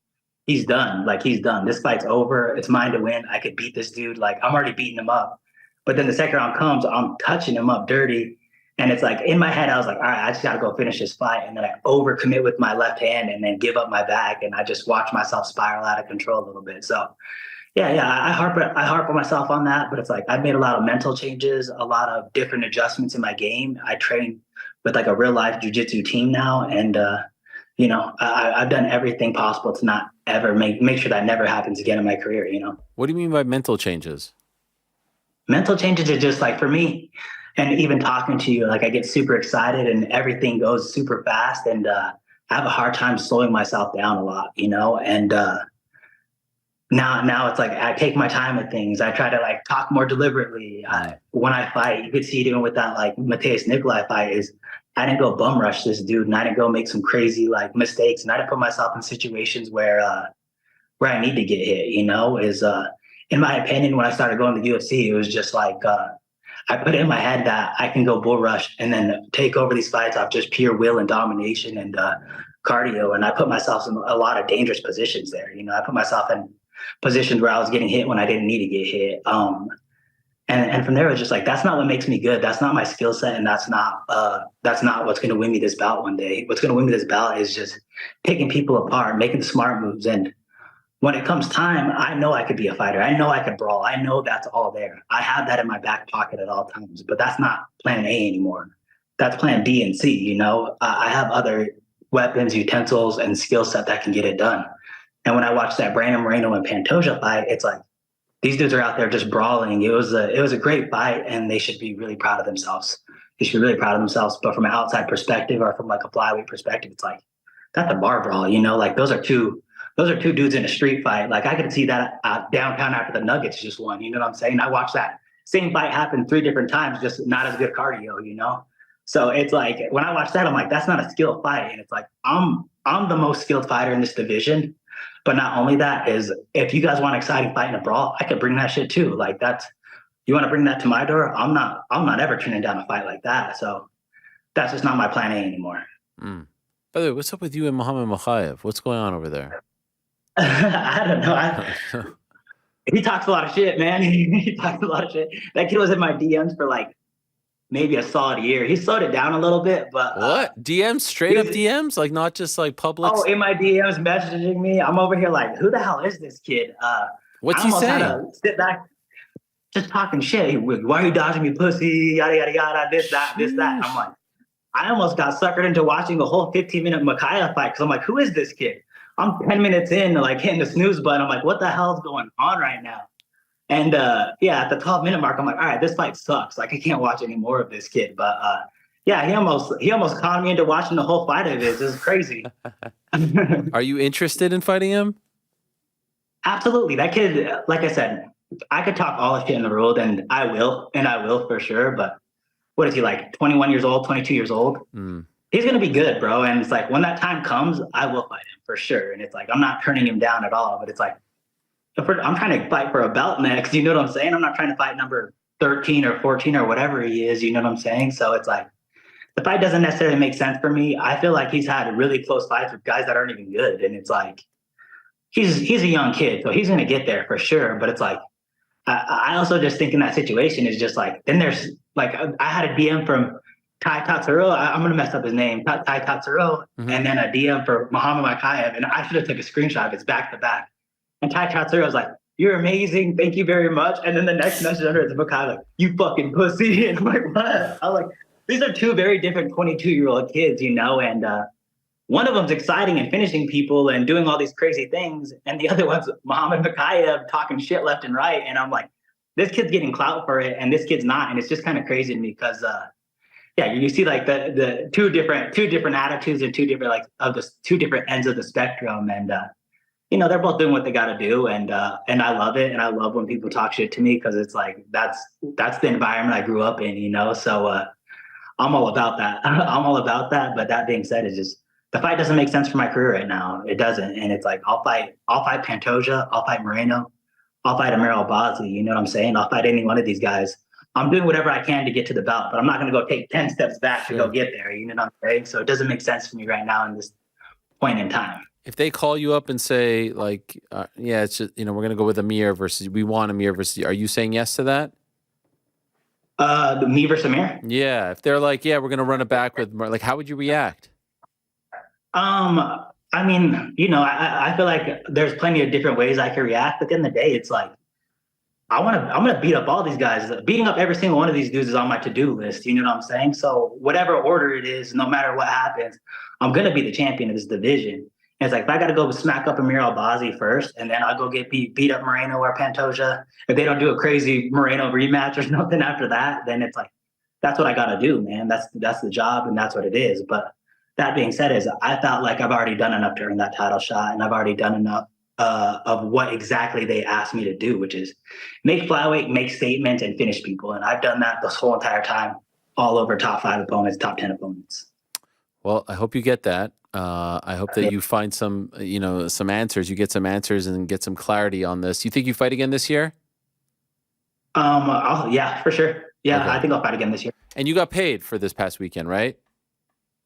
he's done. He's done. This fight's over. It's mine to win. I could beat this dude. I'm already beating him up. But then the second round comes, I'm touching him up dirty. And it's in my head, I was like, all right, I just got to go finish this fight. And then I overcommit with my left hand and then give up my back. And I just watch myself spiral out of control a little bit. So I harp on myself on that, but it's I've made a lot of mental changes, a lot of different adjustments in my game. I train with a real life jiu-jitsu team now. And, I've done everything possible to not ever make sure that never happens again in my career, What do you mean by mental changes? Mental changes are just for me, and even talking to you, I get super excited and everything goes super fast, and I have a hard time slowing myself down a lot, and now it's I take my time with things. I try to talk more deliberately. When I fight, you could see it even with that Mateus Nickal fight, is I didn't go bum rush this dude, and I didn't go make some crazy mistakes, and I didn't put myself in situations where I need to get hit, in my opinion, when I started going to the UFC, it was just I put it in my head that I can go bull rush and then take over these fights off just pure will and domination and cardio. And I put myself in a lot of dangerous positions there. I put myself in positions where I was getting hit when I didn't need to get hit. And from there, it was just that's not what makes me good. That's not my skill set. And that's not what's going to win me this bout one day. What's going to win me this bout is just picking people apart, making the smart moves. And when it comes time, I know I could be a fighter. I know I could brawl. I know that's all there. I have that in my back pocket at all times, but that's not plan A anymore. That's plan B and C, I have other weapons, utensils, and skill set that can get it done. And when I watched that Brandon Moreno and Pantoja fight, it's these dudes are out there just brawling. It was a great fight, and they should be really proud of themselves. They should be really proud of themselves. But from an outside perspective or from a flyweight perspective, it's that's a bar brawl, those are two dudes in a street fight. I could see that downtown after the Nuggets just won. You know what I'm saying? I watched that same fight happen 3 different times, just not as good cardio, So it's when I watch that, I'm that's not a skilled fight. And it's I'm the most skilled fighter in this division. But not only that, is if you guys want an exciting fight in a brawl, I could bring that shit too. You want to bring that to my door? I'm not ever turning down a fight like that. So that's just not my plan A anymore. By the way, what's up with you and Muhammad Mokaev? What's going on over there? I don't know. He talks a lot of shit, man. He talks a lot of shit. That kid was in my DMs for maybe a solid year. He slowed it down a little bit, but what? DMs? Straight up DMs? Not just public? Oh, in my DMs messaging me. I'm over here who the hell is this kid? What's he saying? Had to sit back, just talking shit. Why are you dodging me, pussy? Yada, yada, yada, this, that. I'm I almost got suckered into watching the whole 15-minute Mokaev fight, because I'm who is this kid? I'm 10 minutes in, hitting the snooze button. I'm what the hell is going on right now? And at the 12-minute mark, I'm all right, this fight sucks. I can't watch any more of this kid. But he almost conned me into watching the whole fight of his. It was crazy. Are you interested in fighting him? Absolutely. That kid, like I said, I could talk all the shit in the world, and I will for sure. But what is he 21 years old, 22 years old? He's going to be good, bro. And it's when that time comes, I will fight him for sure. And it's I'm not turning him down at all, but it's I'm trying to fight for a belt next. You know what I'm saying? I'm not trying to fight number 13 or 14 or whatever he is. You know what I'm saying? So it's the fight doesn't necessarily make sense for me. I feel he's had really close fights with guys that aren't even good. And it's he's a young kid, so he's going to get there for sure. But it's I also just think in that situation is just then there's I had a DM from Tai Tatsuro, I'm going to mess up his name, Tai Tatsuro, and then a DM for Muhammad Mokaev, and I should have took a screenshot of it's back to back. And Tai Tatsuro was you're amazing, thank you very much. And then the next message under is Mokaev, you fucking pussy. And I'm what? I'm these are two very different 22-year-old kids, and one of them's exciting and finishing people and doing all these crazy things, and the other one's Muhammad Mokaev talking shit left and right. And I'm this kid's getting clout for it, and this kid's not, and it's just kind of crazy to me because yeah, you see like the two different attitudes and two different two different ends of the spectrum, and you know, they're both doing what they got to do, and I love it, and I love when people talk shit to me because it's like that's the environment I grew up in, you know. So I'm all about that. I'm all about that. But that being said, it's just the fight doesn't make sense for my career right now. It doesn't, and it's like I'll fight Pantoja, I'll fight Moreno, I'll fight Amir Albazi. You know what I'm saying? I'll fight any one of these guys. I'm doing whatever I can to get to the belt, but I'm not going to go take 10 steps back to go get there. You know what I'm saying? So it doesn't make sense for me right now in this point in time. If they call you up and say, like, yeah, it's just, you know, we're going to go with Amir versus, we want Amir versus, are you saying yes to that? Me versus Amir? Yeah. If they're like, yeah, we're going to run it back with, like, how would you react? I mean, you know, I feel like there's plenty of different ways I can react. But at the end of the day, it's like, I'm gonna beat up all these guys. Beating up every single one of these dudes is on my to-do list. You know what I'm saying? So whatever order it is, no matter what happens, I'm gonna be the champion of this division. And it's like if I gotta go smack up Amir Albazi first, and then I'll go get beat up Moreno or Pantoja. If they don't do a crazy Moreno rematch or something after that, then it's like that's what I gotta do, man. That's the job, and that's what it is. But that being said, I felt like I've already done enough to earn that title shot, and I've already done enough of what exactly they asked me to do, which is make flyweight, make statements, and finish people. And I've done that this whole entire time, all over top 5 opponents, top 10 opponents. Well, I hope you get that. I hope that you find some, you know, some answers. You get some answers and get some clarity on this. You think you fight again this year? Yeah, for sure. Yeah, okay. I think I'll fight again this year. And you got paid for this past weekend, right?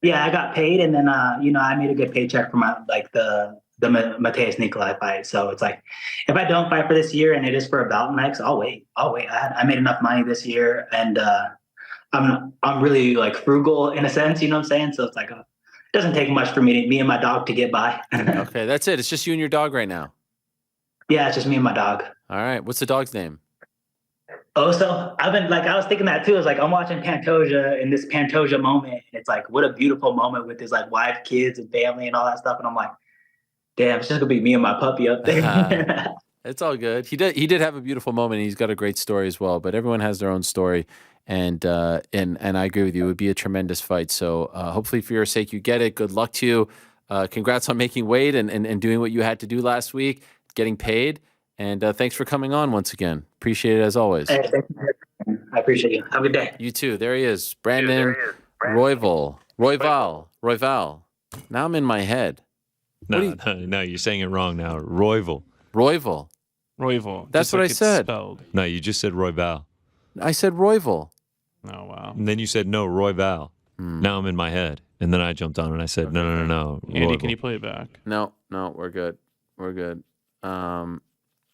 Yeah, I got paid, and then you know, I made a good paycheck for my the Mateus Nickal fight. So it's like, if I don't fight for this year and it is for a belt next, I'll wait. I made enough money this year, and I'm really like frugal in a sense, you know what I'm saying? So it's like, it doesn't take much for me and my dog to get by. Okay, that's it. It's just you and your dog right now. Yeah, it's just me and my dog. All right. What's the dog's name? So I was thinking that too. It's like, I'm watching Pantoja in this Pantoja moment. And it's like, what a beautiful moment with his like wife, kids, and family and all that stuff. And I'm like, damn, it's just gonna be me and my puppy up there. It's all good. He did have a beautiful moment. And he's got a great story as well. But everyone has their own story, and I agree with you. It would be a tremendous fight. So hopefully, for your sake, you get it. Good luck to you. Congrats on making weight and doing what you had to do last week, getting paid. And thanks for coming on once again. Appreciate it as always. Hey, I appreciate you. Have a good day. You too. There he is, Brandon Royval. Now I'm in my head. No, you're saying it wrong now. Royval. That's what I said. Spelled. No, you just said Royval. I said Royval. Oh, wow. And then you said no, Royval. Now I'm in my head. And then I jumped on and I said, no. Andy, Royval. can you play it back? No, we're good.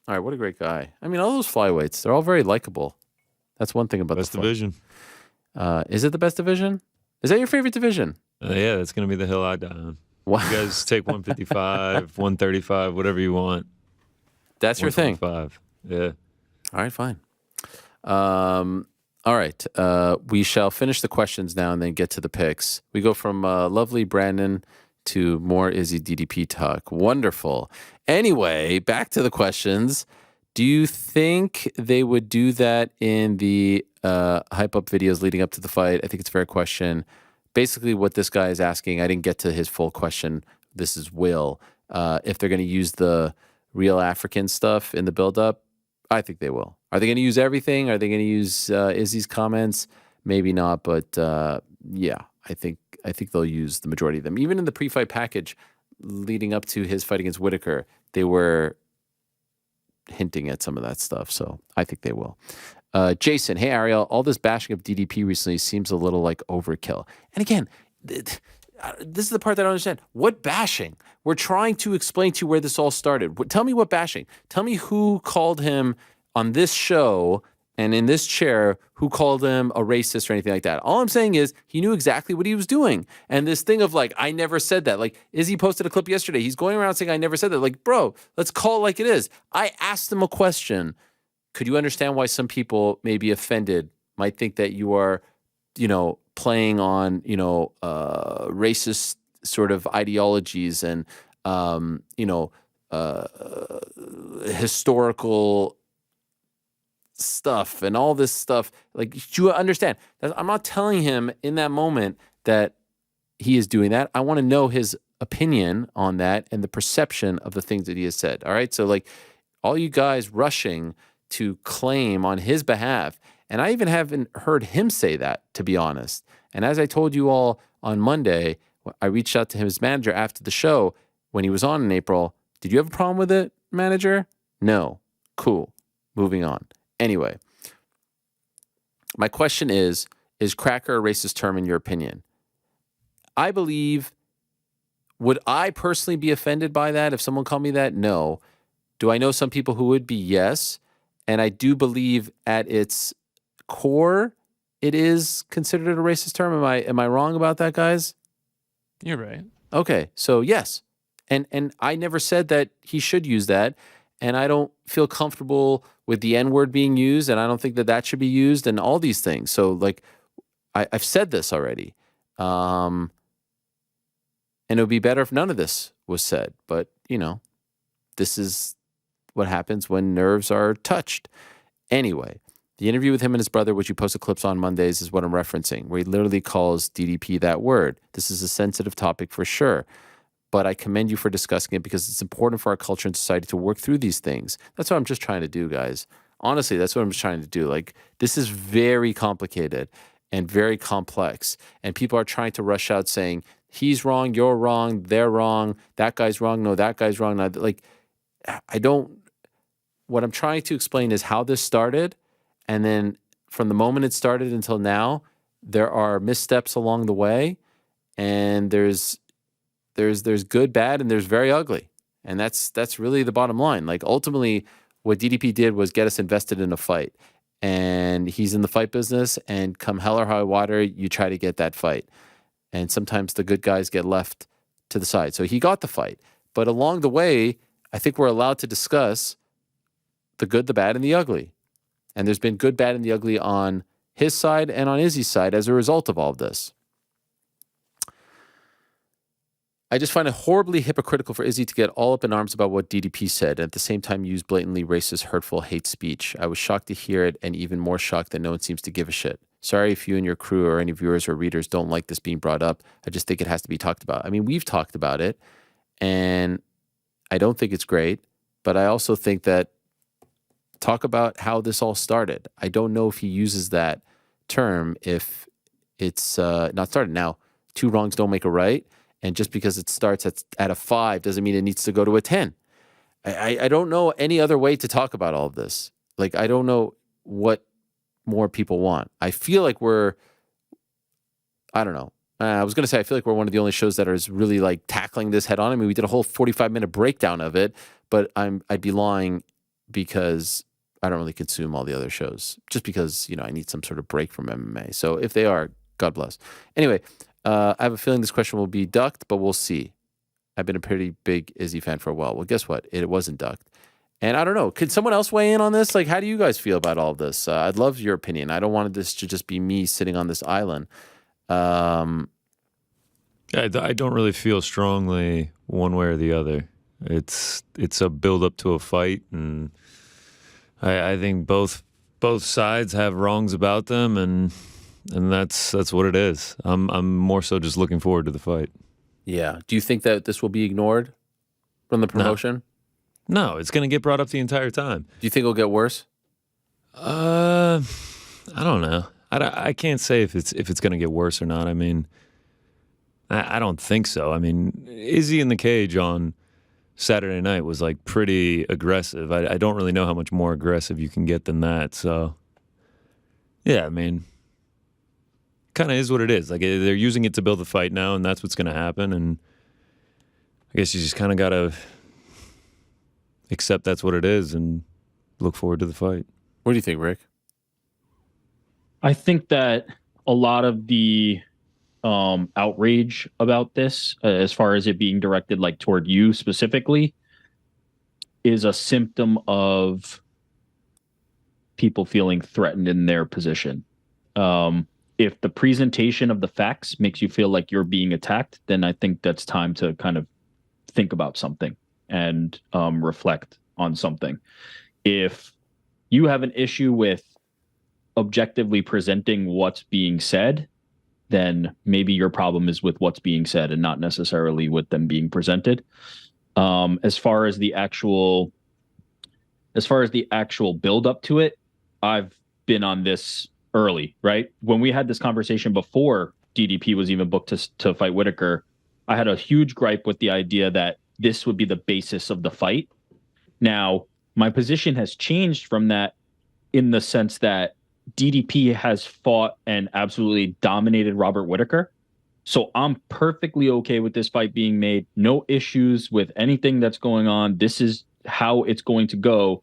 All right, what a great guy. I mean, all those flyweights, they're all very likable. That's one thing about best division. Is it the best division? Is that your favorite division? Yeah, that's going to be the hill I die on. Wow. You guys take 155, 135, whatever you want. That's your thing. Yeah. All right, fine. All right. We shall finish the questions now and then get to the picks. We go from lovely Brandon to more Izzy DDP talk. Wonderful. Anyway, back to the questions. Do you think they would do that in the hype up videos leading up to the fight? I think it's a fair question. Basically, what this guy is asking, I didn't get to his full question. This is Will. If they're going to use the real African stuff in the build-up, I think they will. Are they going to use everything? Are they going to use Izzy's comments? Maybe not, but yeah, I think they'll use the majority of them. Even in the pre-fight package leading up to his fight against Whitaker, they were hinting at some of that stuff. So I think they will. Jason, hey, Ariel, all this bashing of DDP recently seems a little like overkill. And again, this is the part that I don't understand. What bashing? We're trying to explain to you where this all started. Tell me what bashing. Tell me who called him on this show and in this chair, who called him a racist or anything like that. All I'm saying is he knew exactly what he was doing. And this thing of like, I never said that. Like, Izzy posted a clip yesterday. He's going around saying, I never said that. Like, bro, let's call it like it is. I asked him a question. Could you understand why some people may be offended, might think that you are, playing on, racist sort of ideologies and, historical stuff and all this stuff. Like, you understand? I'm not telling him in that moment that he is doing that. I want to know his opinion on that and the perception of the things that he has said. All right. So, like, all you guys rushing to claim on his behalf, and I even haven't heard him say that, to be honest. And as I told you all on Monday, I reached out to his manager after the show when he was on in April. Did you have a problem with it, manager? No. Cool. Moving on. Anyway, my question is cracker a racist term in your opinion? I believe, would I personally be offended by that if someone called me that? No. Do I know some people who would be? Yes. And I do believe at its core, it is considered a racist term. Am I wrong about that, guys? You're right. Okay. So yes. And I never said that he should use that. And I don't feel comfortable with the N-word being used. And I don't think that that should be used and all these things. So, like, I've said this already. And it would be better if none of this was said. But, you know, this is what happens when nerves are touched. Anyway, the interview with him and his brother, which you posted clips on Mondays, is what I'm referencing, where he literally calls DDP that word. This is a sensitive topic for sure. But I commend you for discussing it because it's important for our culture and society to work through these things. That's what I'm just trying to do, guys. Honestly, that's what I'm just trying to do. Like, this is very complicated and very complex. And people are trying to rush out saying, he's wrong, you're wrong, they're wrong, that guy's wrong, no, that guy's wrong. Like, what I'm trying to explain is how this started. And then from the moment it started until now, there are missteps along the way. And there's good, bad, and there's very ugly. And that's really the bottom line. Like, ultimately, what DDP did was get us invested in a fight. And he's in the fight business, and come hell or high water, you try to get that fight. And sometimes the good guys get left to the side. So he got the fight. But along the way, I think we're allowed to discuss the good, the bad, and the ugly. And there's been good, bad, and the ugly on his side and on Izzy's side as a result of all of this. I just find it horribly hypocritical for Izzy to get all up in arms about what DDP said and at the same time use blatantly racist, hurtful hate speech. I was shocked to hear it and even more shocked that no one seems to give a shit. Sorry if you and your crew or any viewers or readers don't like this being brought up. I just think it has to be talked about. I mean, we've talked about it, and I don't think it's great, but I also think that talk about how this all started. I don't know if he uses that term if it's not started. Now, two wrongs don't make a right. And just because it starts at a 5 doesn't mean it needs to go to a 10. I don't know any other way to talk about all of this. Like, I don't know what more people want. I feel like I don't know. I was going to say, I feel like we're one of the only shows that is really like tackling this head on. I mean, we did a whole 45-minute breakdown of it, but I'd be lying because I don't really consume all the other shows just because, you know, I need some sort of break from MMA. So if they are, God bless. Anyway, I have a feeling this question will be ducked, but we'll see. I've been a pretty big Izzy fan for a while. Well, guess what? It wasn't ducked. And I don't know. Could someone else weigh in on this? Like, how do you guys feel about all of this? I'd love your opinion. I don't want this to just be me sitting on this island. I don't really feel strongly one way or the other. It's a build up to a fight, and I think both sides have wrongs about them, and that's what it is. I'm more so just looking forward to the fight. Yeah. Do you think that this will be ignored from the promotion? No, it's going to get brought up the entire time. Do you think it'll get worse? I don't know. I can't say if it's going to get worse or not. I mean, I don't think so. I mean, Izzy in the cage on Saturday night was like pretty aggressive. I don't really know how much more aggressive you can get than that. So, yeah, I mean, kind of is what it is. Like, they're using it to build the fight now, and that's what's going to happen. And I guess you just kind of got to accept that's what it is and look forward to the fight. What do you think, Rick? I think that a lot of the outrage about this, as far as it being directed like toward you specifically, is a symptom of people feeling threatened in their position. If the presentation of the facts makes you feel like you're being attacked, then I think that's time to kind of think about something and reflect on something. If you have an issue with objectively presenting what's being said, then maybe your problem is with what's being said and not necessarily with them being presented. As far as the actual build up to it, I've been on this early, right? When we had this conversation before DDP was even booked to fight Whitaker, I had a huge gripe with the idea that this would be the basis of the fight. Now, my position has changed from that in the sense that DDP has fought and absolutely dominated Robert Whitaker. So I'm perfectly okay with this fight being made. No issues with anything that's going on. This is how it's going to go.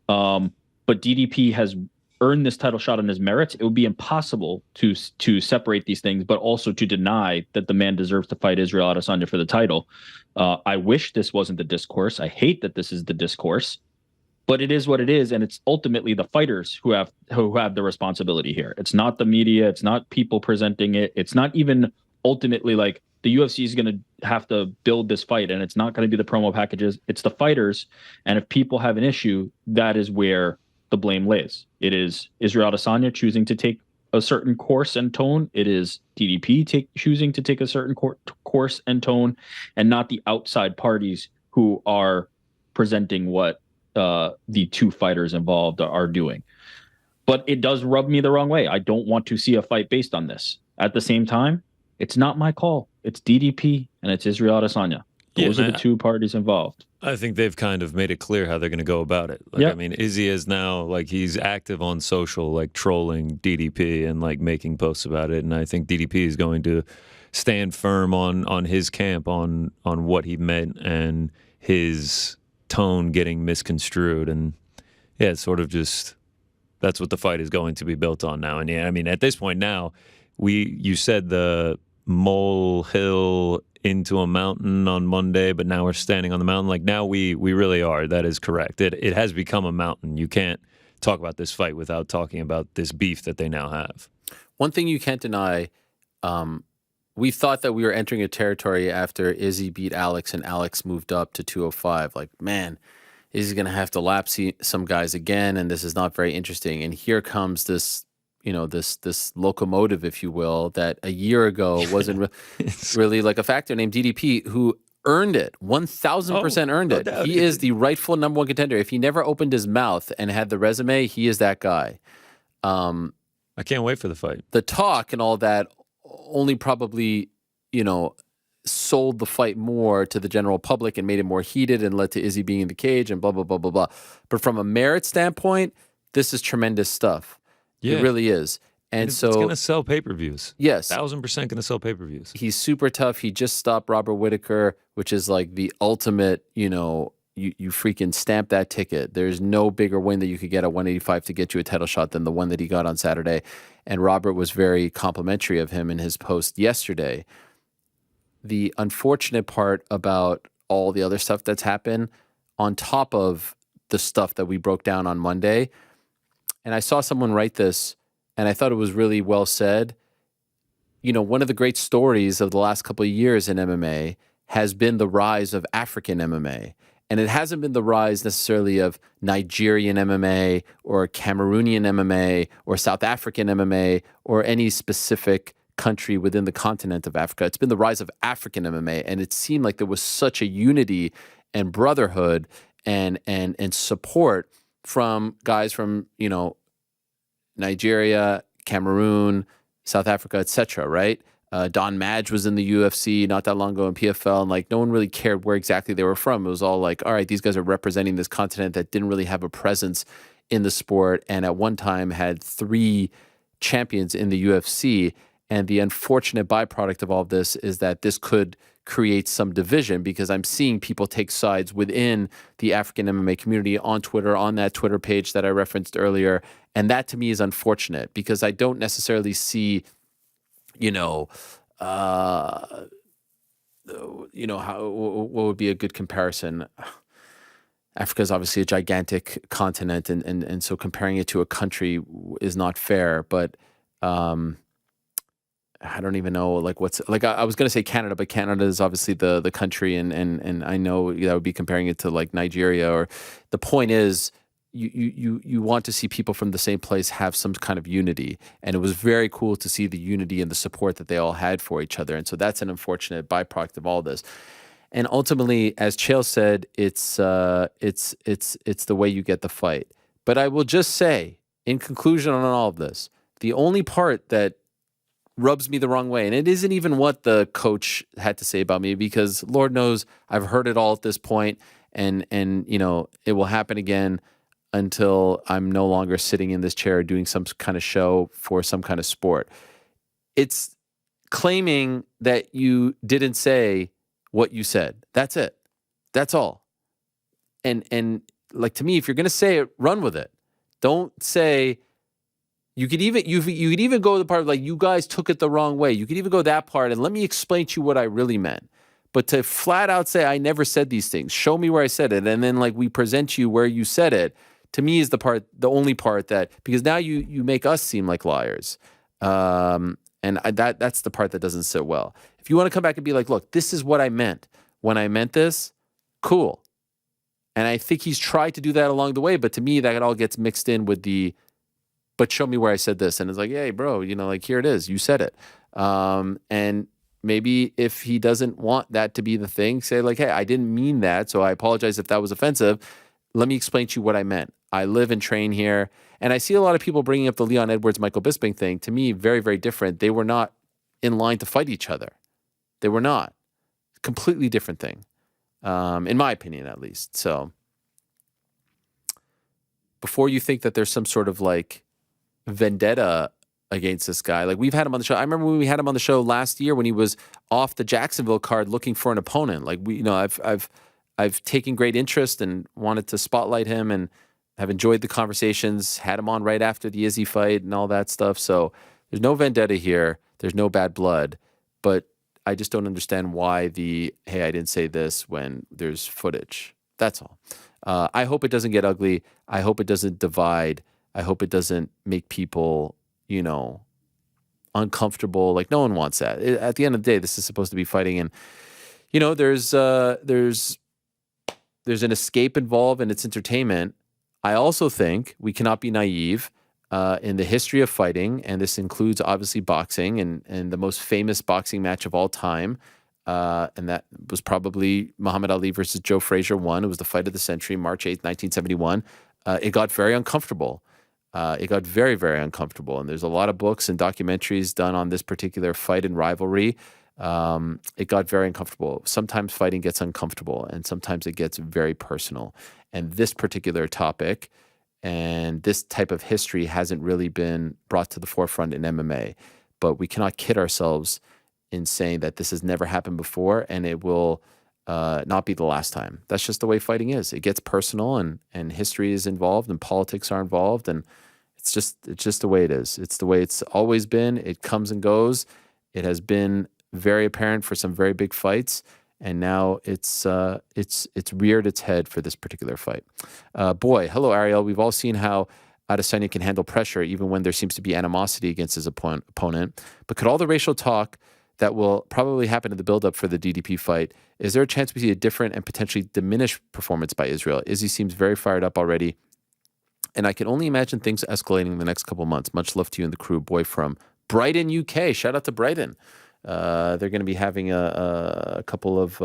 But DDP has earned this title shot on his merits. It would be impossible to separate these things, but also to deny that the man deserves to fight Israel Adesanya for the title. I wish this wasn't the discourse. I hate that this is the discourse. But it is what it is, and it's ultimately the fighters who have the responsibility here. It's not the media. It's not people presenting it. It's not even ultimately like the UFC is going to have to build this fight, and it's not going to be the promo packages. It's the fighters, and if people have an issue, that is where the blame lays. It is Israel Adesanya choosing to take a certain course and tone. It is DDP choosing to take a certain course and tone, and not the outside parties who are presenting what the two fighters involved are doing. But it does rub me the wrong way. I don't want to see a fight based on this. At the same time, it's not my call. It's DDP and it's Israel Adesanya. Those are the two parties involved. I think they've kind of made it clear how they're going to go about it. Like, I mean, Izzy is now, like, he's active on social, like, trolling DDP and, like, making posts about it. And I think DDP is going to stand firm on his camp, on what he meant and his tone getting misconstrued. And yeah, it's sort of just, that's what the fight is going to be built on now. And yeah, I mean, at this point now, you said the molehill into a mountain on Monday, but now we're standing on the mountain. Like, now we really are. That is correct. It has become a mountain. You can't talk about this fight without talking about this beef that they now have. One thing you can't deny, we thought that we were entering a territory after Izzy beat Alex and Alex moved up to 205. Like, man, Izzy's going to have to lap some guys again, and this is not very interesting. And here comes this, this locomotive, if you will, that a year ago wasn't really like a factor, named DDP, who earned it, 1,000% earned it. No, he is the rightful number one contender. If he never opened his mouth and had the resume, he is that guy. I can't wait for the fight. The talk and all that only probably, sold the fight more to the general public and made it more heated and led to Izzy being in the cage and blah, blah, blah, blah, blah. But from a merit standpoint, this is tremendous stuff. Yeah. It really is. And so it's going to sell pay-per-views. Yes. 1,000% going to sell pay-per-views. He's super tough. He just stopped Robert Whitaker, which is like the ultimate, you freaking stamp that ticket. There's no bigger win that you could get at 185 to get you a title shot than the one that he got on Saturday. And Robert was very complimentary of him in his post yesterday. The unfortunate part about all the other stuff that's happened on top of the stuff that we broke down on Monday, and I saw someone write this, and I thought it was really well said. One of the great stories of the last couple of years in MMA has been the rise of African MMA. And it hasn't been the rise necessarily of Nigerian MMA or Cameroonian MMA or South African MMA or any specific country within the continent of Africa. It's been the rise of African MMA. And it seemed like there was such a unity and brotherhood and support from guys from, Nigeria, Cameroon, South Africa, etc., right? Don Madge was in the UFC not that long ago in PFL, and like no one really cared where exactly they were from. It was all like, all right, these guys are representing this continent that didn't really have a presence in the sport, and at one time had 3 champions in the UFC. And the unfortunate byproduct of all of this is that this could create some division, because I'm seeing people take sides within the African MMA community on Twitter, on that Twitter page that I referenced earlier. And that to me is unfortunate, because I don't necessarily see what would be a good comparison? Africa is obviously a gigantic continent, and so comparing it to a country is not fair. But I don't even know what's I was going to say Canada, but Canada is obviously the country, and I know that would be comparing it to like Nigeria. Or the point is, you want to see people from the same place have some kind of unity, and it was very cool to see the unity and the support that they all had for each other. And so that's an unfortunate byproduct of all this. And ultimately, as Chael said, it's the way you get the fight. But I will just say, in conclusion on all of this, the only part that rubs me the wrong way, and it isn't even what the coach had to say about me, because Lord knows I've heard it all at this point, and you know, it will happen again until I'm no longer sitting in this chair doing some kind of show for some kind of sport. It's claiming that you didn't say what you said. That's it. That's all. And like, to me, if you're going to say it, run with it. Don't say. You could even go to the part of like, you guys took it the wrong way. You could even go that part and let me explain to you what I really meant. But to flat out say I never said these things, show me where I said it, and then like we present you where you said it, to me is the only part that, because now you make us seem like liars. That's the part that doesn't sit well. If you want to come back and be like, look, this is what I meant when I meant this, cool. And I think he's tried to do that along the way, but to me that all gets mixed in with the, but show me where I said this. And it's like, hey, bro, you know, like, here it is. You said it. And maybe if he doesn't want that to be the thing, say like, hey, I didn't mean that, so I apologize if that was offensive. Let me explain to you what I meant. I live and train here. And I see a lot of people bringing up the Leon Edwards, Michael Bisping thing. To me, very, very different. They were not in line to fight each other. They were not. Completely different thing, in my opinion, at least. So before you think that there's some sort of like vendetta against this guy, like we've had him on the show. I remember when we had him on the show last year when he was off the Jacksonville card looking for an opponent. Like we, you know, I've taken great interest and wanted to spotlight him, and have enjoyed the conversations, had him on right after the Izzy fight and all that stuff. So there's no vendetta here. There's no bad blood, but I just don't understand why hey, I didn't say this when there's footage. That's all. I hope it doesn't get ugly. I hope it doesn't divide. I hope it doesn't make people, you know, uncomfortable. Like, no one wants that. At the end of the day, this is supposed to be fighting, and you know, there's an escape involved, and it's entertainment. I also think we cannot be naive in the history of fighting, and this includes obviously boxing, and the most famous boxing match of all time, and that was probably Muhammad Ali versus Joe Frazier 1. It was the fight of the century, March 8th, 1971. It got very uncomfortable. It got very, very uncomfortable. And there's a lot of books and documentaries done on this particular fight and rivalry. It got very uncomfortable. Sometimes fighting gets uncomfortable, and sometimes it gets very personal. And this particular topic and this type of history hasn't really been brought to the forefront in MMA. But we cannot kid ourselves in saying that this has never happened before, and it will not be the last time. That's just the way fighting is. It gets personal, and history is involved, and politics are involved, and it's just the way it is. It's the way it's always been. It comes and goes. It has been very apparent for some very big fights, and now it's reared its head for this particular fight. Boy, hello Ariel. We've all seen how Adesanya can handle pressure even when there seems to be animosity against his opponent. But could all the racial talk that will probably happen in the build-up for the DDP fight, is there a chance we see a different and potentially diminished performance by Israel? Izzy seems very fired up already, and I can only imagine things escalating in the next couple months. Much love to you and the crew. Boy from Brighton, UK. Shout out to Brighton. They're going to be having a couple of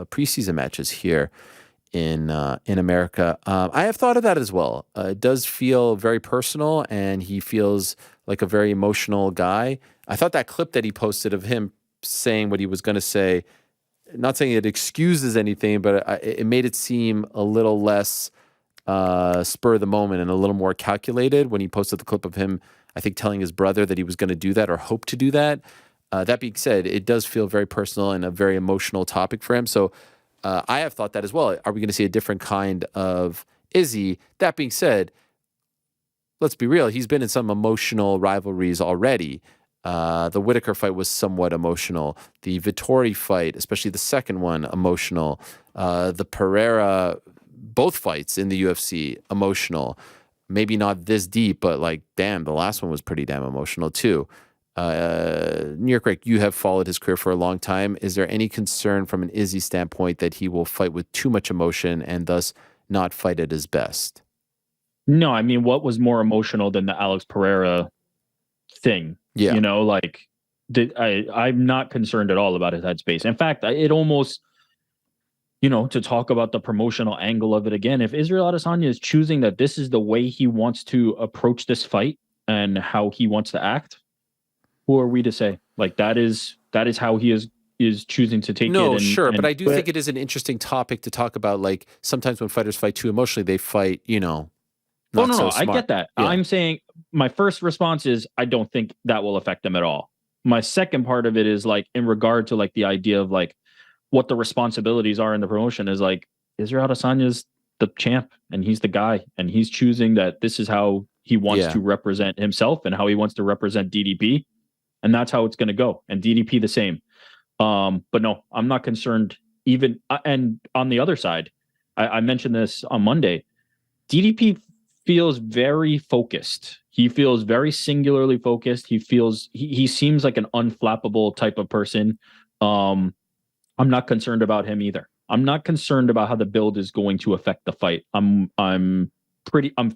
preseason matches here in America. I have thought of that as well. It does feel very personal, and he feels like a very emotional guy. I thought that clip that he posted of him saying what he was going to say, not saying it excuses anything, but it made it seem a little less spur of the moment and a little more calculated when he posted the clip of him, I think, telling his brother that he was going to do that or hope to do that. That being said, it does feel very personal and a very emotional topic for him. So I have thought that as well. Are we going to see a different kind of Izzy? That being said, let's be real. He's been in some emotional rivalries already. The Whitaker fight was somewhat emotional. The Vittori fight, especially the second one, emotional. The Pereira, both fights in the UFC, emotional. Maybe not this deep, but like, damn, the last one was pretty damn emotional too. New York Rick, you have followed his career for a long time. Is there any concern from an Izzy standpoint that he will fight with too much emotion and thus not fight at his best? No, I mean, what was more emotional than the Alex Pereira thing? Yeah. You know, like I'm not concerned at all about his headspace. In fact, it almost, you know, to talk about the promotional angle of it again, if Israel Adesanya is choosing that this is the way he wants to approach this fight and how he wants to act, who are we to say? Like that is how he is choosing to take it. No, and, sure, and but I do think it is an interesting topic to talk about. Like sometimes when fighters fight too emotionally, they fight, you know, not no, so I smart. get that. Yeah. I'm saying my first response is I don't think that will affect them at all. My second part of it is like in regard to like the idea of like what the responsibilities are in the promotion is like Israel Adesanya is the champ and he's the guy and he's choosing that this is how he wants to represent himself and how he wants to represent DDP, and that's how it's going to go. And DDP the same. But no, I'm not concerned. Even and on the other side, I mentioned this on Monday. DDP feels very focused. He feels very singularly focused. He feels he seems like an unflappable type of person. I'm not concerned about him either. I'm not concerned about how the build is going to affect the fight. I'm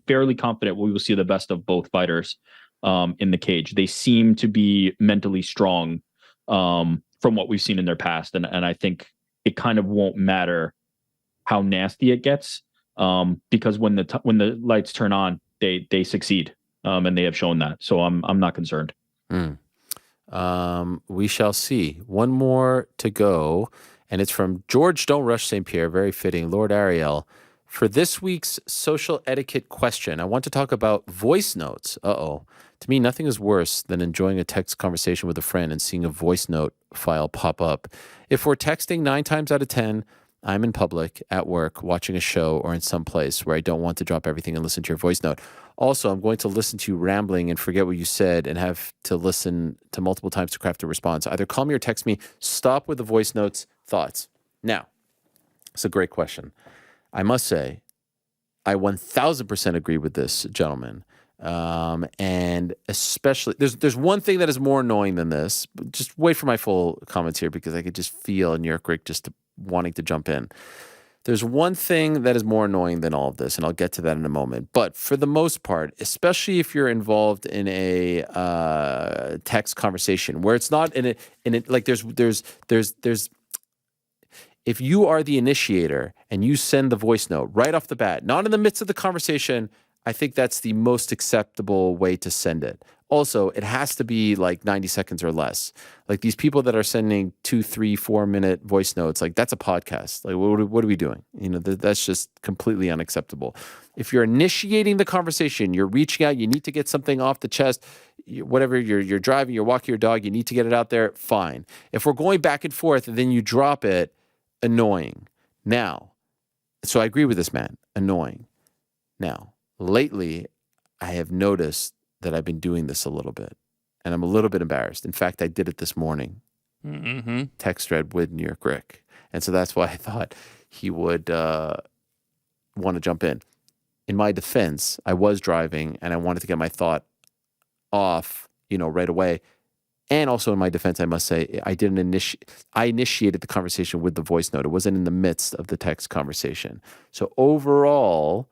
fairly confident we will see the best of both fighters in the cage. They seem to be mentally strong from what we've seen in their past, and I think it kind of won't matter how nasty it gets because when the lights turn on, they succeed, and they have shown that. So I'm not concerned. We shall see. One more to go, and it's from Georges St-Pierre, very fitting. Lord Ariel, for this week's social etiquette question, I want to talk about voice notes. To me, nothing is worse than enjoying a text conversation with a friend and seeing a voice note file pop up. If we're texting 9 times out of 10, I'm in public, at work, watching a show, or in some place where I don't want to drop everything and listen to your voice note. Also, I'm going to listen to you rambling and forget what you said and have to listen to multiple times to craft a response. Either call me or text me. Stop with the voice notes. Thoughts? Now, it's a great question. I must say, I 1000% agree with this gentleman. And especially, there's one thing that is more annoying than this. Just wait for my full comments here because I could just feel a New York Rick just wanting to jump in. There's one thing that is more annoying than all of this, and I'll get to that in a moment. But for the most part, especially if you're involved in a text conversation where it's not in it like there's if you are the initiator and you send the voice note right off the bat, not in the midst of the conversation, I think that's the most acceptable way to send it. Also, it has to be like 90 seconds or less. Like these people that are sending 2, 3, 4 minute voice notes, like that's a podcast. Like what are we doing? You know, that's just completely unacceptable. If you're initiating the conversation, you're reaching out, you need to get something off the chest, whatever, you're driving, you're walking your dog, you need to get it out there, fine. If we're going back and forth and then you drop it, annoying. Now, so I agree with this man, annoying. Now, lately, I have noticed that I've been doing this a little bit, and I'm a little bit embarrassed. In fact, I did it this morning. Text thread with New York Rick. And so that's why I thought he would want to jump in. In my defense, I was driving, and I wanted to get my thought off, right away. And also in my defense, I must say, I initiated the conversation with the voice note. It wasn't in the midst of the text conversation. So overall,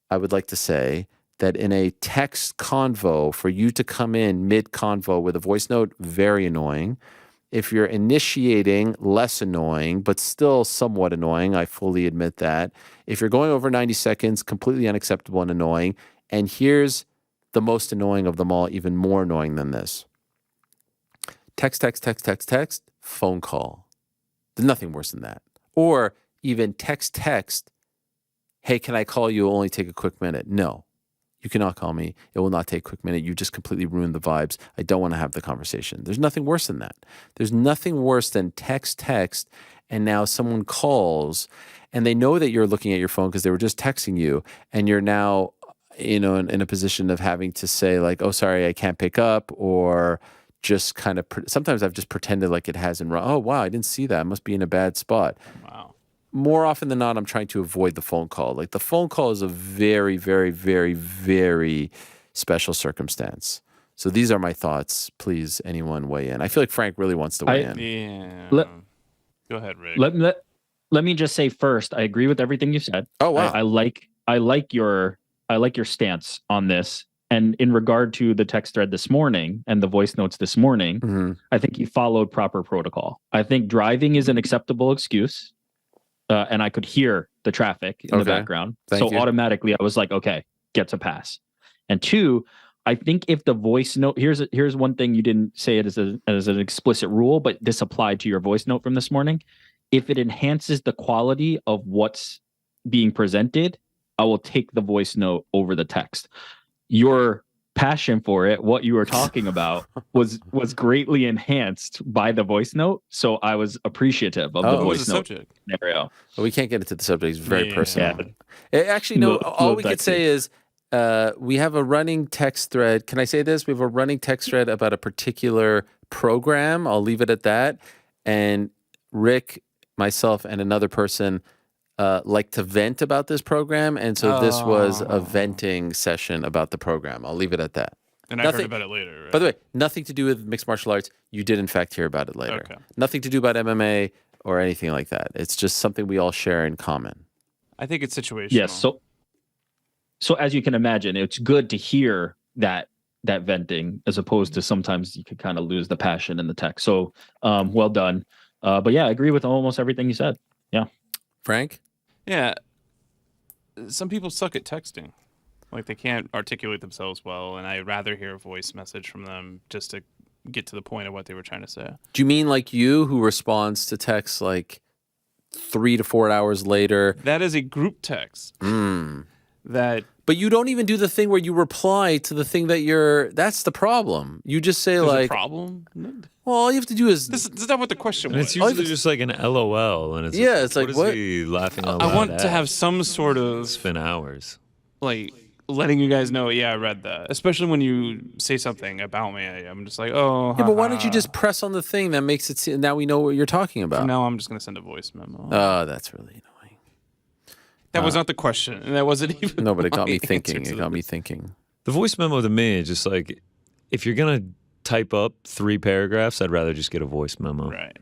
I would like to say that in a text convo, for you to come in mid-convo with a voice note, very annoying. If you're initiating, less annoying, but still somewhat annoying. I fully admit that. If you're going over 90 seconds, completely unacceptable and annoying. And here's the most annoying of them all, even more annoying than this. Text, phone call. There's nothing worse than that. Or even text, hey, can I call you? It'll only take a quick minute. No, you cannot call me. It will not take a quick minute. You just completely ruined the vibes. I don't want to have the conversation. There's nothing worse than that. There's nothing worse than text, and now someone calls and they know that you're looking at your phone because they were just texting you, and you're now, in a position of having to say like, oh, sorry, I can't pick up, or just kind of, sometimes I've just pretended like it hasn't run. Oh, wow, I didn't see that. I must be in a bad spot. Wow. More often than not, I'm trying to avoid the phone call. Like the phone call is a very, very, very, very special circumstance. So these are my thoughts. Please, anyone weigh in. I feel like Frank really wants to weigh in. Yeah. Go ahead, Rick. Let me just say first, I agree with everything you said. Oh, wow. I like your like your stance on this. And in regard to the text thread this morning and the voice notes this morning, I think you followed proper protocol. I think driving is an acceptable excuse. And I could hear the traffic in the background. Thank you. Automatically I was like, okay, gets a pass. And two, I think if the voice note, here's one thing you didn't say it as an explicit rule, but this applied to your voice note from this morning. If it enhances the quality of what's being presented, I will take the voice note over the text. Your passion for it, what you were talking about, was greatly enhanced by the voice note. So I was appreciative of the voice note scenario. Well, we can't get into the subject. It's very personal. Actually, no. All we could say is we have a running text thread. Can I say this? We have a running text thread about a particular program. I'll leave it at that. And Rick, myself, and another person like to vent about this program, and so this was a venting session about the program. I'll leave it at that. And I heard about it later. Right? By the way, nothing to do with mixed martial arts. You did, in fact, hear about it later. Okay. Nothing to do about MMA or anything like that. It's just something we all share in common. I think it's situational. Yes. So as you can imagine, it's good to hear that venting as opposed to sometimes you could kind of lose the passion in the text. So well done. But yeah, I agree with almost everything you said. Yeah. Frank? Yeah. Some people suck at texting. Like they can't articulate themselves well, and I'd rather hear a voice message from them just to get to the point of what they were trying to say. Do you mean like you who responds to texts like 3 to 4 hours later? That is a group text. But you don't even do the thing where you reply to the thing that that's the problem. You just say There's like a problem? Well, all you have to do is this is not what the question was. It's usually just like an LOL, and it's it's like what is he laughing out loud I want at? to have some sort of It's been hours. Like letting you guys know, yeah, I read that. Especially when you say something about me, I'm just like, oh. Yeah, but why don't you just press on the thing that makes it? Now we know what you're talking about. From now I'm just gonna send a voice memo. Oh, that's really annoying. That was not the question, and that wasn't even. No, but it got me my thinking. answer It to got it. me thinking. The voice memo to me is just like, if you're gonna type up 3 paragraphs, I'd rather just get a voice memo. Right.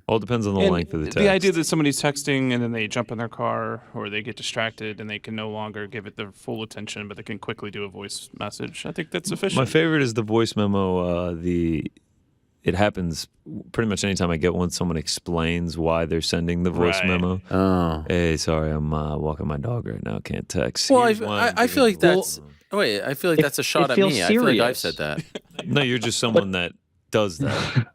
All depends on the And length of the text. The idea that somebody's texting and then they jump in their car or they get distracted and they can no longer give it their full attention, but they can quickly do a voice message. I think that's sufficient. My favorite is the voice memo. It happens pretty much anytime I get one. Someone explains why they're sending the voice memo. Oh, hey, sorry, I'm walking my dog right now. Can't text. Well, Here's why I'm I feel like giving- that's. Wait, I feel like that's a shot at me. I feel like I've said that. No, you're just someone that does that.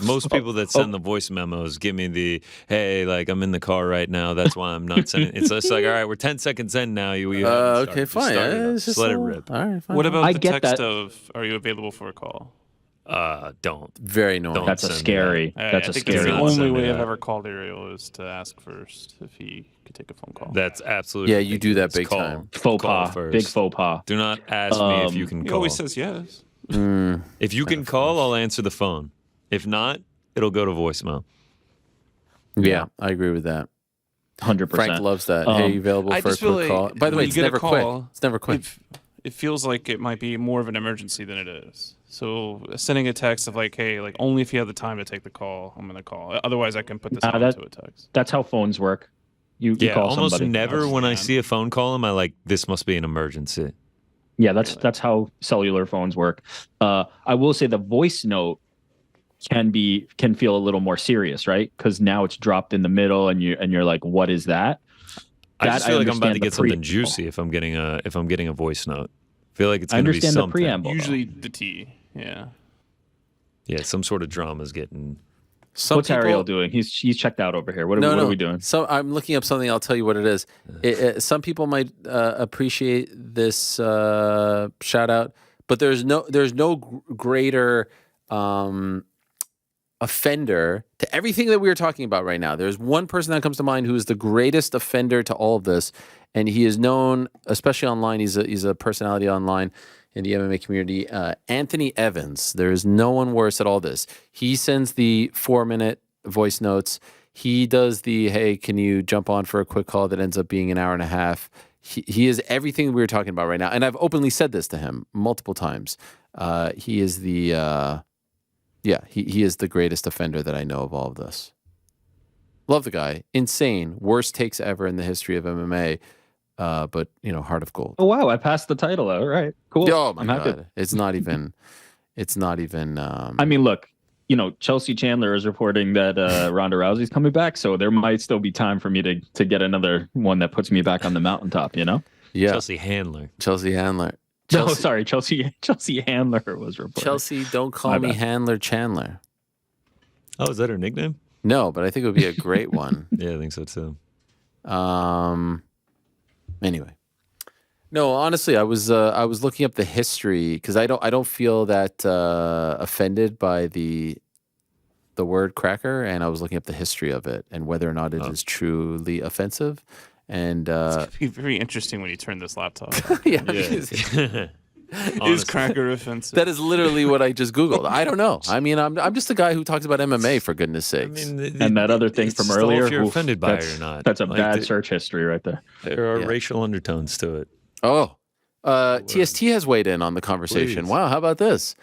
Most people that send the voice memos give me the, hey, like I'm in the car right now. That's why I'm not sending. It's just like, all right, we're 10 seconds in now. Okay, fine. Just let it rip. All right, fine. What about I the get text that. of, are you available for a call? Don't. Very annoying. Don't That's a send me scary. I That's a think scary. that's the Don't only send me way I've that. ever called Ariel is to ask first if he could take a phone call. That's absolutely. Yeah, you do that ridiculous. big Call. time. Faux Call pas. first. Big faux pas. Do not ask me if you can He call. always says yes. If you can call, I'll answer the phone. If not, it'll go to voicemail. Yeah, I agree with that. 100%. Frank loves that. Hey, you available I for a just feel quick like call? By the way, when you it's get a never quick. call, It's never quick. It feels like it might be more of an emergency than it is. So sending a text of like, hey, like only if you have the time to take the call, I'm going to call. Otherwise, I can put this into a text. That's how phones work. You Yeah, call almost somebody. never when I see a phone call, am I like, this must be an emergency. Yeah, that's how cellular phones work. I will say the voice note can feel a little more serious, right? Because now it's dropped in the middle, and you're like, what is that? I just feel like I'm about to understand get the something preamble. juicy if I'm getting a voice note. I feel like it's I going to be understand the something. preamble. Usually the T, yeah. Yeah, some sort of drama's getting. What's Ariel doing? He's checked out over here. What are we doing? So I'm looking up something. I'll tell you what it is. Some people might appreciate this shout out, but there's no greater offender to everything that we are talking about right now. There's one person that comes to mind who is the greatest offender to all of this, and he is known, especially online. He's a personality online in the MMA community. Anthony Evans. There is no one worse at all this. He sends the 4-minute voice notes. He does the, hey, can you jump on for a quick call that ends up being an hour and a half. He is everything we were talking about right now. And I've openly said this to him multiple times. He is the, he is the greatest offender that I know of all of this. Love the guy. Insane. Worst takes ever in the history of MMA. but heart of gold. Oh wow, I passed the title. All right, cool. Oh my I'm god, happy. it's not even. It's not even. I mean, look, Chelsea Chandler is reporting that Ronda Rousey's coming back, so there might still be time for me to get another one that puts me back on the mountaintop. Yeah, Chelsea Handler. No, sorry, Chelsea Handler was reporting. Chelsea, don't call me Handler Chandler. Oh, is that her nickname? No, but I think it would be a great one. Yeah, I think so too. Anyway, no, honestly, I was looking up the history because I don't feel that offended by the word cracker, and I was looking up the history of it and whether or not it is truly offensive. And it's gonna be very interesting when you turn this laptop on. Yeah. Is cracker offensive? That is literally what I just Googled. I don't know. I mean, I'm just a guy who talks about MMA, for goodness sakes. I mean, and that other thing from earlier, if you're offended by it or not. That's a bad search history right there. There are racial undertones to it. Oh, TST has weighed in on the conversation. Please. Wow, how about this?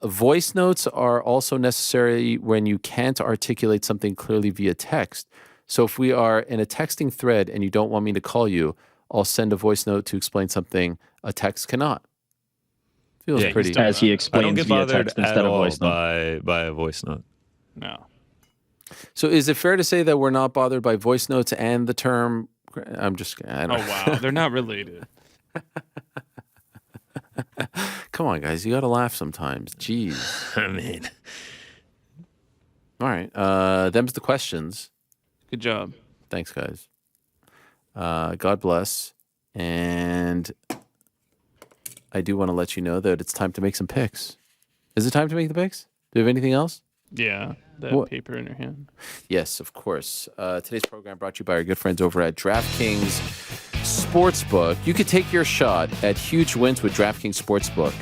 Voice notes are also necessary when you can't articulate something clearly via text. So if we are in a texting thread and you don't want me to call you, I'll send a voice note to explain something a text cannot. Feels pretty. As he I don't explains get via bothered text at instead of all voice note. by a voice note. No. So is it fair to say that we're not bothered by voice notes and the term? I don't Oh wow, they're not related. Come on, guys, you got to laugh sometimes. Jeez. I mean, all right. Them's the questions. Good job. Thanks, guys. God bless. And I do want to let you know that it's time to make some picks. Is it time to make the picks? Do you have anything else? Yeah, that paper in your hand. Yes, of course. Today's program brought to you by our good friends over at DraftKings Sportsbook. You could take your shot at huge wins with DraftKings Sportsbook.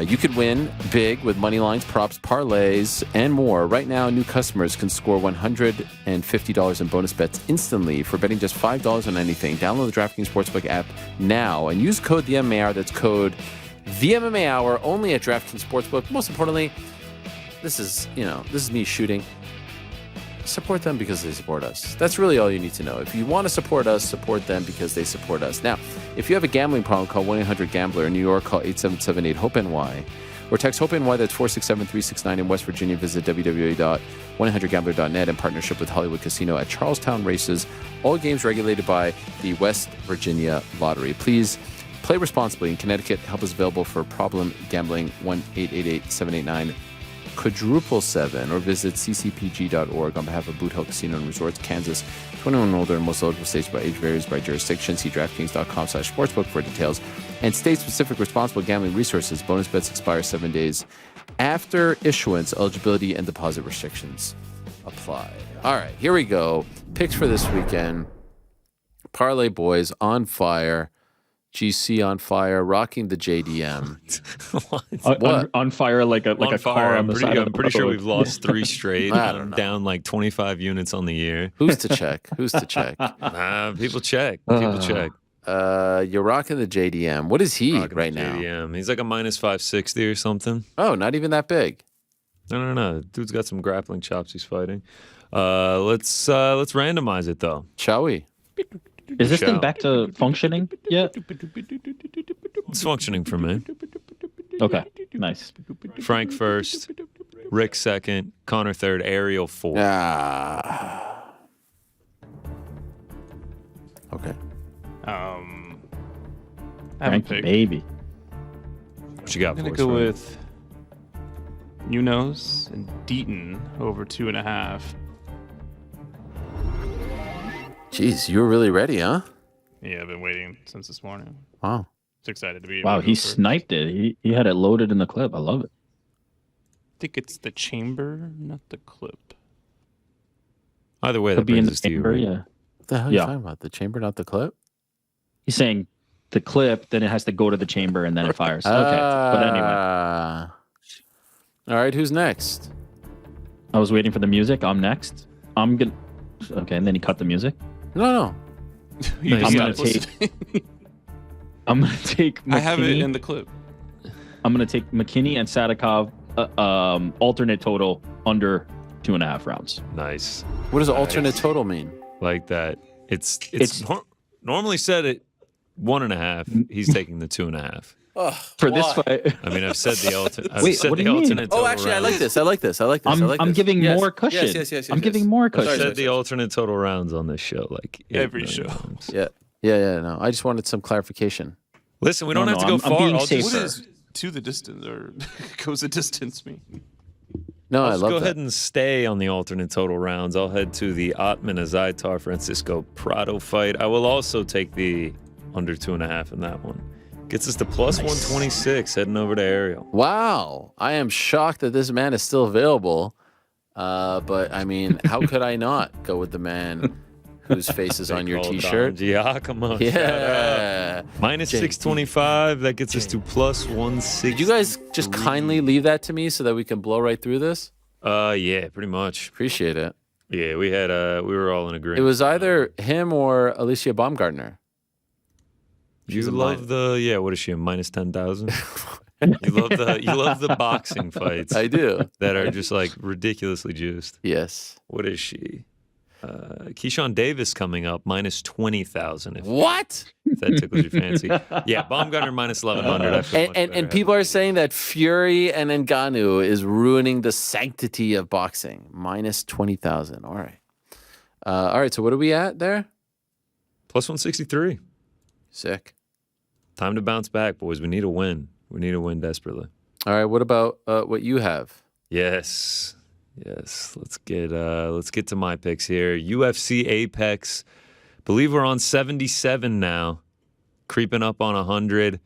You could win big with money lines, props, parlays, and more. Right now, new customers can score $150 in bonus bets instantly for betting just $5 on anything. Download the DraftKings Sportsbook app now and use code TheMMAHour. That's code TheMMAHour only at DraftKings Sportsbook. Most importantly, this is me shooting. Support them because they support us. That's really all you need to know. If you want to support us, support them because they support us. Now, if you have a gambling problem, call 1-800-GAMBLER. In New York, call 877-8-HOPE-NY. Or text HOPE-NY, that's 467-369. In West Virginia, visit www.100gambler.net in partnership with Hollywood Casino at Charlestown Races. All games regulated by the West Virginia Lottery. Please play responsibly. In Connecticut, help is available for problem gambling, 1-888-789 quadruple 7, or visit ccpg.org on behalf of Boot Hill Casino and Resorts, Kansas. 21 and older in most eligible states, by age varies by jurisdiction. See DraftKings.com/sportsbook for details and state-specific responsible gambling resources. Bonus bets expire 7 days after issuance. Eligibility and deposit restrictions apply. All right, here we go. Picks for this weekend. Parlay Boys on fire. GC on fire, rocking the JDM. What? On fire like a car on the side of the I'm pretty sure road. we've lost 3 straight. I don't know. Down like 25 units on the year. Who's to check? Who's to check? People check. People check. You're rocking the JDM. What is he right now? JDM. He's like a minus 560 or something. Oh, not even that big. No. Dude's got some grappling chops he's fighting. Let's randomize it though. Shall we? Is this thing back to functioning yet? It's functioning for me. Okay, nice. Frank first, Rick second, Connor third, Ariel fourth. Okay. Frankie, baby. What you got I'm for gonna us, go Frank? with Nunes and Deaton over 2.5. Jeez, you were really ready, huh? Yeah, I've been waiting since this morning. Wow. Just excited to be. Wow, he sniped it. He had it loaded in the clip. I love it. I think it's the chamber, not the clip. Either way, Could that be in brings the us to you. chamber, Rick. yeah. What the hell are you talking about? The chamber, not the clip? He's saying the clip, then it has to go to the chamber and then it fires. Okay, but anyway. All right, who's next? I was waiting for the music. I'm next. I'm gonna. Okay, and then he cut the music. No. I'm gonna take. I have it McKinney. in the clip. I'm gonna take McKinney and Sadikov. Alternate total under 2.5 rounds. Nice. What does alternate total mean? Like that. It's Normally said it 1.5. He's taking the 2.5. For this fight. I mean, I've said the alternate. Wait, what do you mean? Oh, actually, I like this. I like this. I'm giving Yes. more cushion. Yes. I'm giving more cushion. I've said the alternate total rounds on this show, like Every 8 million show. times. Yeah. No, I just wanted some clarification. Listen, we don't have to go far. being I'll just, What safer. does to the distance or goes the distance mean? No, I'll I just love go that. ahead and stay on the alternate total rounds. I'll head to the Ottman Azaitar Francisco Prado fight. I will also take the under 2.5 in that one. Gets us to plus 126, heading over to Ariel. Wow, I am shocked that this man is still available. But I mean, how could I not go with the man whose face is on your T-shirt? Giacomo. Yeah. Minus 625. That gets us to plus 160. Could you guys just kindly leave that to me so that we can blow right through this? Yeah, pretty much. Appreciate it. Yeah, we were all in agreement. It was either him or Alicia Baumgartner. You love what is she, a minus 10,000? You love the boxing fights. I do. That are just like ridiculously juiced. Yes. What is she? Keyshawn Davis coming up, minus 20,000. What? If that tickles your fancy. Yeah, Baumgartner minus 1,100. I feel much And better. people are saying that Fury and Ngannou is ruining the sanctity of boxing. Minus 20,000. All right. All right. So what are we at there? Plus 163. Sick. Time to bounce back, boys. We need a win. We need a win desperately. All right. What about what you have? Yes. Let's get to my picks here. UFC Apex. Believe we're on 77 now, creeping up on 100.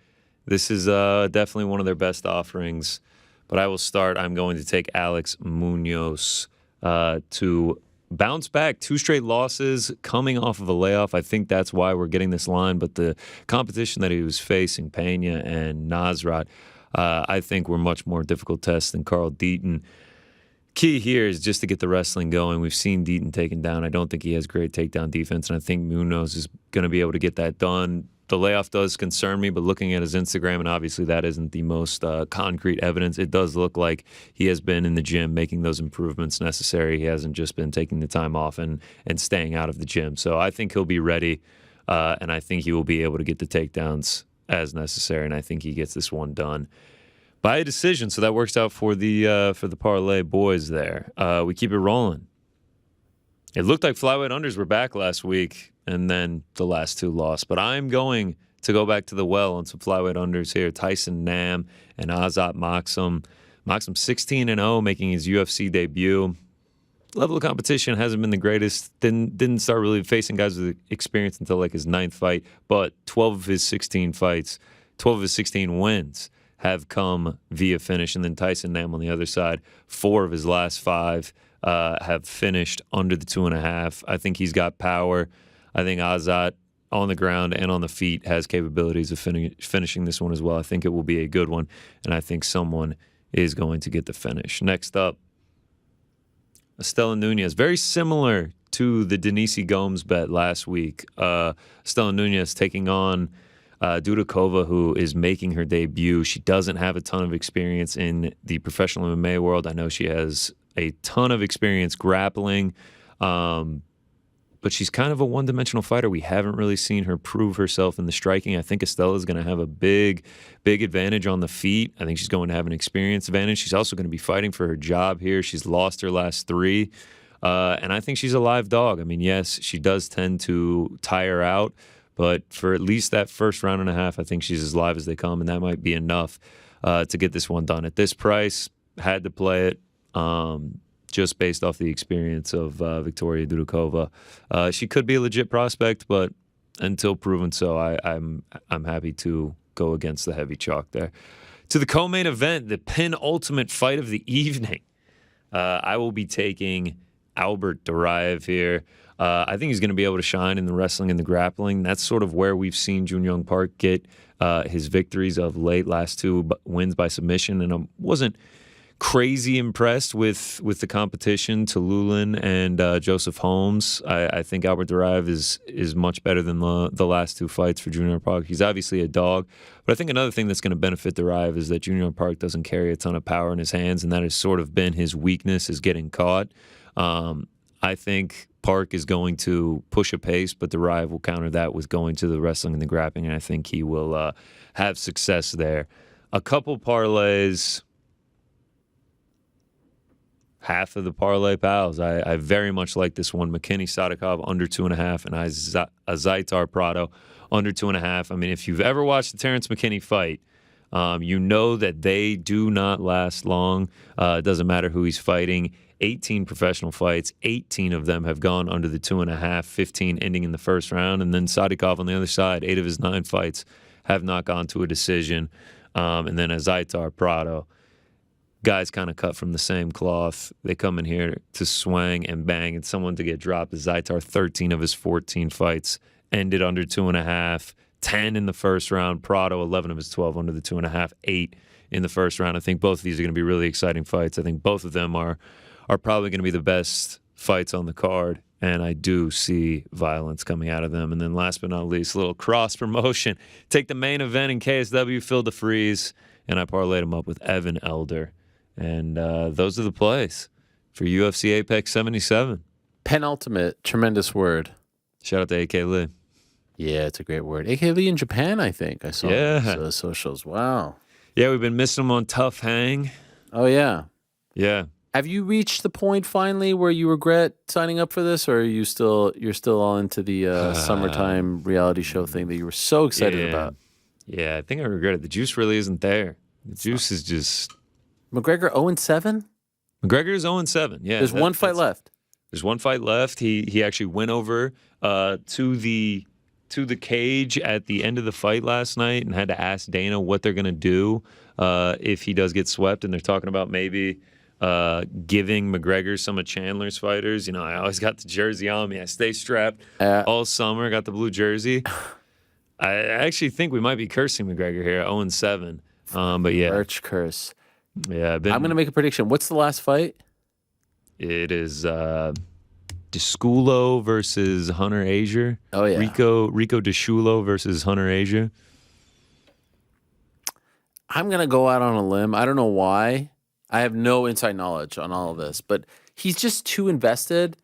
This is definitely one of their best offerings. But I will start. I'm going to take Alex Munoz to bounce back. 2 straight losses coming off of a layoff. I think that's why we're getting this line. But the competition that he was facing, Pena and Nasrat, I think were much more difficult tests than Carl Deaton. Key here is just to get the wrestling going. We've seen Deaton taken down. I don't think he has great takedown defense, and I think Munoz is going to be able to get that done. The layoff does concern me, but looking at his Instagram, and obviously that isn't the most concrete evidence, it does look like he has been in the gym making those improvements necessary. He hasn't just been taking the time off and staying out of the gym. So I think he'll be ready, and I think he will be able to get the takedowns as necessary, and I think he gets this one done by a decision. So that works out for the Parlay Boys there. We keep it rolling. It looked like flyweight unders were back last week, and then the last 2 lost. But I'm going to go back to the well on some flyweight unders here. Tyson Nam and Azat Maksum. Maksum 16-0, making his UFC debut. Level of competition hasn't been the greatest. Didn't start really facing guys with experience until like his 9th fight. But 12 of his 16 fights, 12 of his 16 wins have come via finish. And then Tyson Nam on the other side, 4 of his last 5 have finished under the 2.5. I think he's got power. I think Azat on the ground and on the feet has capabilities of finishing this one as well. I think it will be a good one, and I think someone is going to get the finish. Next up, Estela Nunez. Very similar to the Denise Gomes bet last week. Estela Nunez taking on Dudakova, who is making her debut. She doesn't have a ton of experience in the professional MMA world. I know she has a ton of experience grappling, but she's kind of a one-dimensional fighter. We haven't really seen her prove herself in the striking. I think Estela is going to have a big advantage on the feet. I think she's going to have an experience advantage. She's also going to be fighting for her job here. She's lost her last 3, and I think she's a live dog. I mean, yes, she does tend to tire out, but for at least that first round and a half, I think she's as live as they come, and that might be enough to get this one done. At this price, had to play it. Just based off the experience of Victoria Dudakova. She could be a legit prospect, but until proven so, I'm happy to go against the heavy chalk there. To the co-main event, the penultimate fight of the evening. I will be taking Albert Duraev here. I think he's going to be able to shine in the wrestling and the grappling. That's sort of where we've seen Jun Young Park get his victories of late, last 2 wins by submission, and I wasn't crazy impressed with the competition. Tallulah and Joseph Holmes. I think Albert Duraev is much better than the last 2 fights for Junior Park. He's obviously a dog, but I think another thing that's going to benefit Duraev is that Junior Park doesn't carry a ton of power in his hands, and that has sort of been his weakness, is getting caught. I think Park is going to push a pace, but Duraev will counter that with going to the wrestling and the grappling, and I think he will have success there. A couple parlays, half of the parlay pals. I very much like this one. McKinney Sadikov under 2.5, and Azaitar Prado under 2.5. I mean, if you've ever watched the Terrence McKinney fight, you know that they do not last long. It doesn't matter who he's fighting. 18 professional fights, 18 of them have gone under the 2.5, 15 ending in the first round. And then Sadikov on the other side, 8 of his 9 fights have not gone to a decision. And then Azaitar Prado, guys kind of cut from the same cloth. They come in here to swang and bang and someone to get dropped. Azaitar, 13 of his 14 fights ended under 2.5, 10 in the first round. Prado, 11 of his 12 under the 2.5, 8 in the first round. I think both of these are going to be really exciting fights. I think both of them are probably going to be the best fights on the card, and I do see violence coming out of them. And then last but not least, a little cross promotion. Take the main event in KSW, Phil DeFries, and I parlayed him up with Evan Elder. And those are the plays for UFC Apex 77. Penultimate, tremendous word. Shout out to AK Lee. Yeah, it's a great word. AK Lee in Japan, I think. I saw his socials. Wow. Yeah, we've been missing him on Tough Hang. Oh, yeah. Yeah. Have you reached the point finally where you regret signing up for this, or are you you're still all into the summertime reality show thing that you were so excited about? Yeah, I think I regret it. The juice really isn't there. The juice is just... McGregor 0-7? McGregor's 0-7, yeah. There's one fight left. There's one fight left. He actually went over to the cage at the end of the fight last night and had to ask Dana what they're going to do if he does get swept, and they're talking about maybe... giving McGregor some of Chandler's fighters. You know, I always got the jersey on me. I stay strapped all summer. Got the blue jersey. I actually think we might be cursing McGregor here, 0-7. But yeah, Birch curse. Yeah, I'm gonna make a prediction. What's the last fight? It is Desculo versus Hunter Asia. Oh yeah, Rico Desculo versus Hunter Asia. I'm gonna go out on a limb. I don't know why. I have no inside knowledge on all of this, but he's just too invested.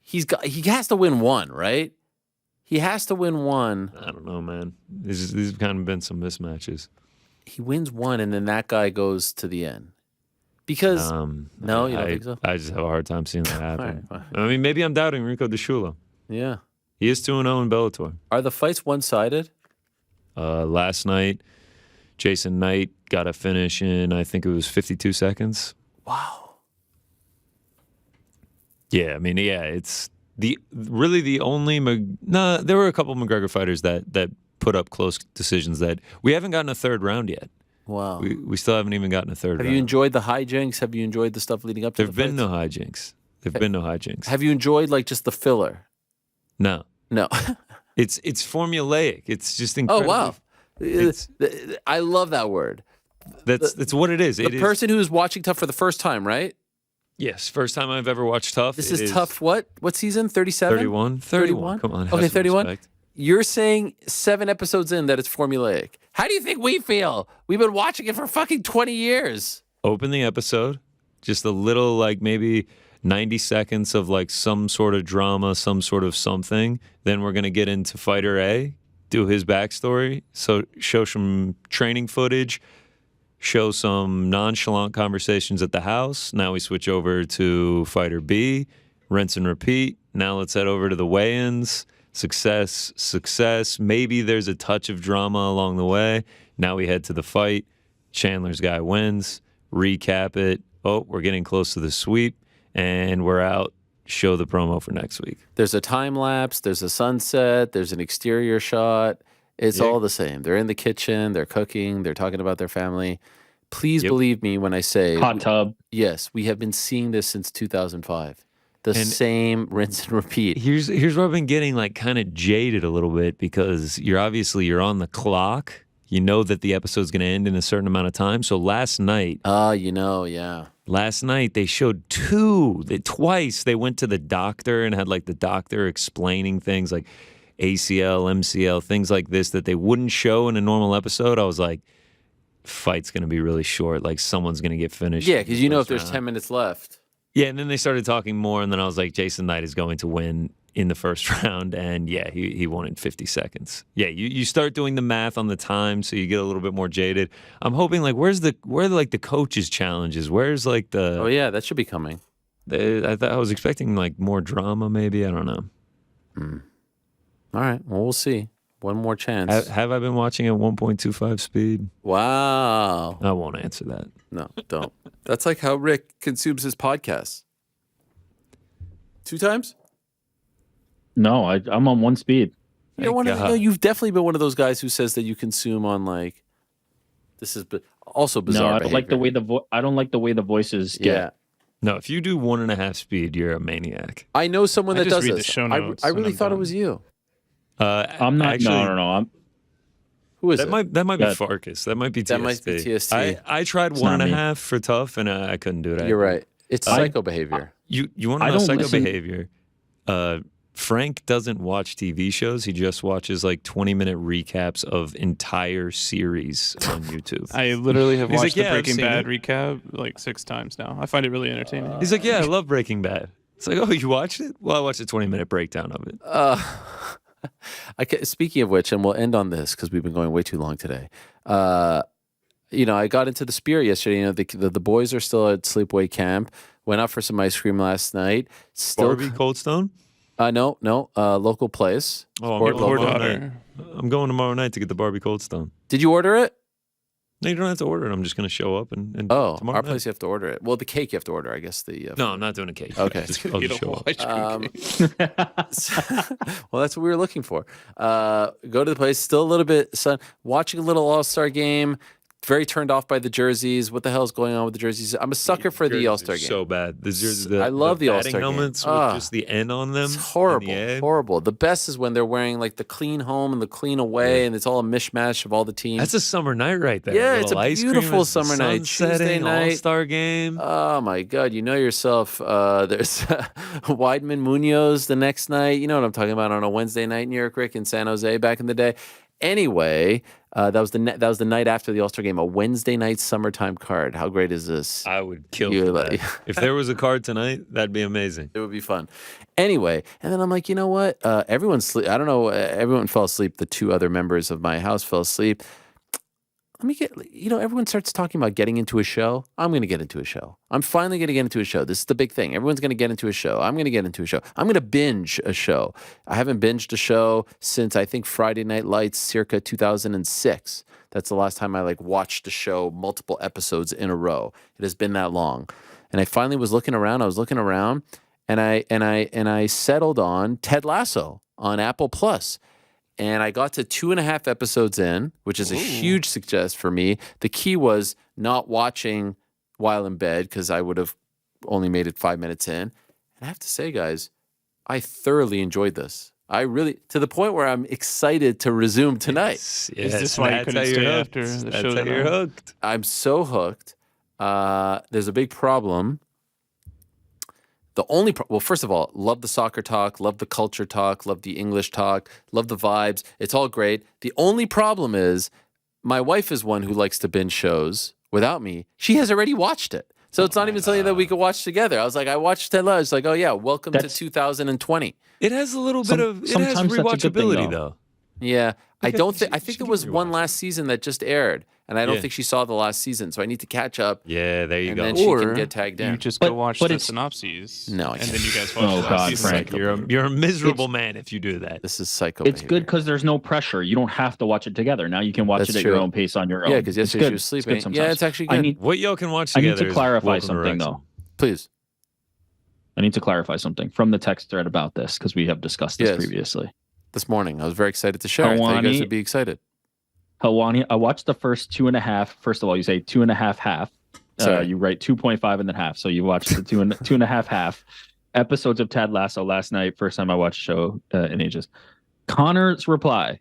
He has to win one, right? He has to win one. I don't know, man. These have kind of been some mismatches. He wins one, and then that guy goes to the end. Because no, you don't think so? I just have a hard time seeing that happen. All right. I mean, maybe I'm doubting Rico Desculo. Yeah, he is 2-0 in Bellator. Are the fights one-sided? Last night, Jason Knight got a finish in, I think it was 52 seconds. Wow. Yeah, I mean, yeah, it's the only... there were a couple of McGregor fighters that put up close decisions that we haven't gotten a third round yet. Wow. We still haven't even gotten a third round. Have you enjoyed the hijinks? Have you enjoyed the stuff leading up to the fights? There have been no hijinks. Have you enjoyed like just the filler? No. It's formulaic. It's just incredible. Oh, wow. I love that word. That's what it is. The person who is watching Tough for the first time, right? Yes, first time I've ever watched Tough. This is Tough what season? 37? 31. Come on. Okay, 31. Respect. You're saying 7 episodes in that it's formulaic. How do you think we feel? We've been watching it for fucking 20 years. Open the episode. Just a little, like, maybe 90 seconds of, like, some sort of drama, some sort of something. Then we're going to get into Fighter A, do his backstory, so show some training footage, show some nonchalant conversations at the house. Now we switch over to Fighter B, rinse and repeat. Now let's head over to the weigh-ins. Success. Maybe there's a touch of drama along the way. Now we head to the fight. Chandler's guy wins. Recap it. Oh, we're getting close to the sweep, and we're out. Show the promo for next week. There's a time lapse. There's a sunset. There's an exterior shot. It's all the same. They're in the kitchen. They're cooking. They're talking about their family. Please believe me when I say... Hot tub. Yes, we have been seeing this since 2005. The same rinse and repeat. Here's where I've been getting like kind of jaded a little bit, because you're on the clock. You know that the episode's going to end in a certain amount of time. So last night... yeah. Last night they showed twice they went to the doctor and had like the doctor explaining things like ACL, MCL, things like this that they wouldn't show in a normal episode. I was like, fight's going to be really short. Like someone's going to get finished. Yeah, because you know if there's 10 minutes left. Yeah, and then they started talking more, and then I was like, Jason Knight is going to win in the first round, and yeah, he won in 50 seconds. Yeah, you start doing the math on the time, so you get a little bit more jaded. I'm hoping like where like the coaches' challenges? Where's like the? Oh yeah, that should be coming. I was expecting like more drama, maybe. I don't know. All right, well we'll see. One more chance. Have I been watching at 1.25 speed? Wow. I won't answer that. No, don't. That's like how Rick consumes his podcasts. 2 times? No, I'm on 1 speed. You've definitely been one of those guys who says that you consume on like. This is also bizarre. No, I don't like the way I don't like the way the voices get. Yeah. No, if you do 1.5 speed, you're a maniac. I know someone that does read this. the show notes I really when thought I'm it was you. I'm not. actually, No. Who is that it? That might be Farkas. That might be TST. That might be TST. I tried 1.5 for tough, and I couldn't do it. You're right. It's psycho behavior. You want to know psycho behavior? Frank doesn't watch TV shows. He just watches like 20-minute recaps of entire series on YouTube. I literally have watched like, the yeah, Breaking Bad it. recap like 6 times now. I find it really entertaining. He's like, yeah, I love Breaking Bad. It's like, oh, you watched it? Well, I watched a 20-minute breakdown of it. Speaking of which, and we'll end on this because we've been going way too long today. I got into the spirit yesterday. The boys are still at sleepaway camp. Went out for some ice cream last night. Barbie Cold Stone? No, local place. Oh, I'm going tomorrow night to get the Barbie Cold Stone. Did you order it? No, you don't have to order it. I'm just going to show up and tomorrow night. place you have to order it. Well, the cake you have to order, I guess. No, I'm not doing a cake. Okay. I'll just show up. Well, that's what we were looking for. Go to the place, still a little bit sun, watching a little All-Star game. Very turned off by the jerseys. What the hell is going on with the jerseys? I'm a sucker for the All-Star game. So bad. I love the All-Star game. helmets with just the N on them. It's horrible. The best is when they're wearing like the clean home and the clean away, and it's all a mishmash of all the teams. That's a summer night right there. Yeah, it's a beautiful summer night. Tuesday night. All-Star game. Oh my God, you know yourself. There's Weidman Munoz the next night. You know what I'm talking about on a Wednesday night in New York, Rick, in San Jose back in the day. Anyway, that was the night after the All-Star game, a Wednesday night summertime card. How great is this? I would kill for that. If there was a card tonight, that'd be amazing. It would be fun. Anyway, and then I'm like, you know what? Everyone fell asleep. The 2 other members of my house fell asleep. Everyone starts talking about getting into a show. I'm going to get into a show. I'm finally going to get into a show. This is the big thing. Everyone's going to get into a show. I'm going to get into a show. I'm going to binge a show. I haven't binged a show since I think Friday Night Lights circa 2006. That's the last time I watched a show multiple episodes in a row. It has been that long. And I finally was looking around. And I settled on Ted Lasso on Apple Plus. And I got to 2.5 episodes in, which is a huge success for me. The key was not watching while in bed because I would have only made it 5 minutes in. And I have to say, guys, I thoroughly enjoyed this. I really, to the point where I'm excited to resume tonight. Is this why you couldn't stay after the show? That's how you're hooked. I'm so hooked. There's a big problem. Well, first of all, love the soccer talk, love the culture talk, love the English talk, love the vibes. It's all great. The only problem is my wife is one who likes to binge shows without me. She has already watched it. So it's not even something that we could watch together. I was like, I watched Ted Lasso. It's like, oh yeah, welcome to 2020. It has a little bit of rewatchability though. Yeah. I think there was one last season that just aired, and I don't think she saw the last season, so I need to catch up. Yeah, there you go. And then she can get tagged in. You just go watch the synopses. No, I and can't. then you guys watch the God, synopses. Frank, you're a miserable man if you do that. This is psycho. It's good because there's no pressure. You don't have to watch it together. Now you can watch it at your own pace on your own. Yeah, because yesterday she was sleeping. Yeah, it's actually good. What y'all can watch I together. need to clarify something though. Please. I need to clarify something from the text thread about this because we have discussed this previously. This morning, I was very excited to share. I thought you guys would be excited. Hawani, I watched the first 2.5. First of all, you say 2.5 half. You write 2.5 and then half. So you watched the 2.5 half episodes of Ted Lasso last night. First time I watched a show in ages. Connor's reply,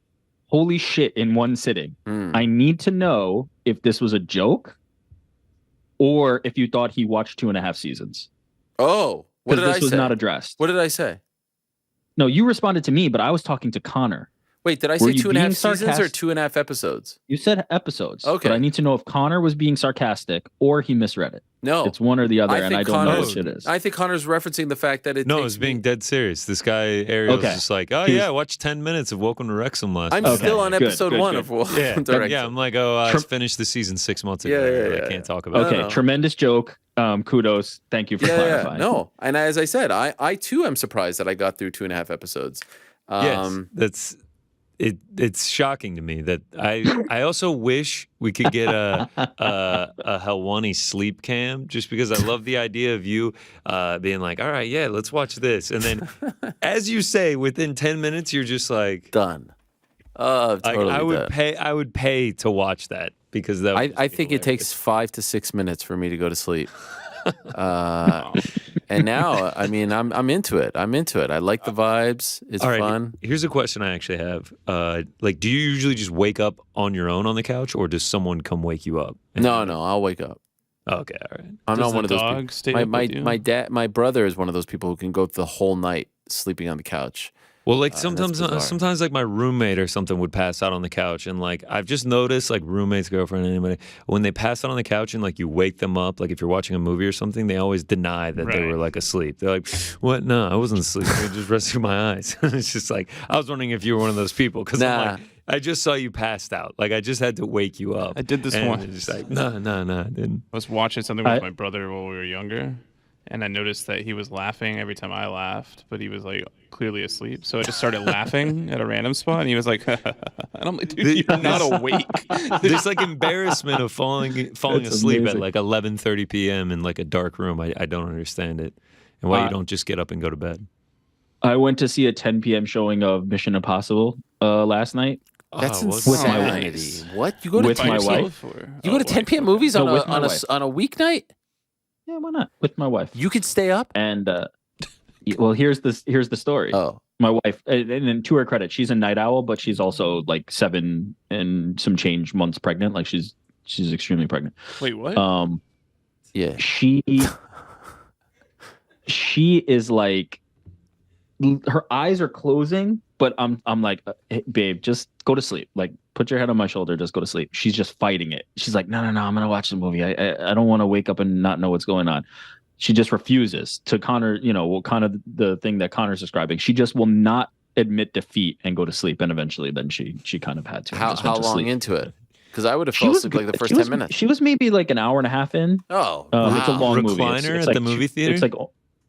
holy shit, in one sitting. I need to know if this was a joke or if you thought he watched 2.5 seasons. Oh, what did I say? This was not addressed. What did I say? No, you responded to me, but I was talking to Connor. Wait, did I Were say you 2.5 being seasons or sarcastic? 2.5 episodes? You said episodes. Okay. But I need to know if Connor was being sarcastic or he misread it. No. It's one or the other, and I don't know which it is. I think Connor's referencing the fact that it No, takes it's being me... dead serious. This guy Ariel's Okay. just like, oh He's- yeah, I watched 10 minutes of Welcome to Wrexham last I'm night. still on Good, episode good, 1 good. of Welcome Yeah, to Wrexham. yeah. I'm like, oh, I finished the season 6 months ago. Yeah, I can't talk about Okay, it. no. tremendous joke. Kudos. Thank you for clarifying. No, and as I said, I too am surprised that I got through 2.5 episodes. Yes, that's it. It's shocking to me that I also wish we could get a Helwani sleep cam, just because I love the idea of you being like, all right, yeah, let's watch this, and then as you say, within 10 minutes, you're just like done. Totally I would pay to watch that, because that I think it takes 5 to 6 minutes for me to go to sleep. And now, I mean, I'm into it. I'm into it. I like the vibes. It's all right, fun. Here's a question I actually have. Like, do you usually just wake up on your own on the couch, or does someone come wake you up? No, I'll wake up. Okay, all right. I'm Does not the one of those dog people. stay up with you? My brother is one of those people who can go the whole night sleeping on the couch. Well, like that's sometimes bizarre. like my roommate or something would pass out on the couch, and like I've just noticed, like roommates, girlfriend, anybody, when they pass out on the couch and like you wake them up, like if you're watching a movie or something, they always deny that they were like asleep. They're like, "What? No, I wasn't asleep. I just rested my eyes." It's just like I was wondering if you were one of those people, because I'm like, I just saw you passed out. Like I just had to wake you up. I did this and once. It's just like, no, I didn't. I was watching something with my brother while we were younger, and I noticed that he was laughing every time I laughed, but he was like clearly asleep. So I just started laughing at a random spot, and he was like, and I'm like, dude, you're not awake. There's like embarrassment of falling That's asleep amazing. at like 11:30 p.m. in like a dark room. I don't understand it, and why you don't just get up and go to bed. I went to see a 10 p.m. showing of Mission Impossible last night. That's what's insanity. What? You go to With my 10 wife? You go to 10 p.m. movies on No, with my a wife. on a weeknight? Yeah, why not? With my wife. You could stay up? And well, here's the story. Oh. My wife, and then to her credit, she's a night owl, but she's also like 7 and some change months pregnant. Like she's extremely pregnant. Wait, what? Yeah. She is like, her eyes are closing, but I'm like, hey, babe, just go to sleep. Like, put your head on my shoulder, just go to sleep. She's just fighting it. She's like, no, I'm gonna watch the movie. I don't want to wake up and not know what's going on. She just refuses to Connor, kind of the thing that Connor's describing. She just will not admit defeat and go to sleep. And eventually then she kind of had to. How to long sleep. into it? Because I would have fell asleep like the first 10 minutes. She was maybe like an hour and a half in. Oh, It's a long movie. Recliner It's at like the movie theater? It's like,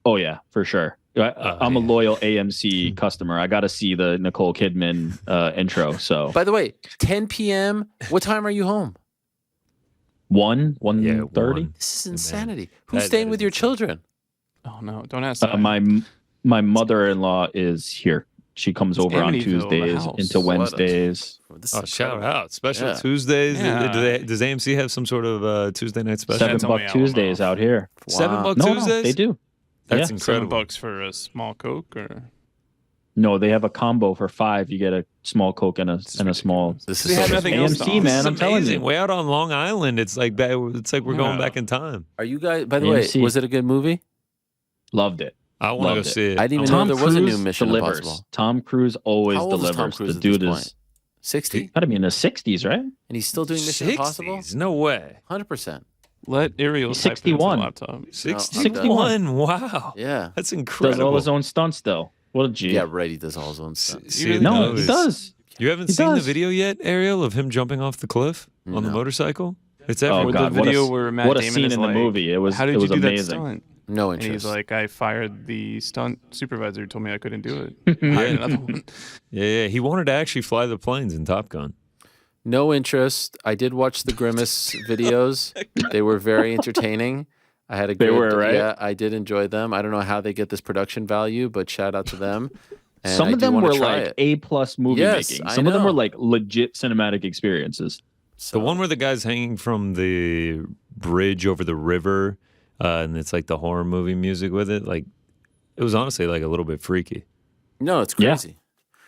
oh yeah, for sure. I'm a loyal AMC customer. I got to see the Nicole Kidman intro. So, by the way, 10 p.m. What time are you home? 1:30. This is insanity. Who's staying with your children? Oh no, don't ask that. My mother-in-law is here. She comes over on Amityville, the Tuesdays house. into What a- Wednesdays. Oh, shout out! Special Yeah. Tuesdays. Yeah. Does AMC have some sort of Tuesday night special? $7 Tuesdays out here. $7 No, Tuesdays. they do. That's Yeah. incredible. $7 for a small Coke, or No, they have a combo for $5. You get a small Coke and a small. This They have nothing else AMC, on. man. This I'm is telling amazing. you. Way out on Long Island, it's like we're going back in time. Are you guys, by the way, AMC. was it a good movie? Loved it. I want to go Loved it. see it. I didn't even Tom know there was a new Cruise Mission delivers. Impossible. Tom Cruise always How old is delivers. Tom Cruise The at dude this is point? 60? gotta be in his 60s, right? And he's still doing Mission Impossible? 60s? No way. 100%. let Ariel He's type it into the 61. laptop. 61. Wow. Yeah. That's Does incredible. all his own stunts though. What a G. Yeah, right. He does all his own stuff. See, No, he does. You haven't He seen the does. video yet, Ariel, of him jumping off the cliff on the No. motorcycle? It's Oh everywhere. God! the video where Matt what a Damon scene is in the like, movie. It was. How did it was you do amazing. that stunt? No And interest. he's like, I fired the stunt supervisor who told me I couldn't do it. Hired another one. Yeah. He wanted to actually fly the planes in Top Gun. No interest. I did watch the Grimace videos. They were very entertaining. I had a They good, were, right? Yeah, I did enjoy them. I don't know how they get this production value, but shout out to them. And Some I of do them wanna were try like it. A+ movie Yes, making. I Some of them know. were like legit cinematic experiences. So, The one where the guy's hanging from the bridge over the river, and it's like the horror movie music with it. Like, it was honestly like a little bit freaky. no, it's Yeah. crazy.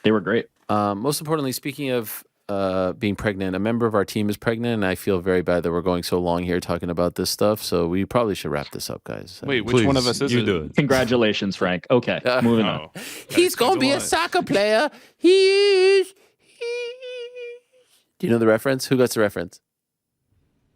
They were great. Most importantly, speaking of being pregnant, a member of our team is pregnant, and I feel very bad that we're going so long here talking about this stuff. So we probably should wrap this up, guys. Wait, which one of Please, us is you it? do it. Congratulations, Frank. Okay, moving on. Oh, that He's gonna explains be a lot. soccer player. He Do you know the reference? Who got the reference?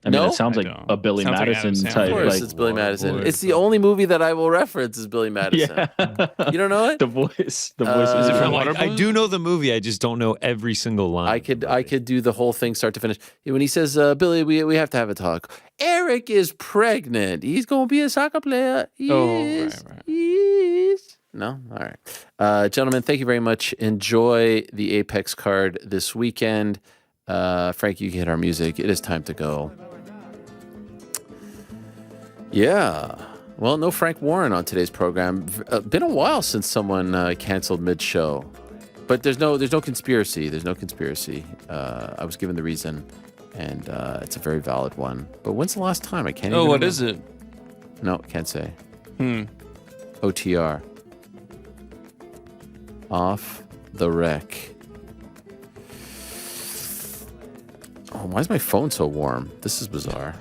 I mean, No? it sounds like a Billy Sounds like Madison Adam Sandler. type. Of course, Like, it's Billy Madison. Boy, It's the only movie that I will reference is Billy Madison. yeah. You don't know it? The voice. The voice. Is it from I do know the movie. I just don't know every single line. I could do the whole thing start to finish. When he says, Billy, we have to have a talk. Eric is pregnant. He's going to be a soccer player. Yes. right. Yes. No? All right. Gentlemen, thank you very much. Enjoy the Apex card this weekend. Frank, you can hit our music. It is time to go. Yeah. Well, no Frank Warren on today's program. Been a while since someone canceled mid-show. But there's no conspiracy. There's no conspiracy. I was given the reason, and it's a very valid one. But when's the last time? I can't even what remember. is it? No, can't say. OTR. Off the wreck. Oh, why is my phone so warm? This is bizarre.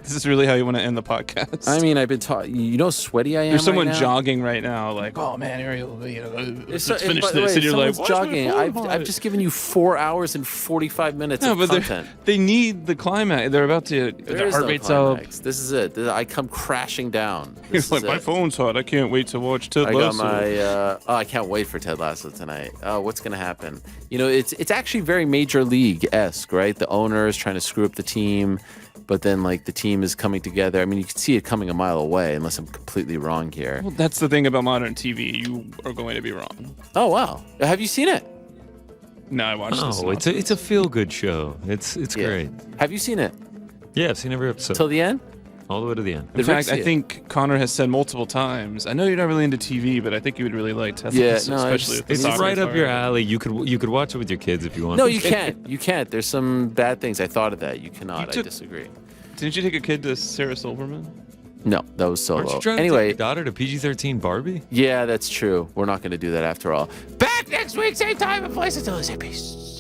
This is really how you want to end the podcast. I mean, I've been talking. You know how sweaty I am. There's someone right now? jogging right now, like, oh man, Ariel, let's finish by the this. way, And you're like, someone's "Why is my jogging. phone I've hot?" just given you 4 hours and 45 minutes No, of but content. they need the climax. They're about to. There Their is heart no rate's up. climax. This is it. I come crashing down. This He's like, is my it. phone's hot. I can't wait to watch Ted I got Lasso. my. I can't wait for Ted Lasso tonight. Oh, what's gonna happen? You know, it's actually very Major League-esque, right? The owner is trying to screw up the team, but then like the team is coming together. I mean, you can see it coming a mile away, unless I'm completely wrong here. Well, that's the thing about modern TV. You are going to be wrong. Oh wow, have you seen it? No, I watched this. Oh, it's a feel good show. It's Yeah. great. Have you seen it Yeah, I've seen every episode till the end? all the way to the end. In Did Rick fact, see I it? think Connor has said multiple times. I know you're not really into TV, but I think you would really like Ted Yeah, Lasso, no, especially with the It's soccer right up part. your alley. You could watch it with your kids if you want. No, you can't. You can't. There's some bad things. I thought of that. You cannot. You I took- disagree. Didn't you take a kid to Sarah Silverman? No, that was Aren't solo. you trying to Anyway, take your daughter to PG-13 Barbie? yeah, that's true. We're not going to do that after all. Back next week, same time and place. Until I say peace.